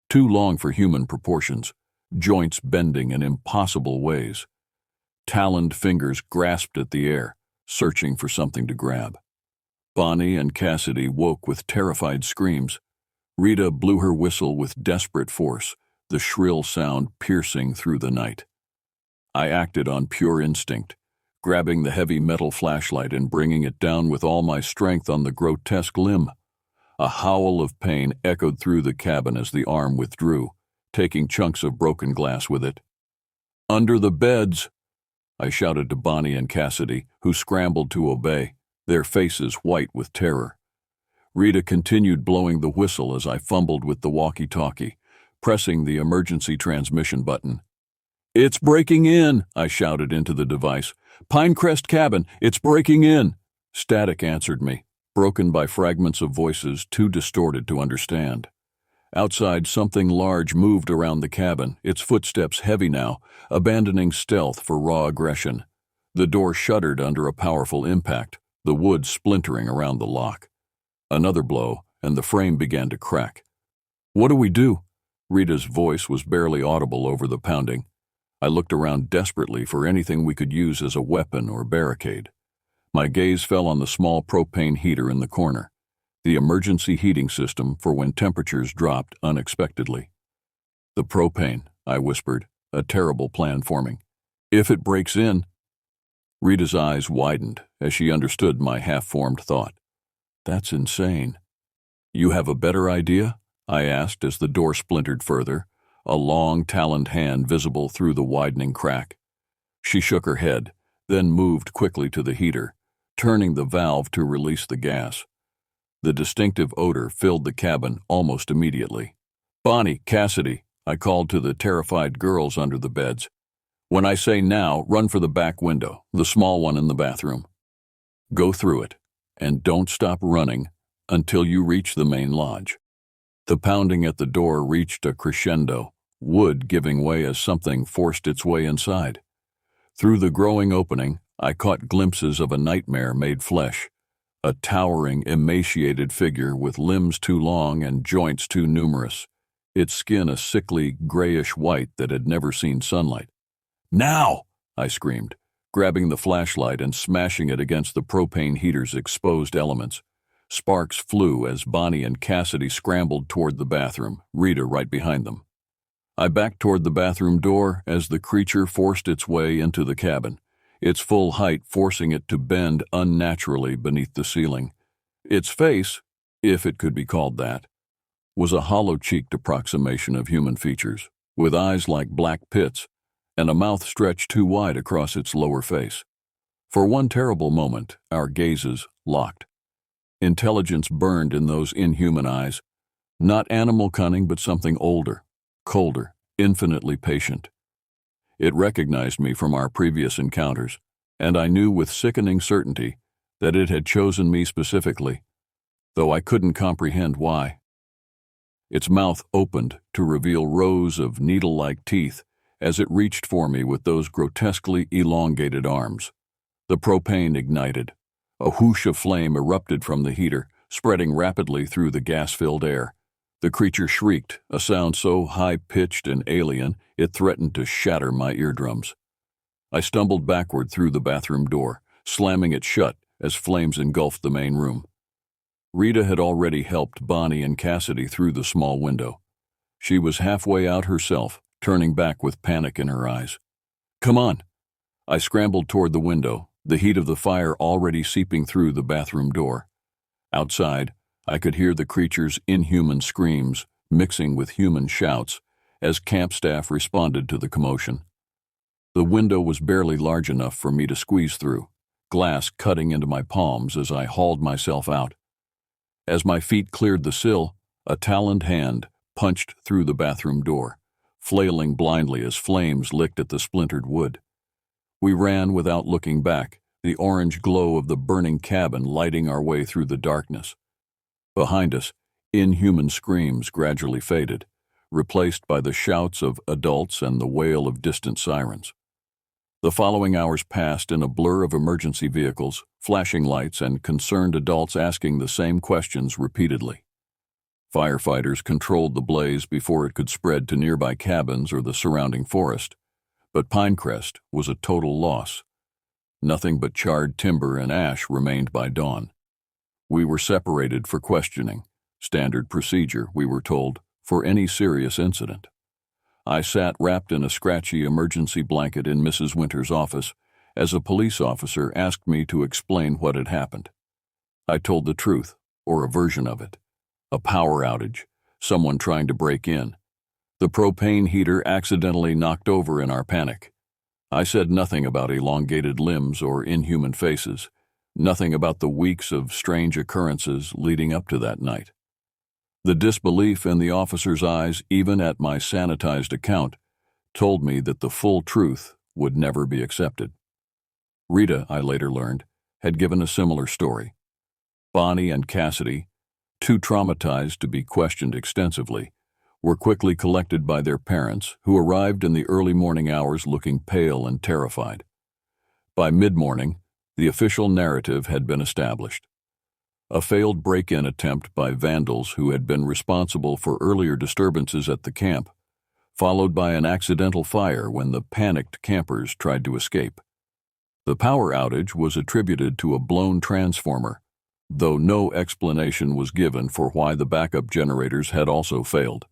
Too long for human proportions, joints bending in impossible ways. Taloned fingers grasped at the air, searching for something to grab. Bonnie and Cassidy woke with terrified screams. Rita blew her whistle with desperate force, the shrill sound piercing through the night. I acted on pure instinct, grabbing the heavy metal flashlight and bringing it down with all my strength on the grotesque limb. A howl of pain echoed through the cabin as the arm withdrew, taking chunks of broken glass with it. "Under the beds!" I shouted to Bonnie and Cassidy, who scrambled to obey, their faces white with terror. Rita continued blowing the whistle as I fumbled with the walkie-talkie, pressing the emergency transmission button. "It's breaking in!" I shouted into the device. "Pinecrest cabin, it's breaking in!" Static answered me, broken by fragments of voices too distorted to understand. Outside, something large moved around the cabin, its footsteps heavy now, abandoning stealth for raw aggression. The door shuddered under a powerful impact, the wood splintering around the lock. Another blow, and the frame began to crack. "What do we do?" Rita's voice was barely audible over the pounding. I looked around desperately for anything we could use as a weapon or barricade. My gaze fell on the small propane heater in the corner, the emergency heating system for when temperatures dropped unexpectedly. "The propane," I whispered, a terrible plan forming. "If it breaks in—" Rita's eyes widened as she understood my half-formed thought. "That's insane." "You have a better idea?" I asked as the door splintered further, a long, taloned hand visible through the widening crack. She shook her head, then moved quickly to the heater, turning the valve to release the gas. The distinctive odor filled the cabin almost immediately. "Bonnie, Cassidy," I called to the terrified girls under the beds. "When I say now, run for the back window, the small one in the bathroom. Go through it, and don't stop running until you reach the main lodge." The pounding at the door reached a crescendo, wood giving way as something forced its way inside. Through the growing opening, I caught glimpses of a nightmare made flesh, a towering, emaciated figure with limbs too long and joints too numerous, its skin a sickly, grayish white that had never seen sunlight. "Now!" I screamed, grabbing the flashlight and smashing it against the propane heater's exposed elements. Sparks flew as Bonnie and Cassidy scrambled toward the bathroom, Rita right behind them. I backed toward the bathroom door as the creature forced its way into the cabin, its full height forcing it to bend unnaturally beneath the ceiling. Its face, if it could be called that, was a hollow-cheeked approximation of human features, with eyes like black pits and a mouth stretched too wide across its lower face. For one terrible moment, our gazes locked. Intelligence burned in those inhuman eyes, not animal cunning but something older, colder, infinitely patient. It recognized me from our previous encounters, and I knew with sickening certainty that it had chosen me specifically, though I couldn't comprehend why. Its mouth opened to reveal rows of needle-like teeth as it reached for me with those grotesquely elongated arms. The propane ignited. A whoosh of flame erupted from the heater, spreading rapidly through the gas-filled air. The creature shrieked, a sound so high-pitched and alien it threatened to shatter my eardrums. I stumbled backward through the bathroom door, slamming it shut as flames engulfed the main room. Rita had already helped Bonnie and Cassidy through the small window. She was halfway out herself, turning back with panic in her eyes. "Come on!" I scrambled toward the window, the heat of the fire already seeping through the bathroom door. Outside, I could hear the creature's inhuman screams, mixing with human shouts, as camp staff responded to the commotion. The window was barely large enough for me to squeeze through, glass cutting into my palms as I hauled myself out. As my feet cleared the sill, a taloned hand punched through the bathroom door, flailing blindly as flames licked at the splintered wood. We ran without looking back, the orange glow of the burning cabin lighting our way through the darkness. Behind us, inhuman screams gradually faded, replaced by the shouts of adults and the wail of distant sirens. The following hours passed in a blur of emergency vehicles, flashing lights, and concerned adults asking the same questions repeatedly. Firefighters controlled the blaze before it could spread to nearby cabins or the surrounding forest, but Pinecrest was a total loss. Nothing but charred timber and ash remained by dawn. We were separated for questioning, standard procedure, we were told, for any serious incident. I sat wrapped in a scratchy emergency blanket in Mrs. Winter's office as a police officer asked me to explain what had happened. I told the truth, or a version of it. A power outage, someone trying to break in. The propane heater accidentally knocked over in our panic. I said nothing about elongated limbs or inhuman faces, nothing about the weeks of strange occurrences leading up to that night. The disbelief in the officer's eyes, even at my sanitized account, told me that the full truth would never be accepted. Rita, I later learned, had given a similar story. Bonnie and Cassidy, too traumatized to be questioned extensively, were quickly collected by their parents, who arrived in the early morning hours looking pale and terrified. By mid-morning, the official narrative had been established. A failed break-in attempt by vandals who had been responsible for earlier disturbances at the camp, followed by an accidental fire when the panicked campers tried to escape. The power outage was attributed to a blown transformer, though no explanation was given for why the backup generators had also failed.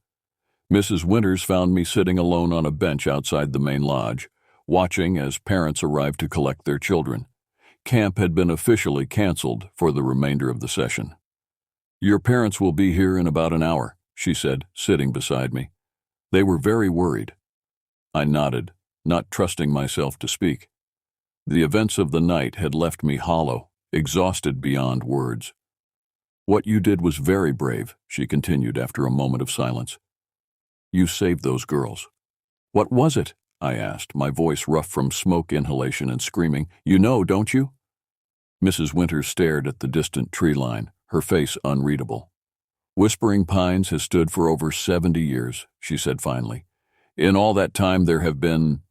Mrs. Winters found me sitting alone on a bench outside the main lodge, watching as parents arrived to collect their children. Camp had been officially canceled for the remainder of the session. "Your parents will be here in about an hour," she said, sitting beside me. They were very worried. I nodded, not trusting myself to speak. The events of the night had left me hollow, exhausted beyond words. "What you did was very brave," she continued after a moment of silence. "You saved those girls." "What was it?" I asked, my voice rough from smoke inhalation and screaming. "You know, don't you?" Mrs. Winters stared at the distant tree line, her face unreadable. "Whispering Pines has stood for over 70 years, she said finally. "In all that time there have been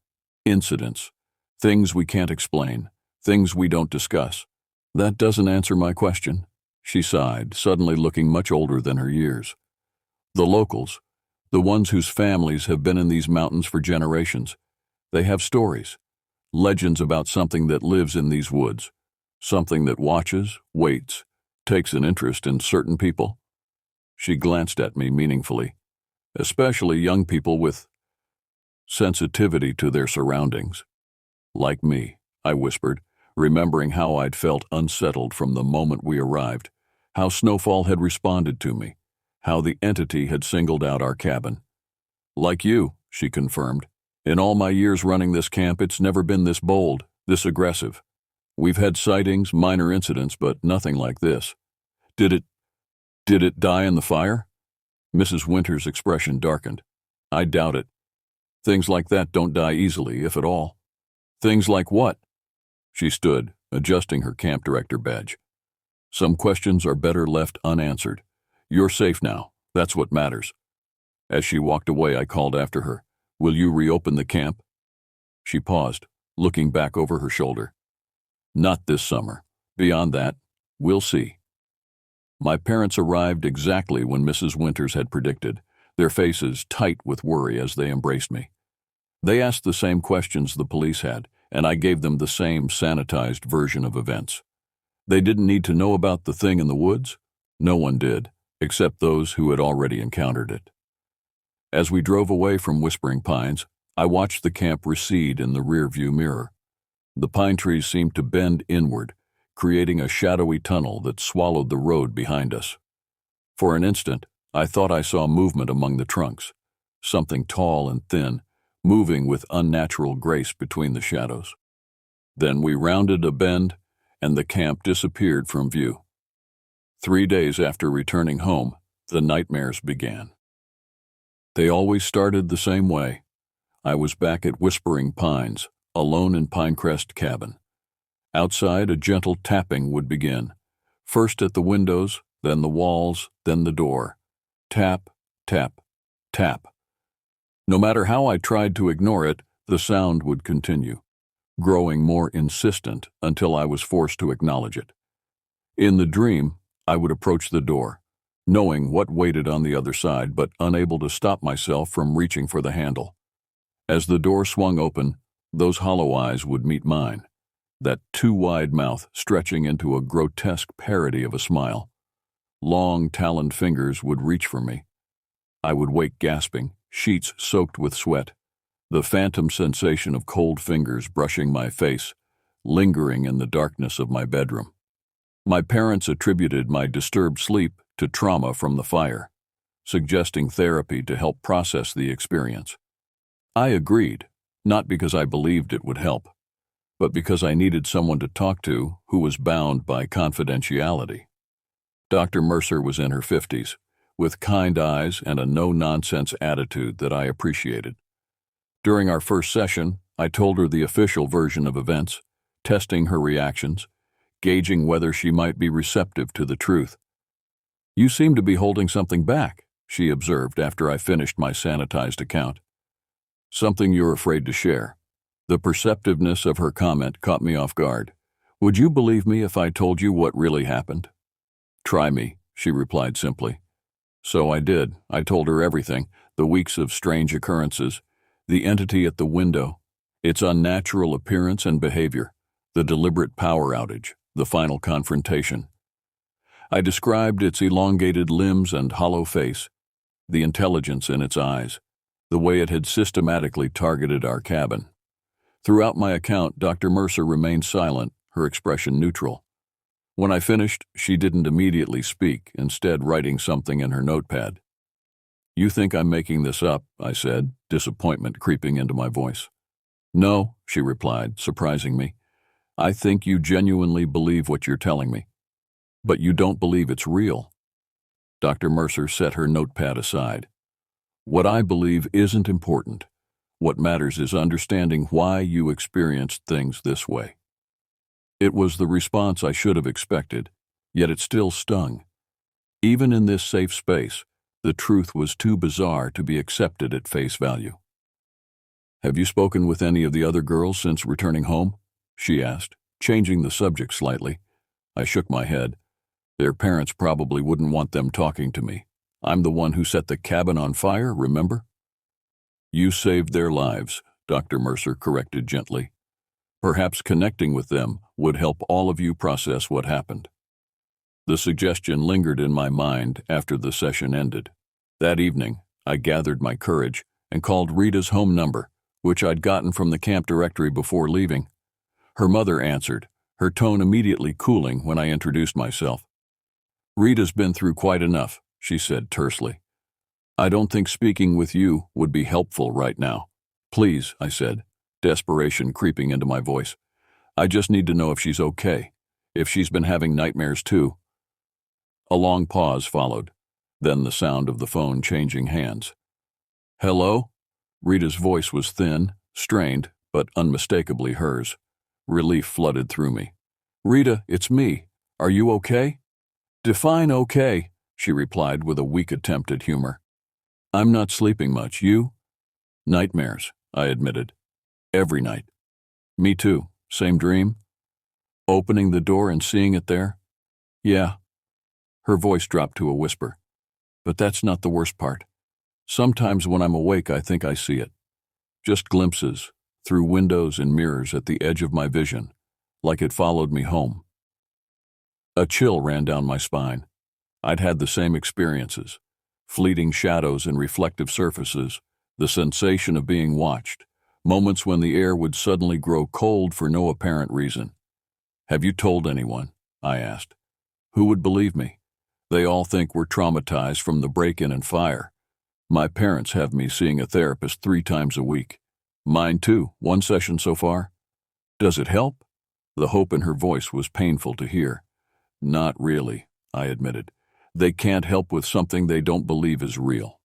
incidents, things we can't explain, things we don't discuss. That doesn't answer my question," she sighed, suddenly looking much older than her years. "The locals, the ones whose families have been in these mountains for generations, they have stories, legends about something that lives in these woods, something that watches, waits, takes an interest in certain people." She glanced at me meaningfully. "Especially young people with sensitivity to their surroundings." "Like me," I whispered, remembering how I'd felt unsettled from the moment we arrived, how Snowfall had responded to me, how the entity had singled out our cabin. "Like you," she confirmed. "In all my years running this camp, it's never been this bold, this aggressive. We've had sightings, minor incidents, but nothing like this. Did it die in the fire?" Mrs. Winters' expression darkened. "I doubt it. Things like that don't die easily, if at all." "Things like what?" She stood, adjusting her camp director badge. "Some questions are better left unanswered. You're safe now. That's what matters." As she walked away, I called after her, "Will you reopen the camp?" She paused, looking back over her shoulder. "Not this summer. Beyond that, we'll see." My parents arrived exactly when Mrs. Winters had predicted, their faces tight with worry as they embraced me. They asked the same questions the police had, and I gave them the same sanitized version of events. They didn't need to know about the thing in the woods. No one did, except those who had already encountered it. As we drove away from Whispering Pines, I watched the camp recede in the rearview mirror. The pine trees seemed to bend inward, creating a shadowy tunnel that swallowed the road behind us. For an instant, I thought I saw movement among the trunks, something tall and thin, moving with unnatural grace between the shadows. Then we rounded a bend, and the camp disappeared from view. 3 days after returning home, the nightmares began. They always started the same way. I was back at Whispering Pines, alone in Pinecrest cabin. Outside, a gentle tapping would begin, first at the windows, then the walls, then the door. Tap, tap, tap. No matter how I tried to ignore it, the sound would continue, growing more insistent until I was forced to acknowledge it. In the dream, I would approach the door, knowing what waited on the other side, but unable to stop myself from reaching for the handle. As the door swung open, those hollow eyes would meet mine, that too-wide mouth stretching into a grotesque parody of a smile. Long, taloned fingers would reach for me. I would wake gasping, sheets soaked with sweat, the phantom sensation of cold fingers brushing my face, lingering in the darkness of my bedroom. My parents attributed my disturbed sleep to trauma from the fire, suggesting therapy to help process the experience. I agreed, not because I believed it would help, but because I needed someone to talk to who was bound by confidentiality. Dr. Mercer was in her 50s, with kind eyes and a no-nonsense attitude that I appreciated. During our first session, I told her the official version of events, testing her reactions, gauging whether she might be receptive to the truth. "You seem to be holding something back," she observed after I finished my sanitized account. "Something you're afraid to share." The perceptiveness of her comment caught me off guard. "Would you believe me if I told you what really happened?" "Try me," she replied simply. So I did. I told her everything, the weeks of strange occurrences, the entity at the window, its unnatural appearance and behavior, the deliberate power outage, the final confrontation. I described its elongated limbs and hollow face, the intelligence in its eyes, the way it had systematically targeted our cabin. Throughout my account, Dr. Mercer remained silent, her expression neutral. When I finished, she didn't immediately speak, instead writing something in her notepad. "You think I'm making this up," I said, disappointment creeping into my voice. "No," she replied, surprising me. "I think you genuinely believe what you're telling me. But you don't believe it's real." Dr. Mercer set her notepad aside. "What I believe isn't important. What matters is understanding why you experienced things this way." It was the response I should have expected, yet it still stung. Even in this safe space, the truth was too bizarre to be accepted at face value. "Have you spoken with any of the other girls since returning home?" she asked, changing the subject slightly. I shook my head. Their parents probably wouldn't want them talking to me. I'm the one who set the cabin on fire, remember? "You saved their lives," Dr. Mercer corrected gently. "Perhaps connecting with them would help all of you process what happened." The suggestion lingered in my mind after the session ended. That evening, I gathered my courage and called Rita's home number, which I'd gotten from the camp directory before leaving. Her mother answered, her tone immediately cooling when I introduced myself. "Rita's been through quite enough," she said tersely. "I don't think speaking with you would be helpful right now." "Please," I said, desperation creeping into my voice. "I just need to know if she's okay, if she's been having nightmares too." A long pause followed, then the sound of the phone changing hands. "Hello?" Rita's voice was thin, strained, but unmistakably hers. Relief flooded through me. "Rita, it's me. Are you okay?" "Define okay," she replied with a weak attempt at humor. "I'm not sleeping much. You?" "Nightmares," I admitted. "Every night." "Me too. Same dream?" "Opening the door and seeing it there?" "Yeah." Her voice dropped to a whisper. "But that's not the worst part. Sometimes when I'm awake, I think I see it. Just glimpses, through windows and mirrors at the edge of my vision, like it followed me home." A chill ran down my spine. I'd had the same experiences. Fleeting shadows and reflective surfaces, the sensation of being watched, moments when the air would suddenly grow cold for no apparent reason. "Have you told anyone?" I asked. "Who would believe me? They all think we're traumatized from the break-in and fire. My parents have me seeing a therapist 3 times a week. Mine too, 1 session so far." "Does it help?" The hope in her voice was painful to hear. "Not really," I admitted. "They can't help with something they don't believe is real."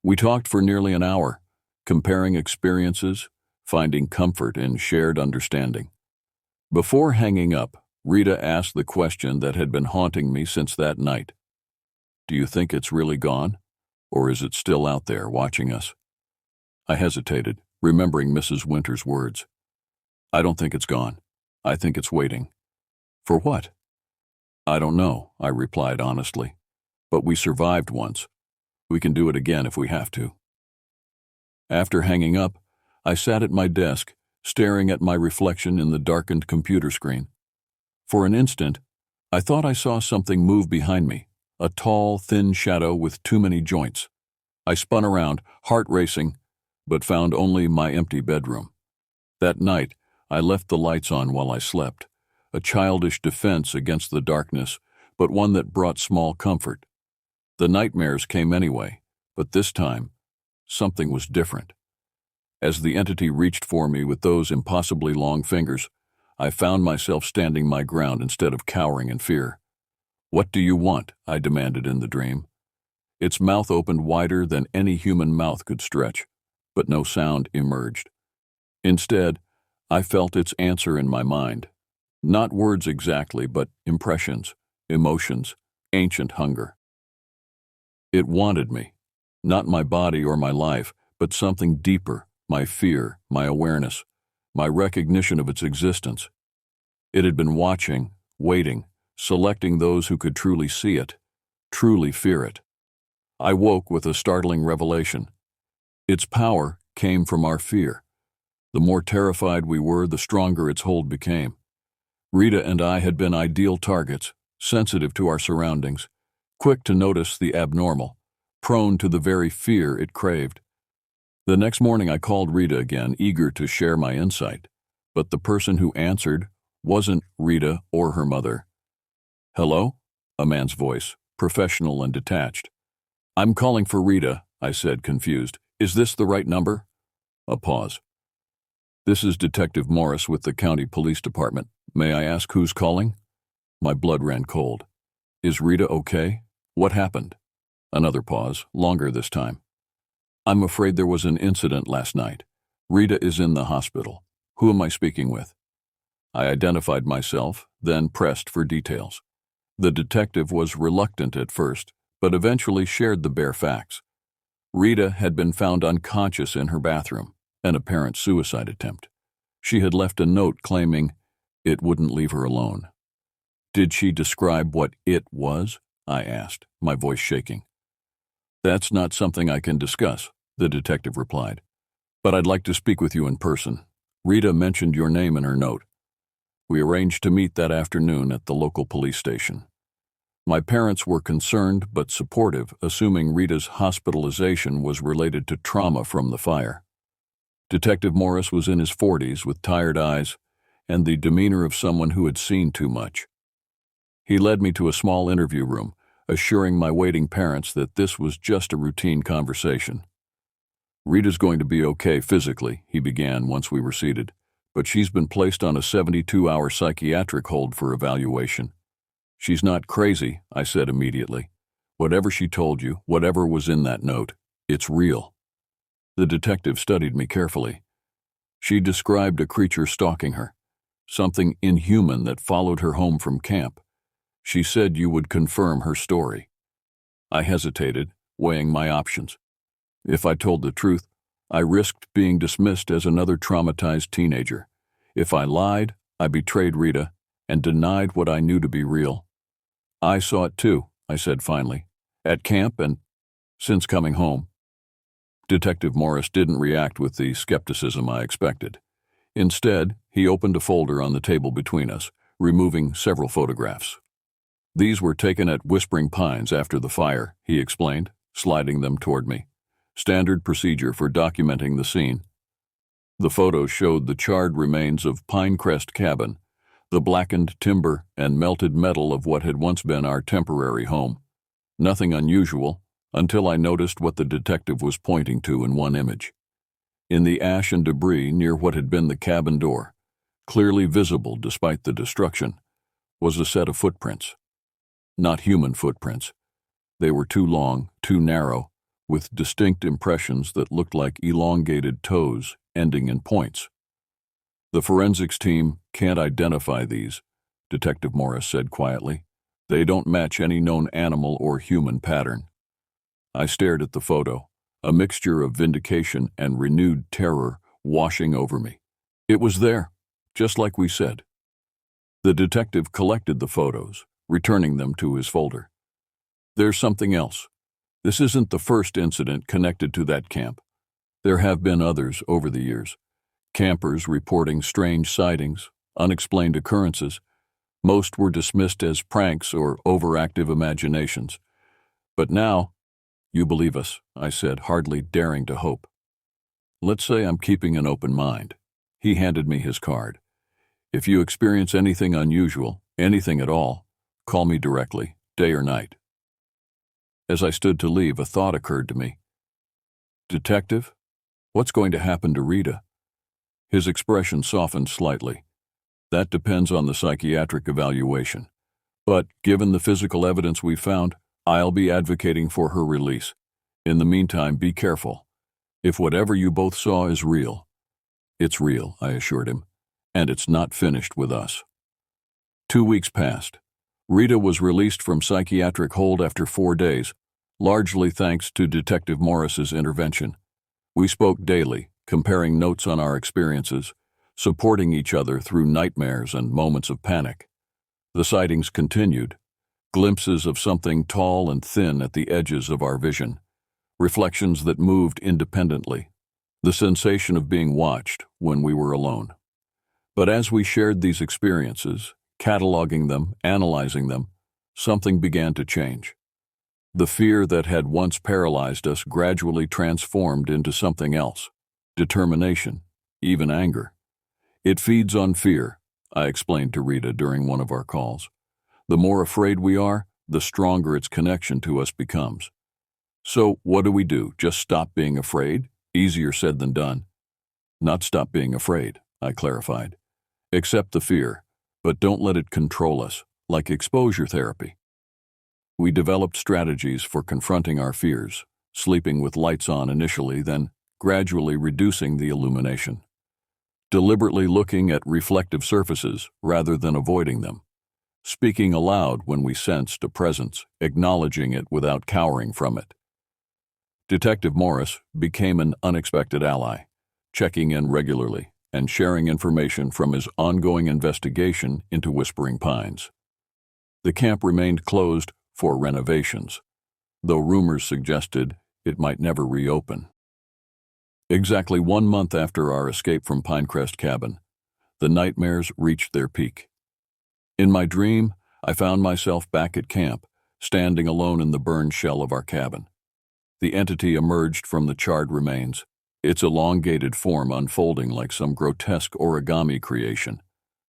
We talked for nearly an hour, comparing experiences, finding comfort in shared understanding. Before hanging up, Rita asked the question that had been haunting me since that night. "Do you think it's really gone? Or is it still out there watching us?" I hesitated, remembering Mrs. Winter's words. "I don't think it's gone. I think it's waiting." "For what?" "I don't know," I replied honestly. "But we survived once. We can do it again if we have to." After hanging up, I sat at my desk, staring at my reflection in the darkened computer screen. For an instant, I thought I saw something move behind me, a tall, thin shadow with too many joints. I spun around, heart racing, but found only my empty bedroom. That night, I left the lights on while I slept, a childish defense against the darkness, but one that brought small comfort. The nightmares came anyway, but this time, something was different. As the entity reached for me with those impossibly long fingers, I found myself standing my ground instead of cowering in fear. "What do you want?" I demanded in the dream. Its mouth opened wider than any human mouth could stretch, but no sound emerged. Instead, I felt its answer in my mind. Not words exactly, but impressions, emotions, ancient hunger. It wanted me, not my body or my life, but something deeper, my fear, my awareness, my recognition of its existence. It had been watching, waiting, selecting those who could truly see it, truly fear it. I woke with a startling revelation. Its power came from our fear. The more terrified we were, the stronger its hold became. Rita and I had been ideal targets, sensitive to our surroundings, quick to notice the abnormal, prone to the very fear it craved. The next morning I called Rita again, eager to share my insight, but the person who answered wasn't Rita or her mother. "Hello?" A man's voice, professional and detached. "I'm calling for Rita," I said, confused. "Is this the right number?" A pause. "This is Detective Morris with the County Police Department. May I ask who's calling?" My blood ran cold. "Is Rita okay? What happened?" Another pause, longer this time. "I'm afraid there was an incident last night. Rita is in the hospital. Who am I speaking with?" I identified myself, then pressed for details. The detective was reluctant at first, but eventually shared the bare facts. Rita had been found unconscious in her bathroom, an apparent suicide attempt. She had left a note claiming it wouldn't leave her alone. "Did she describe what it was?" I asked, my voice shaking. "That's not something I can discuss," the detective replied. "But I'd like to speak with you in person. Rita mentioned your name in her note." We arranged to meet that afternoon at the local police station. My parents were concerned but supportive, assuming Rita's hospitalization was related to trauma from the fire. Detective Morris was in his 40s with tired eyes and the demeanor of someone who had seen too much. He led me to a small interview room, assuring my waiting parents that this was just a routine conversation. "Rita's going to be okay physically," he began once we were seated, "but she's been placed on a 72-hour psychiatric hold for evaluation." "She's not crazy," I said immediately. "Whatever she told you, whatever was in that note, it's real." The detective studied me carefully. "She described a creature stalking her, something inhuman that followed her home from camp. She said you would confirm her story." I hesitated, weighing my options. If I told the truth, I risked being dismissed as another traumatized teenager. If I lied, I betrayed Rita and denied what I knew to be real. "I saw it too," I said finally, "at camp and since coming home." Detective Morris didn't react with the skepticism I expected. Instead, he opened a folder on the table between us, removing several photographs. "These were taken at Whispering Pines after the fire," he explained, sliding them toward me. "Standard procedure for documenting the scene." The photos showed the charred remains of Pinecrest Cabin, the blackened timber and melted metal of what had once been our temporary home. Nothing unusual, until I noticed what the detective was pointing to in one image. In the ash and debris near what had been the cabin door, clearly visible despite the destruction, was a set of footprints. Not human footprints. They were too long, too narrow, with distinct impressions that looked like elongated toes ending in points. "The forensics team can't identify these," Detective Morris said quietly. "They don't match any known animal or human pattern." I stared at the photo, a mixture of vindication and renewed terror washing over me. It was there, just like we said. The detective collected the photos, returning them to his folder. "There's something else. This isn't the first incident connected to that camp. There have been others over the years. Campers reporting strange sightings, unexplained occurrences. Most were dismissed as pranks or overactive imaginations. But now, you believe us," I said, hardly daring to hope. "Let's say I'm keeping an open mind. He handed me his card. "If you experience anything unusual, anything at all, call me directly, day or night." As I stood to leave, a thought occurred to me. "Detective, what's going to happen to Rita?" His expression softened slightly. "That depends on the psychiatric evaluation. But given the physical evidence we found, I'll be advocating for her release. In the meantime, be careful. If whatever you both saw is real—" "It's real," I assured him, "and it's not finished with us." 2 weeks passed. Rita was released from psychiatric hold after 4 days, largely thanks to Detective Morris's intervention. We spoke daily, comparing notes on our experiences, supporting each other through nightmares and moments of panic. The sightings continued, glimpses of something tall and thin at the edges of our vision, reflections that moved independently, the sensation of being watched when we were alone. But as we shared these experiences, cataloging them, analyzing them, something began to change. The fear that had once paralyzed us gradually transformed into something else: determination, even anger. "It feeds on fear," I explained to Rita during one of our calls. "The more afraid we are, the stronger its connection to us becomes." "So what do we do? Just stop being afraid?" Easier said than done. "Not stop being afraid," I clarified. "Accept the fear, but don't let it control us, like exposure therapy." We developed strategies for confronting our fears, sleeping with lights on initially, then gradually reducing the illumination. Deliberately looking at reflective surfaces rather than avoiding them. Speaking aloud when we sensed a presence, acknowledging it without cowering from it. Detective Morris became an unexpected ally, checking in regularly and sharing information from his ongoing investigation into Whispering Pines. The camp remained closed for renovations, though rumors suggested it might never reopen. Exactly 1 month after our escape from Pinecrest Cabin, the nightmares reached their peak. In my dream, I found myself back at camp, standing alone in the burned shell of our cabin. The entity emerged from the charred remains, its elongated form unfolding like some grotesque origami creation,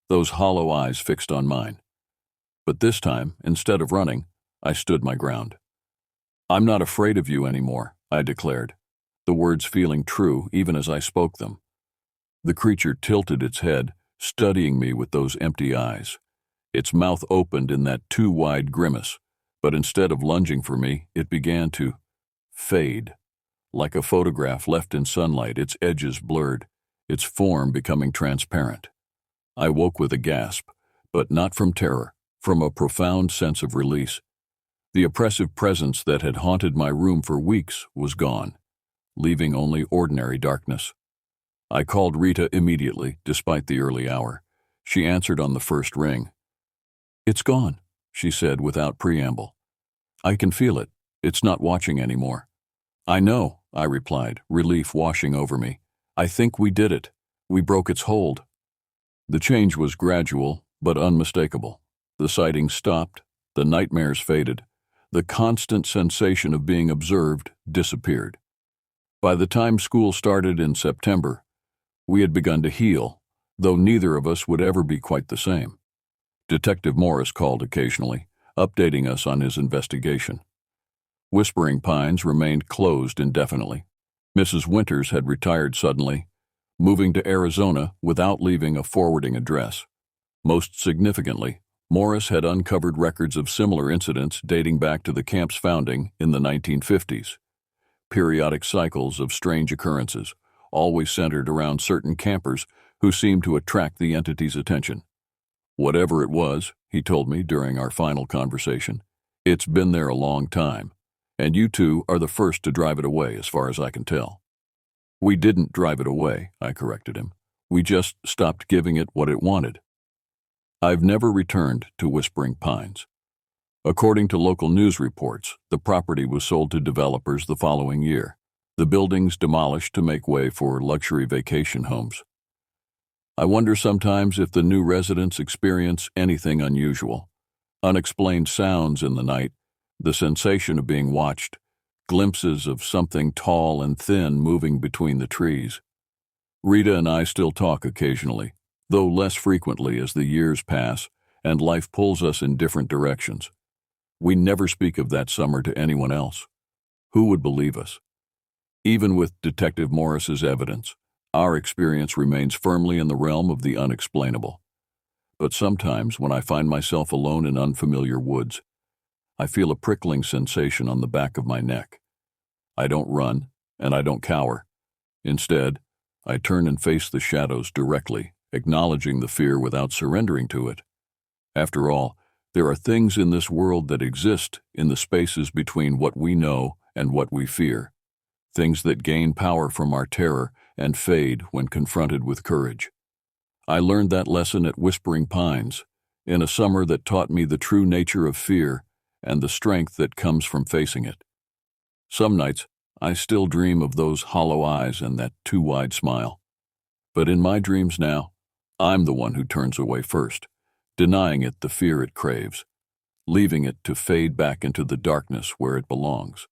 those hollow eyes fixed on mine. But this time, instead of running, I stood my ground. "I'm not afraid of you anymore," I declared, the words feeling true even as I spoke them. The creature tilted its head, studying me with those empty eyes. Its mouth opened in that too wide grimace, but instead of lunging for me, it began to fade. Like a photograph left in sunlight, its edges blurred, its form becoming transparent. I woke with a gasp, but not from terror, from a profound sense of release. The oppressive presence that had haunted my room for weeks was gone, leaving only ordinary darkness. I called Rita immediately, despite the early hour. She answered on the first ring. "It's gone," she said without preamble. "I can feel it. It's not watching anymore." "I know," I replied, relief washing over me. "I think we did it. We broke its hold." The change was gradual, but unmistakable. The sightings stopped, the nightmares faded, the constant sensation of being observed disappeared. By the time school started in September, we had begun to heal, though neither of us would ever be quite the same. Detective Morris called occasionally, updating us on his investigation. Whispering Pines remained closed indefinitely. Mrs. Winters had retired suddenly, moving to Arizona without leaving a forwarding address. Most significantly, Morris had uncovered records of similar incidents dating back to the camp's founding in the 1950s. Periodic cycles of strange occurrences, always centered around certain campers who seemed to attract the entity's attention. "Whatever it was," he told me during our final conversation, "it's been there a long time, and you two are the first to drive it away as far as I can tell." "We didn't drive it away," I corrected him. "We just stopped giving it what it wanted." I've never returned to Whispering Pines. According to local news reports, the property was sold to developers the following year, the buildings demolished to make way for luxury vacation homes. I wonder sometimes if the new residents experience anything unusual. Unexplained sounds in the night, the sensation of being watched, glimpses of something tall and thin moving between the trees. Rita and I still talk occasionally, though less frequently as the years pass and life pulls us in different directions. We never speak of that summer to anyone else. Who would believe us? Even with Detective Morris's evidence, our experience remains firmly in the realm of the unexplainable. But sometimes, when I find myself alone in unfamiliar woods, I feel a prickling sensation on the back of my neck. I don't run, and I don't cower. Instead, I turn and face the shadows directly, acknowledging the fear without surrendering to it. After all, there are things in this world that exist in the spaces between what we know and what we fear, things that gain power from our terror and fade when confronted with courage. I learned that lesson at Whispering Pines, in a summer that taught me the true nature of fear and the strength that comes from facing it. Some nights, I still dream of those hollow eyes and that too wide smile. But in my dreams now, I'm the one who turns away first, denying it the fear it craves, leaving it to fade back into the darkness where it belongs.